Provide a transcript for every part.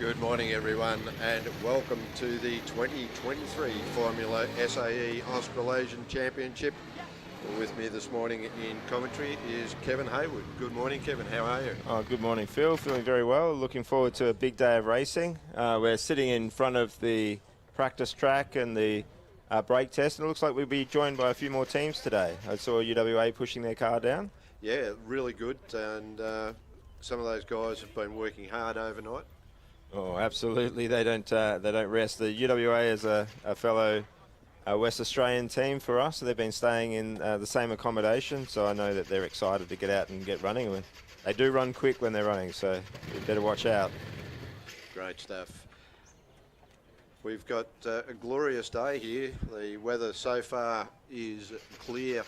Good morning everyone and welcome to the 2023 Formula SAE Australasian Championship. With me this morning in commentary is Kevin Hayward. Good morning Kevin, how are you? Oh, good morning Phil, feeling very well. Looking forward to a big day of racing. We're sitting in front of the practice track and the brake test, and it looks like we'll be joined by a few more teams today. I saw UWA pushing their car down. Yeah, really good, and some of those guys have been working hard overnight. Oh, absolutely. They don't rest. The UWA is a fellow West Australian team for us, so they've been staying in the same accommodation, so I know that they're excited to get out and get running. They do run quick when they're running, so you better watch out. Great stuff. We've got a glorious day here. The weather so far is clear,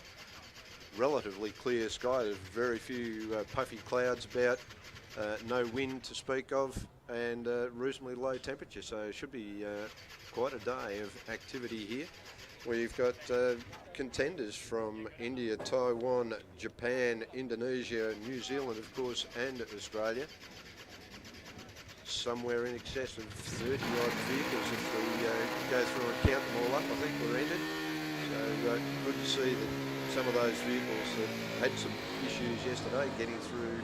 relatively clear sky. There's very few puffy clouds about, no wind to speak of, and reasonably low temperature, so it should be quite a day of activity here. We've got contenders from India, Taiwan, Japan, Indonesia, New Zealand of course, and Australia. Somewhere in excess of 30 odd vehicles if we go through and count them all up. I think we're entered, so good to see that some of those vehicles that had some issues yesterday getting through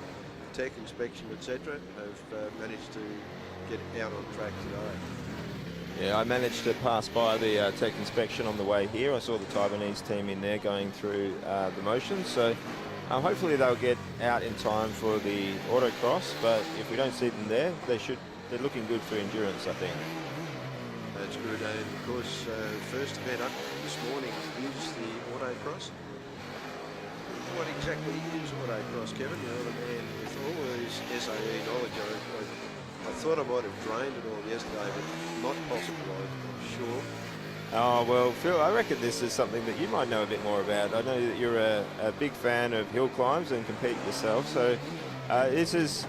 tech inspection, etc., have managed to get out on track today. Yeah, I managed to pass by the tech inspection on the way here. I saw the Taiwanese team in there going through the motions, so hopefully they'll get out in time for the Autocross, but if we don't see them there, they're looking good for endurance, I think. That's good, and of course first event up this morning is the Autocross. What exactly is Autocross, Kevin? You're the man with all of this SAE knowledge. I thought I might have drained it all yesterday, but not possible, I'm sure. Oh, well, Phil, I reckon this is something that you might know a bit more about. I know that you're a big fan of hill climbs and compete yourself, so this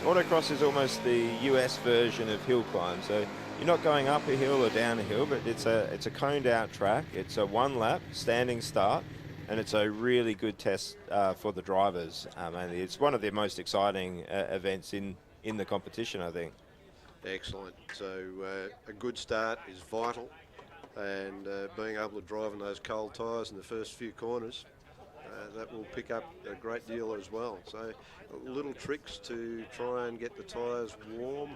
Autocross is almost the US version of hill climb. So you're not going up a hill or down a hill, but it's a coned out track. It's a one lap standing start, and it's a really good test for the drivers. Mainly, it's one of the most exciting events in the competition, I think. Excellent. So a good start is vital, and being able to drive on those cold tyres in the first few corners, that will pick up a great deal as well. So little tricks to try and get the tyres warm,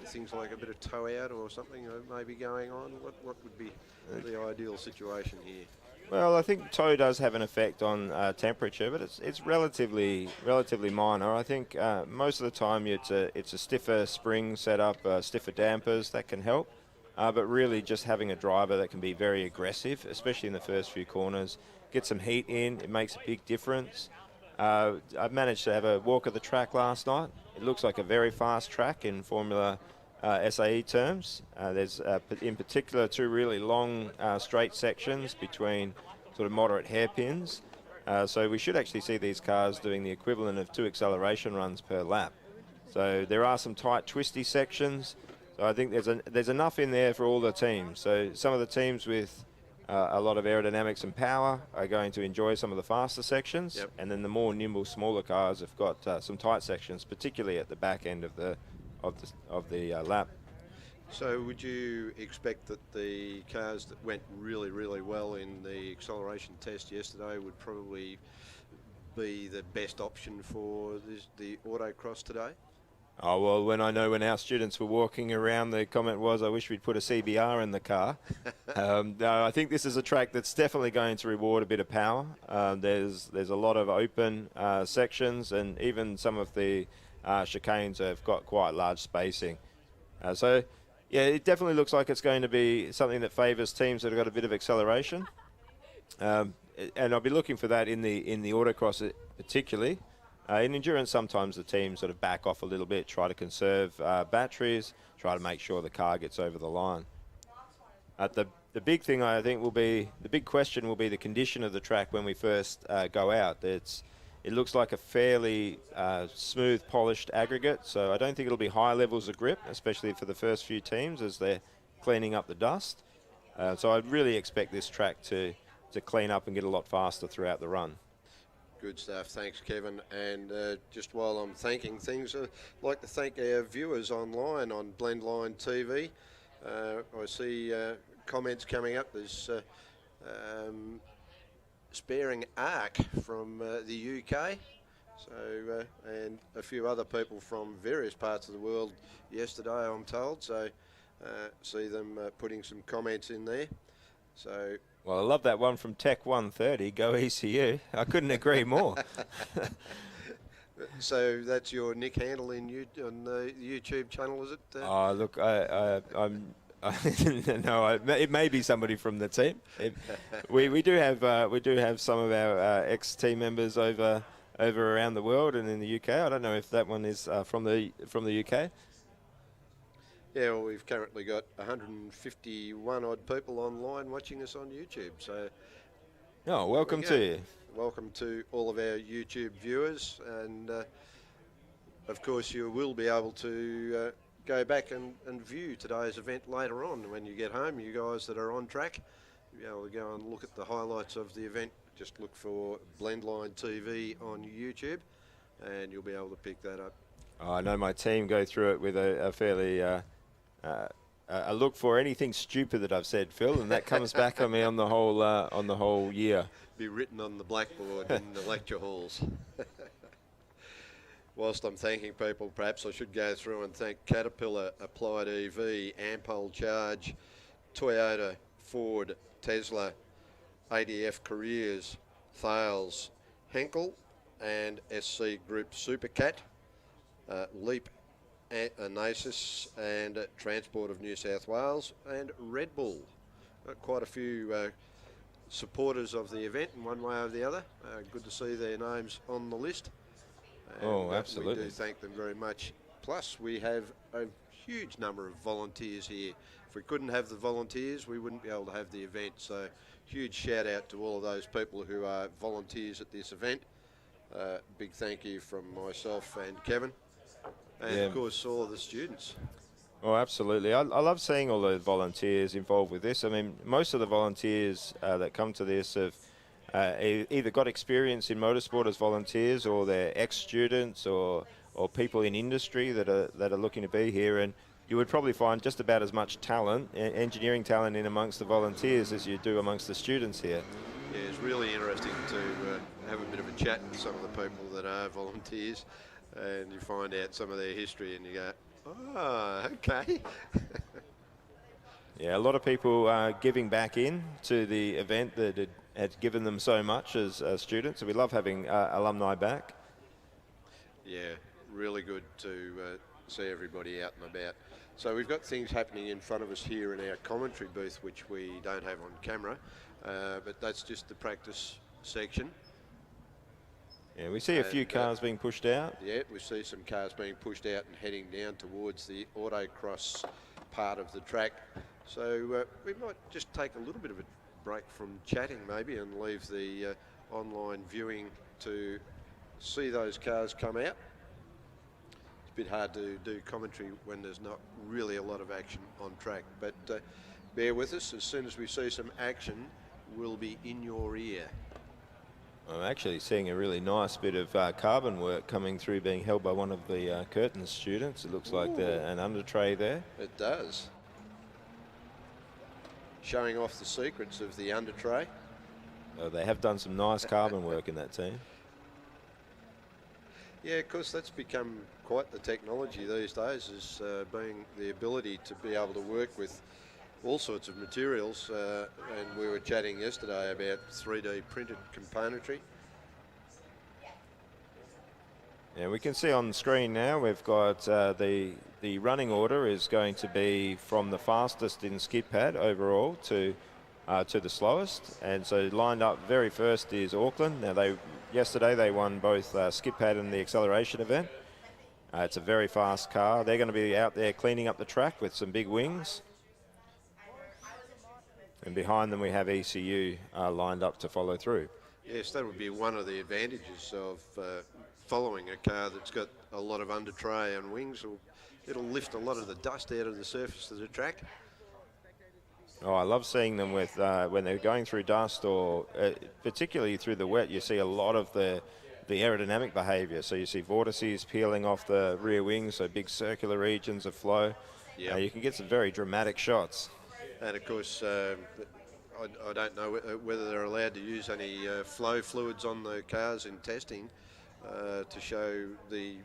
things like a bit of tow out or something may be going on. What would be the ideal situation here? Well, I think tow does have an effect on temperature, but it's relatively minor. I think most of the time it's a stiffer spring setup, stiffer dampers that can help. But really just having a driver that can be very aggressive, especially in the first few corners, get some heat in, it makes a big difference. I managed to have a walk of the track last night. It looks like a very fast track in Formula SAE terms. There's in particular two really long straight sections between sort of moderate hairpins. So we should actually see these cars doing the equivalent of 2 acceleration runs per lap. So there are some tight twisty sections. So I think there's enough in there for all the teams. So some of the teams with a lot of aerodynamics and power are going to enjoy some of the faster sections. Yep. And then the more nimble, smaller cars have got some tight sections, particularly at the back end of the lap. So would you expect that the cars that went really, really well in the acceleration test yesterday would probably be the best option for the Autocross today? Oh, well, when our students were walking around, the comment was, I wish we'd put a CBR in the car. No, I think this is a track that's definitely going to reward a bit of power. There's a lot of open sections, and even some of the chicanes have got quite large spacing. So, yeah, it definitely looks like it's going to be something that favours teams that have got a bit of acceleration. And I'll be looking for that in the Autocross particularly. In endurance, sometimes the teams sort of back off a little bit, try to conserve batteries, try to make sure the car gets over the line. The big thing, I think, the big question will be the condition of the track when we first go out. It looks like a fairly smooth, polished aggregate, so I don't think it'll be high levels of grip, especially for the first few teams as they're cleaning up the dust. So I'd really expect this track to clean up and get a lot faster throughout the run. Good stuff. Thanks, Kevin. And just while I'm thanking things, I'd like to thank our viewers online on Blendline TV. I see comments coming up. There's Sparing Arc from the UK. So, and a few other people from various parts of the world yesterday, I'm told. So, see them putting some comments in there. So, well, I love that one from Tech 130, Go ECU. I couldn't agree more. So that's your Nick handle on the YouTube channel, is it? Oh, look, I'm. No, it may be somebody from the team. We do have some of our ex-team members over around the world and in the UK. I don't know if that one is from the UK. Yeah, well, we've currently got 151 odd people online watching us on YouTube. So, oh, welcome to you. Welcome to all of our YouTube viewers, and of course you will be able to go back and view today's event later on when you get home. You guys that are on track, you'll be able to go and look at the highlights of the event. Just look for Blendline TV on YouTube, and you'll be able to pick that up. Oh, I know my team go through it with a fairly a look for anything stupid that I've said, Phil, and that comes back on me on the whole year. Be written on the blackboard in the lecture halls. Whilst I'm thanking people, perhaps I should go through and thank Caterpillar, Applied EV, Ampol Charge, Toyota, Ford, Tesla, ADF Careers, Thales, Henkel, and SC Group Supercat, Leap, Anasis, and Transport of New South Wales, and Red Bull. Got quite a few supporters of the event in one way or the other. Good to see their names on the list. And, absolutely. We do thank them very much. Plus, we have a huge number of volunteers here. If we couldn't have the volunteers, we wouldn't be able to have the event. So, huge shout out to all of those people who are volunteers at this event. Big thank you from myself and Kevin. And of course, all of the students. Oh, absolutely. I love seeing all the volunteers involved with this. I mean, most of the volunteers that come to this have either got experience in motorsport as volunteers, or they're ex-students, or people in industry that are looking to be here. And you would probably find just about as much talent, engineering talent, in amongst the volunteers as you do amongst the students here. Yeah, it's really interesting to have a bit of a chat with some of the people that are volunteers, and you find out some of their history, and you go, oh, okay. Yeah, a lot of people are giving back in to the event that had given them so much as students, so we love having alumni back. Yeah, really good to see everybody out and about. So we've got things happening in front of us here in our commentary booth, which we don't have on camera, but that's just the practice section. Yeah, we see a few cars being pushed out. Yeah, we see some cars being pushed out and heading down towards the autocross part of the track. So we might just take a little bit of a break from chatting maybe and leave the online viewing to see those cars come out. It's a bit hard to do commentary when there's not really a lot of action on track, but bear with us. As soon as we see some action, we'll be in your ear. I'm actually seeing a really nice bit of carbon work coming through, being held by one of the Curtin students. It looks like an under tray there. It does. Showing off the secrets of the under tray. Oh, they have done some nice carbon work in that team. Yeah, of course, that's become quite the technology these days, is being the ability to be able to work with all sorts of materials, and we were chatting yesterday about 3D printed componentry. Yeah, we can see on the screen now we've got the running order is going to be from the fastest in skid pad overall to the slowest, and so lined up very first is Auckland. Now yesterday they won both skid pad and the acceleration event. It's a very fast car. They're going to be out there cleaning up the track with some big wings. And behind them we have ECU lined up to follow through. Yes, that would be one of the advantages of following a car that's got a lot of under tray and wings. It'll lift a lot of the dust out of the surface of the track. Oh, I love seeing them with when they're going through dust or particularly through the wet. You see a lot of the aerodynamic behaviour. So you see vortices peeling off the rear wings, so big circular regions of flow. Yeah. You can get some very dramatic shots. And of course, I don't know whether they're allowed to use any flow fluids on the cars in testing to show the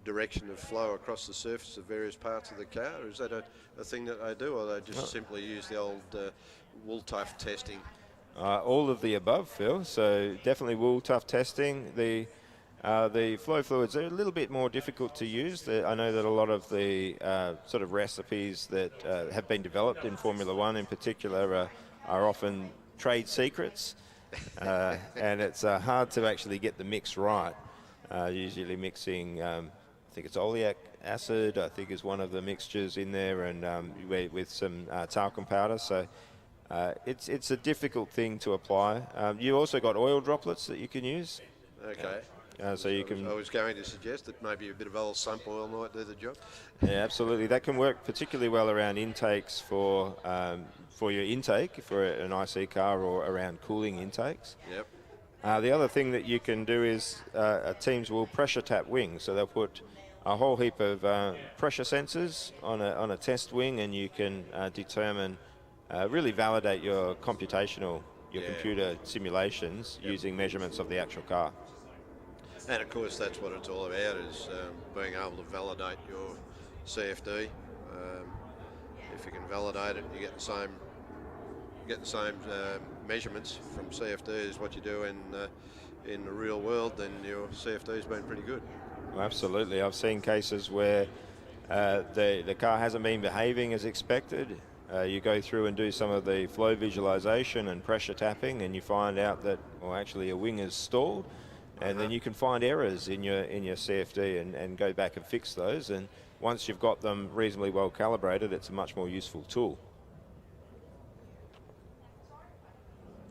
direction of flow across the surface of various parts of the car. Is that a thing that they do, or they just simply use the old wool tough testing? All of the above, Phil. So definitely wool tough testing. The flow fluids are a little bit more difficult to use. I know that a lot of the sort of recipes that have been developed in Formula One in particular are often trade secrets, and it's hard to actually get the mix right. Usually mixing, I think it's oleac acid, I think is one of the mixtures in there, and with some talcum powder. So it's a difficult thing to apply. You also got oil droplets that you can use. Okay. So you can. I was going to suggest that maybe a bit of old sump oil might do the job. Yeah, absolutely. That can work particularly well around intakes for your intake for an IC car, or around cooling intakes. Yep. The other thing that you can do is teams will pressure tap wings. So they'll put a whole heap of pressure sensors on a test wing, and you can determine, really validate your computer simulations using measurements of the actual car. And of course, that's what it's all about, is being able to validate your CFD. If you can validate it, you get the same measurements from CFD as what you do in the real world, then your CFD's been pretty good. Well, absolutely. I've seen cases where the car hasn't been behaving as expected. You go through and do some of the flow visualization and pressure tapping, and you find out that, well, actually a wing is stalled. And then you can find errors in your CFD and go back and fix those. And once you've got them reasonably well calibrated, it's a much more useful tool.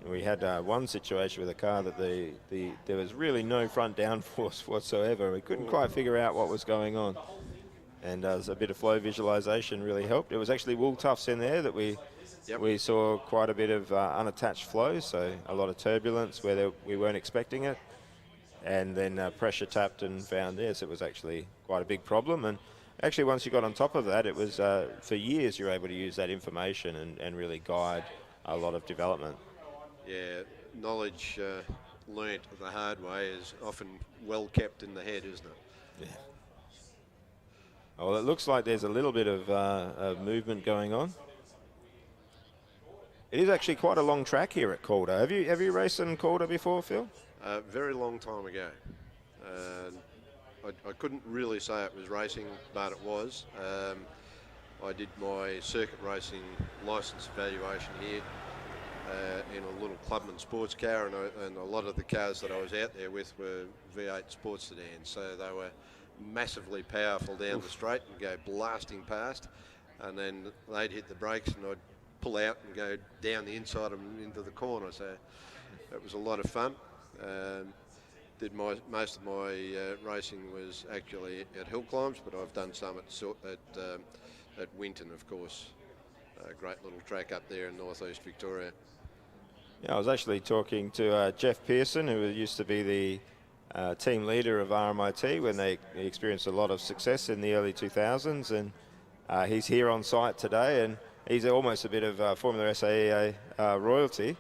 We had one situation with a car that there was really no front downforce whatsoever. We couldn't quite figure out what was going on. And a bit of flow visualization really helped. It was actually wool tufts in there that we saw quite a bit of unattached flow, so a lot of turbulence where we weren't expecting it. And then pressure tapped and found, yes, it was actually quite a big problem. And actually, once you got on top of that, it was for years you were able to use that information and really guide a lot of development. Yeah, knowledge learnt the hard way is often well kept in the head, isn't it? Yeah. Well, it looks like there's a little bit of movement going on. It is actually quite a long track here at Calder. Have you raced in Calder before, Phil? Very long time ago. I couldn't really say it was racing, but it was. I did my circuit racing licence evaluation here in a little Clubman sports car, and a lot of the cars that I was out there with were V8 sports sedans, so they were massively powerful down the straight and go blasting past, and then they'd hit the brakes and I'd pull out and go down the inside of them into the corner. So it was a lot of fun. Did most of my racing was actually at hill climbs, but I've done some at Winton, of course. A great little track up there in northeast Victoria. Yeah, I was actually talking to Jeff Pearson, who used to be the team leader of RMIT when they experienced a lot of success in the early 2000s, and he's here on site today, and he's almost a bit of Formula SAE royalty.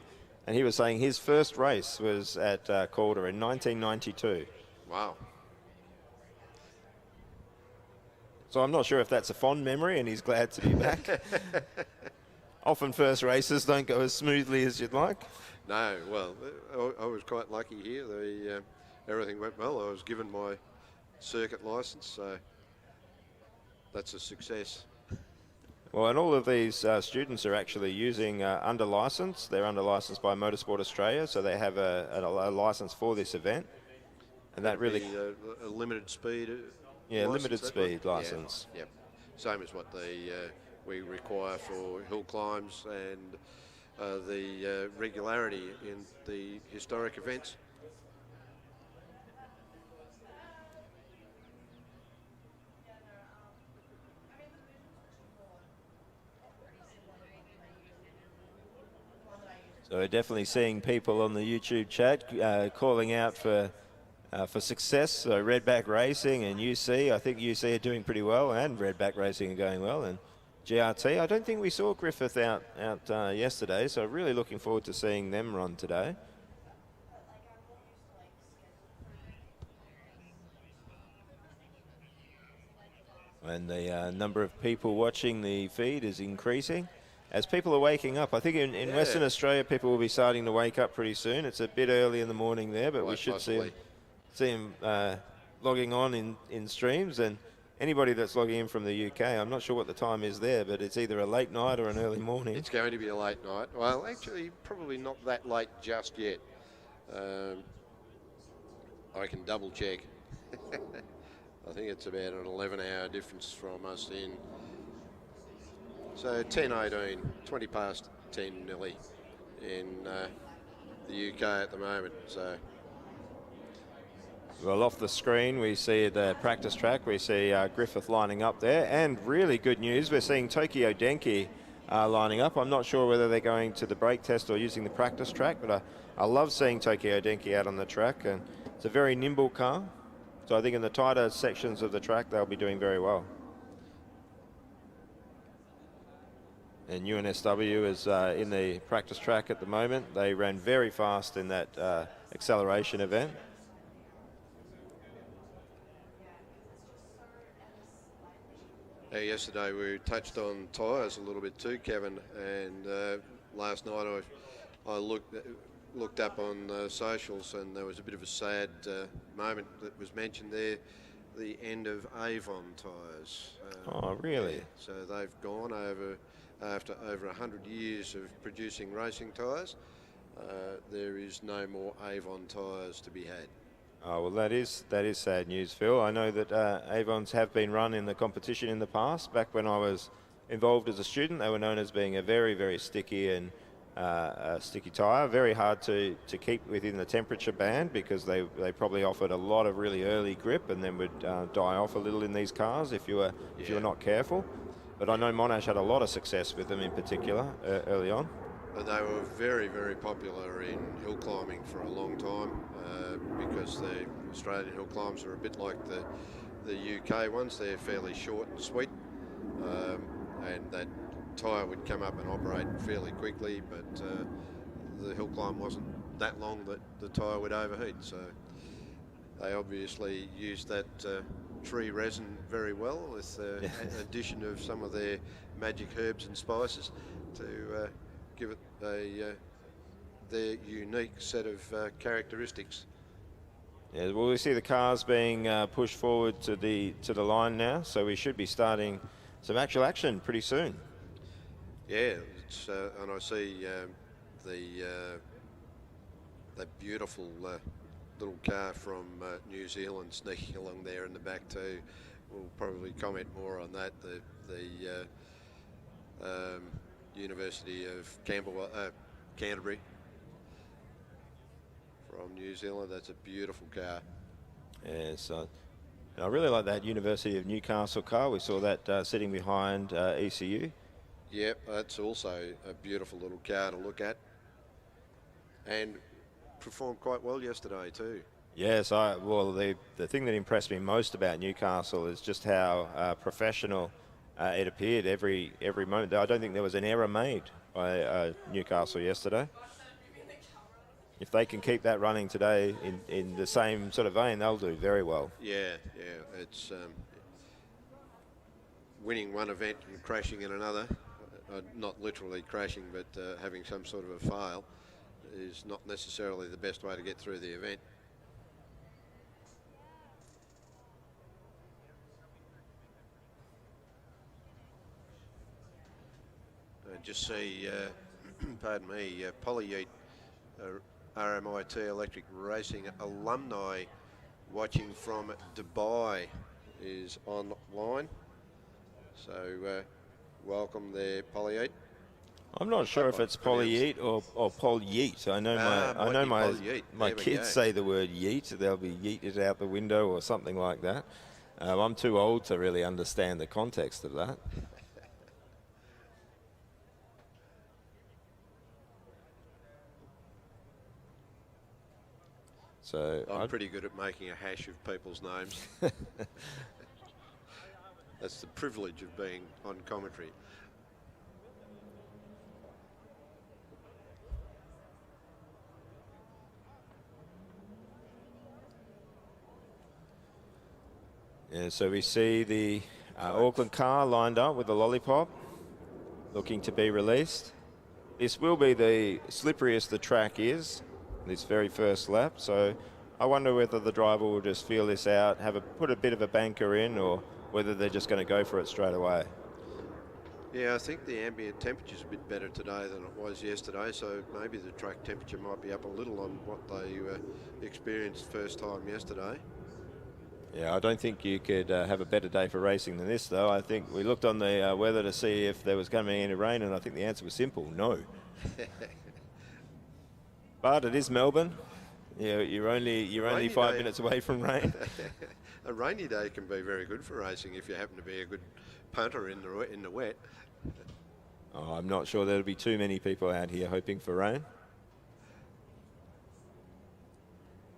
And he was saying his first race was at Calder in 1992. Wow. So I'm not sure if that's a fond memory and he's glad to be back. Often first races don't go as smoothly as you'd like. No, well, I was quite lucky here. Everything went well. I was given my circuit licence, so that's a success. Well, and all of these students are actually using under licence. They're under licence by Motorsport Australia, so they have a licence for this event. And that really... a limited speed limited speed licence. Yeah, yep. Same as what we require for hill climbs and the regularity in the historic events. So we're definitely seeing people on the YouTube chat calling out for success. So Redback Racing and UC, I think UC are doing pretty well, and Redback Racing are going well. And GRT, I don't think we saw Griffith out yesterday, so really looking forward to seeing them run today. And the number of people watching the feed is increasing as people are waking up. I think in Western Australia, people will be starting to wake up pretty soon. It's a bit early in the morning there, but we should see them logging on in streams. And anybody that's logging in from the UK, I'm not sure what the time is there, but it's either a late night or an early morning. It's going to be a late night. Well, actually, probably not that late just yet. I can double check. I think it's about an 11-hour difference from us in. So 10:18, 20 past 10 nearly in the UK at the moment. So. Well, off the screen, we see the practice track. We see Griffith lining up there. And really good news, we're seeing Tokyo Denki lining up. I'm not sure whether they're going to the brake test or using the practice track, but I love seeing Tokyo Denki out on the track. And it's a very nimble car. So I think in the tighter sections of the track, they'll be doing very well. And UNSW is in the practice track at the moment. They ran very fast in that acceleration event. Yesterday we touched on tyres a little bit too, Kevin, and last night I looked up on socials, and there was a bit of a sad moment that was mentioned there, the end of Avon tyres. Oh, really? Yeah, so they've gone after over 100 years of producing racing tyres. There is no more Avon tyres to be had. Oh, well, that is sad news, Phil. I know that Avons have been run in the competition in the past. Back when I was involved as a student, they were known as being a very, very sticky and sticky tyre. Very hard to keep within the temperature band, because they probably offered a lot of really early grip and then would die off a little in these cars if you were not careful. But I know Monash had a lot of success with them in particular early on. And they were very, very popular in hill climbing for a long time, because the Australian hill climbs are a bit like the UK ones. They're fairly short and sweet, and that tyre would come up and operate fairly quickly, but the hill climb wasn't that long that the tyre would overheat. So they obviously used that tree resin very well, with an addition of some of their magic herbs and spices to give it their unique set of characteristics. Yeah, well, we see the cars being pushed forward to the line now, so we should be starting some actual action pretty soon. Yeah, it's, and I see that beautiful little car from New Zealand sneaking along there in the back too. We'll probably comment more on that. The University of Canterbury from New Zealand. That's a beautiful car. Yeah, so I really like that University of Newcastle car. We saw that sitting behind ECU. Yep, that's also a beautiful little car to look at, and performed quite well yesterday too. Yes, well, the thing that impressed me most about Newcastle is just how professional it appeared every moment. I don't think there was an error made by Newcastle yesterday. If they can keep that running today in the same sort of vein, they'll do very well. Yeah, it's winning one event and crashing in another. Not literally crashing, but having some sort of a fail is not necessarily the best way to get through the event. I just see, pardon me, Polyyeet, RMIT Electric Racing alumni watching from Dubai is online. So welcome there, Polyyeet. I'm not sure if it's Polyyeet or Polyyeet. I know my kids say the word yeet. They'll be yeeted out the window or something like that. I'm too old to really understand the context of that. So I'm pretty good at making a hash of people's names. That's the privilege of being on commentary. Yeah, so we see the Auckland car lined up with the lollipop, looking to be released. This will be the slipperiest the track is, this very first lap. So I wonder whether the driver will just feel this out, put a bit of a banker in, or whether they're just going to go for it straight away. Yeah, I think the ambient temperature's a bit better today than it was yesterday, so maybe the track temperature might be up a little on what they experienced first time yesterday. Yeah, I don't think you could have a better day for racing than this, though. I think we looked on the weather to see if there was going to be any rain, and I think the answer was simple, no. But it is Melbourne. Yeah, you're only 5 minutes away from rain. A rainy day can be very good for racing if you happen to be a good punter in the wet. Oh, I'm not sure there'll be too many people out here hoping for rain.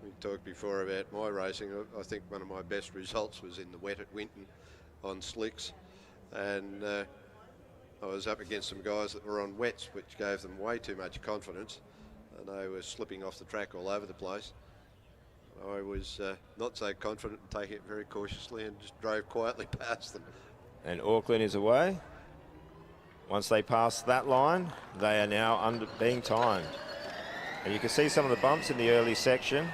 We talked before about my racing. I think one of my best results was in the wet at Winton on slicks, and I was up against some guys that were on wets, which gave them way too much confidence, and they were slipping off the track all over the place. I was not so confident and taking it very cautiously and just drove quietly past them. And Auckland is away. Once they pass that line, they are now being timed. And you can see some of the bumps in the early section.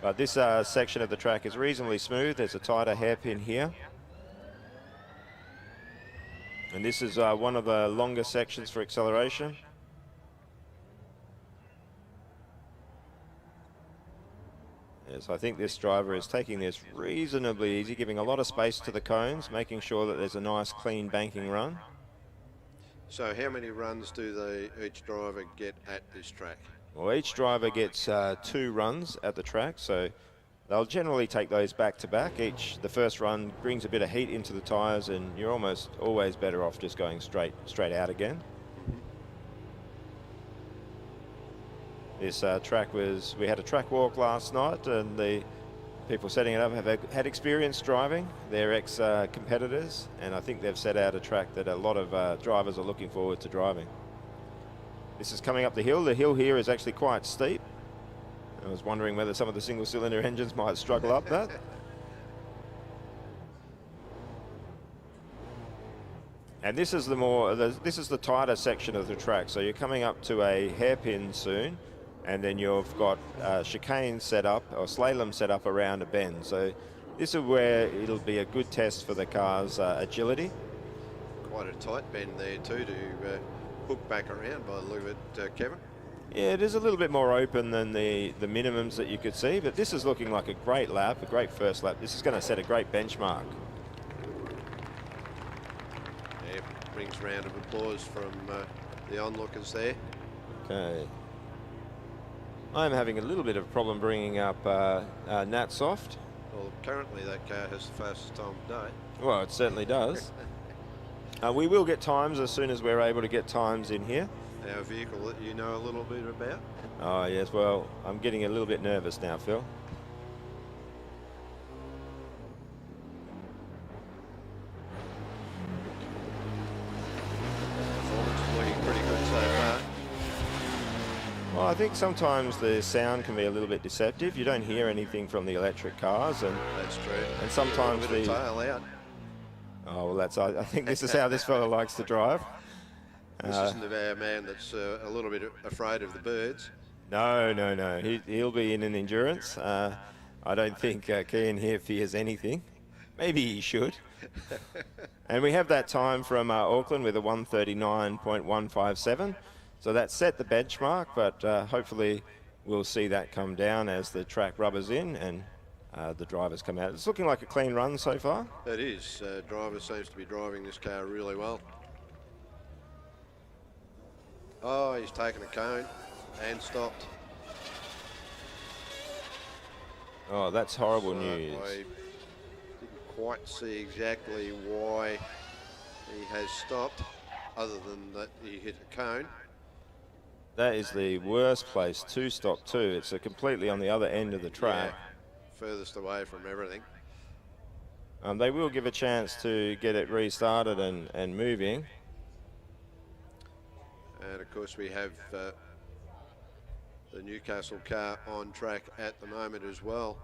But this section of the track is reasonably smooth. There's a tighter hairpin here. And this is one of the longer sections for acceleration. Yes, I think this driver is taking this reasonably easy, giving a lot of space to the cones, making sure that there's a nice clean banking run. So how many runs do each driver get at this track? Well, each driver gets 2 runs at the track, so they'll generally take those back to back. The first run brings a bit of heat into the tyres, and you're almost always better off just going straight out again. This track we had a track walk last night, and the people setting it up have had experience driving. They're ex-competitors, and I think they've set out a track that a lot of drivers are looking forward to driving. This is coming up the hill. The hill here is actually quite steep. I was wondering whether some of the single-cylinder engines might struggle up that. And this is the tighter section of the track. So you're coming up to a hairpin soon, and then you've got chicane set up, or slalom set up around a bend. So this is where it'll be a good test for the car's agility. Quite a tight bend there too to hook back around by the look of it, Kevin. Yeah, it is a little bit more open than the minimums that you could see, but this is looking like a great lap, a great first lap. This is going to set a great benchmark. Yeah, brings a round of applause from the onlookers there. Okay. I'm having a little bit of a problem bringing up Natsoft. Well, currently that car has the fastest time of day. Well, it certainly does. We will get times as soon as we're able to get times in here. Our vehicle that you know a little bit about? Oh, yes. Well, I'm getting a little bit nervous now, Phil. Performance is looking pretty good so far. Well, I think sometimes the sound can be a little bit deceptive. You don't hear anything from the electric cars, and that's true. And sometimes the tail out. Oh, well, I think this is how this fella likes to drive. This isn't a man that's a little bit afraid of the birds. No. He'll be in an endurance. I don't think Kean here fears anything. Maybe he should. And we have that time from Auckland with a 1:39.157. So that set the benchmark, but hopefully we'll see that come down as the track rubbers in and the drivers come out. It's looking like a clean run so far. It is. Driver seems to be driving this car really well. Oh, he's taken a cone and stopped. Oh, that's horrible news. I didn't quite see exactly why he has stopped, other than that he hit a cone. That is the worst place to stop too. It's completely on the other end of the track. Yeah, furthest away from everything. They will give a chance to get it restarted and moving. And of course we have the Newcastle car on track at the moment as well.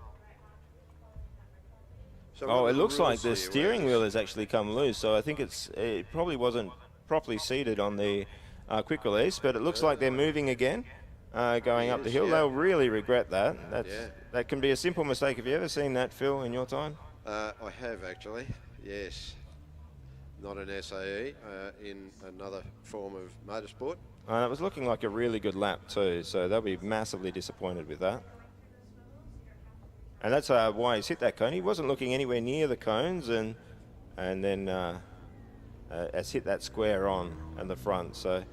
So oh, it looks like the steering wheel has actually come loose, so I think it probably wasn't properly seated on the quick release, but it looks like they're moving again, going up the hill. They'll really regret that. That can be a simple mistake. Have you ever seen that, Phil, in your time? I have actually, yes. Not an SAE, in another form of motorsport. It was looking like a really good lap too, so they'll be massively disappointed with that. And that's why he's hit that cone. He wasn't looking anywhere near the cones, and then has hit that square on the front. So,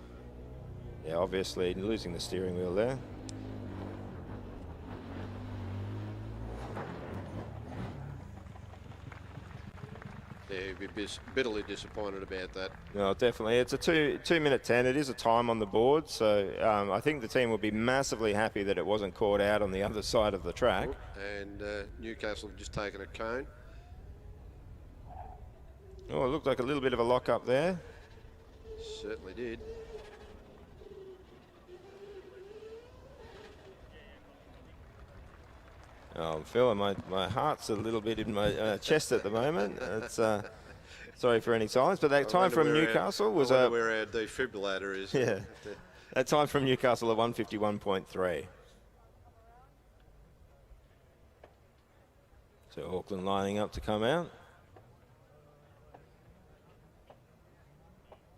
yeah, obviously losing the steering wheel there. Yeah, he'd be bitterly disappointed about that. No, definitely. It's a 2:2:10. It is a time on the board, so I think the team will be massively happy that it wasn't caught out on the other side of the track. And Newcastle have just taken a cone. Oh, it looked like a little bit of a lock up there. Certainly did. Oh, Phil, my heart's a little bit in my chest at the moment. It's sorry for any silence, but that time from Newcastle was where our defibrillator is. Yeah, that time from Newcastle at 1:51.3. So Auckland lining up to come out.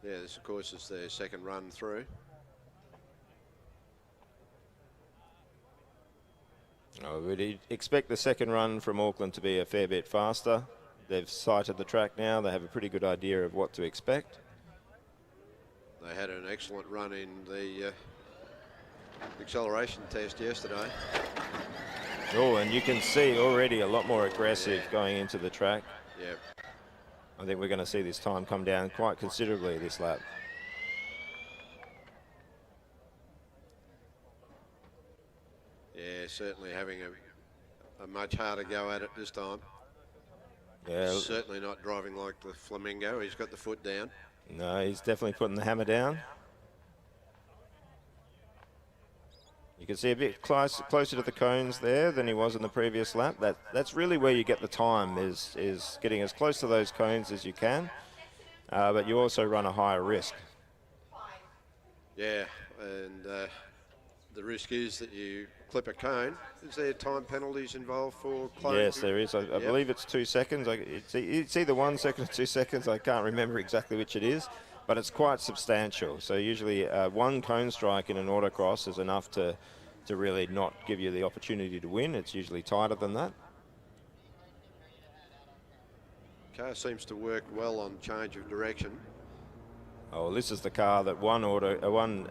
Yeah, this of course is their second run through. Oh, we'd expect the second run from Auckland to be a fair bit faster. They've sighted the track now. They have a pretty good idea of what to expect. They had an excellent run in the acceleration test yesterday. Oh, and you can see already a lot more aggressive going into the track. Yeah. I think we're going to see this time come down quite considerably this lap. Yeah, certainly having a much harder go at it this time. Yeah. Certainly not driving like the Flamingo. He's got the foot down. No, he's definitely putting the hammer down. You can see a bit closer to the cones there than he was in the previous lap. That's really where you get the time, is getting as close to those cones as you can, but you also run a higher risk. Yeah, and the risk is that you clip a cone. Is there time penalties involved for closing? Yes, there is. I believe it's 2 seconds. It's either 1 second or 2 seconds. I can't remember exactly which it is, but it's quite substantial. So usually one cone strike in an autocross is enough to really not give you the opportunity to win. It's usually tighter than that. Car seems to work well on change of direction. Oh, well, this is the car that won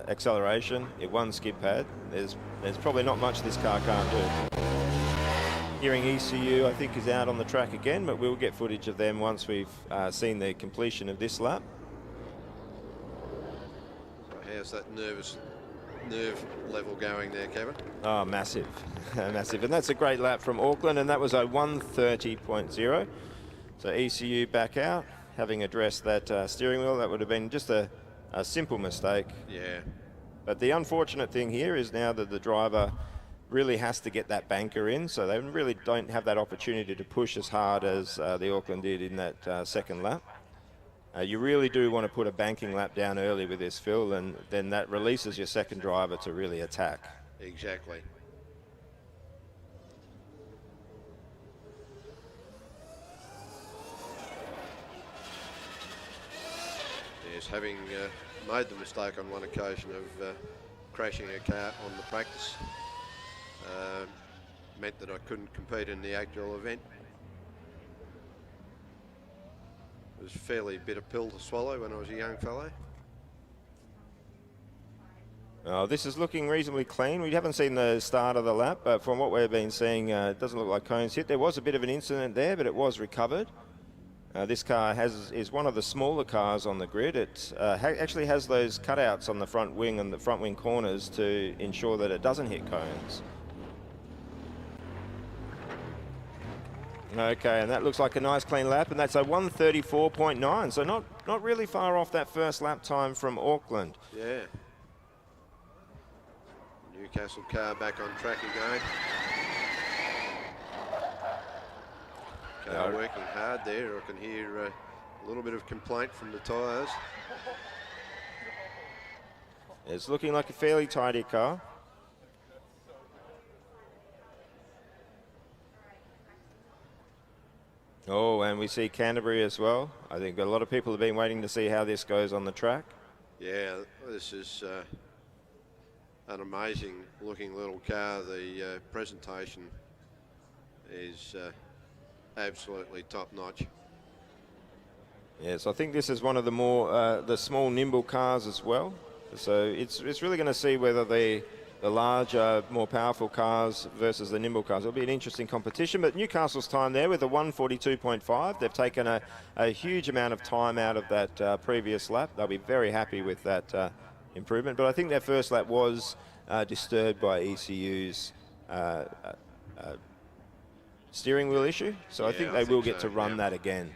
acceleration. It won skid pad. There's probably not much this car can't do. Hearing ECU, I think, is out on the track again, but we'll get footage of them once we've seen the completion of this lap. So how's that nerve level going there, Kevin? Oh, massive, massive. And that's a great lap from Auckland, and that was a 1:30.0. So ECU back out, having addressed that steering wheel. That would have been just a simple mistake. Yeah. But the unfortunate thing here is now that the driver really has to get that banker in, so they really don't have that opportunity to push as hard as the Auckland did in that second lap. You really do want to put a banking lap down early with this, Phil, and then that releases your second driver to really attack. Exactly. Yes, having made the mistake on one occasion of crashing a car on the practice, meant that I couldn't compete in the actual event. It was a fairly bitter pill to swallow when I was a young fellow. Oh, this is looking reasonably clean. We haven't seen the start of the lap, but from what we've been seeing, it doesn't look like cones hit. There was a bit of an incident there, but it was recovered. This car is one of the smaller cars on the grid. It actually has those cutouts on the front wing and the front wing corners to ensure that it doesn't hit cones. Okay, and that looks like a nice clean lap, and that's a 1:34.9, so not really far off that first lap time from Auckland. Yeah. Newcastle car back on track again. Car working hard there. I can hear a little bit of complaint from the tyres. It's looking like a fairly tidy car. Oh, and we see Canterbury as well. I think a lot of people have been waiting to see how this goes on the track. Yeah, this is an amazing looking little car. The presentation is absolutely top notch. Yes, I think this is one of the more the small nimble cars as well. So it's really going to see whether the larger, more powerful cars versus the nimble cars. It'll be an interesting competition, but Newcastle's time there with a 1:42.5. They've taken a huge amount of time out of that previous lap. They'll be very happy with that improvement, but I think their first lap was disturbed by ECU's steering wheel issue, so yeah, I think they will get to run that again.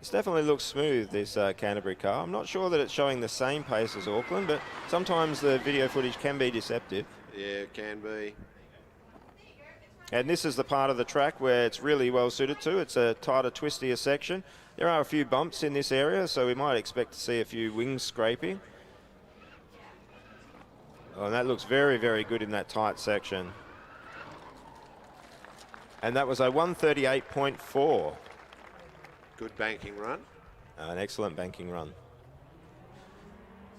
This definitely looks smooth, this Canterbury car. I'm not sure that it's showing the same pace as Auckland, but sometimes the video footage can be deceptive. Yeah, it can be. And this is the part of the track where it's really well suited to. It's a tighter, twistier section. There are a few bumps in this area, so we might expect to see a few wings scraping. Oh, and that looks very, very good in that tight section. And that was a 1:38.4. Good banking run. An excellent banking run.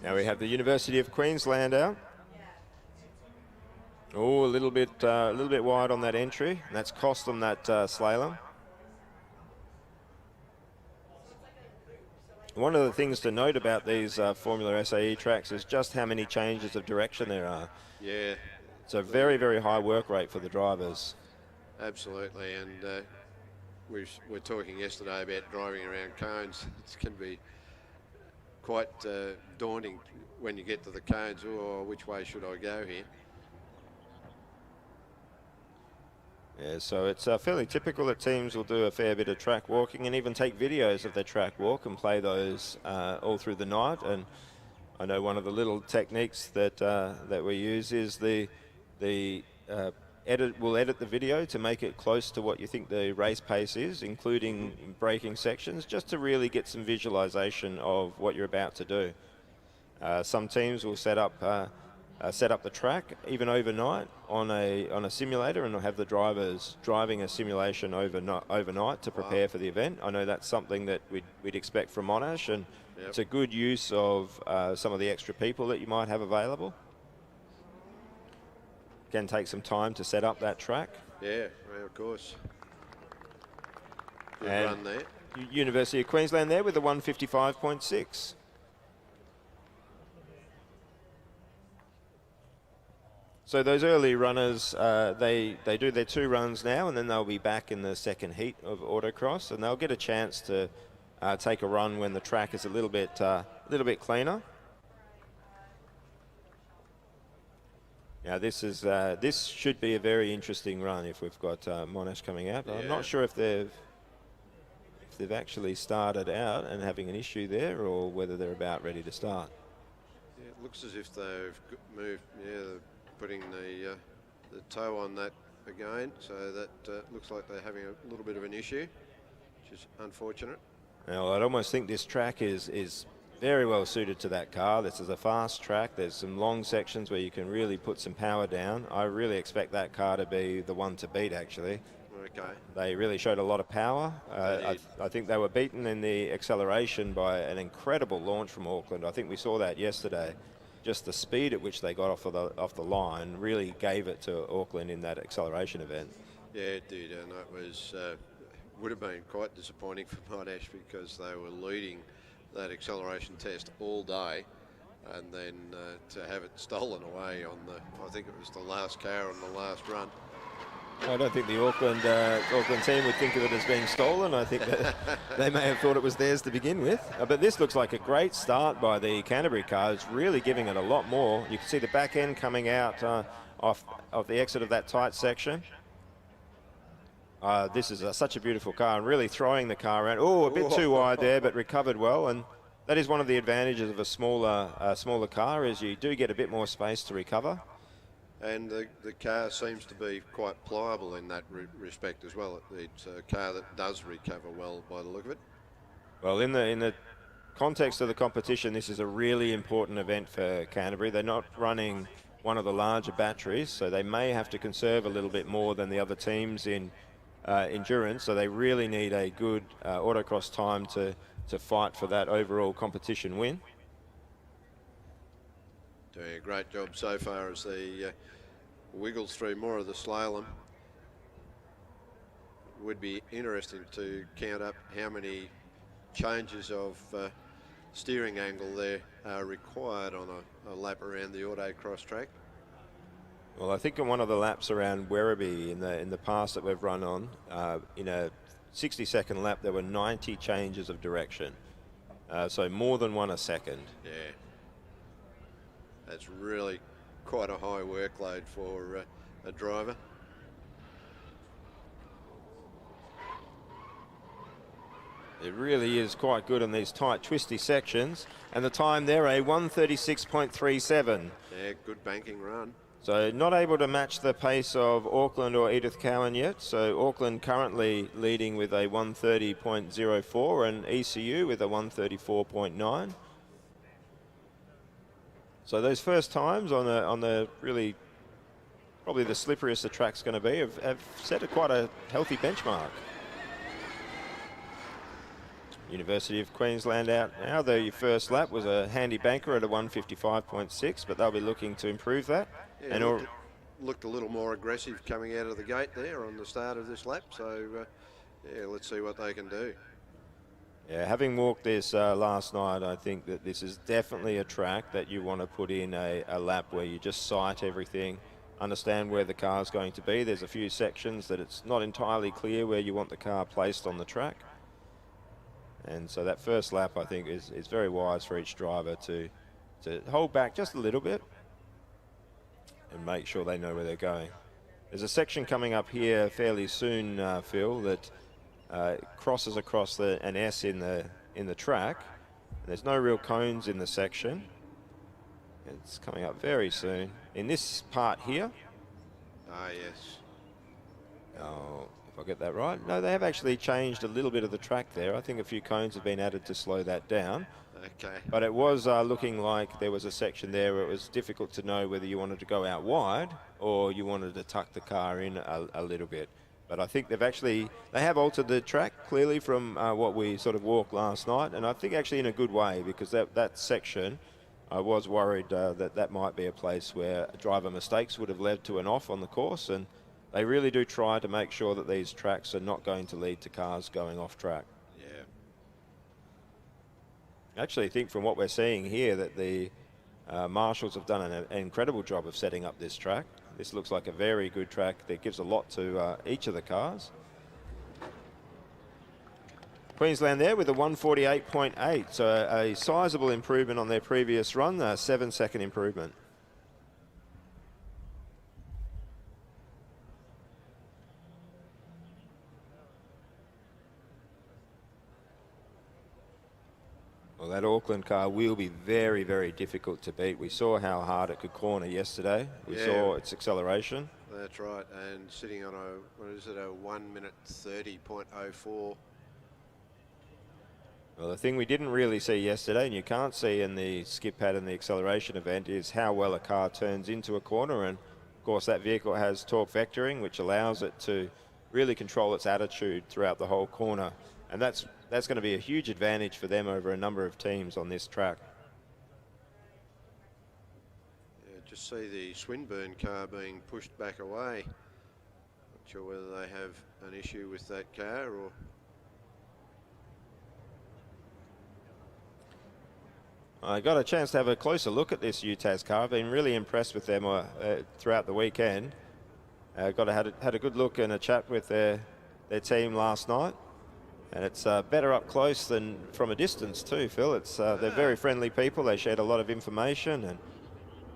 Now we have the University of Queensland out. Oh, a little bit wide on that entry, and that's cost them that slalom. One of the things to note about these Formula SAE tracks is just how many changes of direction there are. Yeah. It's a very, very high work rate for the drivers. Absolutely, and we were talking yesterday about driving around cones. It can be quite daunting when you get to the cones. Oh, which way should I go here? Yeah, so it's fairly typical that teams will do a fair bit of track walking and even take videos of their track walk and play those all through the night. And I know one of the little techniques that that we use is we'll edit the video to make it close to what you think the race pace is, including braking sections, just to really get some visualization of what you're about to do. Some teams will set up the track even overnight on a simulator, and will have the drivers driving a simulation overnight to prepare for the event. I know that's something that we'd expect from Monash, and it's a good use of some of the extra people that you might have available. Can take some time to set up that track. Yeah, well, of course. Good and run there. University of Queensland there with a 1:55.6. So those early runners, they do their 2 runs now, and then they'll be back in the second heat of Autocross, and they'll get a chance to take a run when the track is a little bit cleaner. Now this should be a very interesting run if we've got Monash coming out. But I'm not sure if they've actually started out and having an issue there, or whether they're about ready to start. Yeah, it looks as if they've moved. Yeah, they're putting the toe on that again, so that looks like they're having a little bit of an issue, which is unfortunate. Now I'd almost think this track is very well suited to that car. This is a fast track. There's some long sections where you can really put some power down. I really expect that car to be the one to beat, actually. Okay. They really showed a lot of power. I think they were beaten in the acceleration by an incredible launch from Auckland. I think we saw that yesterday. Just the speed at which they got off the line really gave it to Auckland in that acceleration event. Yeah, it did, and that was would have been quite disappointing for Monash, because they were leading that acceleration test all day, and then to have it stolen away on I think it was the last car on the last run. I don't think the Auckland team would think of it as being stolen. I think that they may have thought it was theirs to begin with. But this looks like a great start by the Canterbury car. It's really giving it a lot more. You can see the back end coming out off the exit of that tight section. This is such a beautiful car, and really throwing the car around. Oh, a bit too wide there, but recovered well. And that is one of the advantages of a smaller car, is you do get a bit more space to recover. And the car seems to be quite pliable in that respect as well. It's a car that does recover well by the look of it. Well, in the context of the competition, this is a really important event for Canterbury. They're not running one of the larger batteries, so they may have to conserve a little bit more than the other teams in endurance. So they really need a good autocross time to fight for that overall competition win. Doing a great job so far as they wiggles through more of the slalom. Would be interesting to count up how many changes of steering angle there are required on a lap around the Autocross track. Well, I think in one of the laps around Werribee in the past that we've run on, in a 60-second lap, there were 90 changes of direction. So more than one a second. Yeah. That's really quite a high workload for a driver. It really is quite good in these tight, twisty sections. And the time there, a 1:36.37. Yeah, good banking run. So not able to match the pace of Auckland or Edith Cowan yet. So Auckland currently leading with a 1:30.04 and ECU with a 1:34.9. So those first times on the really probably the slipperiest the track's going to be have set quite a healthy benchmark. University of Queensland out now. Their first lap was a handy banker at a 1:55.6, but they'll be looking to improve that. Yeah, and looked a little more aggressive coming out of the gate there on the start of this lap. So yeah, let's see what they can do. Yeah, having walked this last night, I think that this is definitely a track that you want to put in a lap where you just sight everything, understand where the car's going to be. There's a few sections that it's not entirely clear where you want the car placed on the track. And so that first lap, I think, is very wise for each driver to hold back just a little bit and make sure they know where they're going. There's a section coming up here fairly soon, Phil, that crosses across an S in the track. There's no real cones in the section. It's coming up very soon. In this part here. Ah, yes. Oh, if I get that right. No, they have actually changed a little bit of the track there. I think a few cones have been added to slow that down. Okay. But it was looking like there was a section there where it was difficult to know whether you wanted to go out wide or you wanted to tuck the car in a little bit. But I think they have altered the track clearly from what we sort of walked last night, and I think actually in a good way, because that section, I was worried that might be a place where driver mistakes would have led to an off on the course, and they really do try to make sure that these tracks are not going to lead to cars going off track. Yeah. I actually think from what we're seeing here that the marshals have done an incredible job of setting up this track. This looks like a very good track that gives a lot to each of the cars. Queensland there with a 1:48.8, so a sizable improvement on their previous run, a 7-second improvement. Well, that Auckland car will be very, very difficult to beat. We saw how hard it could corner yesterday. We saw its acceleration. That's right, and sitting on a 1:30.04. Well, the thing we didn't really see yesterday, and you can't see in the skip pad and the acceleration event, is how well a car turns into a corner. And of course, that vehicle has torque vectoring, which allows it to really control its attitude throughout the whole corner. And that's going to be a huge advantage for them over a number of teams on this track. Yeah, just see the Swinburne car being pushed back away. Not sure whether they have an issue with that car or... I got a chance to have a closer look at this UTAS car. I've been really impressed with them throughout the weekend. Had a good look and a chat with their team last night, and it's better up close than from a distance too, Phil. It's they're very friendly people. They shared a lot of information,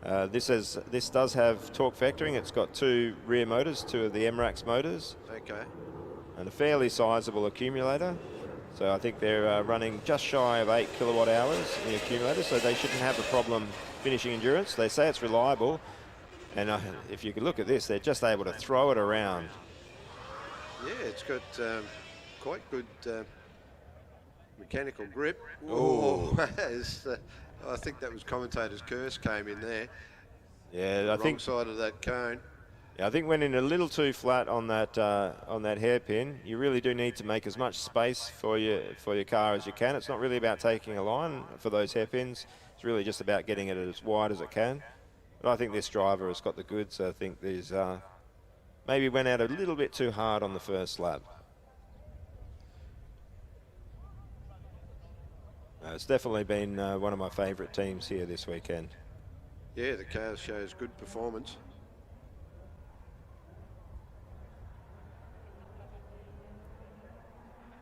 and this does have torque vectoring. It's got 2 rear motors, 2 of the MRAX motors. Okay. And a fairly sizable accumulator. So I think they're running just shy of 8 kilowatt hours in the accumulator, so they shouldn't have a problem finishing endurance. They say it's reliable, and if you could look at this, they're just able to throw it around. Yeah, it's got quite good mechanical grip. Oh, I think that was commentator's curse came in there. Yeah, I think wrong side of that cone. Yeah, I think when in a little too flat on that hairpin, you really do need to make as much space for your car as you can. It's not really about taking a line for those hairpins. It's really just about getting it as wide as it can. But I think this driver has got the goods. I think these maybe went out a little bit too hard on the first lap. It's definitely been one of my favourite teams here this weekend. Yeah, the car shows good performance.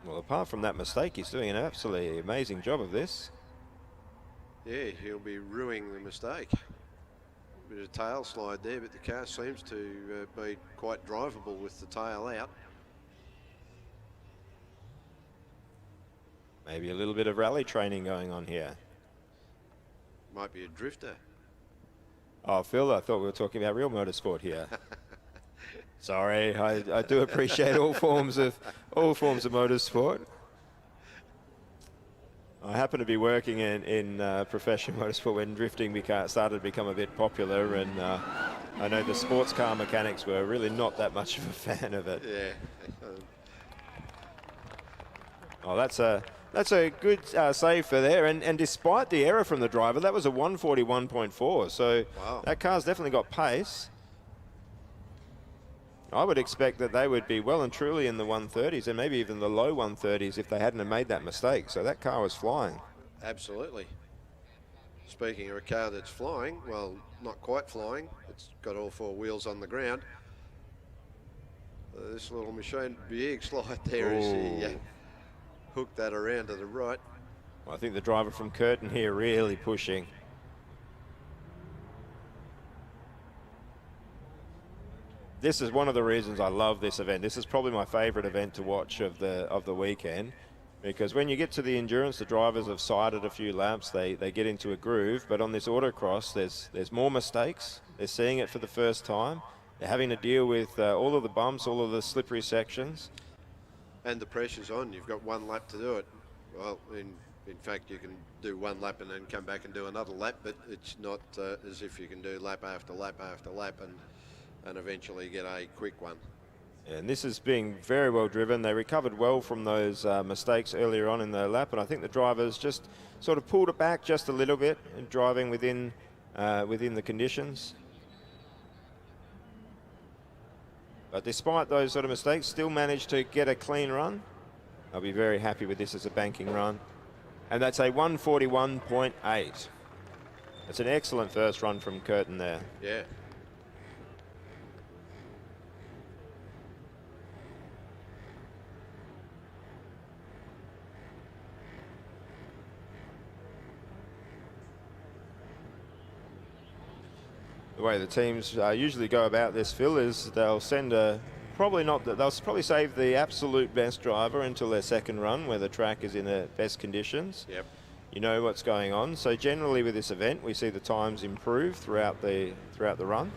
Well, apart from that mistake, he's doing an absolutely amazing job of this. Yeah, he'll be ruining the mistake. Bit of tail slide there, but the car seems to be quite drivable with the tail out. Maybe a little bit of rally training going on here. Might be a drifter. Oh, Phil, I thought we were talking about real motorsport here. Sorry, I do appreciate all forms of motorsport. I happen to be working in professional motorsport when drifting started to become a bit popular, and I know the sports car mechanics were really not that much of a fan of it. Yeah. Oh, that's a good save for there, and despite the error from the driver, that was a 141.4. So wow. That car's definitely got pace. I would expect that they would be well and truly in the 130s and maybe even the low 130s if they hadn't have made that mistake. So that car was flying. Absolutely. Speaking of a car that's flying, well, not quite flying. It's got all 4 wheels on the ground. This little machine big slide there as he hooked that around to the right. Well, I think the driver from Curtin here really pushing. This is one of the reasons I love this event. This is probably my favorite event to watch of the weekend, because when you get to the endurance, the drivers have sided a few laps, they get into a groove, but on this autocross, there's more mistakes. They're seeing it for the first time. They're having to deal with all of the bumps, all of the slippery sections. And the pressure's on. You've got 1 lap to do it. Well, in fact, you can do 1 lap and then come back and do another lap, but it's not as if you can do lap after lap after lap and eventually get a quick one. And this is being very well driven. They recovered well from those mistakes earlier on in the lap, and I think the drivers just sort of pulled it back just a little bit and driving within the conditions. But despite those sort of mistakes, still managed to get a clean run. I'll be very happy with this as a banking run. And that's a 141.8. That's an excellent first run from Curtin there. Yeah. The way the teams usually go about this, Phil, is they'll send they'll probably save the absolute best driver until their second run where the track is in the best conditions. Yep. You know what's going on. So generally with this event, we see the times improve throughout the run.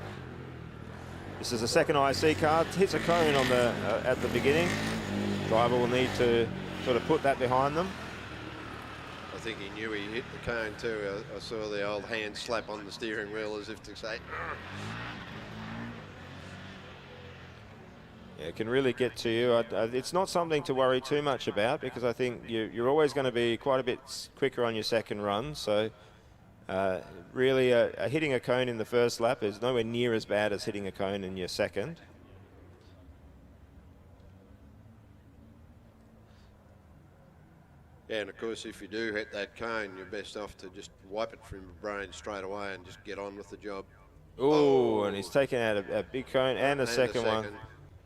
This is a second IC car. Hits a cone on the at the beginning. Driver will need to sort of put that behind them. I think he knew he hit the cone too. I saw the old hand slap on the steering wheel as if to say, Yeah, it can really get to you. It's not something to worry too much about, because I think you're always going to be quite a bit quicker on your second run. So really hitting a cone in the first lap is nowhere near as bad as hitting a cone in your second. yeah, and of course, if you do hit that cone, you're best off to just wipe it from your brain straight away and just get on with the job. Oh, and he's taken out a big cone and a second one. second.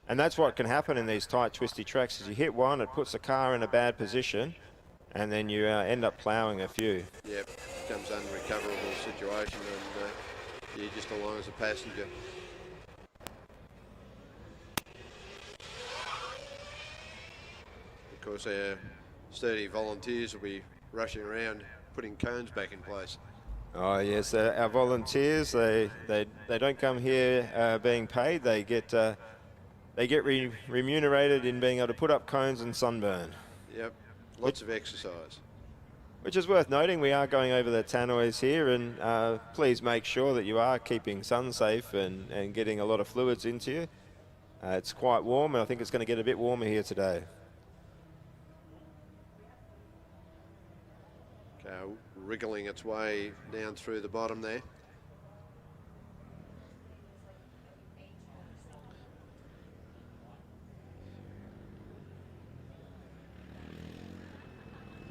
And that's what can happen in these tight, twisty tracks. Is you hit one, it puts the car in a bad position, and then you end up ploughing a few. Yep, becomes unrecoverable situation, and you're just along as a passenger. Of course, our sturdy volunteers will be rushing around putting cones back in place. Oh yes, our volunteers, they don't come here being paid. They get remunerated in being able to put up cones and sunburn. Yep, lots of exercise. Which is worth noting. We are going over the tannoys here, and please make sure that you are keeping sun safe and getting a lot of fluids into you. It's quite warm, and I think it's going to get a bit warmer here today. Wriggling its way down through the bottom there.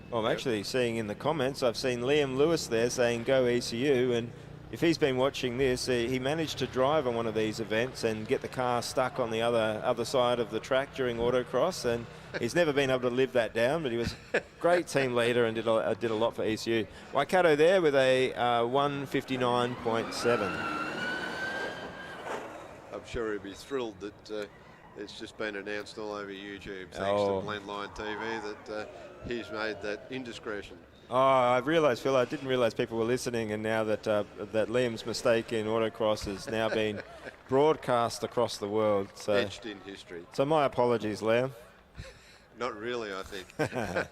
Well, I'm actually seeing in the comments, I've seen Liam Lewis there saying go ECU, and if he's been watching this, he managed to drive on one of these events and get the car stuck on the other side of the track during Autocross, and he's never been able to live that down, but he was a great team leader and did a lot for ECU. Waikato there with a 1:59.7. I'm sure he'd be thrilled that it's just been announced all over YouTube, thanks to Blendline TV, that he's made that indiscretion. Oh, I realised, Phil, I didn't realise people were listening, and now that that Liam's mistake in Autocross has now been broadcast across the world. So, etched in history. So my apologies, Liam. Not really, I think. A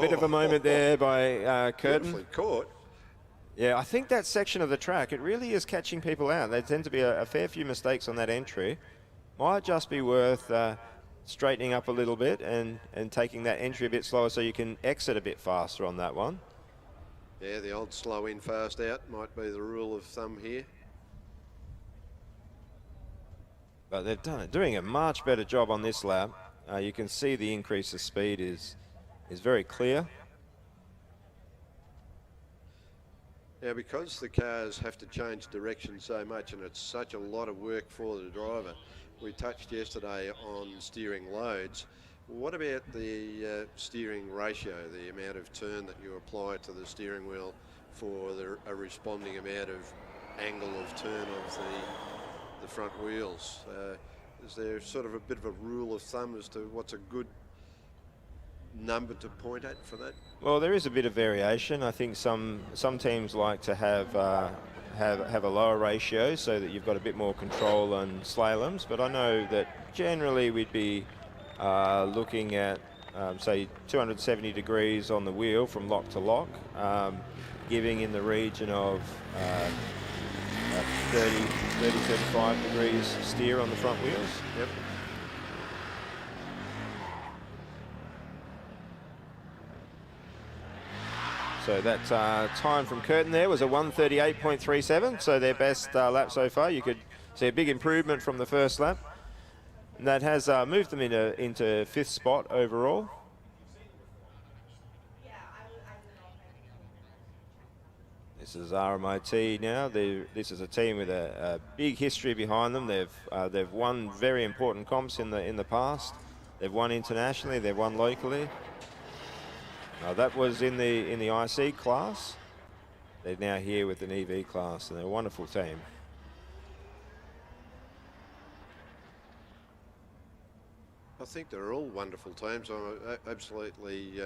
bit of a moment there by Curtin. Beautifully caught. Yeah, I think that section of the track, it really is catching people out. There tend to be a fair few mistakes on that entry. Might just be worth straightening up a little bit and taking that entry a bit slower so you can exit a bit faster on that one. Yeah, the old slow in, fast out might be the rule of thumb here. But they've doing a much better job on this lap. You can see the increase of speed is very clear. Now, because the cars have to change direction so much and it's such a lot of work for the driver, we touched yesterday on steering loads. What about the steering ratio, the amount of turn that you apply to the steering wheel for a responding amount of angle of turn of the front wheels? Is there sort of a bit of a rule of thumb as to what's a good number to point at for that? Well, there is a bit of variation. I think some teams like to have a lower ratio so that you've got a bit more control on slaloms, but I know that generally we'd be looking at say 270 degrees on the wheel from lock to lock, giving in the region of 35 degrees steer on the front wheels. Yep. So that time from Curtin there was a 1:38.37, so their best lap so far. You could see a big improvement from the first lap. And that has moved them into fifth spot overall. This is RMIT now. This is a team with a big history behind them. They've won very important comps in the past. They've won internationally. They've won locally. That was in the IC class. They're now here with an EV class, and they're a wonderful team. I think they're all wonderful teams. I'm absolutely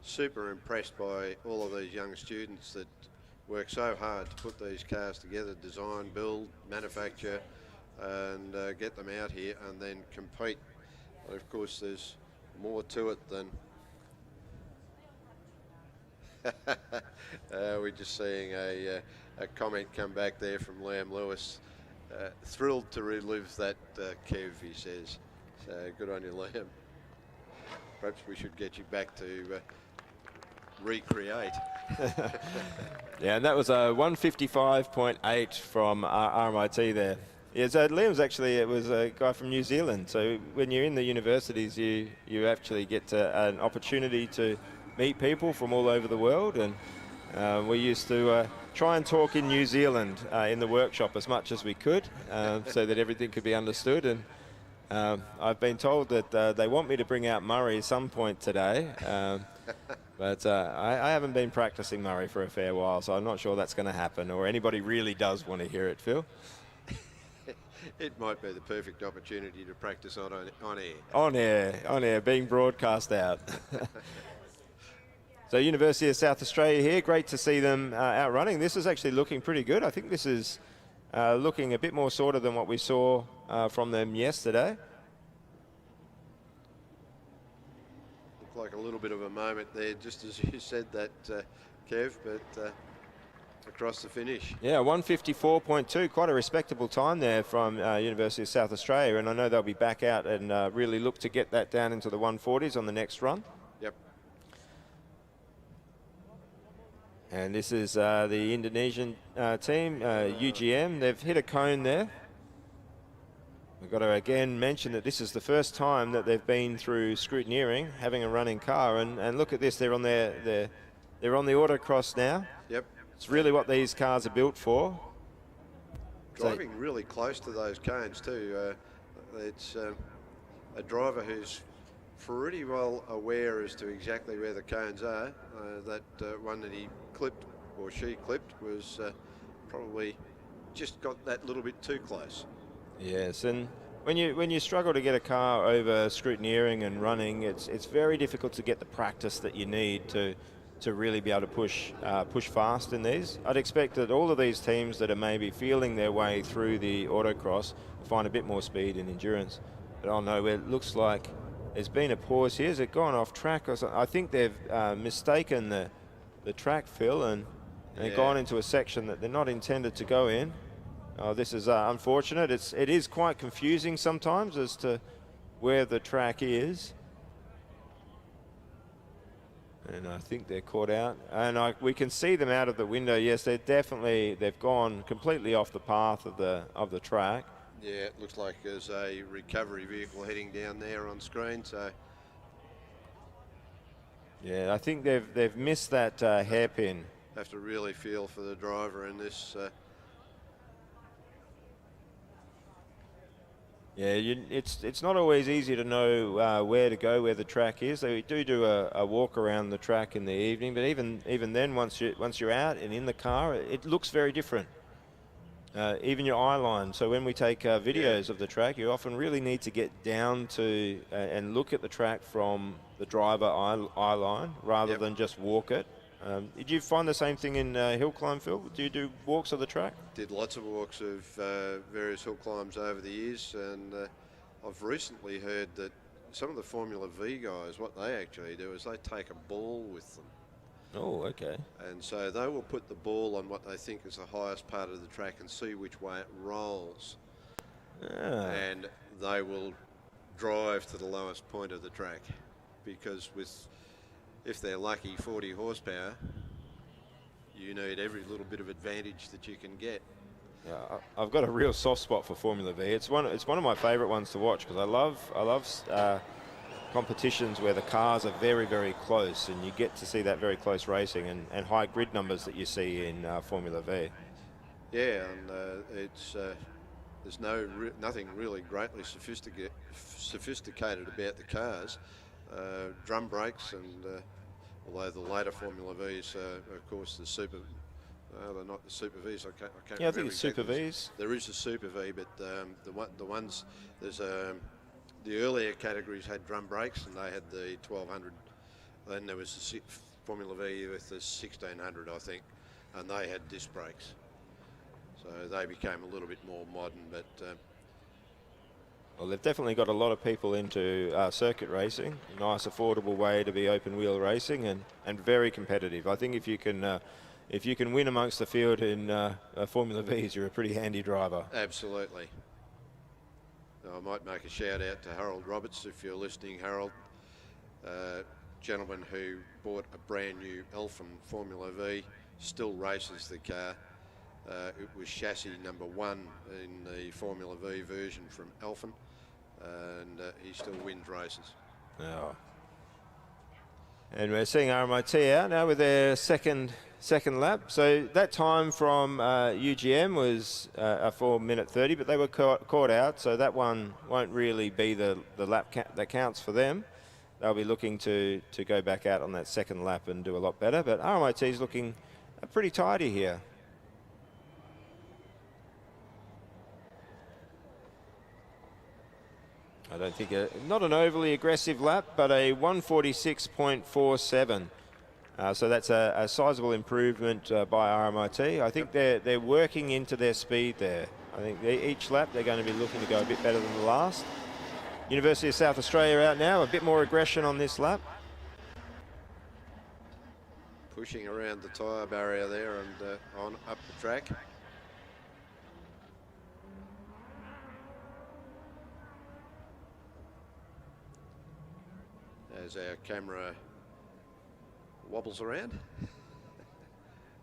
super impressed by all of these young students that work so hard to put these cars together, design, build, manufacture, and get them out here and then compete. But of course, there's more to it than we're just seeing a comment come back there from Liam Lewis. Thrilled to relive that, Kev, he says. So good on you, Liam. Perhaps we should get you back to recreate. Yeah, and that was a 1:55.8 from RMIT there. Yeah, so Liam's it was a guy from New Zealand. So when you're in the universities, you actually get an opportunity to meet people from all over the world, and We used to try and talk in New Zealand in the workshop as much as we could so that everything could be understood. And I've been told that they want me to bring out Murray at some point today. But I haven't been practicing Murray for a fair while, so I'm not sure that's going to happen, or anybody really does want to hear it, Phil. It might be the perfect opportunity to practice on air. On air, being broadcast out. So University of South Australia here, great to see them out running. This is actually looking pretty good. I think this is looking a bit more sorted than what we saw from them yesterday. Looked like a little bit of a moment there, just as you said that, Kev, but across the finish. Yeah, 1:54.2, quite a respectable time there from University of South Australia, and I know they'll be back out and really look to get that down into the 140s on the next run. Yep. And this is the Indonesian team, UGM. They've hit a cone there. We've got to again mention that this is the first time that they've been through scrutineering, having a running car, and look at this, they're on they're on the autocross now. Yep. It's really what these cars are built for. Driving really close to those cones too. It's a driver who's pretty well aware as to exactly where the cones are. That one that he clipped, or she clipped, was probably just got that little bit too close. Yes, and when you struggle to get a car over scrutineering and running, it's very difficult to get the practice that you need to really be able to push fast in these. I'd expect that all of these teams that are maybe feeling their way through the autocross will find a bit more speed and endurance. But oh no, it looks like there's been a pause here. Has it gone off track or something? I think they've mistaken the track, Phil, and they've gone into a section that they're not intended to go in. Oh, this is unfortunate. It is quite confusing sometimes as to where the track is. And I think they're caught out. And we can see them out of the window. Yes, they've gone completely off the path of the track. Yeah, it looks like there's a recovery vehicle heading down there on screen. So yeah, I think they've missed that hairpin. Have to really feel for the driver in this. Yeah, it's not always easy to know where to go, where the track is. They do a walk around the track in the evening, but even then, once you're out and in the car, it looks very different. Even your eye line. So when we take videos of the track, you often really need to get down to and look at the track from the driver eye line rather than just walk it. Did you find the same thing in hill climb, Phil? Do you do walks of the track? Did lots of walks of various hill climbs over the years, and I've recently heard that some of the Formula V guys, what they actually do is they take a ball with them. Oh, okay. And so they will put the ball on what they think is the highest part of the track and see which way it rolls. And they will drive to the lowest point of the track, because if they're lucky, 40 horsepower, you need every little bit of advantage that you can get. Yeah, I've got a real soft spot for Formula V. It's one of my favourite ones to watch, because I love competitions where the cars are very, very close, and you get to see that very close racing and high grid numbers that you see in Formula V. Yeah, and there's nothing really greatly sophisticated about the cars. Drum brakes, and although the later Formula Vs, of course, the Super, they're not the Super Vs. I can't remember. I think it's Super Vs. There is a Super V, but the ones there's the earlier categories had drum brakes, and they had the 1200. Then there was the Formula V with the 1600, I think, and they had disc brakes. So they became a little bit more modern, but. Well, they've definitely got a lot of people into circuit racing. A nice, affordable way to be open wheel racing, and very competitive. I think if you can win amongst the field in Formula Vs, you're a pretty handy driver. Absolutely. I might make a shout out to Harold Roberts, if you're listening, Harold. Gentleman who bought a brand new Elfin Formula V, still races the car. It was chassis number 1 in the Formula V version from Elfin, and he still wins races. Oh. And we're seeing RMIT out now with their second second lap. So that time from UGM was a 4:30, but they were caught out, so that one won't really be the lap that counts for them. They'll be looking to go back out on that second lap and do a lot better, but RMIT is looking pretty tidy here. I don't think, not an overly aggressive lap, but a 146.47. So that's a sizable improvement by RMIT. I think they're working into their speed there. I think each lap they're going to be looking to go a bit better than the last. University of South Australia out now, a bit more aggression on this lap. Pushing around the tyre barrier there and on up the track. As our camera wobbles around.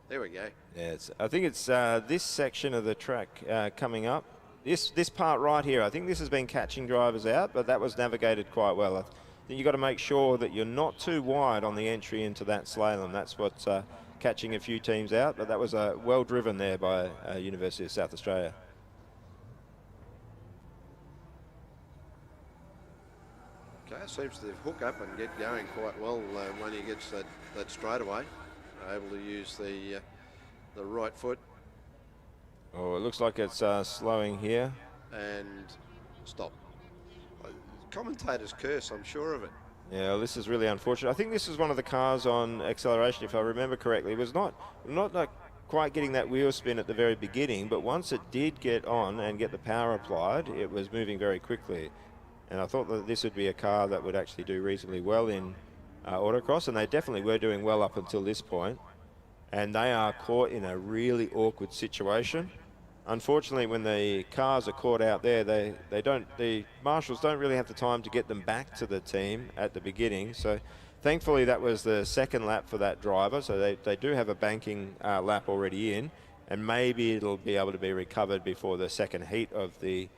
There we go. Yeah, I think it's this section of the track coming up. This part right here, I think this has been catching drivers out, but that was navigated quite well. I think you've got to make sure that you're not too wide on the entry into that slalom. That's what's catching a few teams out, but that was well driven there by University of South Australia. Okay, seems to hook up and get going quite well when he gets that straightaway. Able to use the right foot. Oh, it looks like it's slowing here. And stop. Commentator's curse, I'm sure of it. Yeah, well, this is really unfortunate. I think this is one of the cars on acceleration, if I remember correctly. It was not quite getting that wheel spin at the very beginning, but once it did get on and get the power applied, it was moving very quickly. And I thought that this would be a car that would actually do reasonably well in Autocross, and they definitely were doing well up until this point. And they are caught in a really awkward situation. Unfortunately, when the cars are caught out there, the marshals don't really have the time to get them back to the team at the beginning. So thankfully that was the second lap for that driver. So they do have a banking lap already in, and maybe it'll be able to be recovered before the second heat of the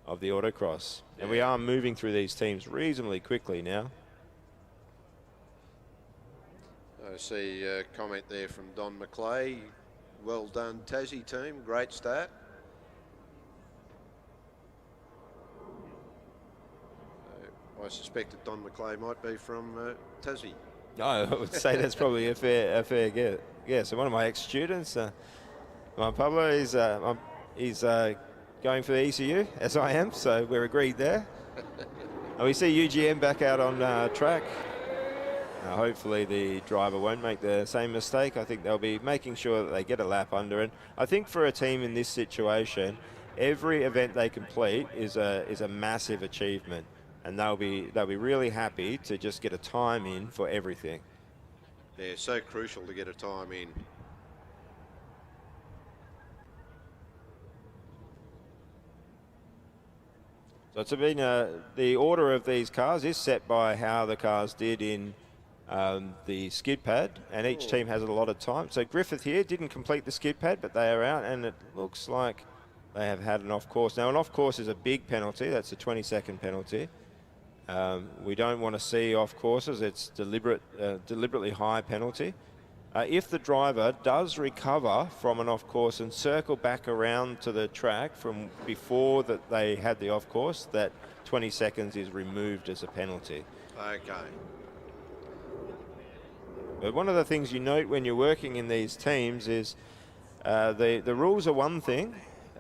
Autocross. Yeah. And we are moving through these teams reasonably quickly now. I see a comment there from Don McClay. Well done, Tassie team. Great start. I suspect that Don McClay might be from Tassie. No, I would say that's probably a fair guess. Yeah, so one of my ex-students, my Pablo, he's going for the ECU, as I am, so we're agreed there. And we see UGM back out on track. Hopefully the driver won't make the same mistake. I think they'll be making sure that they get a lap under it. I think for a team in this situation, every event they complete is a massive achievement, and they'll be really happy to just get a time in for everything. Yeah, so crucial to get a time in. So it's been the order of these cars is set by how the cars did in the skid pad, and each team has a lot of time. So Griffith here didn't complete the skid pad, but they are out, and it looks like they have had an off course. Now, an off course is a big penalty. That's a 20-second penalty. We don't want to see off courses. It's deliberately high penalty. If the driver does recover from an off course and circle back around to the track from before that they had the off course, that 20 seconds is removed as a penalty. Okay. But one of the things you note when you're working in these teams is the rules are one thing,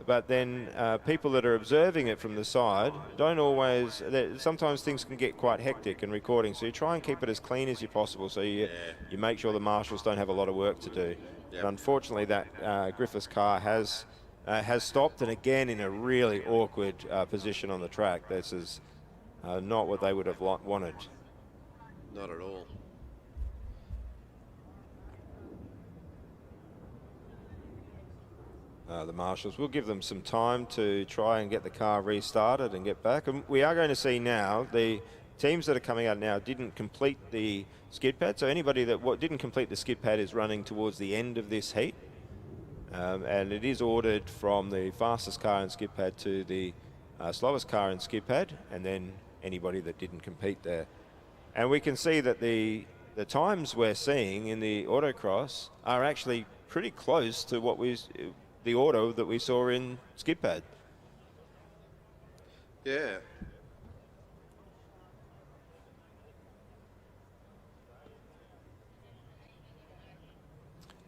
but then people that are observing it from the side don't always, sometimes things can get quite hectic in recording, so you try and keep it as clean as you possible, so you make sure the marshals don't have a lot of work to do. Yep. But unfortunately that Griffith's car has stopped, and again in a really awkward position on the track. This is not what they would have wanted. Not at all. The marshals will give them some time to try and get the car restarted and get back. And we are going to see now the teams that are coming out now didn't complete the skid pad. So anybody that didn't complete the skid pad is running towards the end of this heat. And it is ordered from the fastest car in skid pad to the slowest car in skid pad, and then anybody that didn't compete there. And we can see that the the times we're seeing in the autocross are actually pretty close to what the auto that we saw in skid pad. Yeah.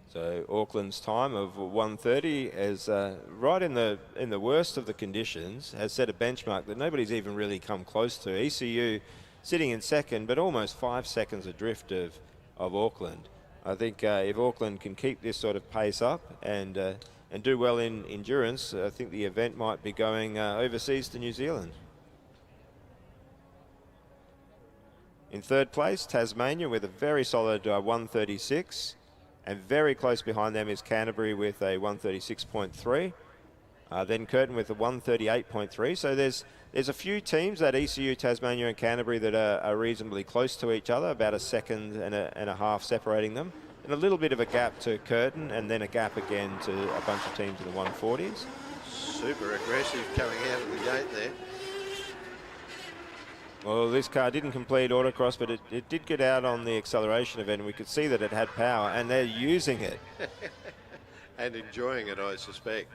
So Auckland's time of 1:30 is right in the worst of the conditions, has set a benchmark that nobody's even really come close to. ECU sitting in second, but almost 5 seconds adrift of Auckland. I think if Auckland can keep this sort of pace up and do well in endurance, I think the event might be going overseas to New Zealand. In third place, Tasmania with a very solid 1:36. And very close behind them is Canterbury with a 1:36.3. Then Curtin with a 1:38.3. So there's a few teams, that ECU, Tasmania and Canterbury, that are reasonably close to each other, about a second and a half separating them. And a little bit of a gap to Curtin, and then a gap again to a bunch of teams in the 140s. Super aggressive coming out of the gate there. Well, this car didn't complete autocross, but it did get out on the acceleration event, and we could see that it had power, and they're using it. And enjoying it, I suspect.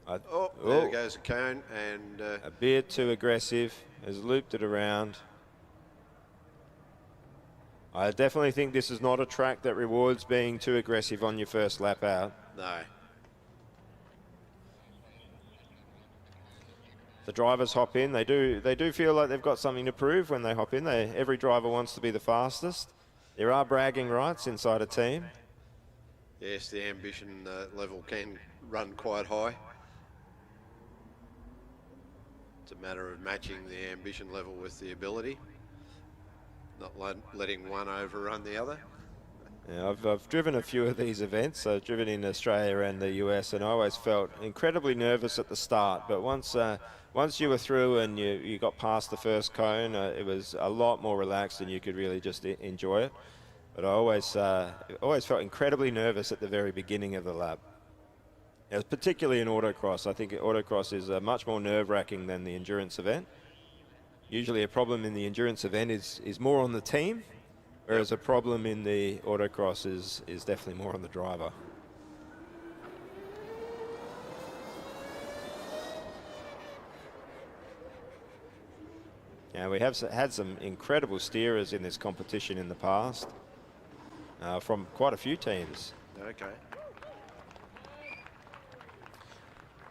There goes a cone, and a bit too aggressive, has looped it around. I definitely think this is not a track that rewards being too aggressive on your first lap out. No. The drivers hop in. They do feel like they've got something to prove when they hop in. Every driver wants to be the fastest. There are bragging rights inside a team. Yes, the ambition level can run quite high. It's a matter of matching the ambition level with the ability, not letting one overrun the other. Yeah, I've driven a few of these events. I've driven in Australia and the US, and I always felt incredibly nervous at the start. But once you were through and you got past the first cone, it was a lot more relaxed and you could really just enjoy it. But I always felt incredibly nervous at the very beginning of the lap. Particularly in autocross. I think autocross is much more nerve-wracking than the endurance event. Usually a problem in the endurance event is more on the team, whereas a problem in the autocross is definitely more on the driver. Yeah, we have had some incredible steerers in this competition in the past, from quite a few teams. Okay.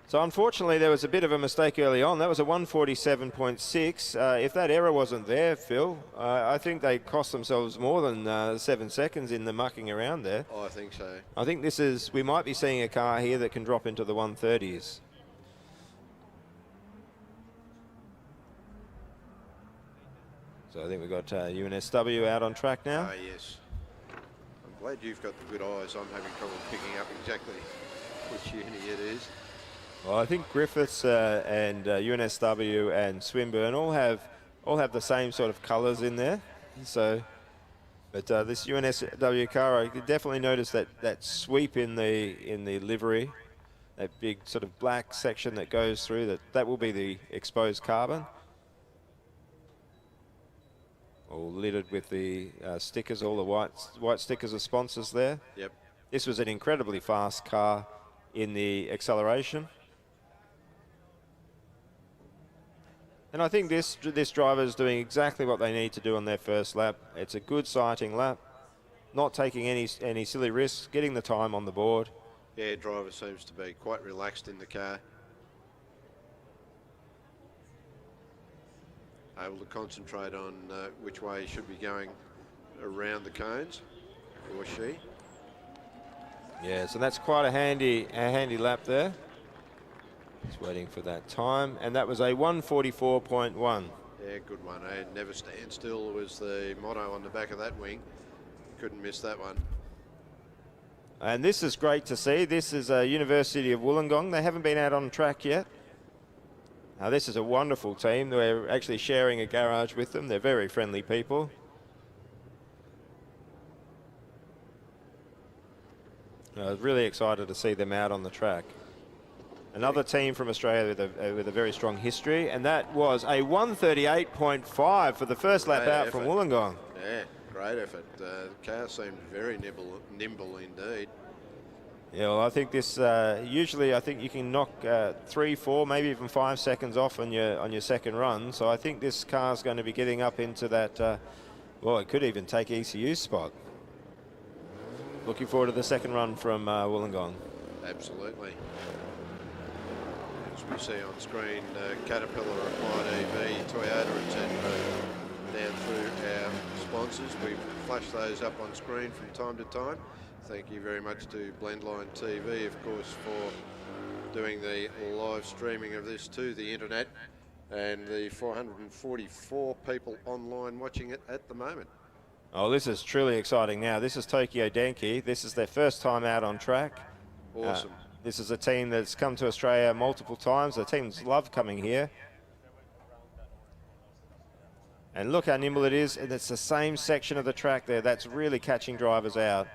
So unfortunately, there was a bit of a mistake early on. That was a 1:47.6. If that error wasn't there, Phil, I think they cost themselves more than 7 seconds in the mucking around there. Oh, I think so. I think we might be seeing a car here that can drop into the 130s. So I think we've got UNSW out on track now. Yes. I'm glad you've got the good eyes. I'm having trouble picking up exactly which uni it is. Well, I think Griffiths and UNSW and Swinburne all have the same sort of colours in there. So, but this UNSW car, I could definitely notice that sweep in the livery, that big sort of black section that goes through. That will be the exposed carbon. All littered with the stickers, all the white stickers of sponsors there. Yep. This was an incredibly fast car in the acceleration. And I think this driver is doing exactly what they need to do on their first lap. It's a good sighting lap, not taking any silly risks, getting the time on the board. Yeah, driver seems to be quite relaxed in the car. Able to concentrate on which way he should be going around the cones, or she. Yeah, so that's quite a handy lap there. Just waiting for that time, and that was a 1:44.1. Yeah, good one. Never stand still was the motto on the back of that wing. Couldn't miss that one. And this is great to see. This is University of Wollongong. They haven't been out on track yet. Now this is a wonderful team. We're actually sharing a garage with them. They're very friendly people. I was really excited to see them out on the track. Another team from Australia with a very strong history, and that was a 138.5 for the first lap out from Wollongong. Yeah, great effort. The car seemed very nimble indeed. Yeah, well, I think this usually I think you can knock 3, 4, maybe even 5 seconds off on your second run. So I think this car's going to be getting up into that. Well, it could even take ECU's spot. Looking forward to the second run from Wollongong. Absolutely. As we see on screen, Caterpillar, Applied EV, Toyota, etc. down through our sponsors. We flash those up on screen from time to time. Thank you very much to Blendline TV, of course, for doing the live streaming of this to the internet, and the 444 people online watching it at the moment. Oh, this is truly exciting now. This is Tokyo Denki. This is their first time out on track. Awesome. This is a team that's come to Australia multiple times. The teams love coming here. And look how nimble it is. And it's the same section of the track there. That's really catching drivers out.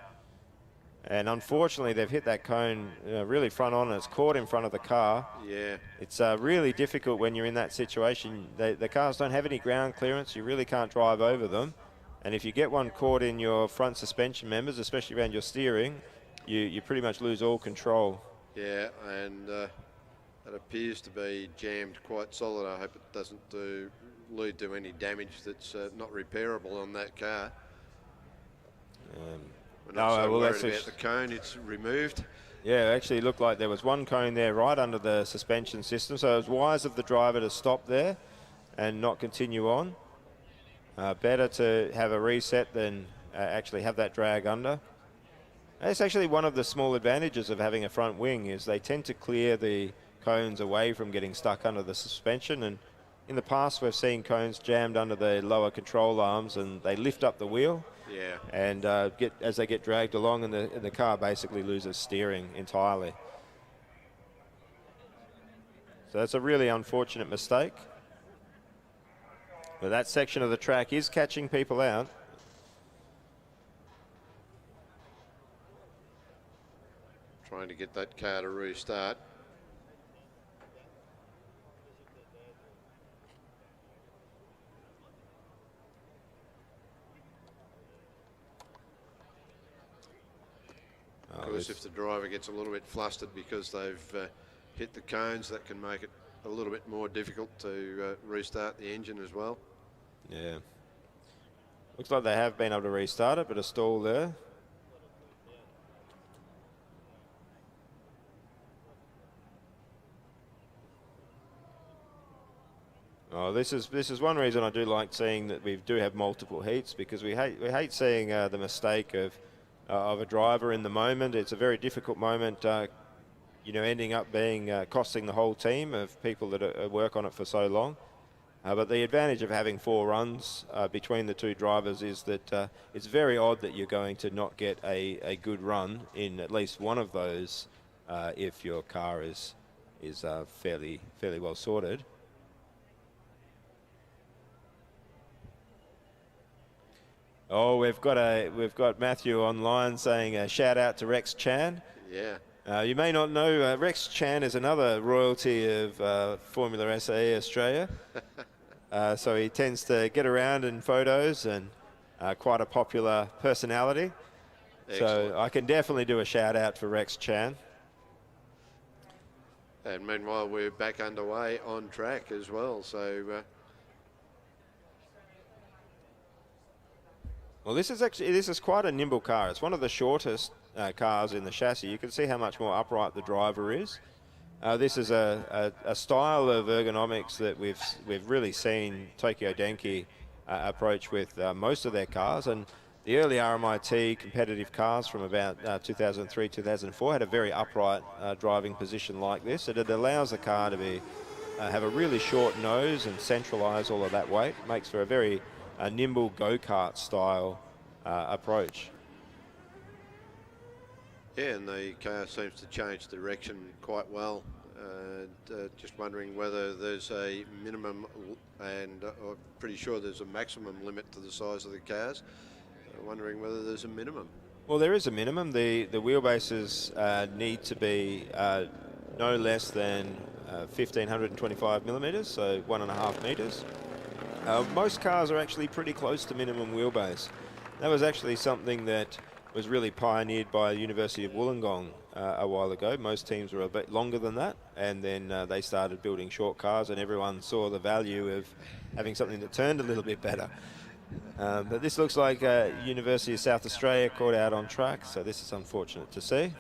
And unfortunately, they've hit that cone really front on, and it's caught in front of the car. Yeah. It's really difficult when you're in that situation. The cars don't have any ground clearance. You really can't drive over them. And if you get one caught in your front suspension members, especially around your steering, you pretty much lose all control. Yeah, and it appears to be jammed quite solid. I hope it doesn't lead to any damage that's not repairable on that car. We're not so worried about the cone, it's removed. Yeah, it actually looked like there was one cone there right under the suspension system, so it was wise of the driver to stop there and not continue on. Better to have a reset than actually have that drag under. That's actually one of the small advantages of having a front wing, is they tend to clear the cones away from getting stuck under the suspension, and in the past we've seen cones jammed under the lower control arms and they lift up the wheel. Yeah. And as they get dragged along, and the car basically loses steering entirely. So that's a really unfortunate mistake. But that section of the track is catching people out. Trying to get that car to restart. Of course, if the driver gets a little bit flustered because they've hit the cones, that can make it a little bit more difficult to restart the engine as well. Yeah. Looks like they have been able to restart it, but a stall there. Oh, this is one reason I do like seeing that we do have multiple heats, because we hate seeing the mistake of a driver in the moment. It's a very difficult moment, ending up being costing the whole team of people that work on it for so long. But the advantage of having 4 runs between the 2 drivers is that it's very odd that you're going to not get a good run in at least one of those if your car is fairly well sorted. Oh, we've got Matthew online saying a shout out to Rex Chan. Yeah. You may not know, Rex Chan is another royalty of Formula SAE Australia. So he tends to get around in photos, and quite a popular personality. Excellent. So I can definitely do a shout out for Rex Chan. And meanwhile, we're back underway on track as well. So. Well, this is quite a nimble car. It's one of the shortest cars in the chassis. You can see how much more upright the driver is. This is a style of ergonomics that we've really seen Tokyo Denki approach with most of their cars, and the early RMIT competitive cars from about 2003, 2004 had a very upright driving position like this. And it allows the car to have a really short nose and centralize all of that weight. It makes for a very nimble go-kart style approach. Yeah, and the car seems to change direction quite well. Just wondering whether there's a minimum, and I'm pretty sure there's a maximum limit to the size of the cars. Wondering whether there's a minimum. Well, there is a minimum. The wheelbases need to be no less than 1,525 millimetres, so 1.5 metres. Most cars are actually pretty close to minimum wheelbase. That was actually something that was really pioneered by the University of Wollongong a while ago. Most teams were a bit longer than that, and then they started building short cars, and everyone saw the value of having something that turned a little bit better. But this looks like University of South Australia caught out on track, so this is unfortunate to see.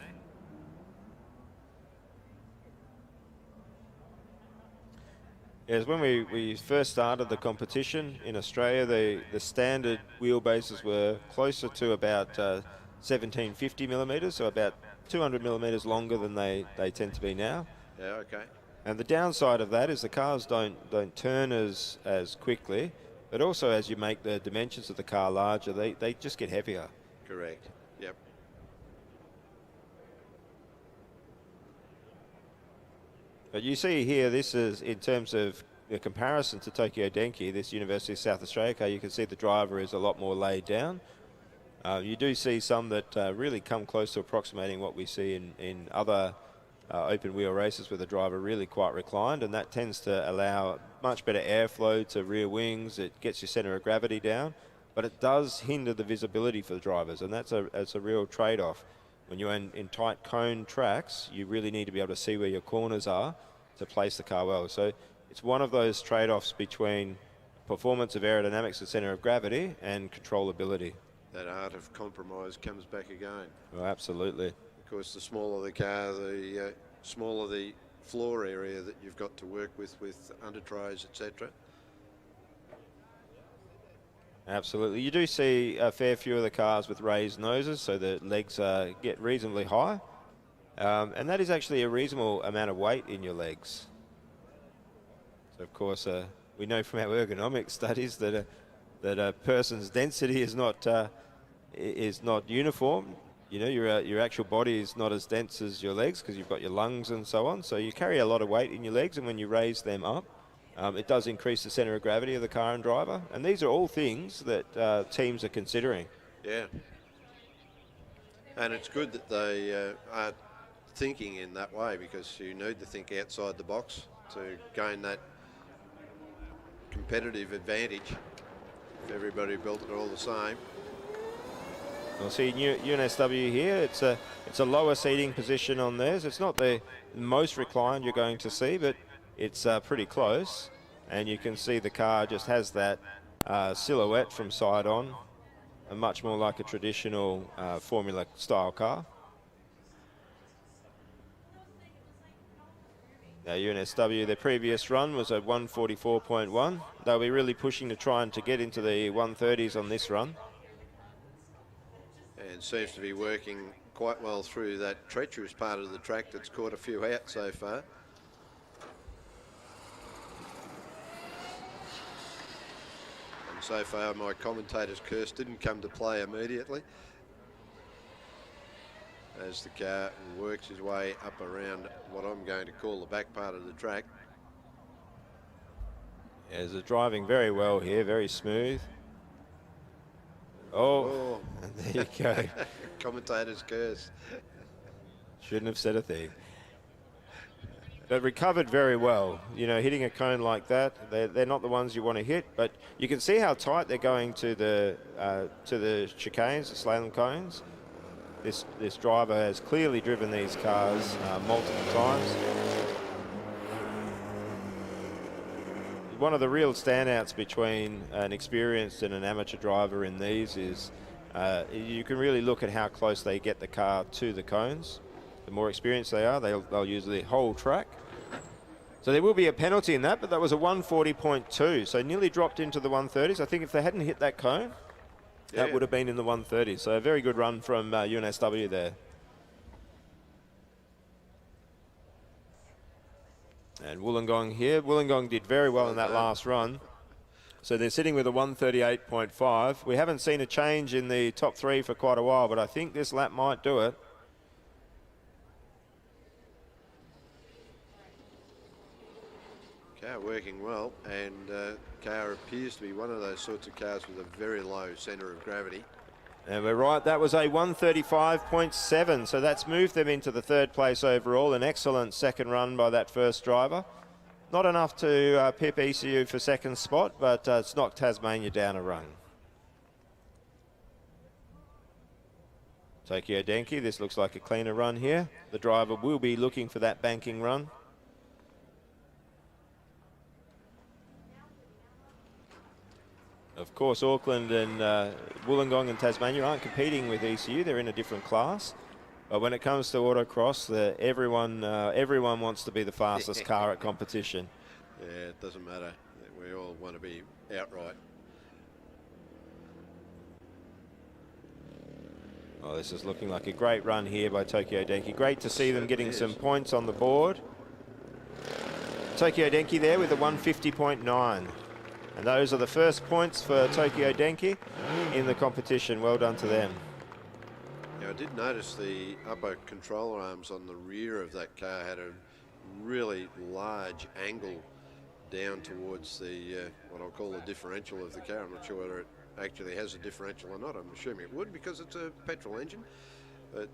Yes, when we first started the competition in Australia, the standard wheelbases were closer to about 1750 millimetres, so about 200 millimetres longer than they tend to be now. Yeah, okay. And the downside of that is the cars don't turn as quickly, but also as you make the dimensions of the car larger, they just get heavier. Correct. Yep. But you see here, this is in terms of the comparison to Tokyo Denki, this University of South Australia car, you can see the driver is a lot more laid down. You do see some that really come close to approximating what we see in other open wheel races, where the driver really quite reclined, and that tends to allow much better airflow to rear wings. It gets your centre of gravity down, but it does hinder the visibility for the drivers, and that's a real trade-off. When you're in tight cone tracks, you really need to be able to see where your corners are to place the car well. So it's one of those trade-offs between performance of aerodynamics and centre of gravity and controllability. That art of compromise comes back again. Oh, absolutely. Of course, the smaller the car, the smaller the floor area that you've got to work with undertrays, etc. Absolutely. You do see a fair few of the cars with raised noses, so the legs get reasonably high. And that is actually a reasonable amount of weight in your legs. So, of course, we know from our ergonomic studies that a person's density is not uniform. You know, your actual body is not as dense as your legs because you've got your lungs and so on. So you carry a lot of weight in your legs, and when you raise them up, it does increase the centre of gravity of the car and driver. And these are all things that teams are considering. Yeah. And it's good that they are thinking in that way, because you need to think outside the box to gain that competitive advantage. If everybody built it all the same. We'll see UNSW here. It's a lower seating position on theirs. It's not the most reclined you're going to see, but it's pretty close. And you can see the car just has that silhouette from side on, and much more like a traditional Formula style car. Now UNSW, their previous run was a 144.1. They'll be really pushing to try and to get into the 130s on this run. And seems to be working quite well through that treacherous part of the track that's caught a few out so far. And so far my commentator's curse didn't come to play immediately, as the car works his way up around what I'm going to call the back part of the track. Yeah, they're driving very well here, very smooth. Oh, and there you go. Commentator's curse. Shouldn't have said a thing. But recovered very well. You know, hitting a cone like that, they're not the ones you want to hit, but you can see how tight they're going to the chicanes, the slalom cones. This driver has clearly driven these cars multiple times. One of the real standouts between an experienced and an amateur driver in these is you can really look at how close they get the car to the cones. The more experienced they are, they'll use the whole track. So there will be a penalty in that, but that was a 140.2, so nearly dropped into the 130s. I think if they hadn't hit that cone, that would have been in the 130s. So a very good run from UNSW there. And Wollongong here. Wollongong did very well in that last run. So they're sitting with a 138.5. We haven't seen a change in the top three for quite a while, but I think this lap might do it. Car working well, and car appears to be one of those sorts of cars with a very low centre of gravity. And we're right, that was a 135.7, so that's moved them into the third place overall. An excellent second run by that first driver. Not enough to pip ECU for second spot, but it's knocked Tasmania down a run. Tokyo Denki, this looks like a cleaner run here. The driver will be looking for that banking run. Of course, Auckland and Wollongong and Tasmania aren't competing with ECU. They're in a different class. But when it comes to autocross, everyone wants to be the fastest car at competition. Yeah, it doesn't matter. We all want to be outright. Oh, this is looking like a great run here by Tokyo Denki. Great to see them getting some points on the board. Tokyo Denki there with a 150.9. And those are the first points for Tokyo Denki in the competition. Well done to them. Yeah, I did notice the upper control arms on the rear of that car had a really large angle down towards the, what I'll call the differential of the car. I'm not sure whether it actually has a differential or not. I'm assuming it would because it's a petrol engine. But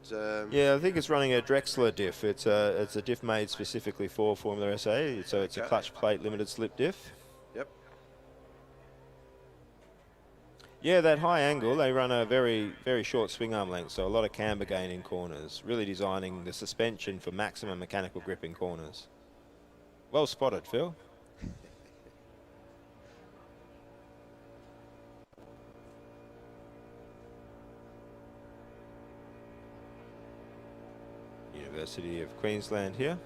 yeah, I think it's running a Drexler diff. It's a diff made specifically for Formula SAE, so it's a clutch plate limited slip diff. Yep. Yeah, that high angle, they run a very, very short swing arm length, so a lot of camber gain in corners, really designing the suspension for maximum mechanical grip in corners. Well spotted, Phil. University of Queensland here.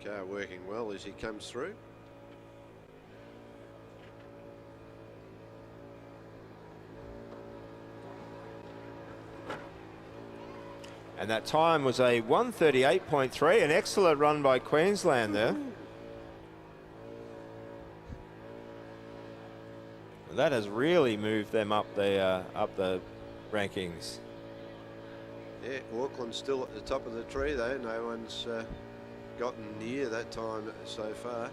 Car working well as he comes through. And that time was a 138.3, an excellent run by Queensland there. That has really moved them up the rankings. Yeah, Auckland's still at the top of the tree though. No one's gotten near that time so far.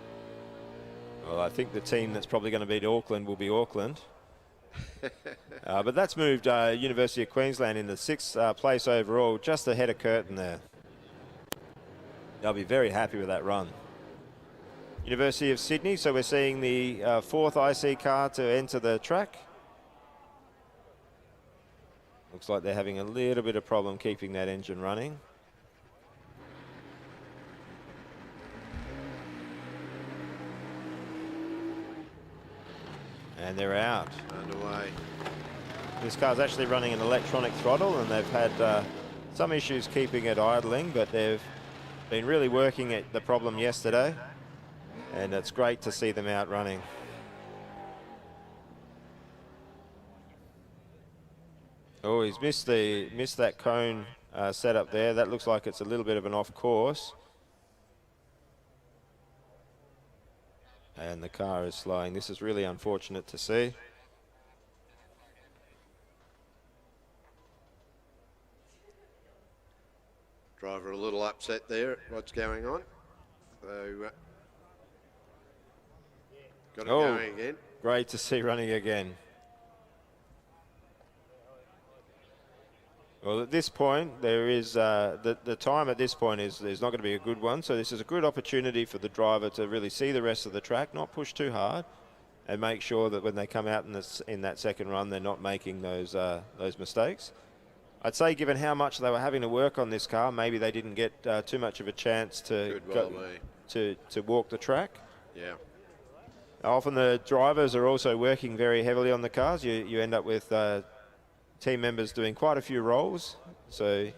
Well, I think the team that's probably going to beat Auckland will be Auckland. But that's moved University of Queensland in the sixth place overall, just ahead of Curtin there. They'll be very happy with that run. University of Sydney, so we're seeing the fourth IC car to enter the track. Looks like they're having a little bit of problem keeping that engine running. And they're out. Underway. This car's actually running an electronic throttle, and they've had some issues keeping it idling, but they've been really working at the problem yesterday, and it's great to see them out running. Oh, he's missed that cone setup there. That looks like it's a little bit of an off course. And the car is slowing. This is really unfortunate to see. Driver a little upset there at what's going on. So, got it going again. Great to see running again. Well, at this point, there is the time at this point is there's not going to be a good one. So this is a good opportunity for the driver to really see the rest of the track, not push too hard, and make sure that when they come out in that second run, they're not making those mistakes. I'd say, given how much they were having to work on this car, maybe they didn't get too much of a chance to walk the track. Yeah. Often the drivers are also working very heavily on the cars. You end up with team members doing quite a few roles, so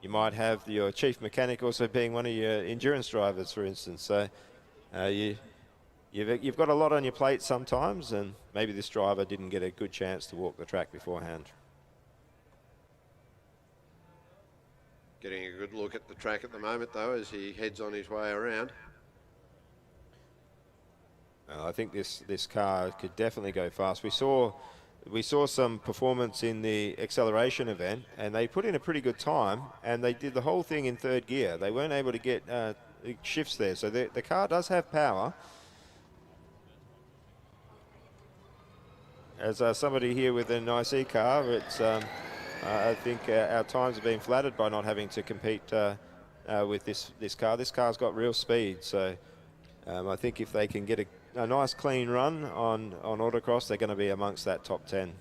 you might have your chief mechanic also being one of your endurance drivers, for instance. So you've got a lot on your plate sometimes, and maybe this driver didn't get a good chance to walk the track beforehand. Getting a good look at the track at the moment though as he heads on his way around. I think this car could definitely go fast. We saw some performance in the acceleration event, and they put in a pretty good time, and they did the whole thing in third gear. They weren't able to get shifts there, so the car does have power. as somebody here with an IC car, it's I think our times have been flattered by not having to compete with this car. This car's got real speed, so I think if they can get a nice clean run on Autocross, they're going to be amongst that top 10.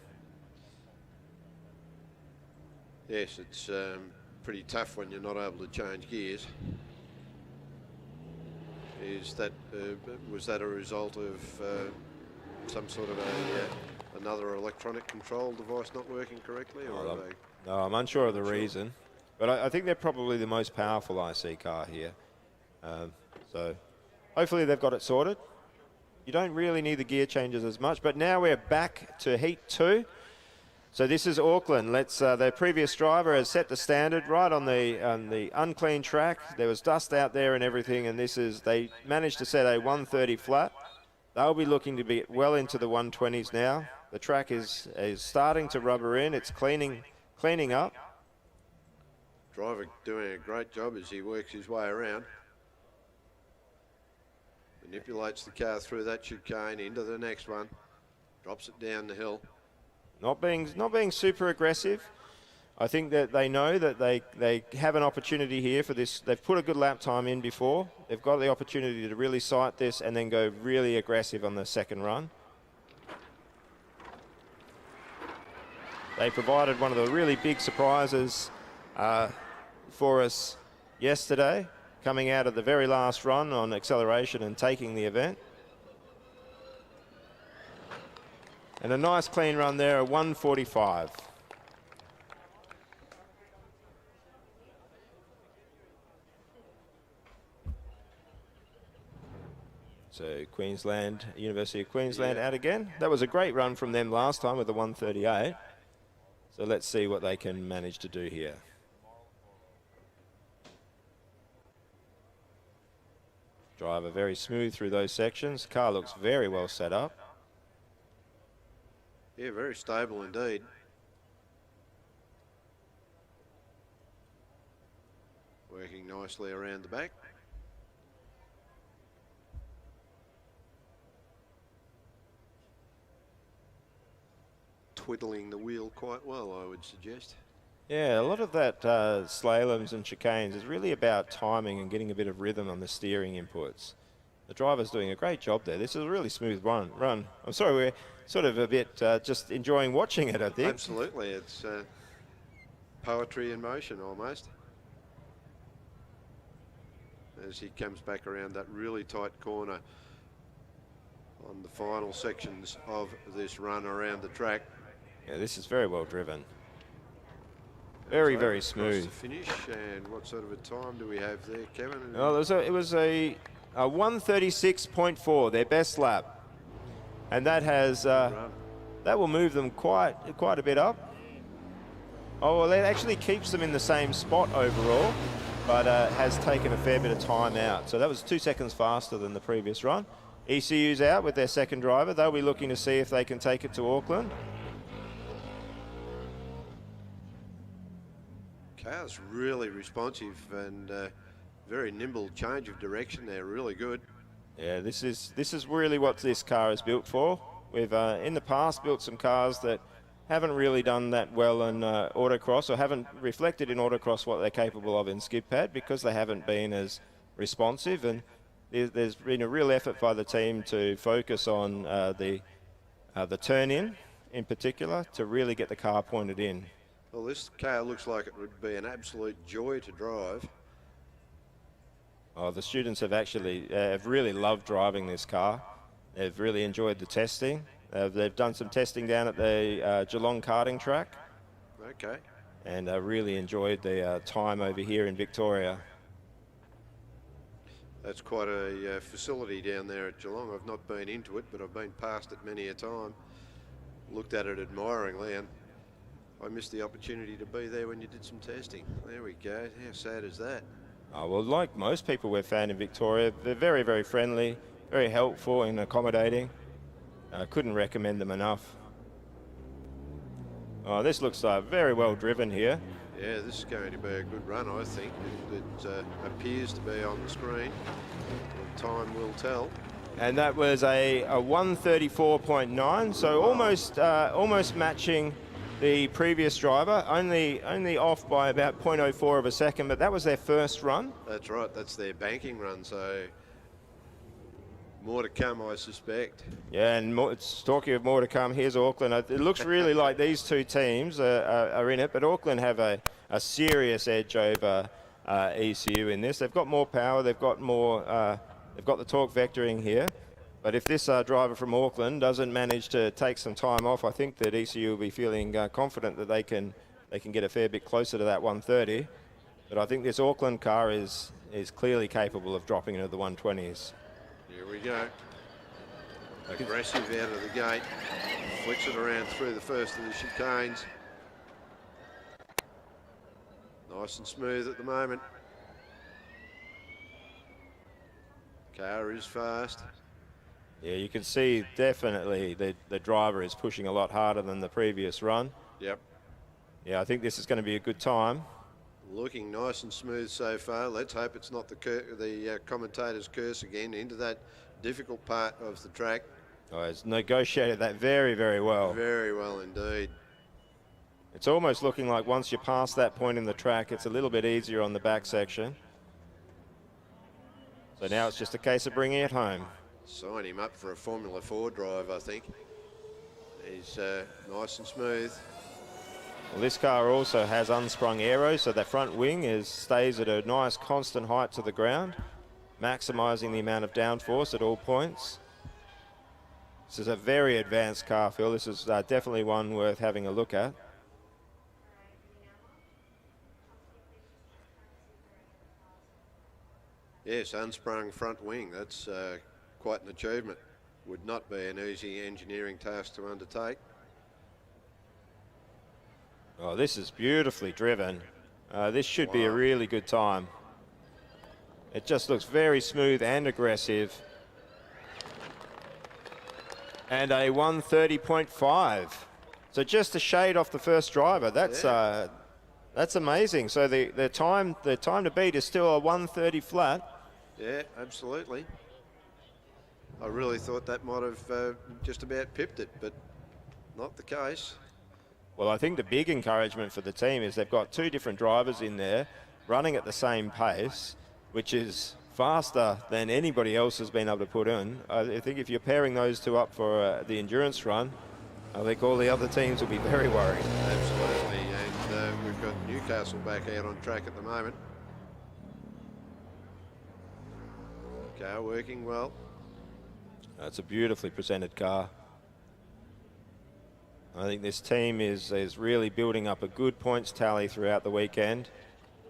Yes, it's pretty tough when you're not able to change gears. Was that a result of some sort of another electronic control device not working correctly, or no, I'm unsure of the reason, but I think they're probably the most powerful IC car here. So hopefully they've got it sorted. You don't really need the gear changes as much, but now we're back to Heat 2. So this is Auckland. Their previous driver has set the standard right on the unclean track. There was dust out there and everything, and they managed to set a 130 flat. They'll be looking to be well into the 120s now. The track is starting to rubber in. It's cleaning up. Driver doing a great job as he works his way around. Manipulates the car through that chicane into the next one. Drops it down the hill. Not being super aggressive. I think that they know that they have an opportunity here for this. They've put a good lap time in before. They've got the opportunity to really sight this and then go really aggressive on the second run. They provided one of the really big surprises for us yesterday, coming out of the very last run on acceleration and taking the event. And a nice clean run there, a 145. So Queensland, University of Queensland out again. That was a great run from them last time with the 138. So let's see what they can manage to do here. Driver very smooth through those sections. Car looks very well set up. Yeah, very stable indeed. Working nicely around the back. Twiddling the wheel quite well, I would suggest. Yeah, a lot of that slaloms and chicanes is really about timing and getting a bit of rhythm on the steering inputs. The driver's doing a great job there. This is a really smooth run. I'm sorry, we're sort of a bit just enjoying watching it, I think. Absolutely, it's poetry in motion almost. As he comes back around that really tight corner on the final sections of this run around the track. Yeah, this is very well driven. Very, very smooth. The finish, and what sort of a time do we have there, Kevin? Oh, it was a 136.4, their best lap, and that has that will move them quite a bit up. Oh, well, it actually keeps them in the same spot overall, but has taken a fair bit of time out. So that was 2 seconds faster than the previous run. ECU's out with their second driver. They'll be looking to see if they can take it to Auckland. Car's really responsive and very nimble change of direction there, really good. Yeah, this is really what this car is built for. We've in the past built some cars that haven't really done that well in Autocross, or haven't reflected in Autocross what they're capable of in skid pad, because they haven't been as responsive, and there's been a real effort by the team to focus on the turn in particular, to really get the car pointed in. Well, this car looks like it would be an absolute joy to drive. Oh, the students have actually have really loved driving this car. They've really enjoyed the testing. They've done some testing down at the Geelong karting track. Okay. And really enjoyed the time over here in Victoria. That's quite a facility down there at Geelong. I've not been into it, but I've been past it many a time. Looked at it admiringly, and I missed the opportunity to be there when you did some testing. There we go. How sad is that? Oh, well, like most people we've found in Victoria, they're very, very friendly, very helpful and accommodating. Couldn't recommend them enough. Oh, this looks very well driven here. Yeah, this is going to be a good run, I think. It appears to be on the screen. Time will tell. And that was a 134.9, so almost matching the previous driver, only off by about 0.04 of a second, but that was their first run. That's right, that's their banking run, so more to come, I suspect. Yeah, and talking of more to come, here's Auckland. It looks really like these two teams are in it, but Auckland have a serious edge over ECU in this. They've got more power, they've got the torque vectoring here. But if this driver from Auckland doesn't manage to take some time off, I think that ECU will be feeling confident that they can get a fair bit closer to that 130. But I think this Auckland car is clearly capable of dropping into the 120s. Here we go. Aggressive out of the gate. Flicks it around through the first of the chicanes. Nice and smooth at the moment. Car is fast. Yeah, you can see definitely the driver is pushing a lot harder than the previous run. Yep. Yeah, I think this is going to be a good time. Looking nice and smooth so far. Let's hope it's not the commentator's curse again into that difficult part of the track. Oh, it's negotiated that very, very well. Very well indeed. It's almost looking like once you pass that point in the track, it's a little bit easier on the back section. So now it's just a case of bringing it home. Sign him up for a Formula 4 drive, I think. He's nice and smooth. Well, this car also has unsprung aero, so that front wing stays at a nice constant height to the ground, maximising the amount of downforce at all points. This is a very advanced car, Phil. This is definitely one worth having a look at. Yes, unsprung front wing. That's quite an achievement. Would not be an easy engineering task to undertake. Oh, this is beautifully driven. This should be a really good time. It just looks very smooth and aggressive. And a 130.5. So just a shade off the first driver. That's amazing. So the time to beat is still a 130 flat. Yeah, absolutely. I really thought that might have just about pipped it, but not the case. Well, I think the big encouragement for the team is they've got two different drivers in there running at the same pace, which is faster than anybody else has been able to put in. I think if you're pairing those two up for the endurance run, I think all the other teams will be very worried. Absolutely, and we've got Newcastle back out on track at the moment. Car working well. It's a beautifully presented car. I think this team is really building up a good points tally throughout the weekend.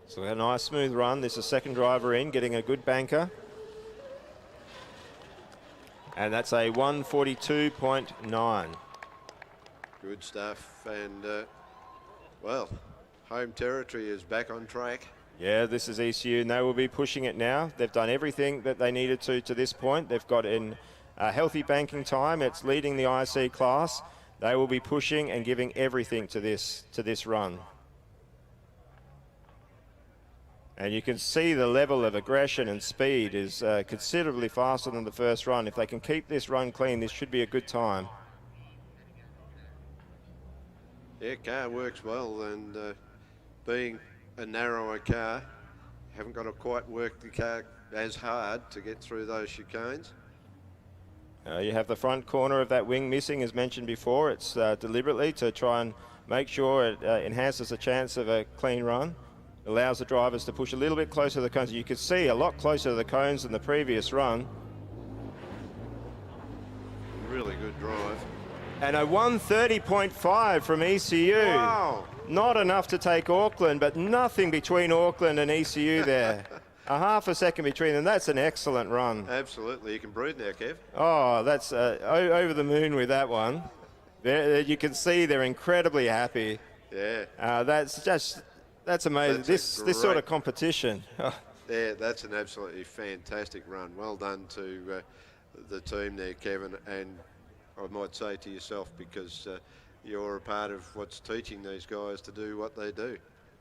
So a nice smooth run. This is second driver in, getting a good banker. And that's a 142.9. Good stuff, and well, home territory is back on track. Yeah, this is ECU, and they will be pushing it now. They've done everything that they needed to this point. They've got in a healthy banking time. It's leading the IC class. They will be pushing and giving everything to this run. And you can see the level of aggression and speed is considerably faster than the first run. If they can keep this run clean, this should be a good time. Yeah, car works well, and being a narrower car, haven't got to quite work the car as hard to get through those chicanes. You have the front corner of that wing missing, as mentioned before. It's deliberately to try and make sure it enhances the chance of a clean run. Allows the drivers to push a little bit closer to the cones. You could see a lot closer to the cones than the previous run. Really good drive. And a 130.5 from ECU. Wow. Not enough to take Auckland, but nothing between Auckland and ECU there. A half a second between them. That's an excellent run. Absolutely. You can breathe now, Kev. Oh, that's over the moon with that one. You can see they're incredibly happy. Yeah. That's amazing. This sort of competition. Yeah, that's an absolutely fantastic run. Well done to the team there, Kevin. And I might say to yourself, because you're a part of what's teaching these guys to do what they do.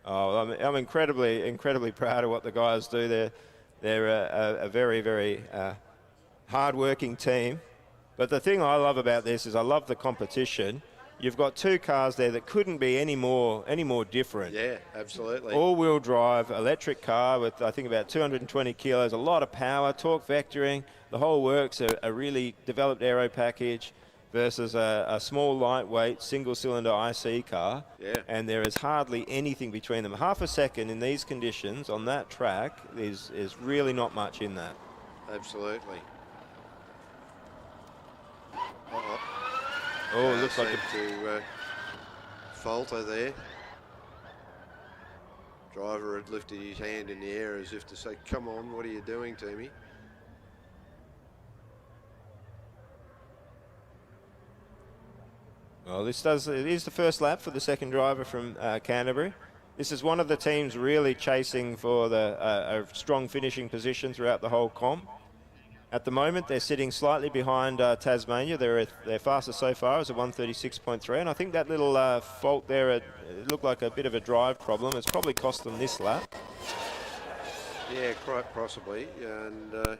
Oh, I'm incredibly proud of what the guys do. They're a very, very hard-working team. But the thing I love about this is I love the competition. You've got two cars there that couldn't be any more different. Yeah, absolutely. All-wheel drive, electric car with, I think, about 220 kilos, a lot of power, torque vectoring, the whole works, a really developed aero package versus a small, lightweight, single-cylinder IC car. Yeah. And there is hardly anything between them. Half a second in these conditions on that track is really not much in that. Absolutely. Oh, it looks like to falter there. Driver had lifted his hand in the air as if to say, "Come on, what are you doing to me?" Well, it is the first lap for the second driver from Canterbury. This is one of the teams really chasing for a strong finishing position throughout the whole comp. At the moment, they're sitting slightly behind Tasmania. Their fastest so far is a 136.3, and I think that little fault there, it looked like a bit of a drive problem. It's probably cost them this lap. Yeah, quite possibly, and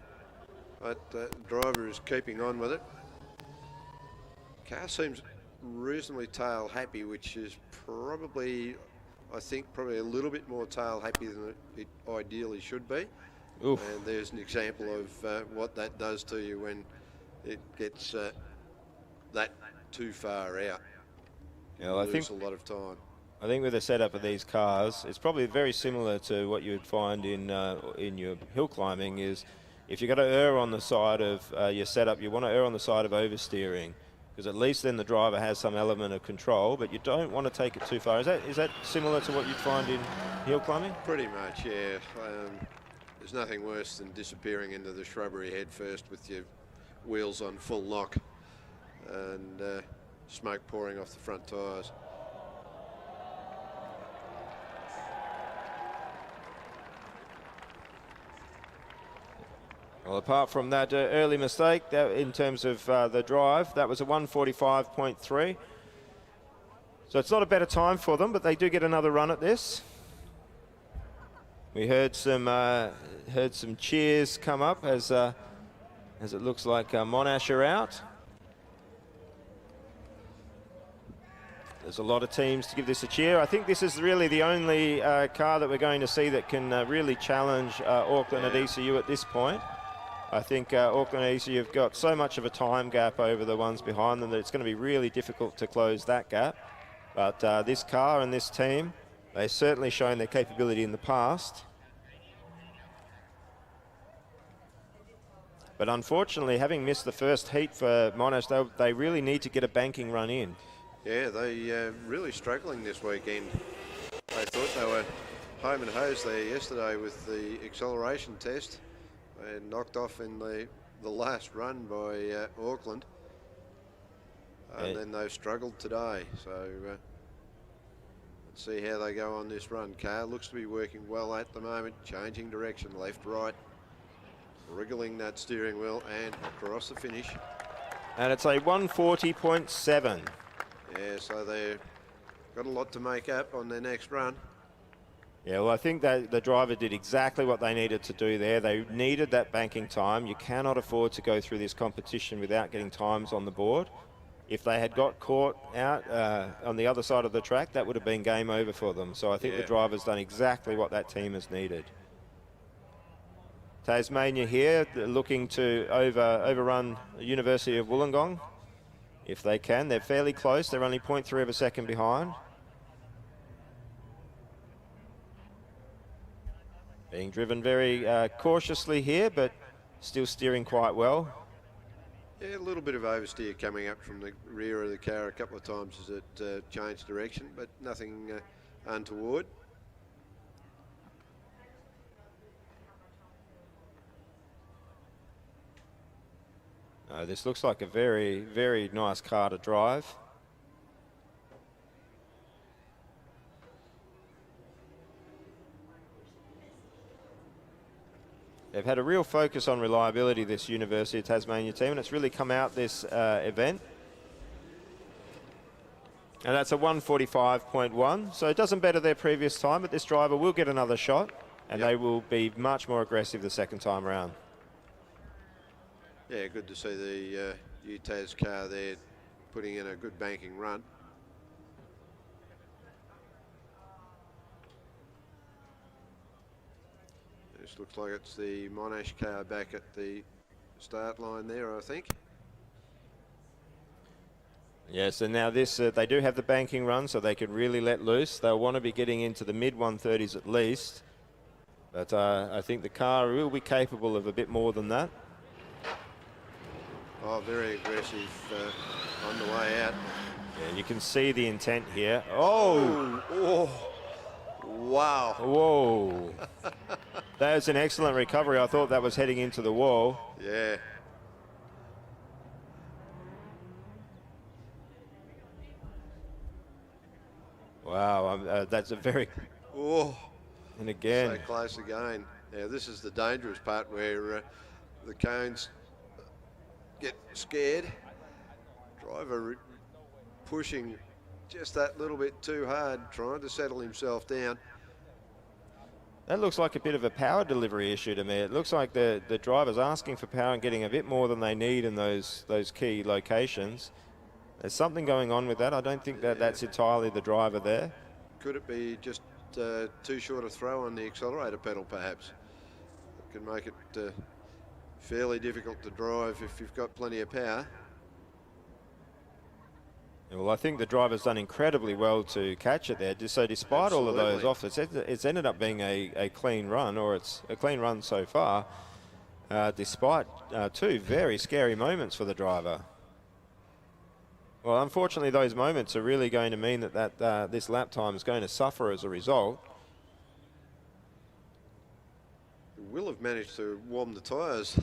but driver is keeping on with it. Car seems reasonably tail happy, which is probably, I think, probably a little bit more tail happy than it ideally should be. Oof. And there's an example of what that does to you when it gets that too far out. Yeah, well, I think a lot of time. I think with the setup of these cars, it's probably very similar to what you would find in your hill climbing. Is if you're going to err on the side of your setup, you want to err on the side of oversteering, because at least then the driver has some element of control, but you don't want to take it too far. Is that similar to what you'd find in hill climbing? Pretty much, yeah. There's nothing worse than disappearing into the shrubbery head first with your wheels on full lock and smoke pouring off the front tyres. Well, apart from that early mistake in terms of the drive, that was a 145.3. So it's not a better time for them, but they do get another run at this. We heard some cheers come up as it looks like Monash are out. There's a lot of teams to give this a cheer. I think this is really the only car that we're going to see that can really challenge Auckland at ECU at this point. I think Auckland and ECU have got so much of a time gap over the ones behind them that it's going to be really difficult to close that gap. But this car and this team, they've certainly shown their capability in the past. But unfortunately, having missed the first heat for Monash, they really need to get a banking run in. Yeah, they really struggling this weekend. They thought they were home and hosed there yesterday with the acceleration test. They knocked off in the last run by Auckland. And then they've struggled today. So let's see how they go on this run. Car looks to be working well at the moment, changing direction, left, right, wriggling that steering wheel and across the finish. And it's a 140.7. Yeah, so they've got a lot to make up on their next run. Yeah, well, I think that the driver did exactly what they needed to do there. They needed that banking time. You cannot afford to go through this competition without getting times on the board. If they had got caught out on the other side of the track, that would have been game over for them. So I think the driver's done exactly what that team has needed. Tasmania here looking to overrun the University of Wollongong. If they can, they're fairly close. They're only 0.3 of a second behind. Being driven very cautiously here, but still steering quite well. Yeah, a little bit of oversteer coming up from the rear of the car a couple of times as it changed direction, but nothing untoward. This looks like a very, very nice car to drive. They've had a real focus on reliability, this University of Tasmania team, and it's really come out this event. And that's a 145.1, so it doesn't better their previous time, but this driver will get another shot, and they will be much more aggressive the second time around. Yeah, good to see the UTAS car there putting in a good banking run. This looks like it's the Monash car back at the start line there, I think. Yes, and now this, they do have the banking run, so they can really let loose. They'll want to be getting into the mid 130s at least. But I think the car will be capable of a bit more than that. Oh, very aggressive on the way out. Yeah, you can see the intent here. Oh! Oh! Wow. Whoa. That was an excellent recovery. I thought that was heading into the wall. Yeah. Wow, that's a very... Oh. And again... So close again. Now, this is the dangerous part where the cones get scared. Driver pushing just that little bit too hard, trying to settle himself down. That looks like a bit of a power delivery issue to me. It looks like the driver's asking for power and getting a bit more than they need in those key locations. There's something going on with that. I don't think that that's entirely the driver there. Could it be just too short a throw on the accelerator pedal, perhaps? It can make it fairly difficult to drive if you've got plenty of power. Well, I think the driver's done incredibly well to catch it there. So despite all of those offsets, it's ended up being a clean run, or it's a clean run so far, despite two very scary moments for the driver. Well, unfortunately, those moments are really going to mean that this lap time is going to suffer as a result. Will have managed to warm the tyres.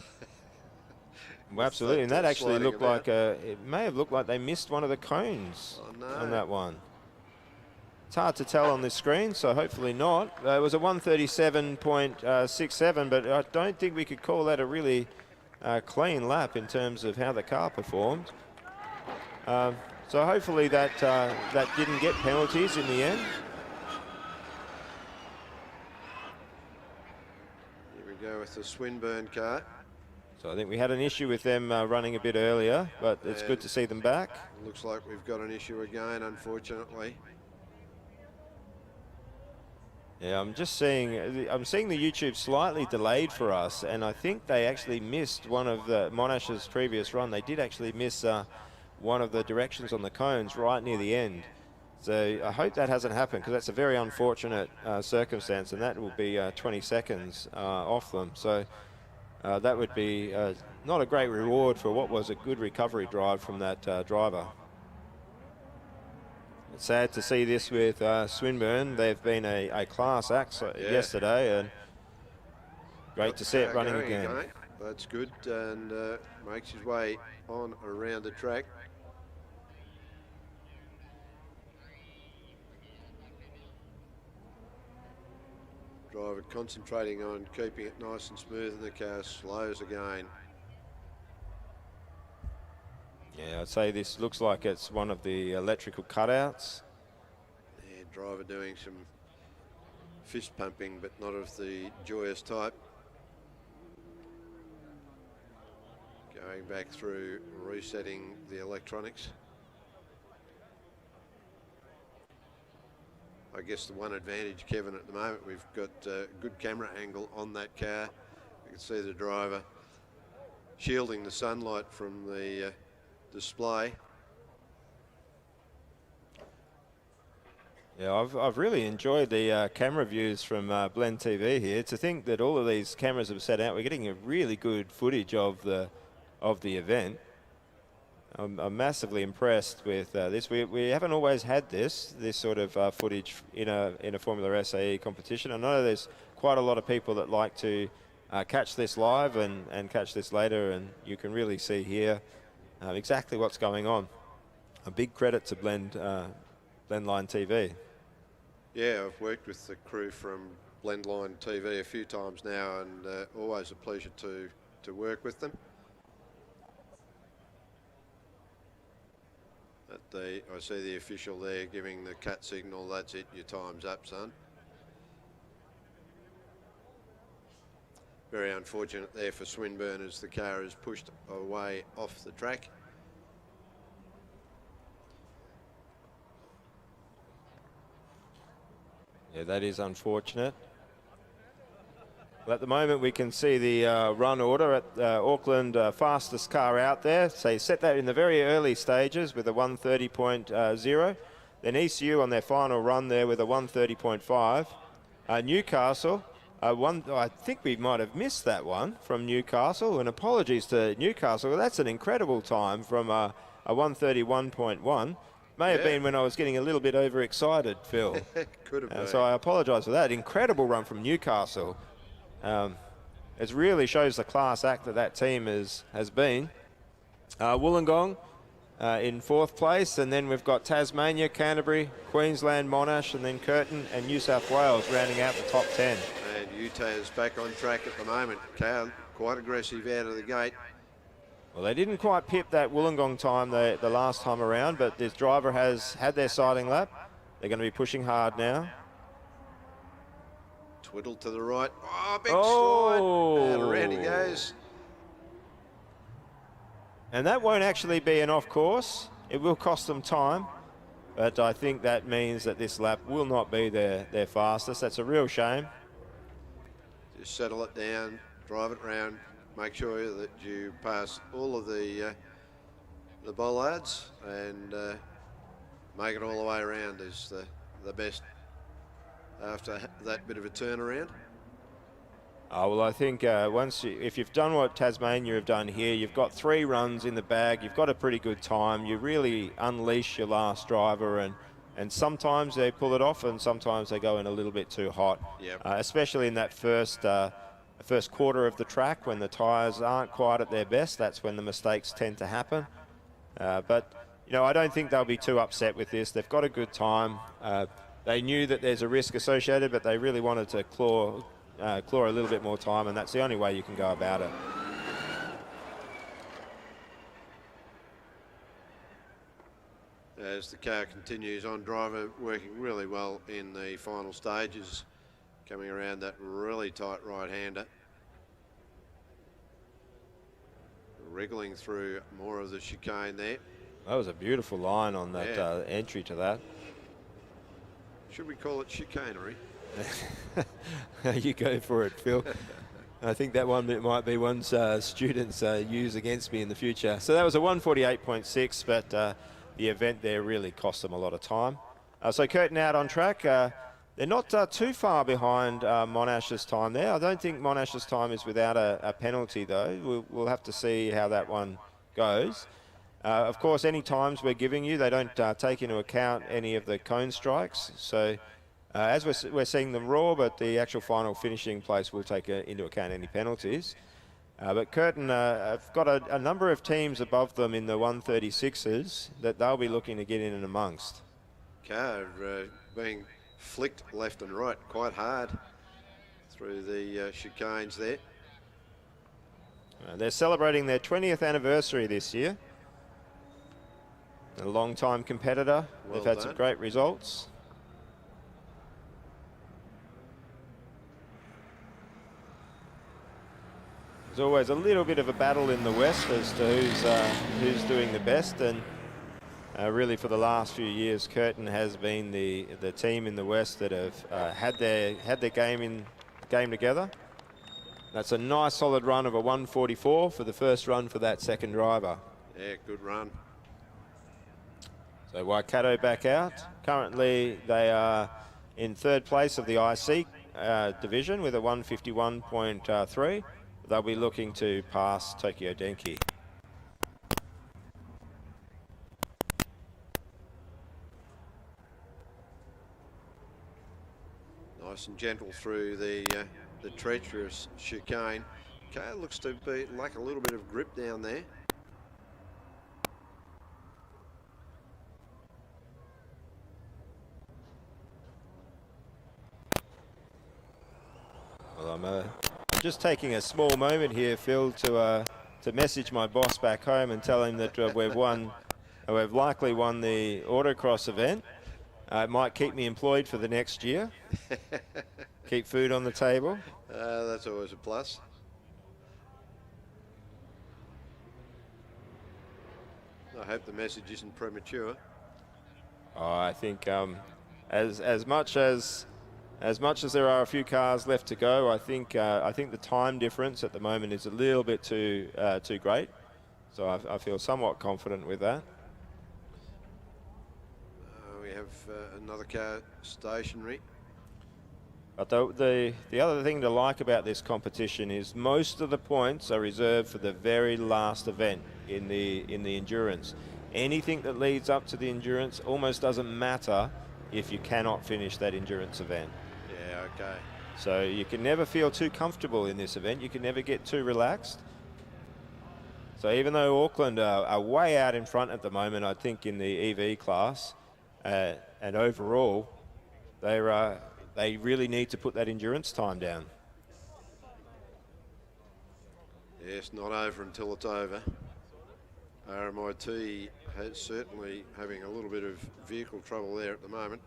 Well, absolutely, and that actually looked like it may have looked like they missed one of the cones on that one. It's hard to tell on this screen, so hopefully not. It was a 137.67, but I don't think we could call that a really clean lap in terms of how the car performed. So hopefully that didn't get penalties in the end. Here we go with the Swinburne car. So I think we had an issue with them running a bit earlier, but it's good to see them back. Looks like we've got an issue again, unfortunately. Yeah, I'm seeing the YouTube slightly delayed for us, and I think they actually missed one of the Monash's previous run. They did actually miss one of the directions on the cones right near the end. So I hope that hasn't happened, because that's a very unfortunate circumstance, and that will be 20 seconds off them. So that would be not a great reward for what was a good recovery drive from that driver. It's sad to see this with Swinburne. They've been a class act yesterday, and great to see it running again. That's good, and makes his way on around the track. Driver concentrating on keeping it nice and smooth, and the car slows again. Yeah, I'd say this looks like it's one of the electrical cutouts. Yeah, driver doing some fist pumping, but not of the joyous type. Going back through, resetting the electronics. I guess the one advantage, Kevin, at the moment, we've got a good camera angle on that car. You can see the driver shielding the sunlight from the display. Yeah, I've really enjoyed the camera views from Blend TV here. To think that all of these cameras have set out, we're getting a really good footage of the event. I'm massively impressed with this. We haven't always had this sort of footage in a Formula SAE competition. I know there's quite a lot of people that like to catch this live and catch this later, and you can really see here exactly what's going on. A big credit to Blendline TV. Yeah, I've worked with the crew from Blendline TV a few times now, and always a pleasure to work with them. I see the official there giving the cut signal. That's it, your time's up, son. Very unfortunate there for Swinburne as the car is pushed away off the track. Yeah, that is unfortunate. Well, at the moment, we can see the run order at Auckland, fastest car out there. So you set that in the very early stages with a 1:30.0. Then ECU on their final run there with a 1:30.5. Newcastle, I think we might have missed that one from Newcastle, and apologies to Newcastle. That's an incredible time from a 1:31.1. May have been when I was getting a little bit overexcited, Phil. Could have been. So I apologise for that. Incredible run from Newcastle. It really shows the class act that team has been. Wollongong in 4th place, and then we've got Tasmania, Canterbury, Queensland, Monash, and then Curtin and New South Wales rounding out the top 10. And Utah is back on track at the moment. Car quite aggressive out of the gate. Well, they didn't quite pip that Wollongong time the last time around, but this driver has had their sighting lap. They're going to be pushing hard now. Twiddle to the right. Oh, big slide. And around he goes. And that won't actually be an off course. It will cost them time, but I think that means that this lap will not be their fastest. That's a real shame. Just settle it down, drive it round, make sure that you pass all of the bollards, and make it all the way around is the best after that bit of a turnaround. Oh, well, I think if you've done what Tasmania have done here, you've got 3 runs in the bag, you've got a pretty good time, you really unleash your last driver, and sometimes they pull it off and sometimes they go in a little bit too hot. Yep. Especially in that first quarter of the track when the tyres aren't quite at their best. That's when the mistakes tend to happen. But, you know, I don't think they'll be too upset with this. They've got a good time. They knew that there's a risk associated, but they really wanted to claw a little bit more time, and that's the only way you can go about it. As the car continues on, driver working really well in the final stages, coming around that really tight right-hander. Wriggling through more of the chicane there. That was a beautiful line on that entry to that. Should we call it chicanery? You go for it, Phil. I think that one might be one students use against me in the future. So that was a 1:48.6, but the event there really cost them a lot of time. So Curtin out on track. They're not too far behind Monash's time there. I don't think Monash's time is without a penalty, though. We'll have to see how that one goes. Of course, any times we're giving you, they don't take into account any of the cone strikes. So as we're seeing them raw, but the actual final finishing place will take into account any penalties. But Curtin have got a number of teams above them in the 136s that they'll be looking to get in and amongst. Car being flicked left and right quite hard through the chicanes there. They're celebrating their 20th anniversary this year. A long-time competitor. They've had some great results. There's always a little bit of a battle in the West as to who's doing the best, and really for the last few years, Curtin has been the team in the West that have had their game together. That's a nice solid run of a 1:44 for the first run for that second driver. Yeah, good run. So Waikato back out. Currently, they are in 3rd place of the IC division with a 1:51.3. They'll be looking to pass Tokyo Denki. Nice and gentle through the treacherous chicane. Car looks to be lack a little bit of grip down there. Well, I'm just taking a small moment here, Phil, to message my boss back home and tell him that we've likely won the autocross event. It might keep me employed for the next year. Keep food on the table. That's always a plus. I hope the message isn't premature. Oh, I think as much as there are a few cars left to go, I think the time difference at the moment is a little bit too great. So I feel somewhat confident with that. We have another car stationary. But the other thing to like about this competition is most of the points are reserved for the very last event in the endurance. Anything that leads up to the endurance almost doesn't matter if you cannot finish that endurance event. Yeah, okay. So you can never feel too comfortable in this event. You can never get too relaxed. So even though Auckland are way out in front at the moment, I think in the EV class, and overall, they really need to put that endurance time down. Yes, not over until it's over. RMIT is certainly having a little bit of vehicle trouble there at the moment.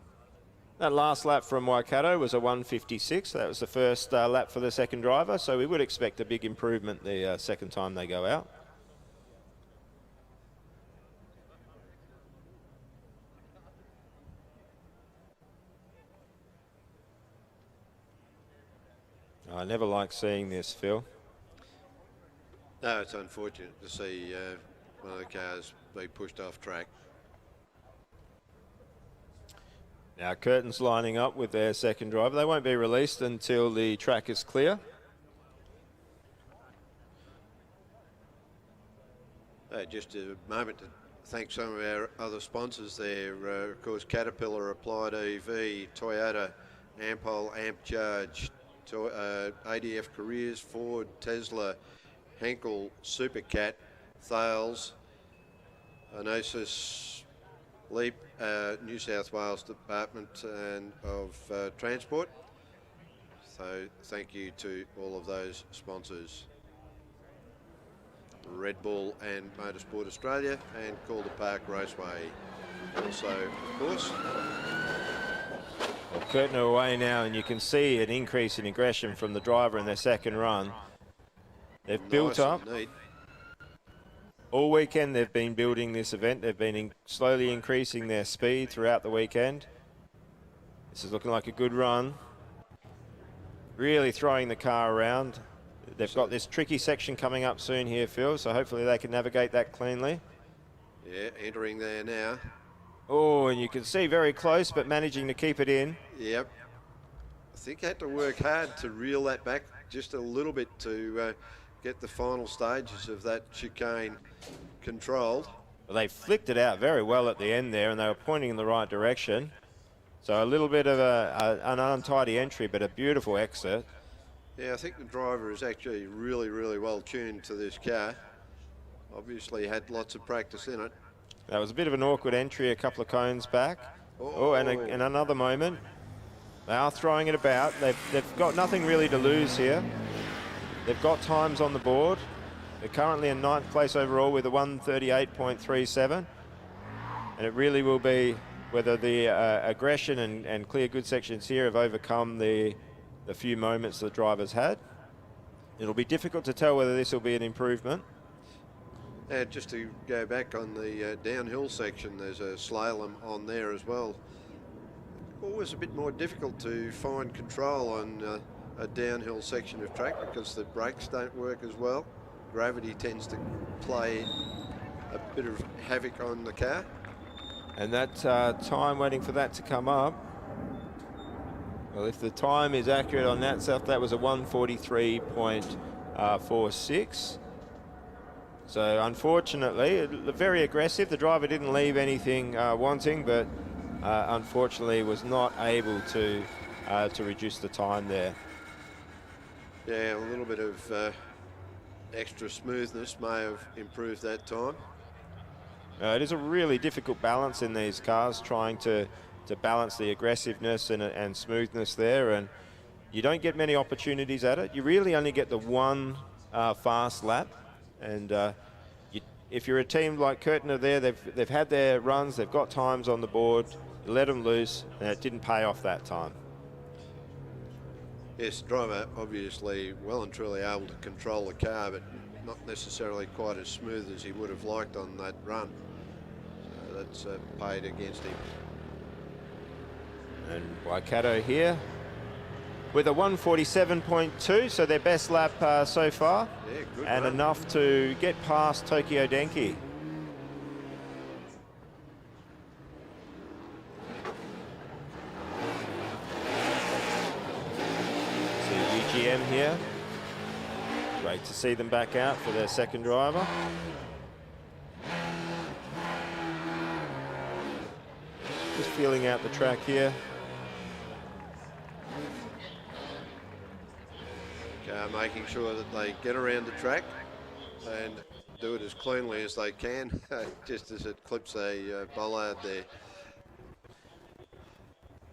That last lap from Waikato was a 1:56. That was the first lap for the second driver, so we would expect a big improvement the second time they go out. I never like seeing this, Phil. No, it's unfortunate to see one of the cars be pushed off track. Now Curtin's lining up with their second driver. They won't be released until the track is clear. Just a moment to thank some of our other sponsors there. Of course, Caterpillar, Applied EV, Toyota, Ampol, Amp Charge, ADF Careers, Ford, Tesla, Henkel, Supercat, Thales, Onosis, Leap, New South Wales Department of Transport. So thank you to all of those sponsors. Red Bull and Motorsport Australia and Calder Park Raceway. Also, of course. Well, Curtin are away now, and you can see an increase in aggression from the driver in their second run. They've built up. All weekend they've been building this event. They've been slowly increasing their speed throughout the weekend. This is looking like a good run. Really throwing the car around. They've got this tricky section coming up soon here, Phil, so hopefully they can navigate that cleanly. Yeah, entering there now. Oh, and you can see very close, but managing to keep it in. Yep. I think had to work hard to reel that back just a little bit to get the final stages of that chicane controlled. Well, they flicked it out very well at the end there, and they were pointing in the right direction. So a little bit of an untidy entry, but a beautiful exit. Yeah, I think the driver is actually really, really well tuned to this car. Obviously had lots of practice in it. That was a bit of an awkward entry a couple of cones back. Oh, and another moment. They are throwing it about. They've got nothing really to lose here. They've got times on the board. They're currently in 9th place overall with a 1:38.37. And it really will be whether the aggression and clear good sections here have overcome the few moments the drivers had. It'll be difficult to tell whether this will be an improvement. Just to go back on the downhill section, there's a slalom on there as well. Always a bit more difficult to find control on a downhill section of track because the brakes don't work as well. Gravity tends to play a bit of havoc on the car. And that time waiting for that to come up. Well, if the time is accurate on that stuff, that was a 1:43.46. So unfortunately, very aggressive. The driver didn't leave anything wanting, but unfortunately was not able to reduce the time there. Yeah, a little bit of extra smoothness may have improved that time. It is a really difficult balance in these cars, trying to balance the aggressiveness and smoothness there, and you don't get many opportunities at it. You really only get the one fast lap, and if you're a team like Curtin are there, they've had their runs, they've got times on the board, you let them loose, and it didn't pay off that time. Yes, the driver obviously well and truly able to control the car, but not necessarily quite as smooth as he would have liked on that run. that's paid against him. And Waikato here with a 147.2, so their best lap so far. Yeah, good and run. enough to get past Tokyo Denki. See UGM here. Great to see them back out for their second driver. Just feeling out the track here. Making sure that they get around the track and do it as cleanly as they can, just as it clips a bollard there.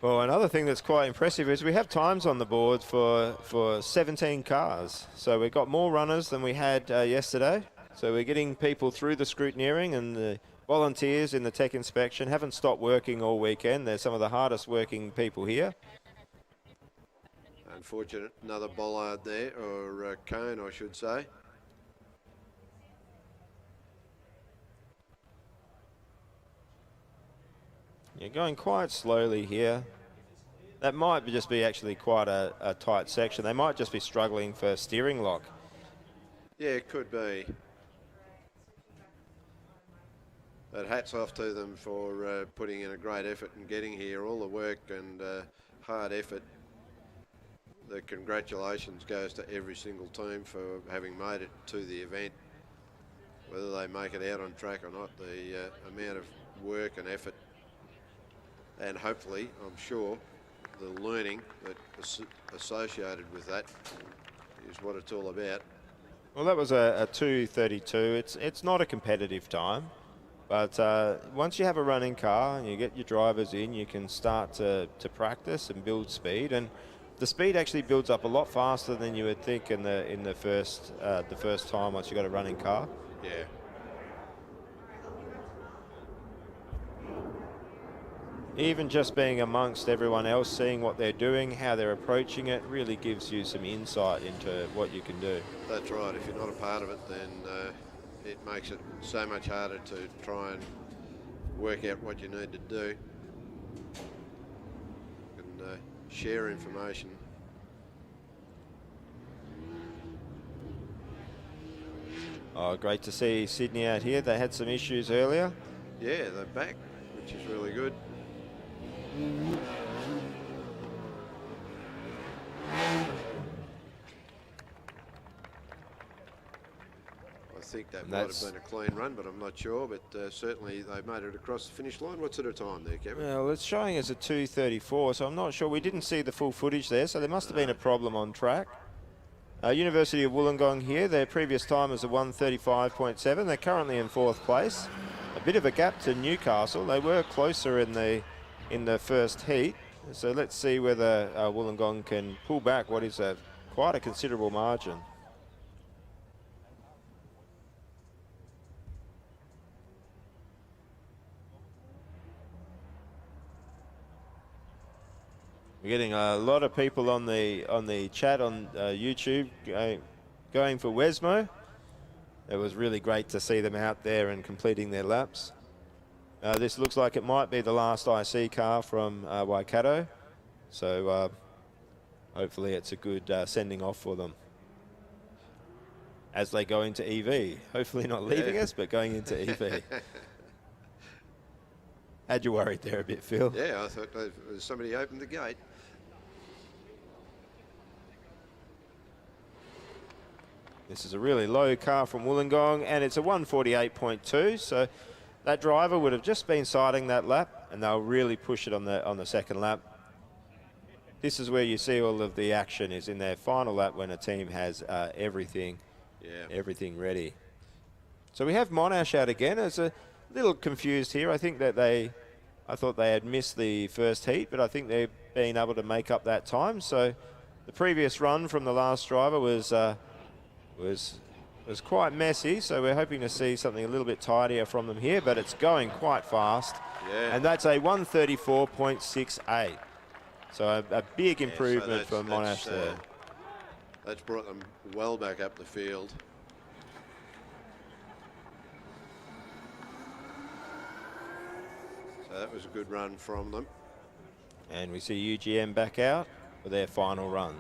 Well, another thing that's quite impressive is we have times on the board for 17 cars. So we've got more runners than we had yesterday. So we're getting people through the scrutineering, and the volunteers in the tech inspection haven't stopped working all weekend. They're some of the hardest working people here. Unfortunate, another bollard there, or cone, I should say. You're going quite slowly here. That might just be actually quite a tight section. They might just be struggling for steering lock. Yeah, it could be. But hats off to them for putting in a great effort and getting here. All the work and hard effort. The congratulations goes to every single team for having made it to the event. Whether they make it out on track or not, the amount of work and effort, and hopefully, I'm sure, the learning that is associated with that is what it's all about. Well, that was a 2:32. It's not a competitive time, but once you have a running car and you get your drivers in, you can start to practice and build speed, and the speed actually builds up a lot faster than you would think in the first time once you got a running car. Yeah. Even just being amongst everyone else, seeing what they're doing, how they're approaching it, really gives you some insight into what you can do. That's right. If you're not a part of it, then it makes it so much harder to try and work out what you need to do and share information. Oh, great to see Sydney out here. They had some issues earlier. Yeah, they're back, which is really good. I think that might have been a clean run, but I'm not sure. But certainly they made it across the finish line. What's at a time there, Kevin? Well, it's showing as a 2:34, so I'm not sure. We didn't see the full footage there, so there must have been a problem on track. University of Wollongong here. Their previous time was a 1:35.7. They're currently in 4th place. A bit of a gap to Newcastle. They were closer in the first heat. So let's see whether Wollongong can pull back what is quite a considerable margin. We're getting a lot of people on the chat on YouTube going for Wesmo. It was really great to see them out there and completing their laps. This looks like it might be the last IC car from Waikato, so hopefully it's a good sending off for them as they go into EV. Hopefully not leaving us, but going into EV. Had you worried there a bit, Phil? Yeah, I thought somebody opened the gate. This is a really low car from Wollongong, and it's a 1:48.2, so that driver would have just been sighting that lap, and they'll really push it on the second lap. This is where you see all of the action, is in their final lap when a team has everything ready. So we have Monash out again. It's a little confused here. I think that I thought they had missed the first heat, but I think they've been able to make up that time. So the previous run from the last driver was quite messy, so we're hoping to see something a little bit tidier from them here, but it's going quite fast. Yeah. And that's a 1:34.68. So a big improvement for Monash there. That's brought them well back up the field. That was a good run from them. And we see UGM back out for their final run.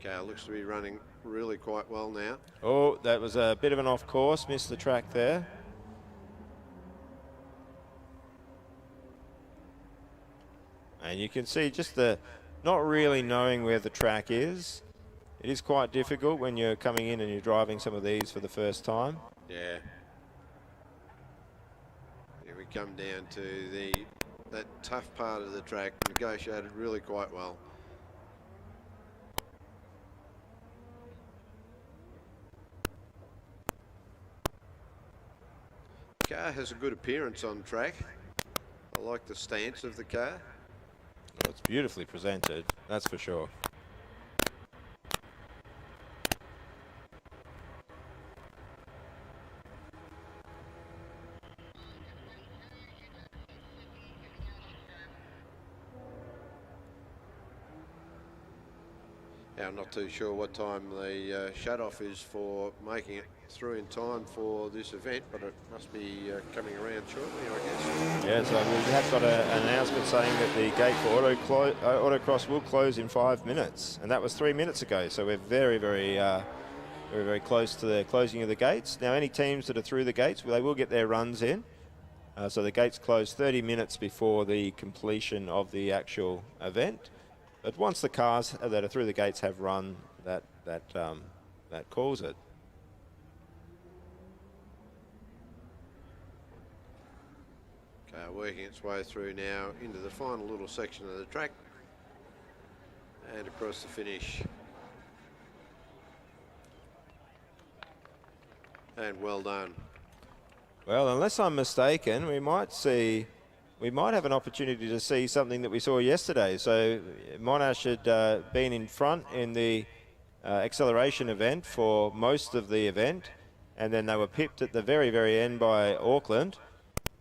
Car looks to be running really quite well now. Oh, that was a bit of an off course, missed the track there. And you can see just the not really knowing where the track is. It is quite difficult when you're coming in and you're driving some of these for the first time. Yeah. Here we come down to that tough part of the track, negotiated really quite well. Car has a good appearance on track. I like the stance of the car. Well, it's beautifully presented, that's for sure. Now, I'm not too sure what time the shut-off is for making it through in time for this event, but it must be coming around shortly, I guess. Yeah, so we have got an announcement saying that the gate for Autocross will close in 5 minutes, and that was 3 minutes ago. So we're very, very close to the closing of the gates. Now, any teams that are through the gates, they will get their runs in. So the gates close 30 minutes before the completion of the actual event. But once the cars that are through the gates have run, that calls it. Car working its way through now into the final little section of the track and across the finish. And well done. Well, unless I'm mistaken, we might have an opportunity to see something that we saw yesterday. So Monash had been in front in the acceleration event for most of the event, and then they were pipped at the very, very end by Auckland.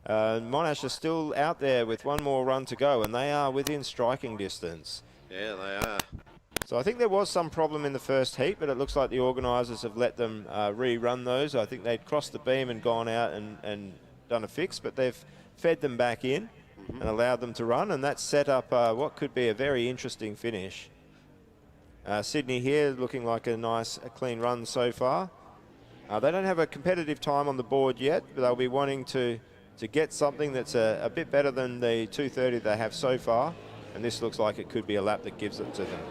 Monash are still out there with one more run to go, and they are within striking distance. Yeah, they are. So I think there was some problem in the first heat, but it looks like the organisers have let them rerun those. I think they'd crossed the beam and gone out and done a fix, but they've fed them back in and allowed them to run, and that set up what could be a very interesting finish. Sydney here looking like a clean run so far. They don't have a competitive time on the board yet, but they'll be wanting to get something that's a bit better than the 2:30 they have so far, and this looks like it could be a lap that gives it to them.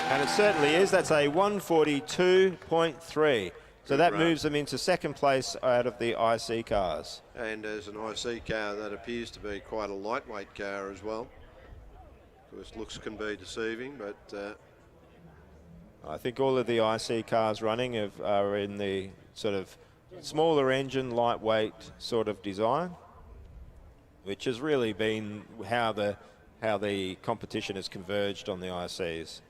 And it certainly is. That's a 1:42.3. So that moves them into second place out of the IC cars. And as an IC car, that appears to be quite a lightweight car as well. Of course, looks can be deceiving, but I think all of the IC cars running are in the sort of smaller engine, lightweight sort of design, which has really been how the competition has converged on the ICs.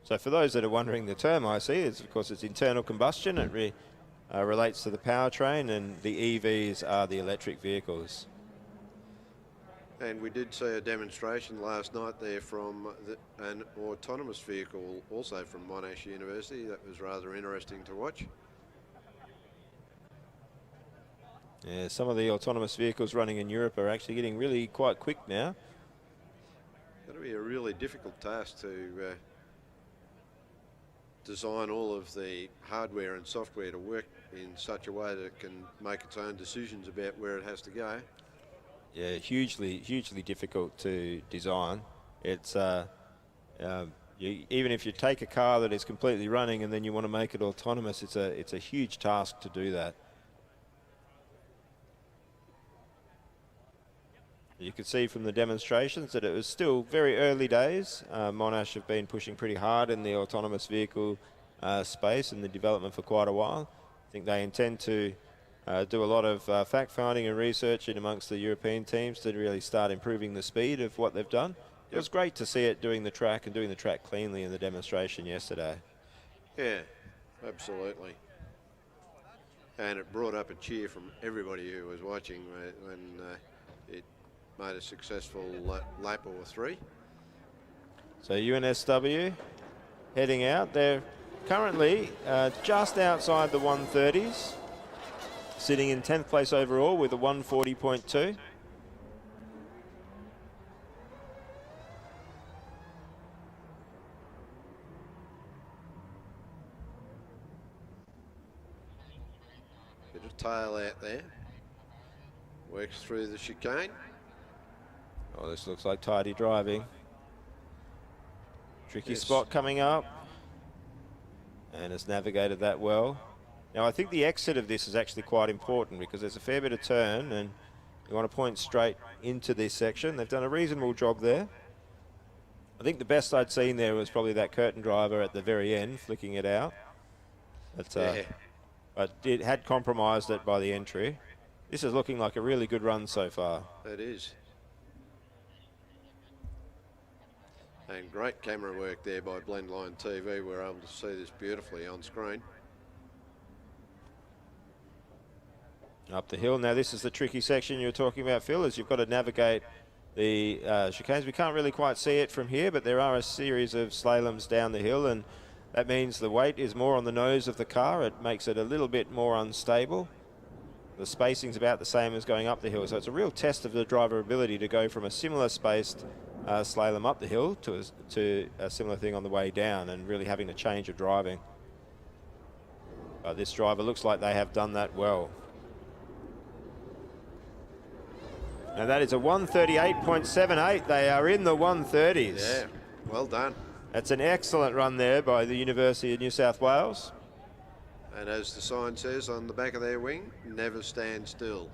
So for those that are wondering, the term IC is, of course, it's internal combustion. It relates to the powertrain, and the EVs are the electric vehicles. and we did see a demonstration last night there from an autonomous vehicle, also from Monash University. That was rather interesting to watch. Yeah, some of the autonomous vehicles running in Europe are actually getting really quite quick now. That'll be a really difficult task to design all of the hardware and software to work in such a way that it can make its own decisions about where it has to go. Yeah, hugely difficult to design. It's even if you take a car that is completely running and then you want to make it autonomous, it's a huge task to do that. You could see from the demonstrations that it was still very early days. Monash have been pushing pretty hard in the autonomous vehicle space and the development for quite a while. I think they intend to do a lot of fact-finding and research in amongst the European teams to really start improving the speed of what they've done. It was great to see it doing the track and doing the track cleanly in the demonstration yesterday. Yeah, absolutely. And it brought up a cheer from everybody who was watching when it made a successful lap or three. So UNSW heading out. They're currently just outside the 130s, sitting in 10th place overall with a 140.2. Bit of tail out there. Works through the chicane. Oh, this looks like tidy driving. Tricky Yes. spot coming up. And has navigated that well. Now, I think the exit of this is actually quite important because there's a fair bit of turn and you want to point straight into this section. They've done a reasonable job there. I think the best I'd seen there was probably that curtain driver at the very end, flicking it out. But it had compromised it by the entry. This is looking like a really good run so far. It is. And great camera work there by Blendline TV. We're able to see this beautifully on screen. Up the hill. Now, this is the tricky section you were talking about, Phil, as you've got to navigate the chicanes. We can't really quite see it from here, but there are a series of slaloms down the hill, and that means the weight is more on the nose of the car. It makes it a little bit more unstable. The spacing's about the same as going up the hill, so it's a real test of the driver ability to go from a similar spaced slalom up the hill to a similar thing on the way down, and really having a change of driving. This driver looks like they have done that well. Now that is a 138.78. They are in the 130s. Yeah, well done. That's an excellent run there by the University of New South Wales. And as the sign says on the back of their wing, never stand still.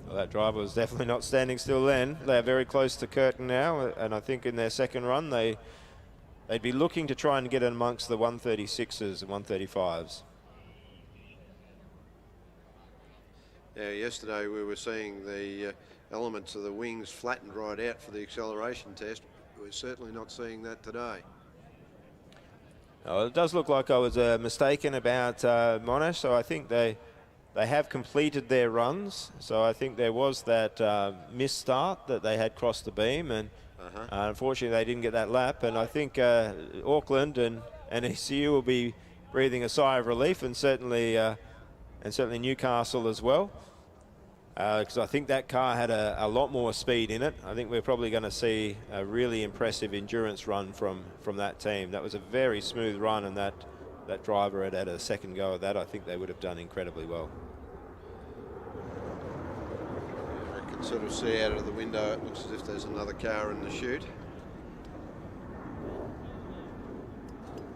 Well, that driver was definitely not standing still then. They're very close to curtain now, and I think in their second run they'd be looking to try and get in amongst the 136s and 135s. Yeah, yesterday we were seeing the elements of the wings flattened right out for the acceleration test. We're certainly not seeing that today. Oh, it does look like I was mistaken about Monash, so I think they have completed their runs. So I think there was that missed start that they had crossed the beam, and unfortunately they didn't get that lap. And I think Auckland and ECU will be breathing a sigh of relief, and certainly Newcastle as well, because I think that car had a lot more speed in it. I think we're probably going to see a really impressive endurance run from that team. That was a very smooth run, and that driver had a second go at that. I think they would have done incredibly well. I can sort of see out of the window, it looks as if there's another car in the chute.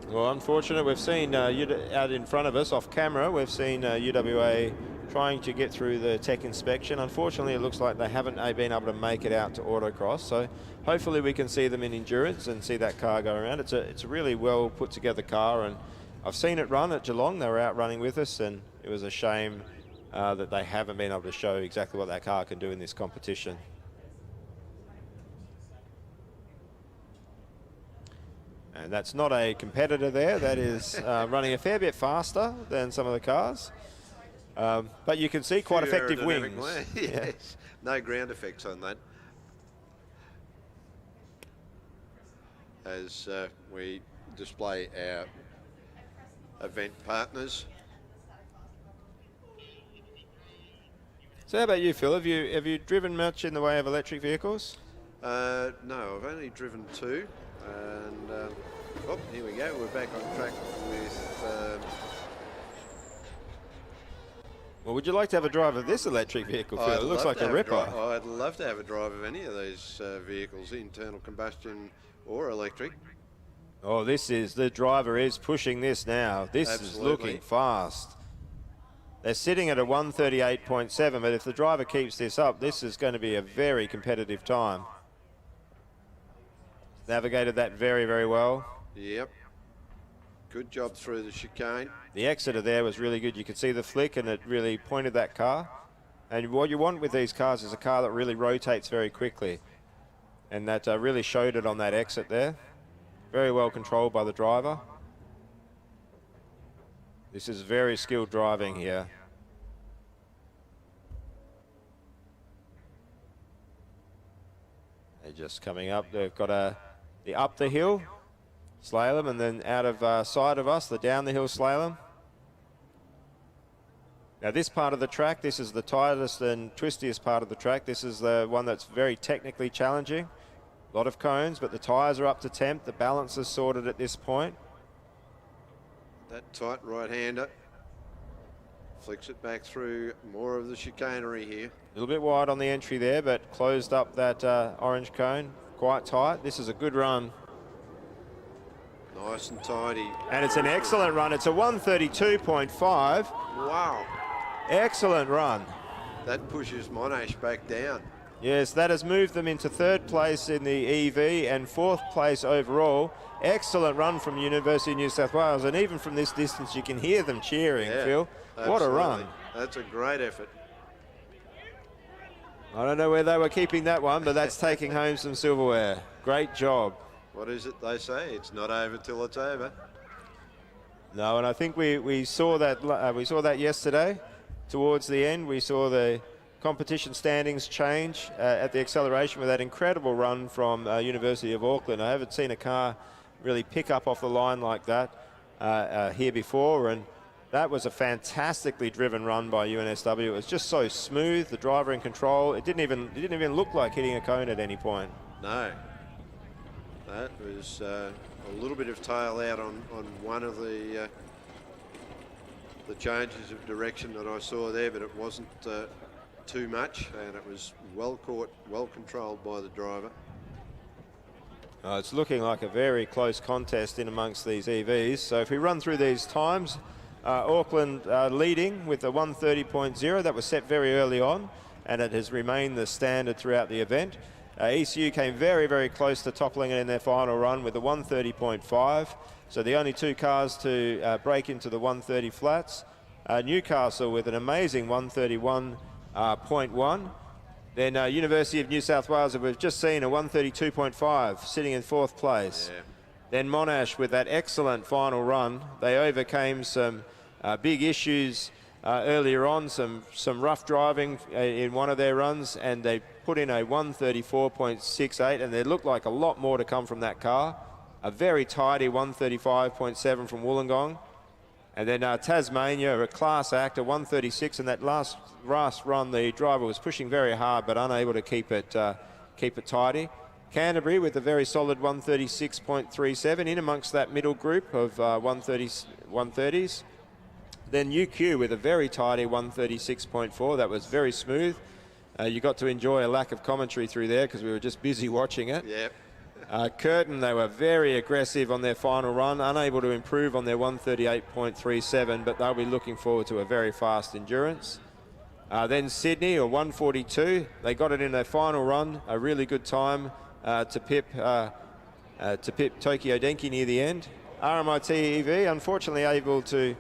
Well, unfortunate, we've seen out in front of us off camera, we've seen UWA trying to get through the tech inspection. Unfortunately, it looks like they haven't been able to make it out to Autocross, so hopefully we can see them in endurance and see that car go around. It's a really well put together car, and I've seen it run at Geelong. They were out running with us, and it was a shame that they haven't been able to show exactly what that car can do in this competition. And that's not a competitor there. That is running a fair bit faster than some of the cars. But you can see quite effective wings. Yes, no ground effects on that. As we display our event partners. So how about you, Phil? Have you driven much in the way of electric vehicles? No, I've only driven two. And oh, here we go. We're back on track with. Well, would you like to have a drive of this electric vehicle, Phil? It looks like a ripper. I'd love to have a drive of any of these vehicles, internal combustion or electric. Oh, the driver is pushing this now. This is looking fast. They're sitting at a 138.7, but if the driver keeps this up, this is going to be a very competitive time. Navigated that very, very well. Yep. Good job through the chicane. The exit of there was really good. You could see the flick, and it really pointed that car. And what you want with these cars is a car that really rotates very quickly. And that really showed it on that exit there. Very well controlled by the driver. This is very skilled driving here. They're just coming up. They've got a the up the hill slalom, and then out of sight of us, the down the hill slalom. Now this part of the track, this is the tightest and twistiest part of the track. This is the one that's very technically challenging. A lot of cones, but the tyres are up to temp. The balance is sorted at this point. That tight right-hander flicks it back through more of the chicanery here. A little bit wide on the entry there, but closed up that orange cone quite tight. This is a good run. Nice and tidy. And it's an excellent run. It's a 132.5. Wow. Excellent run. That pushes Monash back down. Yes, that has moved them into third place in the EV and fourth place overall. Excellent run from University of New South Wales, and even from this distance you can hear them cheering, Yeah, Phil. absolutely. What a run. That's a great effort. I don't know where they were keeping that one, but that's taking home some silverware. Great job. What is it they say? It's not over till it's over. No, and I think we saw that yesterday. Towards the end, we saw the competition standings change at the acceleration with that incredible run from University of Auckland. I haven't seen a car really pick up off the line like that here before, and that was a fantastically driven run by UNSW. It was just so smooth, the driver in control. It didn't even look like hitting a cone at any point. No. That was a little bit of tail out on one of the changes of direction that I saw there, but it wasn't too much, and it was well caught, well controlled by the driver. It's looking like a very close contest in amongst these EVs. So if we run through these times, Auckland leading with a 130.0. That was set very early on, and it has remained the standard throughout the event. ECU came very, very close to toppling it in their final run with a 130.5. So the only two cars to break into the 130 flats. Newcastle with an amazing 131.1. Then University of New South Wales, we've just seen a 132.5, sitting in fourth place. Yeah. Then Monash with that excellent final run. They overcame some big issues earlier on, some rough driving in one of their runs, and they put in a 134.68, and there looked like a lot more to come from that car. A very tidy 135.7 from Wollongong. And then Tasmania, a class act, a 136, and that last run the driver was pushing very hard but unable to keep it tidy. Canterbury with a very solid 136.37 in amongst that middle group of 130s. Then UQ with a very tidy 136.4. That was very smooth. You got to enjoy a lack of commentary through there because we were just busy watching it. Yep. Curtin, they were very aggressive on their final run, unable to improve on their 138.37, but they'll be looking forward to a very fast endurance. Then Sydney, a 142. They got it in their final run, a really good time to pip Tokyo Denki near the end. RMIT EV, unfortunately able to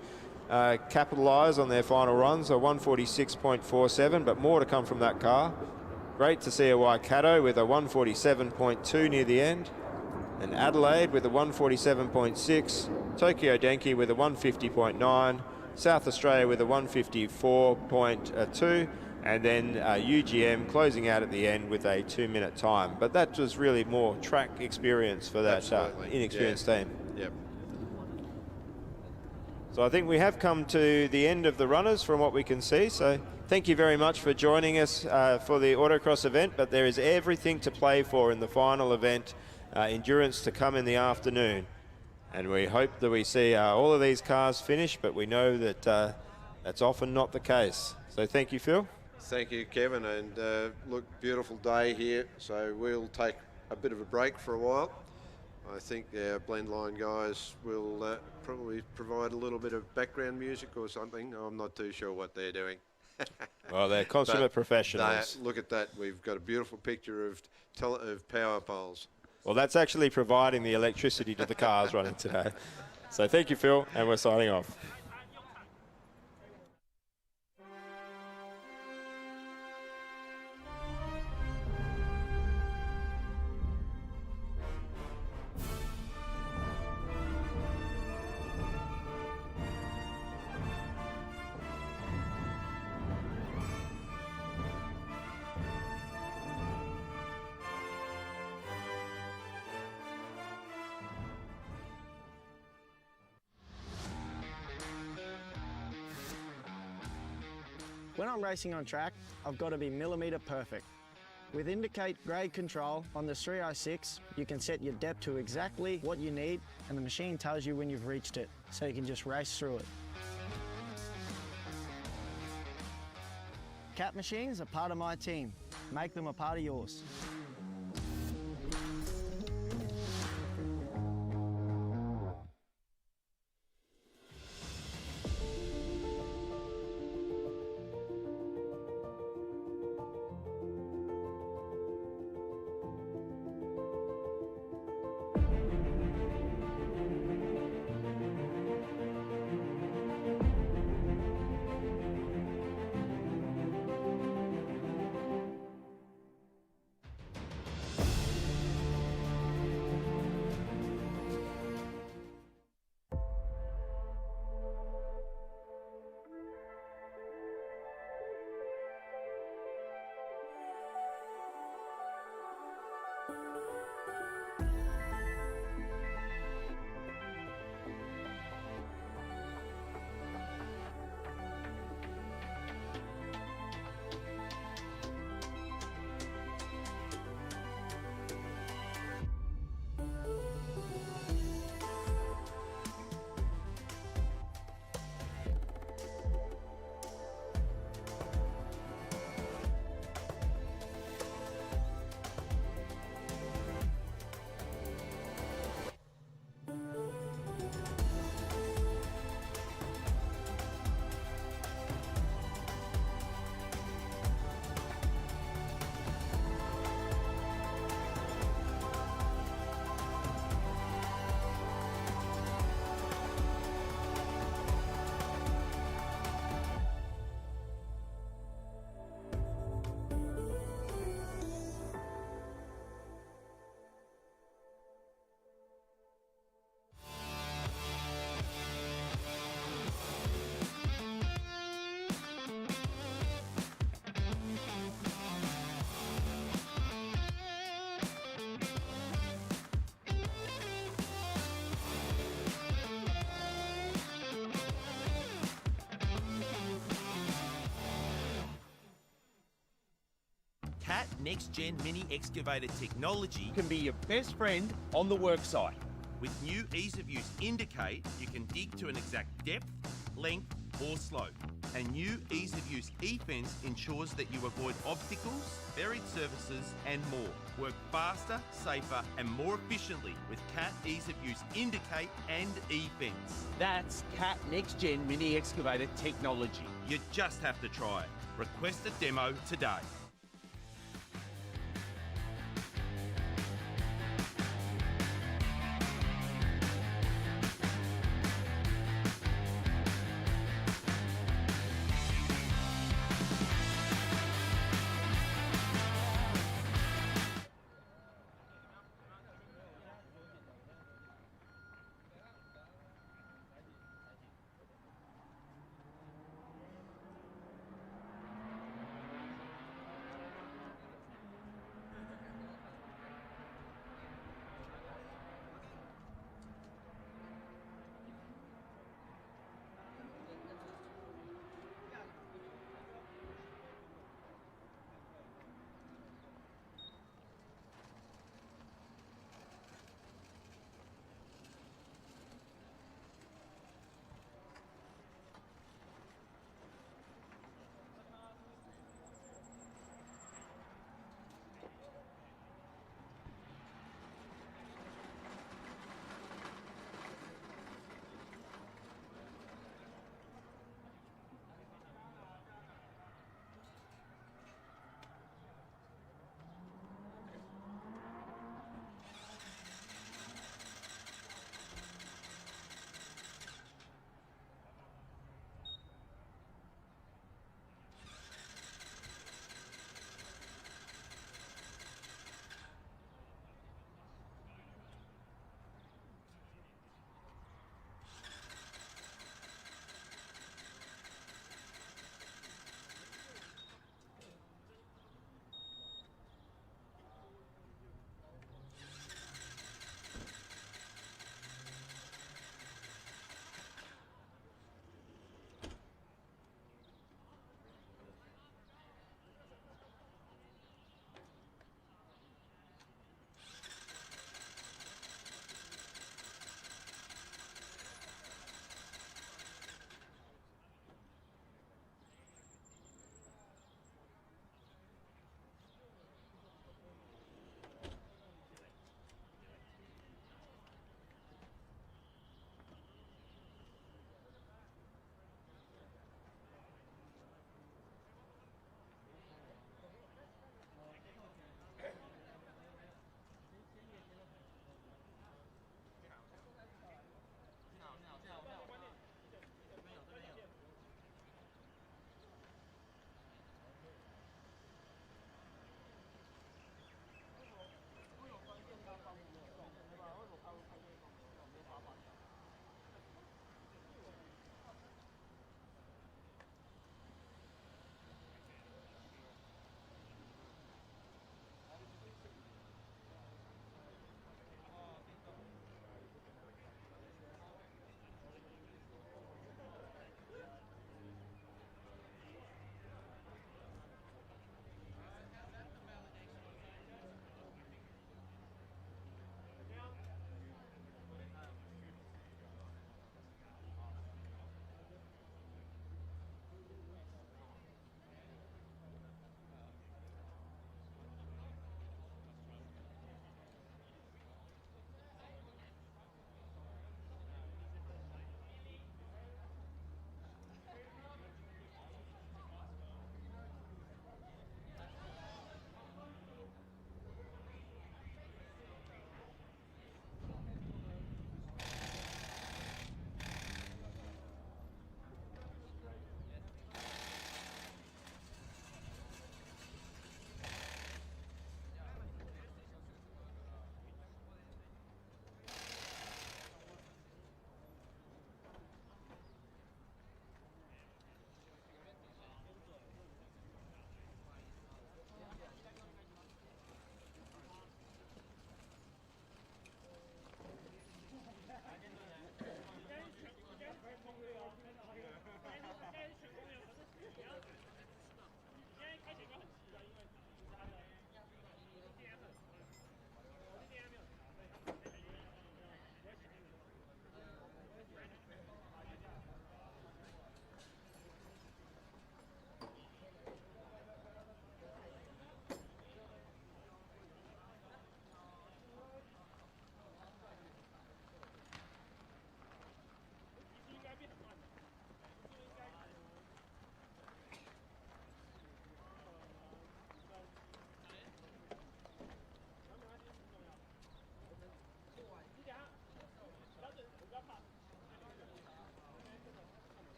capitalise on their final runs, a 146.47, but more to come from that car. Great to see a Waikato with a 147.2 near the end, and Adelaide with a 147.6, Tokyo Denki with a 150.9, South Australia with a 154.2, and then UGM closing out at the end with a 2-minute time. But that was really more track experience for that inexperienced team. Yep. So I think we have come to the end of the runners from what we can see. So thank you very much for joining us for the Autocross event, but there is everything to play for in the final event, endurance to come in the afternoon. And we hope that we see all of these cars finish, but we know that that's often not the case. So thank you, Phil. Thank you, Kevin, and look, beautiful day here, so we'll take a bit of a break for a while. I think our Blendline guys will probably provide a little bit of background music or something. I'm not too sure what they're doing. Well, they're consummate professionals. Look at that. We've got a beautiful picture of power poles. Well, that's actually providing the electricity to the cars running today. So thank you, Phil, and we're signing off. When I'm racing on track, I've got to be millimetre perfect. With Indicate grade control on the 3i6, you can set your depth to exactly what you need and the machine tells you when you've reached it, so you can just race through it. Cat machines are part of my team. Make them a part of yours. Cat Next Gen Mini Excavator technology Can be your best friend on the worksite. with new ease of use Indicate, you can dig to an exact depth, length or slope. And new ease of use eFence ensures that you avoid obstacles, buried surfaces and more. Work faster, safer and more efficiently with Cat Ease of Use Indicate and eFence. That's Cat Next Gen Mini Excavator technology. You just have to try it. Request a demo today.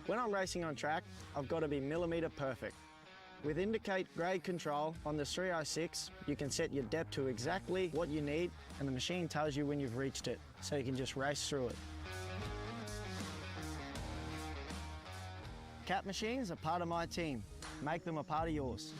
When I'm racing on track, I've got to be millimetre perfect. With Indicate grade control on the 306, you can set your depth to exactly what you need and the machine tells you when you've reached it, so you can just race through it. Cat machines are part of my team. Make them a part of yours.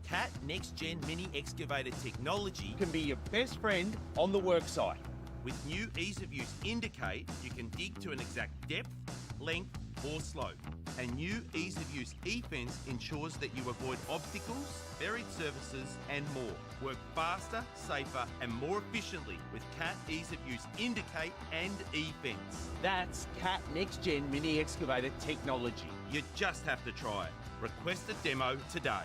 Cat Next Gen Mini Excavator technology. Can be your best friend on the worksite. With new ease of use Indicate, you can dig to an exact depth, length or slope. And new ease of use eFence ensures that you avoid obstacles, buried surfaces and more. Work faster, safer and more efficiently with Cat Ease of Use Indicate and eFence. That's Cat Next Gen Mini Excavator technology. You just have to try it. Request a demo today.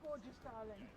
Gorgeous, darling.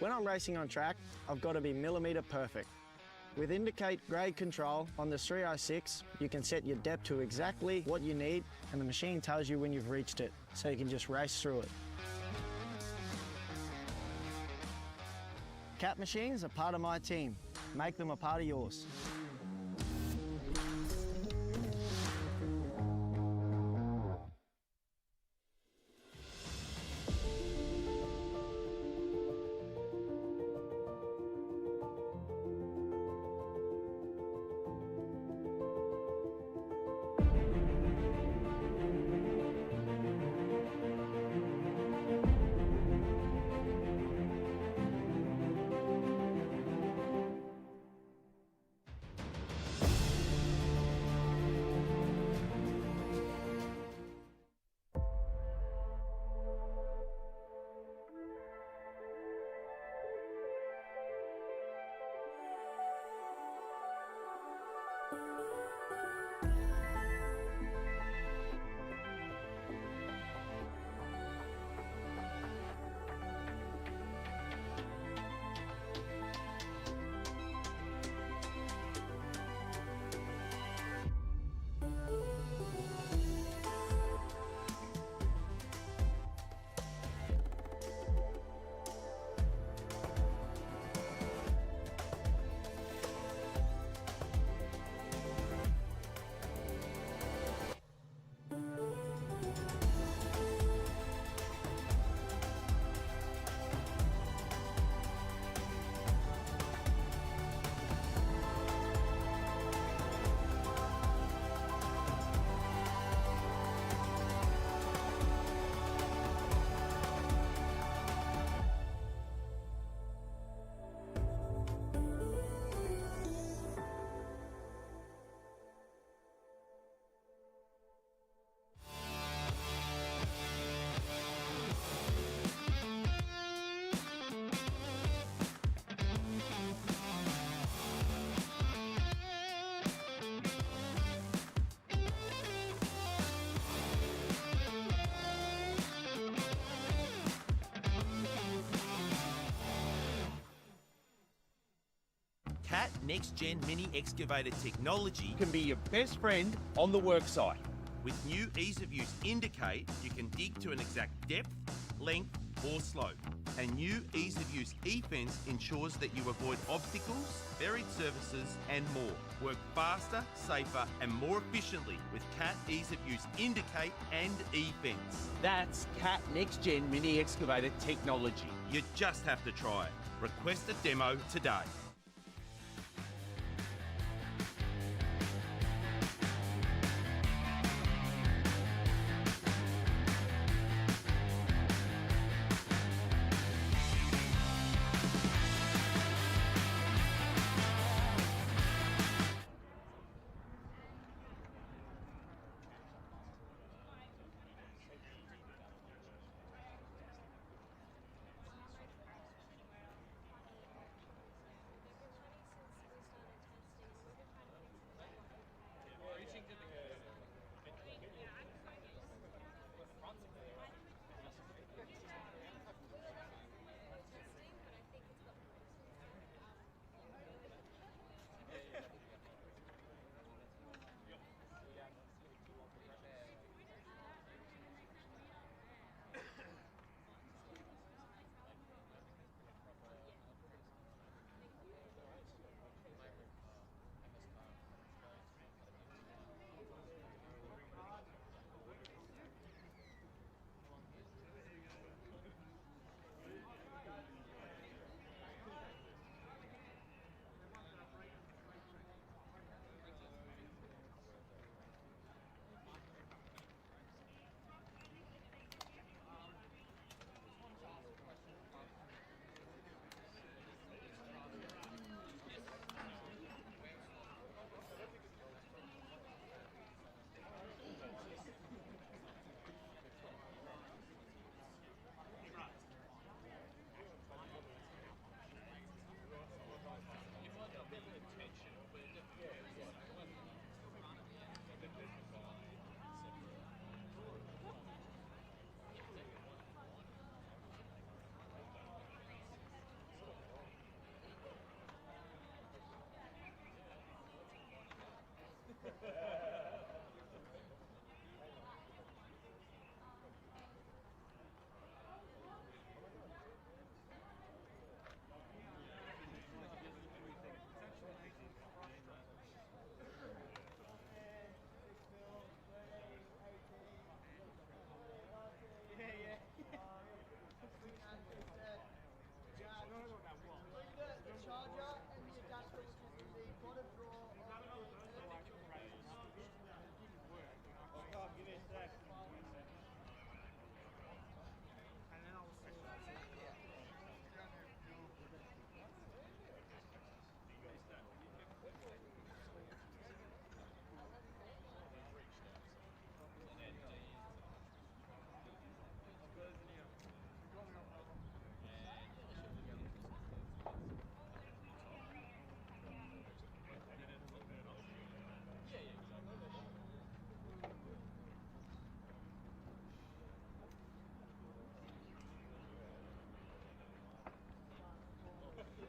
When I'm racing on track, I've got to be millimetre perfect. With Indicate grade control on the 3i6, you can set your depth to exactly what you need and the machine tells you when you've reached it, so you can just race through it. Cat machines are part of my team. Make them a part of yours. next-gen mini excavator technology Can be your best friend on the worksite. with new ease-of-use Indicate, you can dig to an exact depth, length or slope. And new ease-of-use eFence ensures that you avoid obstacles, buried surfaces and more. Work faster, safer and more efficiently with CAT ease-of-use Indicate and eFence. That's CAT Next Gen Mini Excavator technology. You just have to try it. Request a demo today.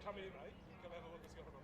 Come in, mate. Come have a look what's going on.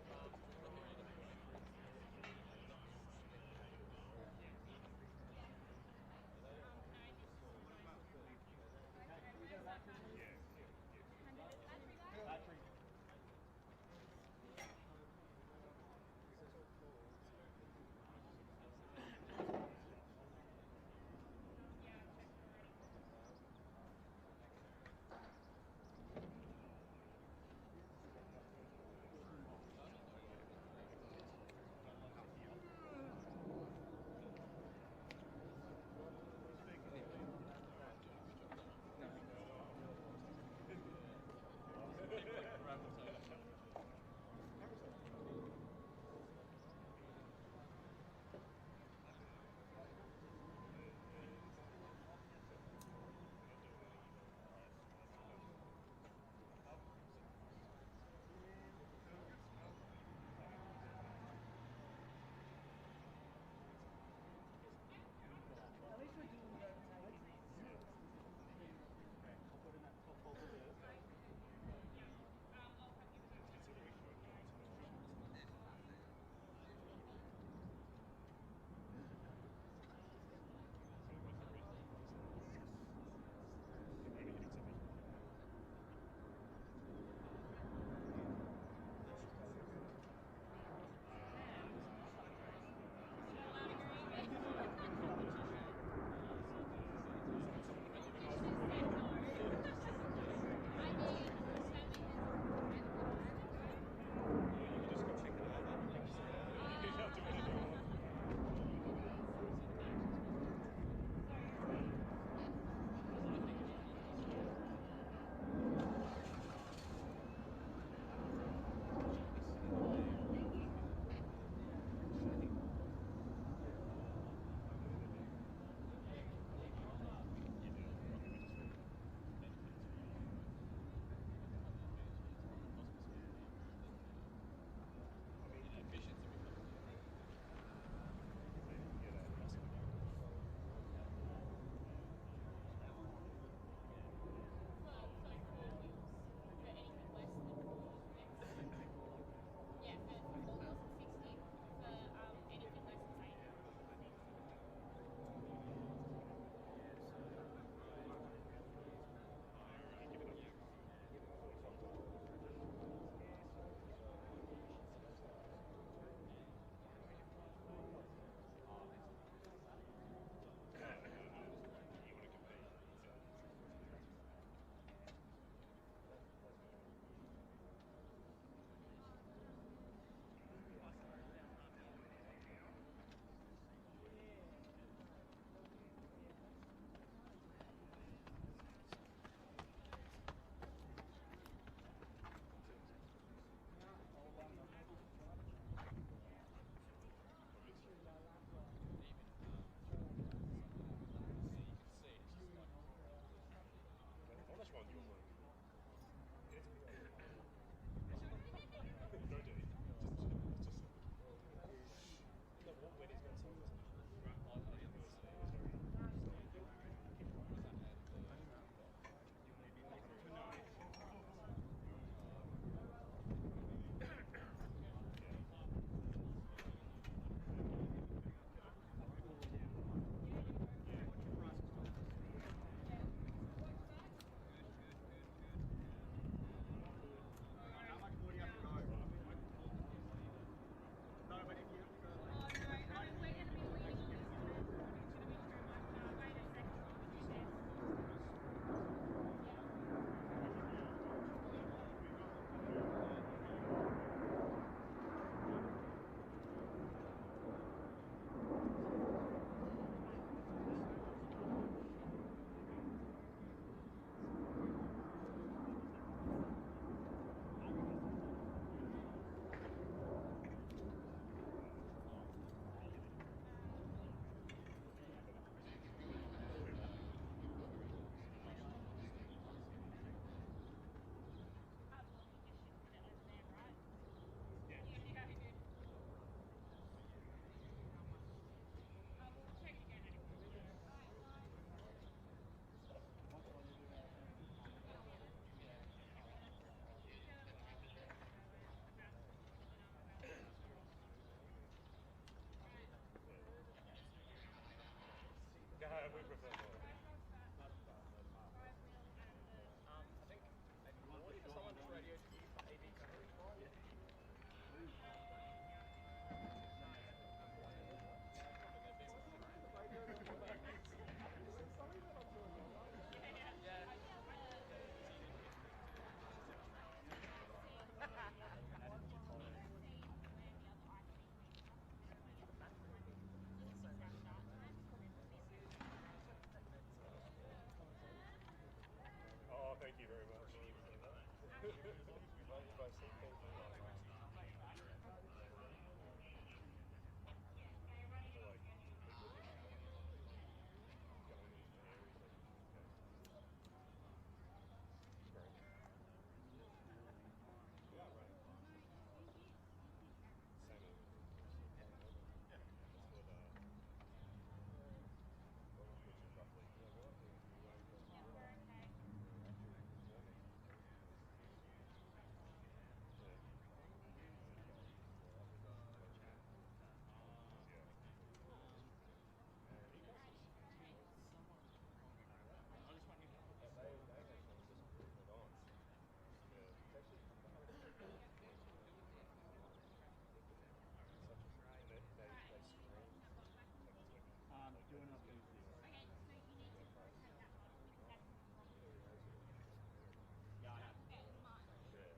You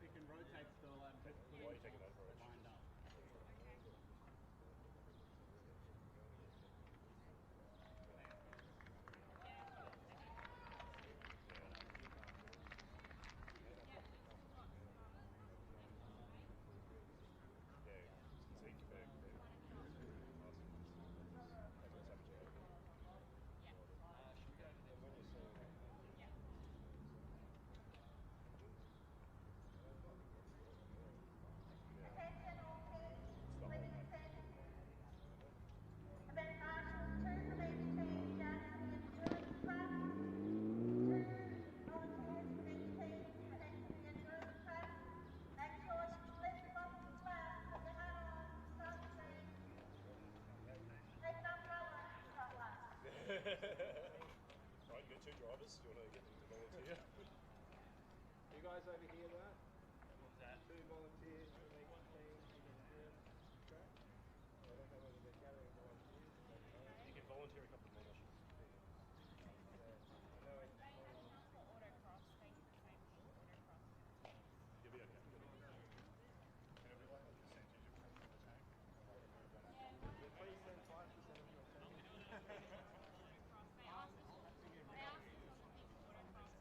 can rotate still and put it lined up. Right, you got two drivers. Do you want to get them to volunteer? You guys over here, right? What's that? 2 volunteers from each team to the track. I don't know whether they're gathering volunteers. You can volunteer a couple of minutes. For Autocross, they do the same thing for Autocross. You'll be okay. And it'll be like a percentage of the tank. Please send 5% of your team. They asked us to compete for Autocross.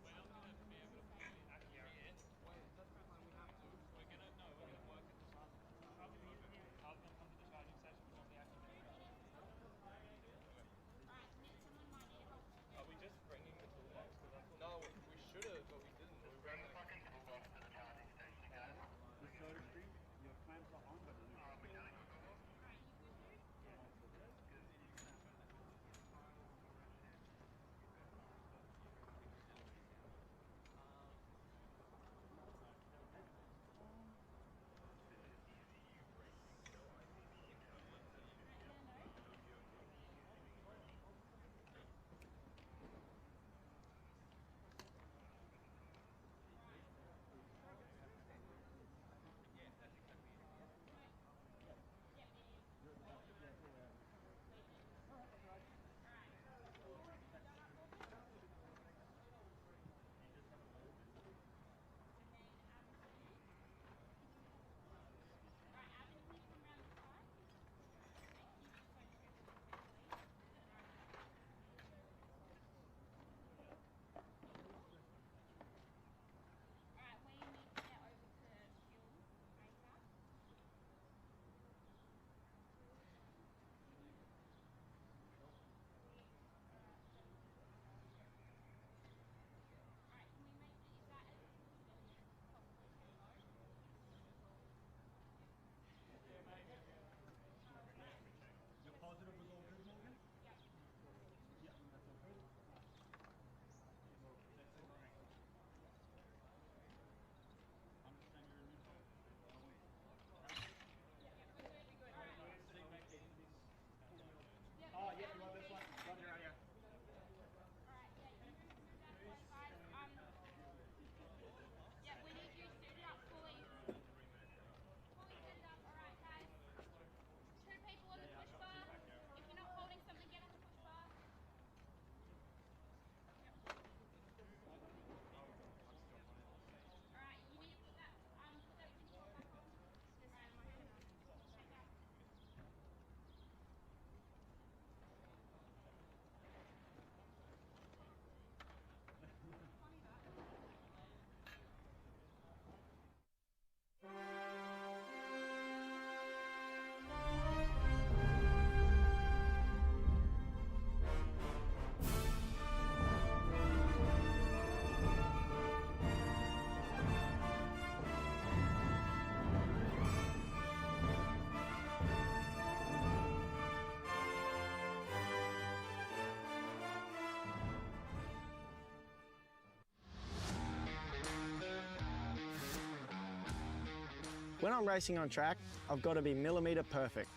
When I'm racing on track, I've got to be millimetre perfect.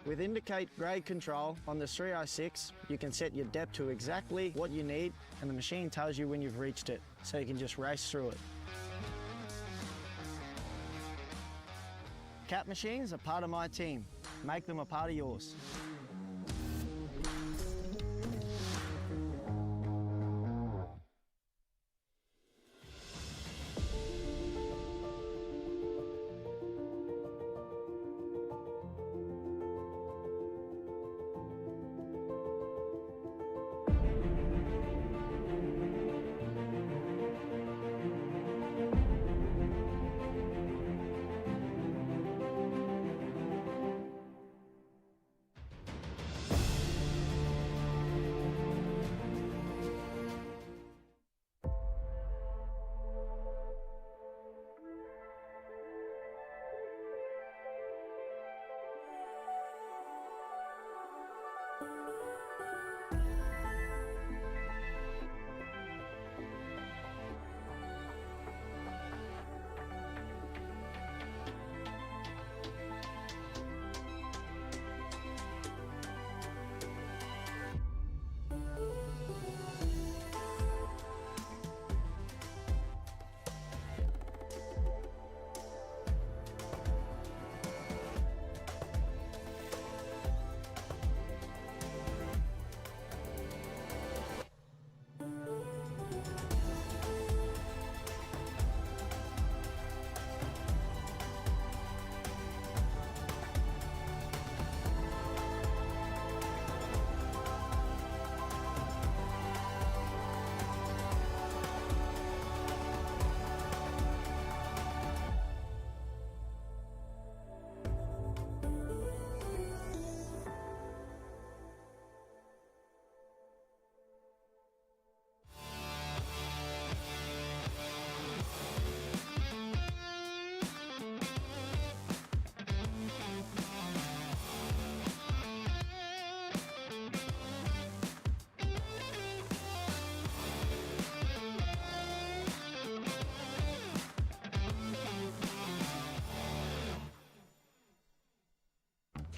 With indicate grade control on the 306, you can set your depth to exactly what you need and the machine tells you when you've reached it, so you can just race through it. Cat machines are part of my team. Make them a part of yours.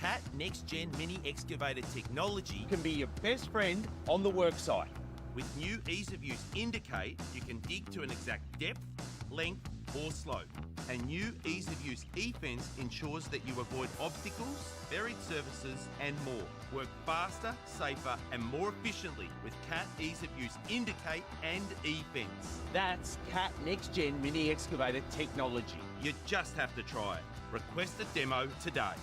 Cat Next Gen Mini Excavator technology Can be your best friend on the worksite. with new ease of use indicate you can dig to an exact depth, length or slope. And new ease of use e-fence ensures that you avoid obstacles, buried surfaces and more. Work faster, safer and more efficiently with Cat ease of use indicate and e-fence. That's Cat Next Gen Mini Excavator technology. You just have to try it. Request a demo today.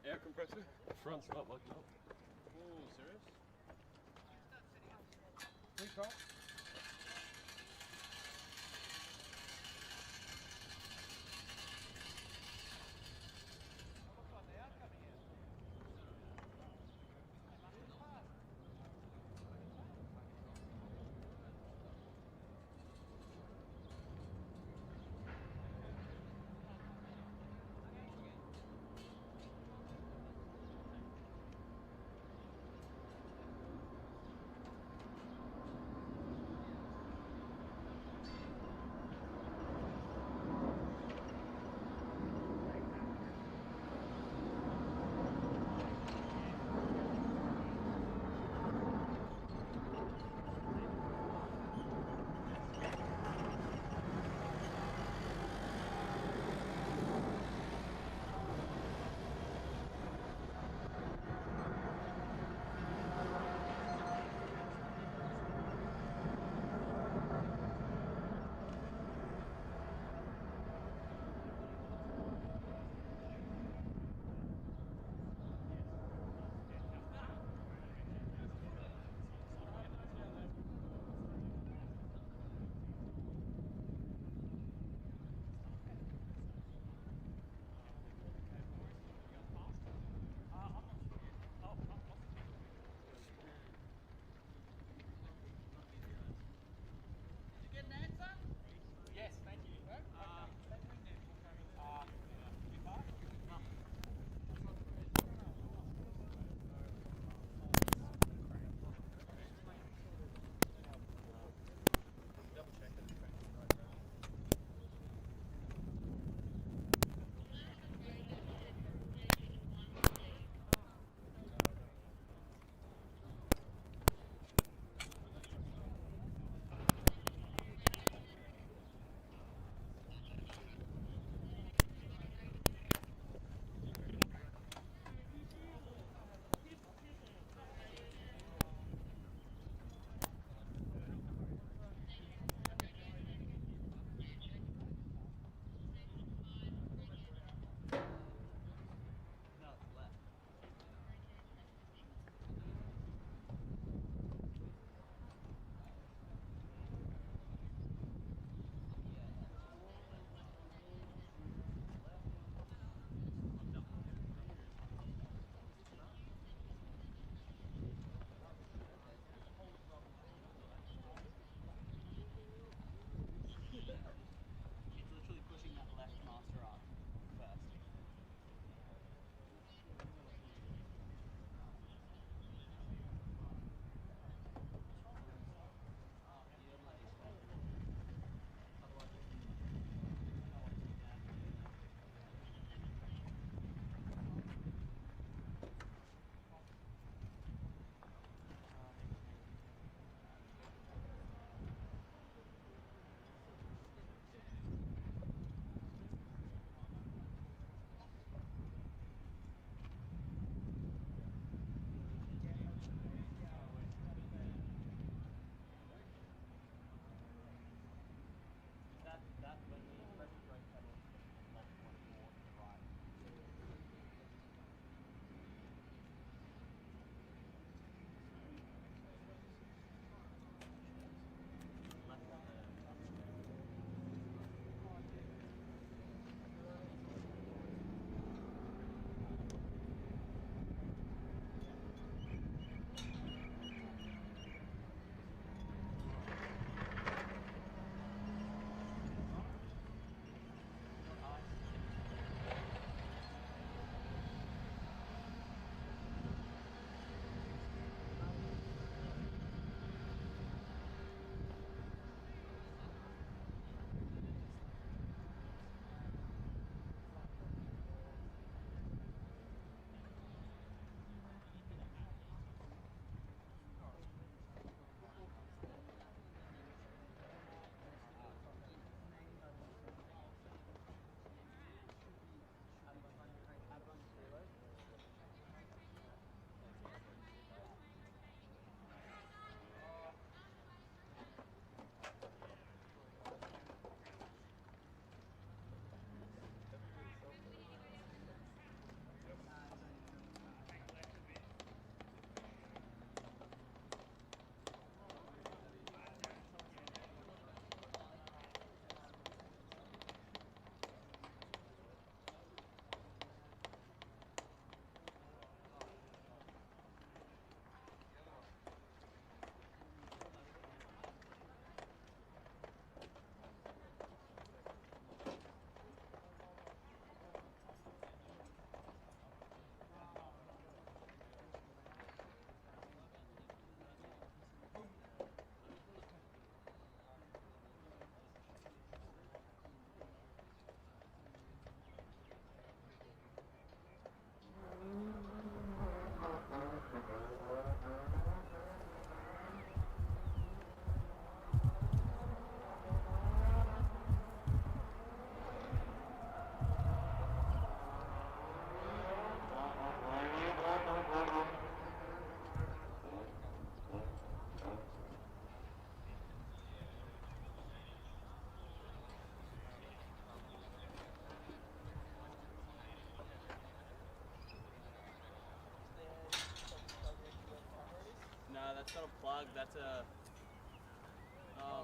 Air compressor? Front's not like that. Oh, serious? Hey, Carl. that's not a plug. That's a. Oh.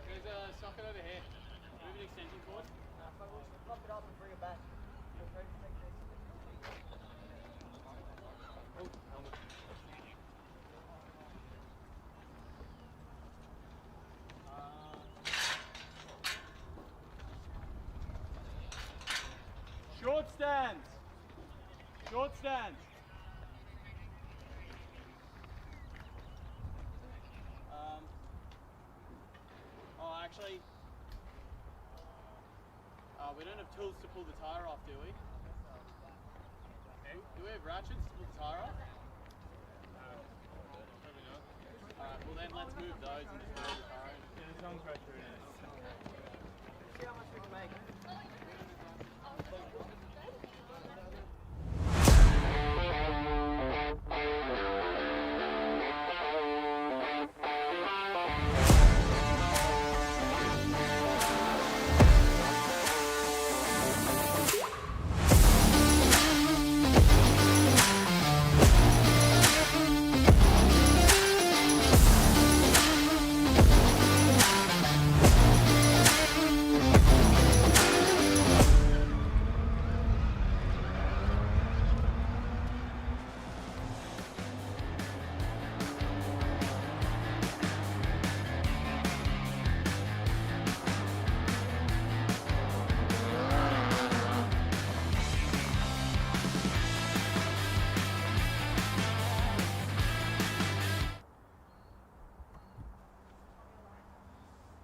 There's a socket over here. Move an extension cord. Pop it up and bring it back. Short stands. Short stands. Actually, we don't have tools to pull the tyre off, do we? Do we have ratchets to pull the tyre off? Alright, well then let's move those and just move the tyre in. Yeah, this one's right through now. See how much we can make.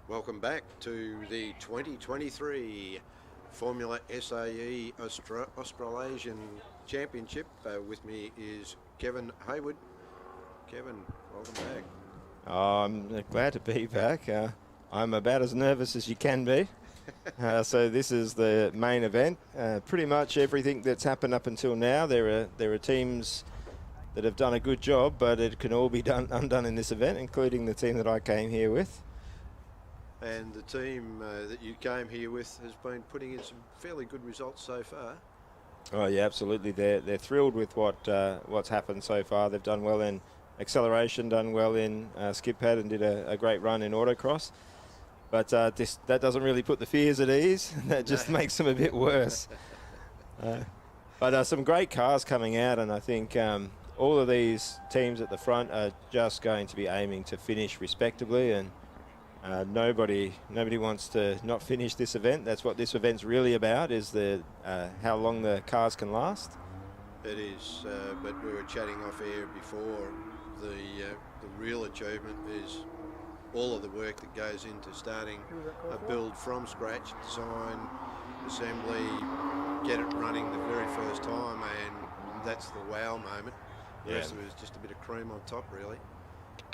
Welcome back to the 2023 Formula SAE Australasian Championship. With me is Kevin Hayward. Kevin, welcome back. I'm glad to be back. I'm about as nervous as you can be. So this is the main event. Pretty much everything that's happened up until now, there are teams that have done a good job, but it can all be undone in this event, including the team that I came here with. And the team that you came here with has been putting in some fairly good results so far. Oh yeah, absolutely. They're thrilled with what's happened so far. They've done well in acceleration, done well in skid pad, and did a great run in autocross. But that doesn't really put the fears at ease. That just makes them a bit worse. But some great cars coming out, and I think all of these teams at the front are just going to be aiming to finish respectably, and nobody wants to not finish this event. That's what this event's really about, is how long the cars can last. It is, but we were chatting off air before. The real achievement is all of the work that goes into starting a build from scratch, design, assembly, get it running the very first time, and that's the wow moment. The rest of it is just a bit of cream on top, really.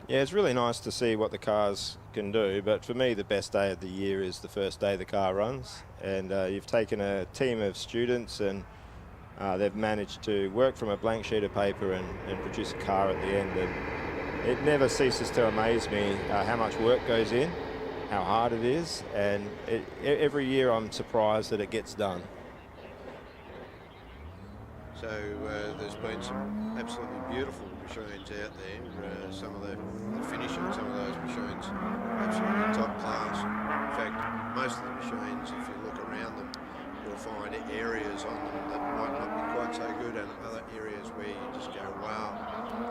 Yeah, it's really nice to see what the cars can do, but for me the best day of the year is the first day the car runs, and you've taken a team of students and they've managed to work from a blank sheet of paper and produce a car at the end, and it never ceases to amaze me how much work goes in, how hard it is, and every year I'm surprised that it gets done. So there's been some absolutely beautiful machines out there. Some of the finishing, some of those machines, absolutely top class. In fact, most of the machines, if you look around them, you'll find areas on them that might not be quite so good, and other areas where you just go, wow,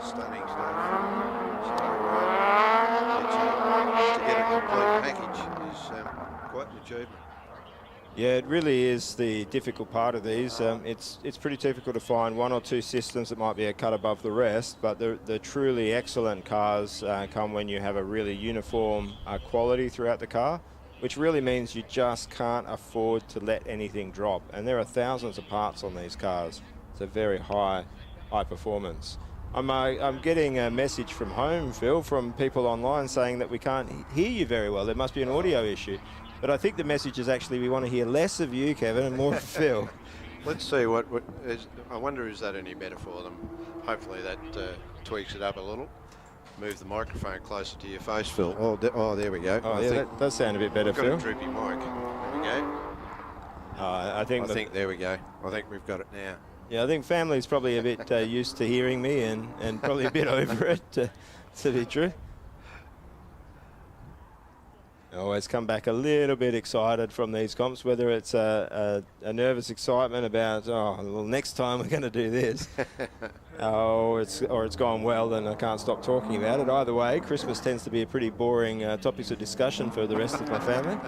stunning stuff. So to get a complete package is quite an achievement. Yeah, it really is the difficult part of these. It's pretty difficult to find one or two systems that might be a cut above the rest, but the truly excellent cars come when you have a really uniform quality throughout the car, which really means you just can't afford to let anything drop. And there are thousands of parts on these cars. It's a very high performance. I'm getting a message from home, Phil, from people online saying that we can't hear you very well. There must be an audio issue. But I think the message is actually we want to hear less of you, Kevin, and more of Phil. Let's see what is. I wonder, is that any better for them? Hopefully that tweaks it up a little. Move the microphone closer to your face, Phil. Oh, there we go. Oh, yeah, that does sound a bit better, got Phil. a droopy mic. There we go. I think there we go. I think we've got it now. Yeah, I think family's probably a bit used to hearing me and probably a bit over it, to be true. I always come back a little bit excited from these comps, whether it's a nervous excitement about, oh, well, next time we're going to do this, or it's gone well and I can't stop talking about it. Either way, Christmas tends to be a pretty boring topics of discussion for the rest of my family.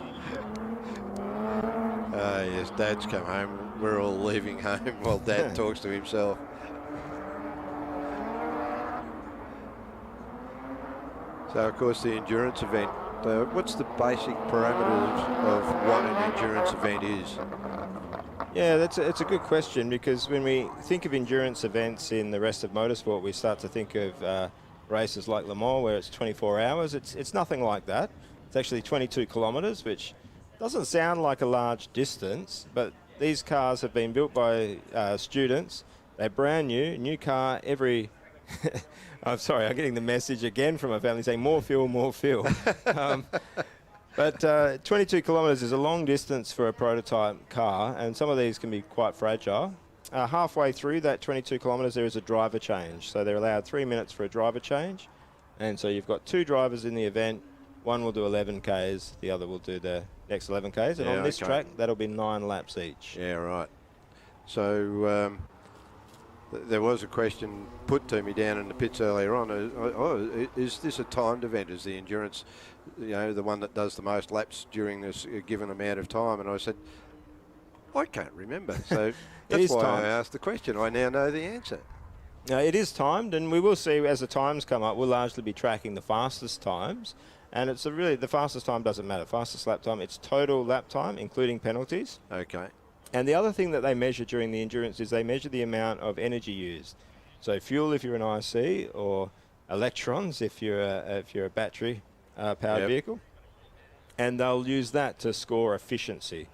Yes, Dad's come home. We're all leaving home while Dad talks to himself. So, of course, the endurance event. What's the basic parameters of what an endurance event is? Yeah, it's a good question, because when we think of endurance events in the rest of motorsport, we start to think of races like Le Mans, where it's 24 hours. It's nothing like that. It's actually 22 kilometres, which doesn't sound like a large distance, but these cars have been built by students. They're brand new car every... I'm sorry, I'm getting the message again from my family saying more fuel, more fuel. But 22 kilometres is a long distance for a prototype car, and some of these can be quite fragile. Halfway through that 22 kilometres, there is a driver change. So they're allowed 3 minutes for a driver change. And so you've got 2 drivers in the event. One will do 11 Ks, the other will do the next 11 Ks. And on this track, that'll be 9 laps each. Yeah, right. So... there was a question put to me down in the pits earlier on. Is this a timed event? Is the endurance, the one that does the most laps during this given amount of time? And I said, I can't remember. So that's why I asked the question. I now know the answer. It is timed, and we will see as the times come up. We'll largely be tracking the fastest times, and it's the fastest time doesn't matter. Fastest lap time, it's total lap time, including penalties. Okay. And the other thing that they measure during the endurance is they measure the amount of energy used. So fuel if you're an IC, or electrons if you're a battery powered vehicle. And they'll use that to score efficiency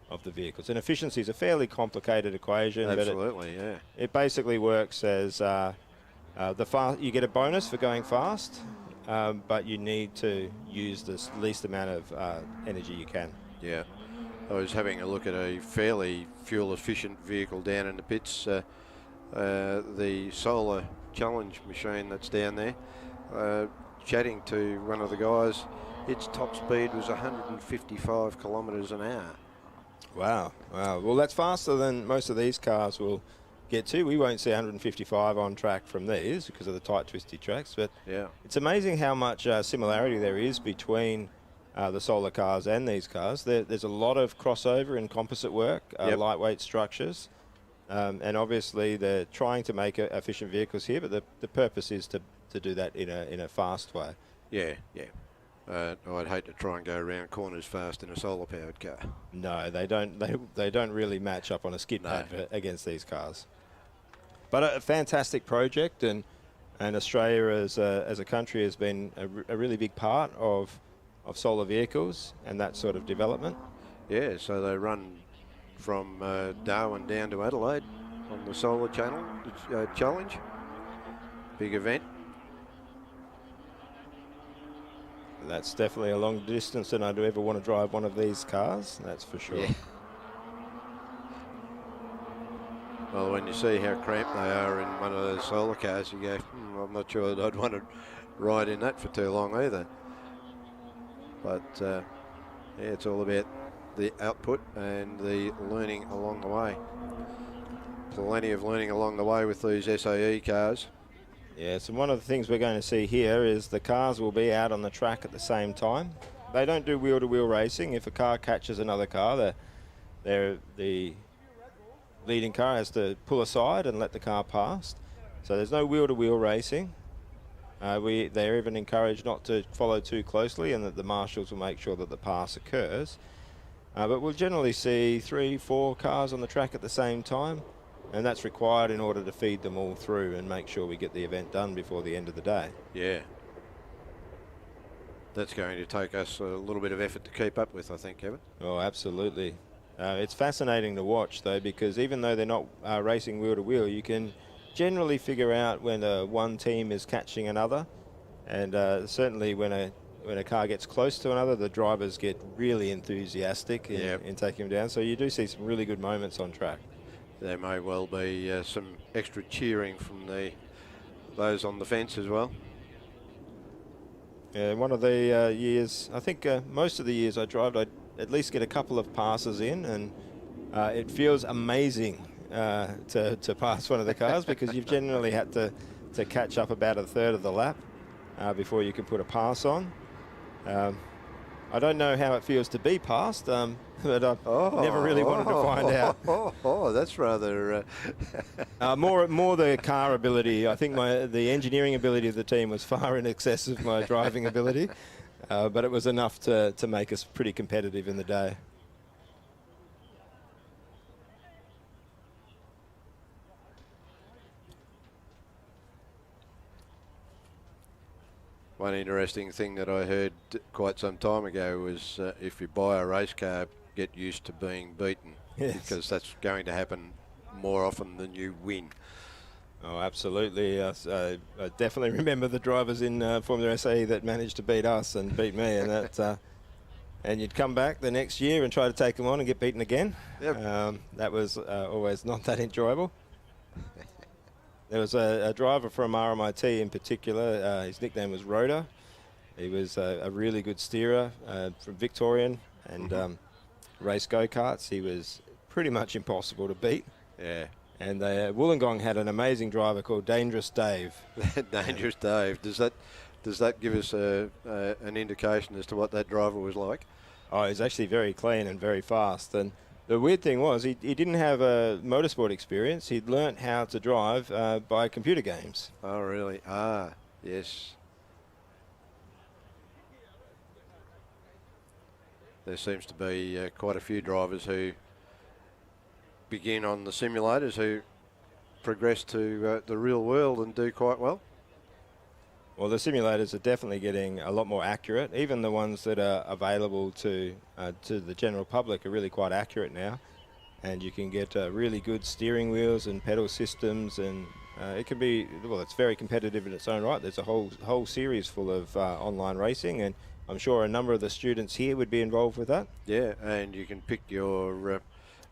of the vehicles. And efficiency is a fairly complicated equation. Absolutely, but it basically works as you get a bonus for going fast, but you need to use the least amount of energy you can. Yeah. I was having a look at a fairly fuel-efficient vehicle down in the pits, the Solar Challenge machine that's down there. Chatting to one of the guys, its top speed was 155 kilometres an hour. Wow. Well, that's faster than most of these cars will get to. We won't see 155 on track from these because of the tight, twisty tracks, but it's amazing how much similarity there is between the solar cars and these cars. There's a lot of crossover in composite work, lightweight structures, and obviously they're trying to make efficient vehicles here, but the purpose is to do that in a fast way. Yeah. I'd hate to try and go around corners fast in a solar-powered car. No, they don't really match up on a skid pad against these cars. But a fantastic project, and Australia as a country has been a really big part of solar vehicles and that sort of development. Yeah, so they run from Darwin down to Adelaide on the Solar Challenge. Big event. That's definitely a long distance, and I do ever want to drive one of these cars, that's for sure. Yeah. Well, when you see how cramped they are in one of those solar cars, you go, I'm not sure that I'd want to ride in that for too long either. But it's all about the output and the learning along the way. Plenty of learning along the way with these SAE cars. Yes, and one of the things we're going to see here is the cars will be out on the track at the same time. They don't do wheel-to-wheel racing. If a car catches another car, the leading car has to pull aside and let the car pass. So there's no wheel-to-wheel racing. They're even encouraged not to follow too closely, and that the marshals will make sure that the pass occurs. But we'll generally see 3-4 cars on the track at the same time, and that's required in order to feed them all through and make sure we get the event done before the end of the day. Yeah. That's going to take us a little bit of effort to keep up with, I think, Kevin. Oh, absolutely. It's fascinating to watch, though, because even though they're not racing wheel to wheel, you can generally figure out when one team is catching another. And certainly when a car gets close to another, the drivers get really enthusiastic in taking them down. So you do see some really good moments on track. There may well be some extra cheering from those on the fence as well. Yeah, one of the years, I think most of the years I drive, I at least get a couple of passes in, and it feels amazing to pass one of the cars because you've generally had to catch up about a third of the lap before you can put a pass on. I don't know how it feels to be passed, but I've never really wanted to find out. That's rather... more the car ability. I think the engineering ability of the team was far in excess of my driving ability, but it was enough to make us pretty competitive in the day. One interesting thing that I heard quite some time ago was if you buy a race car, get used to being beaten. Yes. Because that's going to happen more often than you win. Oh, absolutely. I definitely remember the drivers in Formula SAE that managed to beat us and beat me, and that, and you'd come back the next year and try to take them on and get beaten again. Yep. That was always not that enjoyable. There was a driver from RMIT in particular. His nickname was Rhoda. He was a really good steerer from Victorian and raced go-karts. He was pretty much impossible to beat. Yeah. And Wollongong had an amazing driver called Dangerous Dave. Dangerous Dave. Does that give us an indication as to what that driver was like? Oh, he's actually very clean and very fast. And the weird thing was he didn't have a motorsport experience. He'd learnt how to drive by computer games. Oh, really? Ah, yes. There seems to be quite a few drivers who begin on the simulators who progress to the real world and do quite well. Well, the simulators are definitely getting a lot more accurate. Even the ones that are available to the general public are really quite accurate now. And you can get really good steering wheels and pedal systems, and it can be, well, it's very competitive in its own right. There's a whole series full of online racing, and I'm sure a number of the students here would be involved with that. Yeah, and you can pick your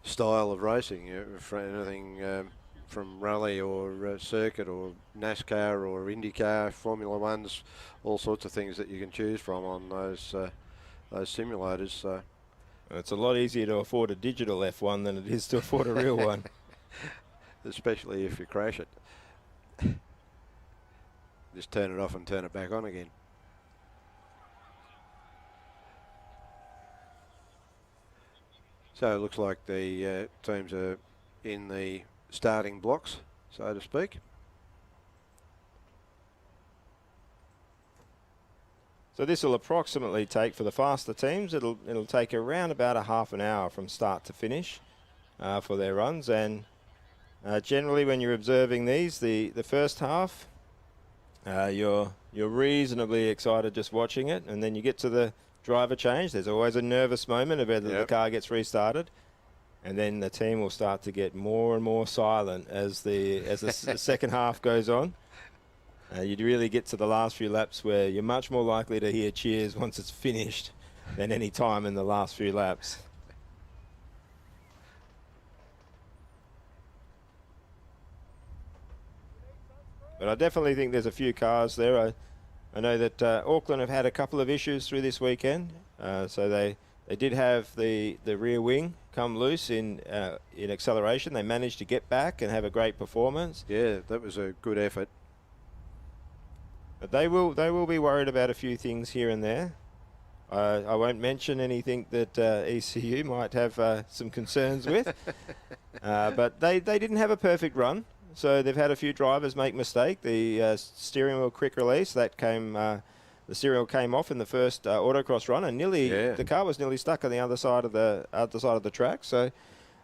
style of racing, for anything from rally or circuit or NASCAR or IndyCar, Formula Ones, all sorts of things that you can choose from on those simulators. So it's a lot easier to afford a digital F1 than it is to afford a real one. Especially if you crash it. Just turn it off and turn it back on again. So it looks like the teams are in the starting blocks, so to speak. So this will approximately take, for the faster teams, it'll take around about a half an hour from start to finish for their runs. And generally when you're observing these, the first half, you're reasonably excited just watching it, and then you get to the driver change. There's always a nervous moment of whether the car gets restarted. And then the team will start to get more and more silent as the second half goes on. You'd really get to the last few laps where you're much more likely to hear cheers once it's finished than any time in the last few laps. But I definitely think there's a few cars there. I know that Auckland have had a couple of issues through this weekend. So they did have the rear wing come loose in acceleration. They managed to get back and have a great performance. Yeah, that was a good effort. But they will be worried about a few things here and there. I won't mention anything that ECU might have some concerns with. But they didn't have a perfect run. So they've had a few drivers make mistake. The steering wheel quick release, that came... the steering wheel came off in the first autocross run, and the car was nearly stuck on the other side of the track. So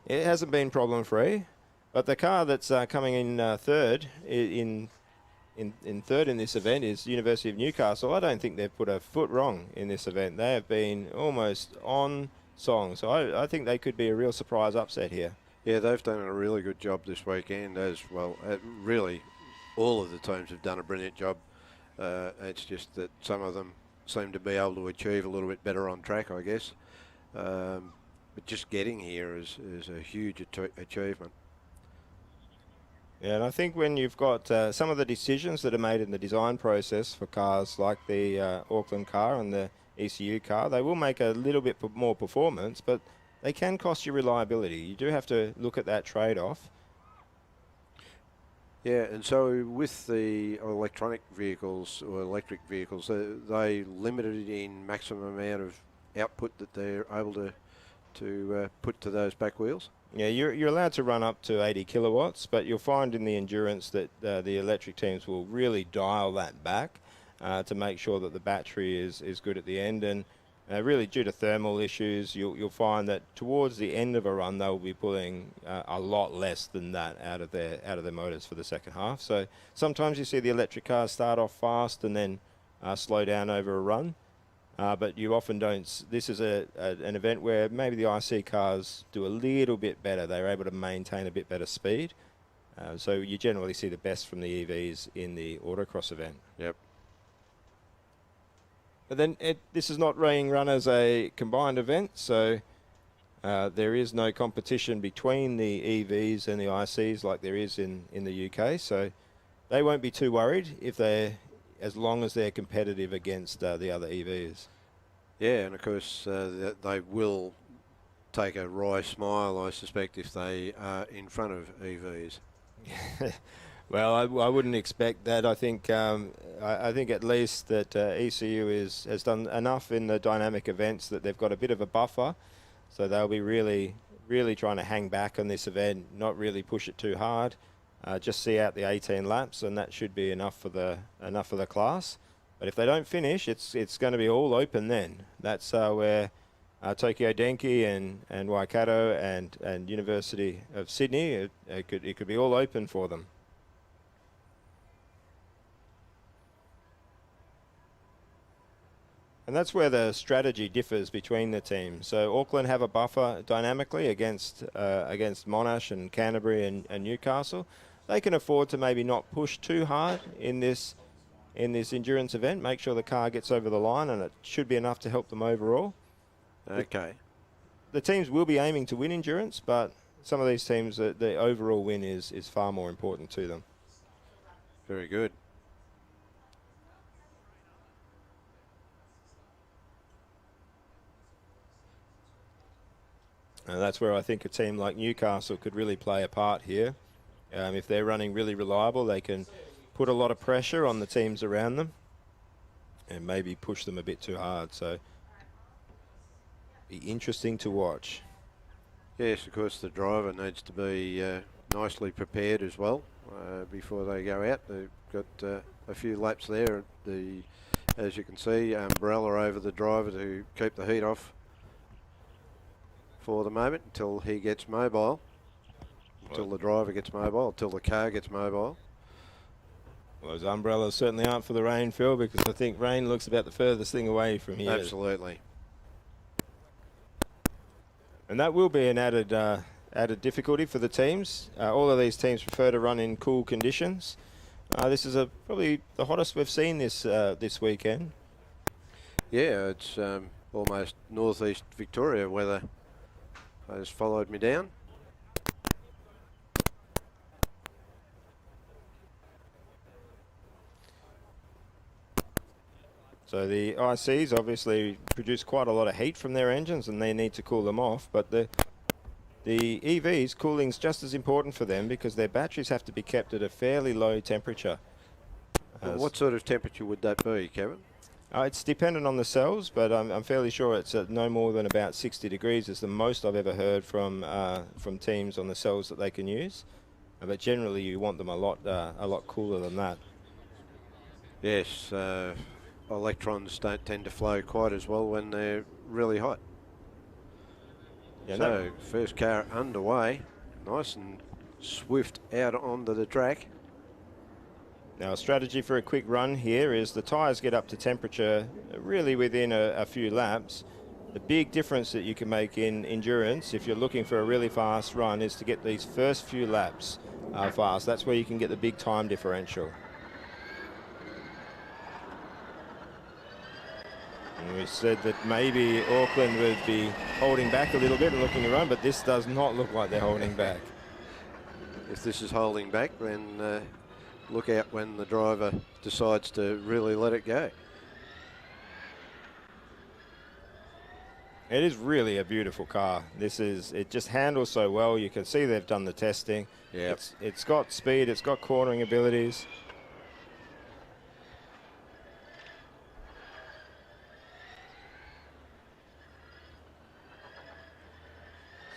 it hasn't been problem free. But the car that's coming in third in in third in this event is University of Newcastle. I don't think they've put a foot wrong in this event. They have been almost on song. So I think they could be a real surprise upset here. Yeah, they've done a really good job this weekend as well. Really, all of the teams have done a brilliant job. It's just that some of them seem to be able to achieve a little bit better on track, I guess. But just getting here is a huge achievement. Yeah, and I think when you've got some of the decisions that are made in the design process for cars like the Auckland car and the ECU car, they will make a little bit more performance, but they can cost you reliability. You do have to look at that trade-off. Yeah, and so with the electronic vehicles or electric vehicles, they limited in maximum amount of output that they're able to put to those back wheels. Yeah, you're allowed to run up to 80 kilowatts, but you'll find in the endurance that the electric teams will really dial that back to make sure that the battery is good at the end. And really, due to thermal issues, you'll find that towards the end of a run, they'll be pulling a lot less than that out of their motors for the second half. So sometimes you see the electric cars start off fast and then slow down over a run. But you often don't. This is an event where maybe the IC cars do a little bit better. They're able to maintain a bit better speed. So you generally see the best from the EVs in the Autocross event. Yep. But then this is not being run as a combined event, so there is no competition between the EVs and the ICs like there is in the UK. So they won't be too worried as long as they're competitive against the other EVs. Yeah, and of course they will take a wry smile, I suspect, if they are in front of EVs. Well, I wouldn't expect that. I think at least that ECU has done enough in the dynamic events that they've got a bit of a buffer, so they'll be really trying to hang back on this event, not really push it too hard. Just see out the 18 laps, and that should be enough for the class. But if they don't finish, it's going to be all open then. That's where Tokyo Denki and Waikato and University of Sydney, it could be all open for them. And that's where the strategy differs between the teams. So Auckland have a buffer dynamically against Monash and Canterbury and Newcastle. They can afford to maybe not push too hard in this endurance event, make sure the car gets over the line, and it should be enough to help them overall. Okay. The teams will be aiming to win endurance, but some of these teams, the overall win is far more important to them. Very good. And that's where I think a team like Newcastle could really play a part here. If they're running really reliable, they can put a lot of pressure on the teams around them and maybe push them a bit too hard. So be interesting to watch. Yes, of course, the driver needs to be nicely prepared as well before they go out. They've got a few laps there. As you can see, umbrella over the driver to keep the heat off for the moment until he gets mobile, until the driver gets mobile, until the car gets mobile. Well, those umbrellas certainly aren't for the rain, Phil, because I think rain looks about the furthest thing away from here. Absolutely. And that will be an added difficulty for the teams. All of these teams prefer to run in cool conditions. This is probably the hottest we've seen this weekend. Yeah, it's almost northeast Victoria weather has followed me down. So the ICs obviously produce quite a lot of heat from their engines, and they need to cool them off. But the EVs, cooling's just as important for them because their batteries have to be kept at a fairly low temperature. What sort of temperature would that be, Kevin? It's dependent on the cells, but I'm fairly sure it's at no more than about 60 degrees is the most I've ever heard from teams on the cells that they can use. But generally, you want them a lot cooler than that. Yes, electrons don't tend to flow quite as well when they're really hot. Yeah, so first car underway, nice and swift out onto the track. Now, a strategy for a quick run here is the tyres get up to temperature really within a few laps. The big difference that you can make in endurance, if you're looking for a really fast run, is to get these first few laps fast. That's where you can get the big time differential. And we said that maybe Auckland would be holding back a little bit and looking to run, but this does not look like they're holding back. If this is holding back, then look out when the driver decides to really let it go. It is really a beautiful car. It just handles so well. You can see they've done the testing. Yeah. It's got speed, it's got cornering abilities.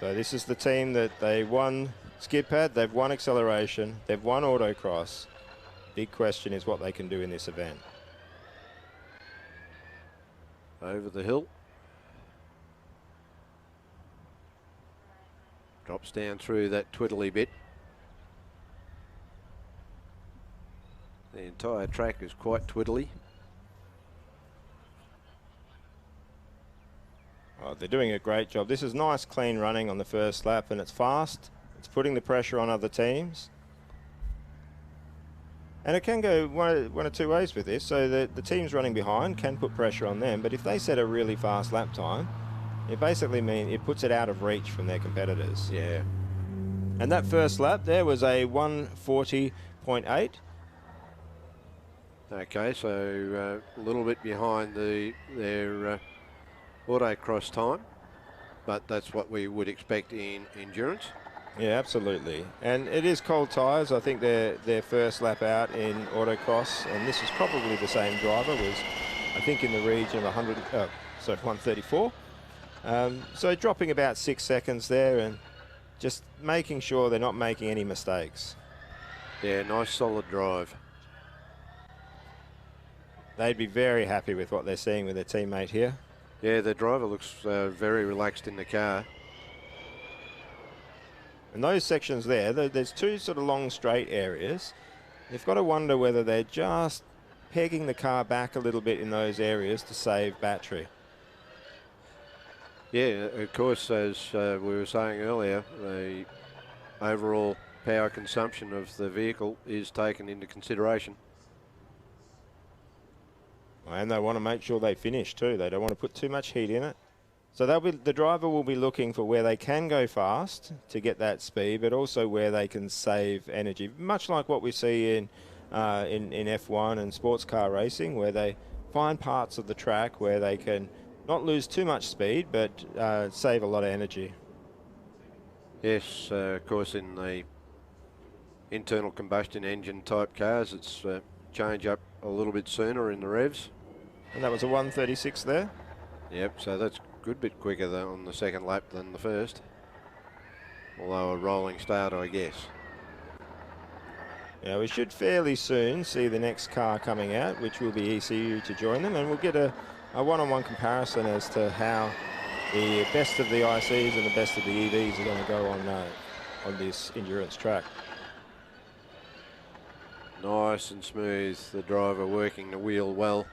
So this is the team that they won skid pad, they've won acceleration, they've won autocross. Big question is what they can do in this event. Over the hill. Drops down through that twiddly bit. The entire track is quite twiddly. Oh, they're doing a great job. This is nice, clean running on the first lap, and it's fast. It's putting the pressure on other teams. And it can go one or two ways with this. So the teams running behind can put pressure on them, but if they set a really fast lap time, it basically means it puts it out of reach from their competitors. Yeah. And that first lap there was a 1:40.8. Okay, so a little bit behind their autocross time, but that's what we would expect in endurance. Yeah, absolutely. And it is cold tyres. I think their first lap out in autocross, and this is probably the same driver, was I think in the region of 134. So dropping about 6 seconds there and just making sure they're not making any mistakes. Yeah, nice solid drive. They'd be very happy with what they're seeing with their teammate here. Yeah, the driver looks very relaxed in the car. And those sections there's two sort of long straight areas. You've got to wonder whether they're just pegging the car back a little bit in those areas to save battery. Yeah, of course, as we were saying earlier, the overall power consumption of the vehicle is taken into consideration. And they want to make sure they finish too. They don't want to put too much heat in it. So the driver will be looking for where they can go fast to get that speed, but also where they can save energy. Much like what we see in F1 and sports car racing, where they find parts of the track where they can not lose too much speed, but save a lot of energy. Yes, of course, in the internal combustion engine type cars, it's change up a little bit sooner in the revs. And that was a 1:36 there. Yep, so that's a good bit quicker though on the second lap than the first. Although a rolling start, I guess. Yeah, we should fairly soon see the next car coming out, which will be ECU to join them, and we'll get a one-on-one comparison as to how the best of the ICs and the best of the EVs are going to go on this endurance track. Nice and smooth, the driver working the wheel well.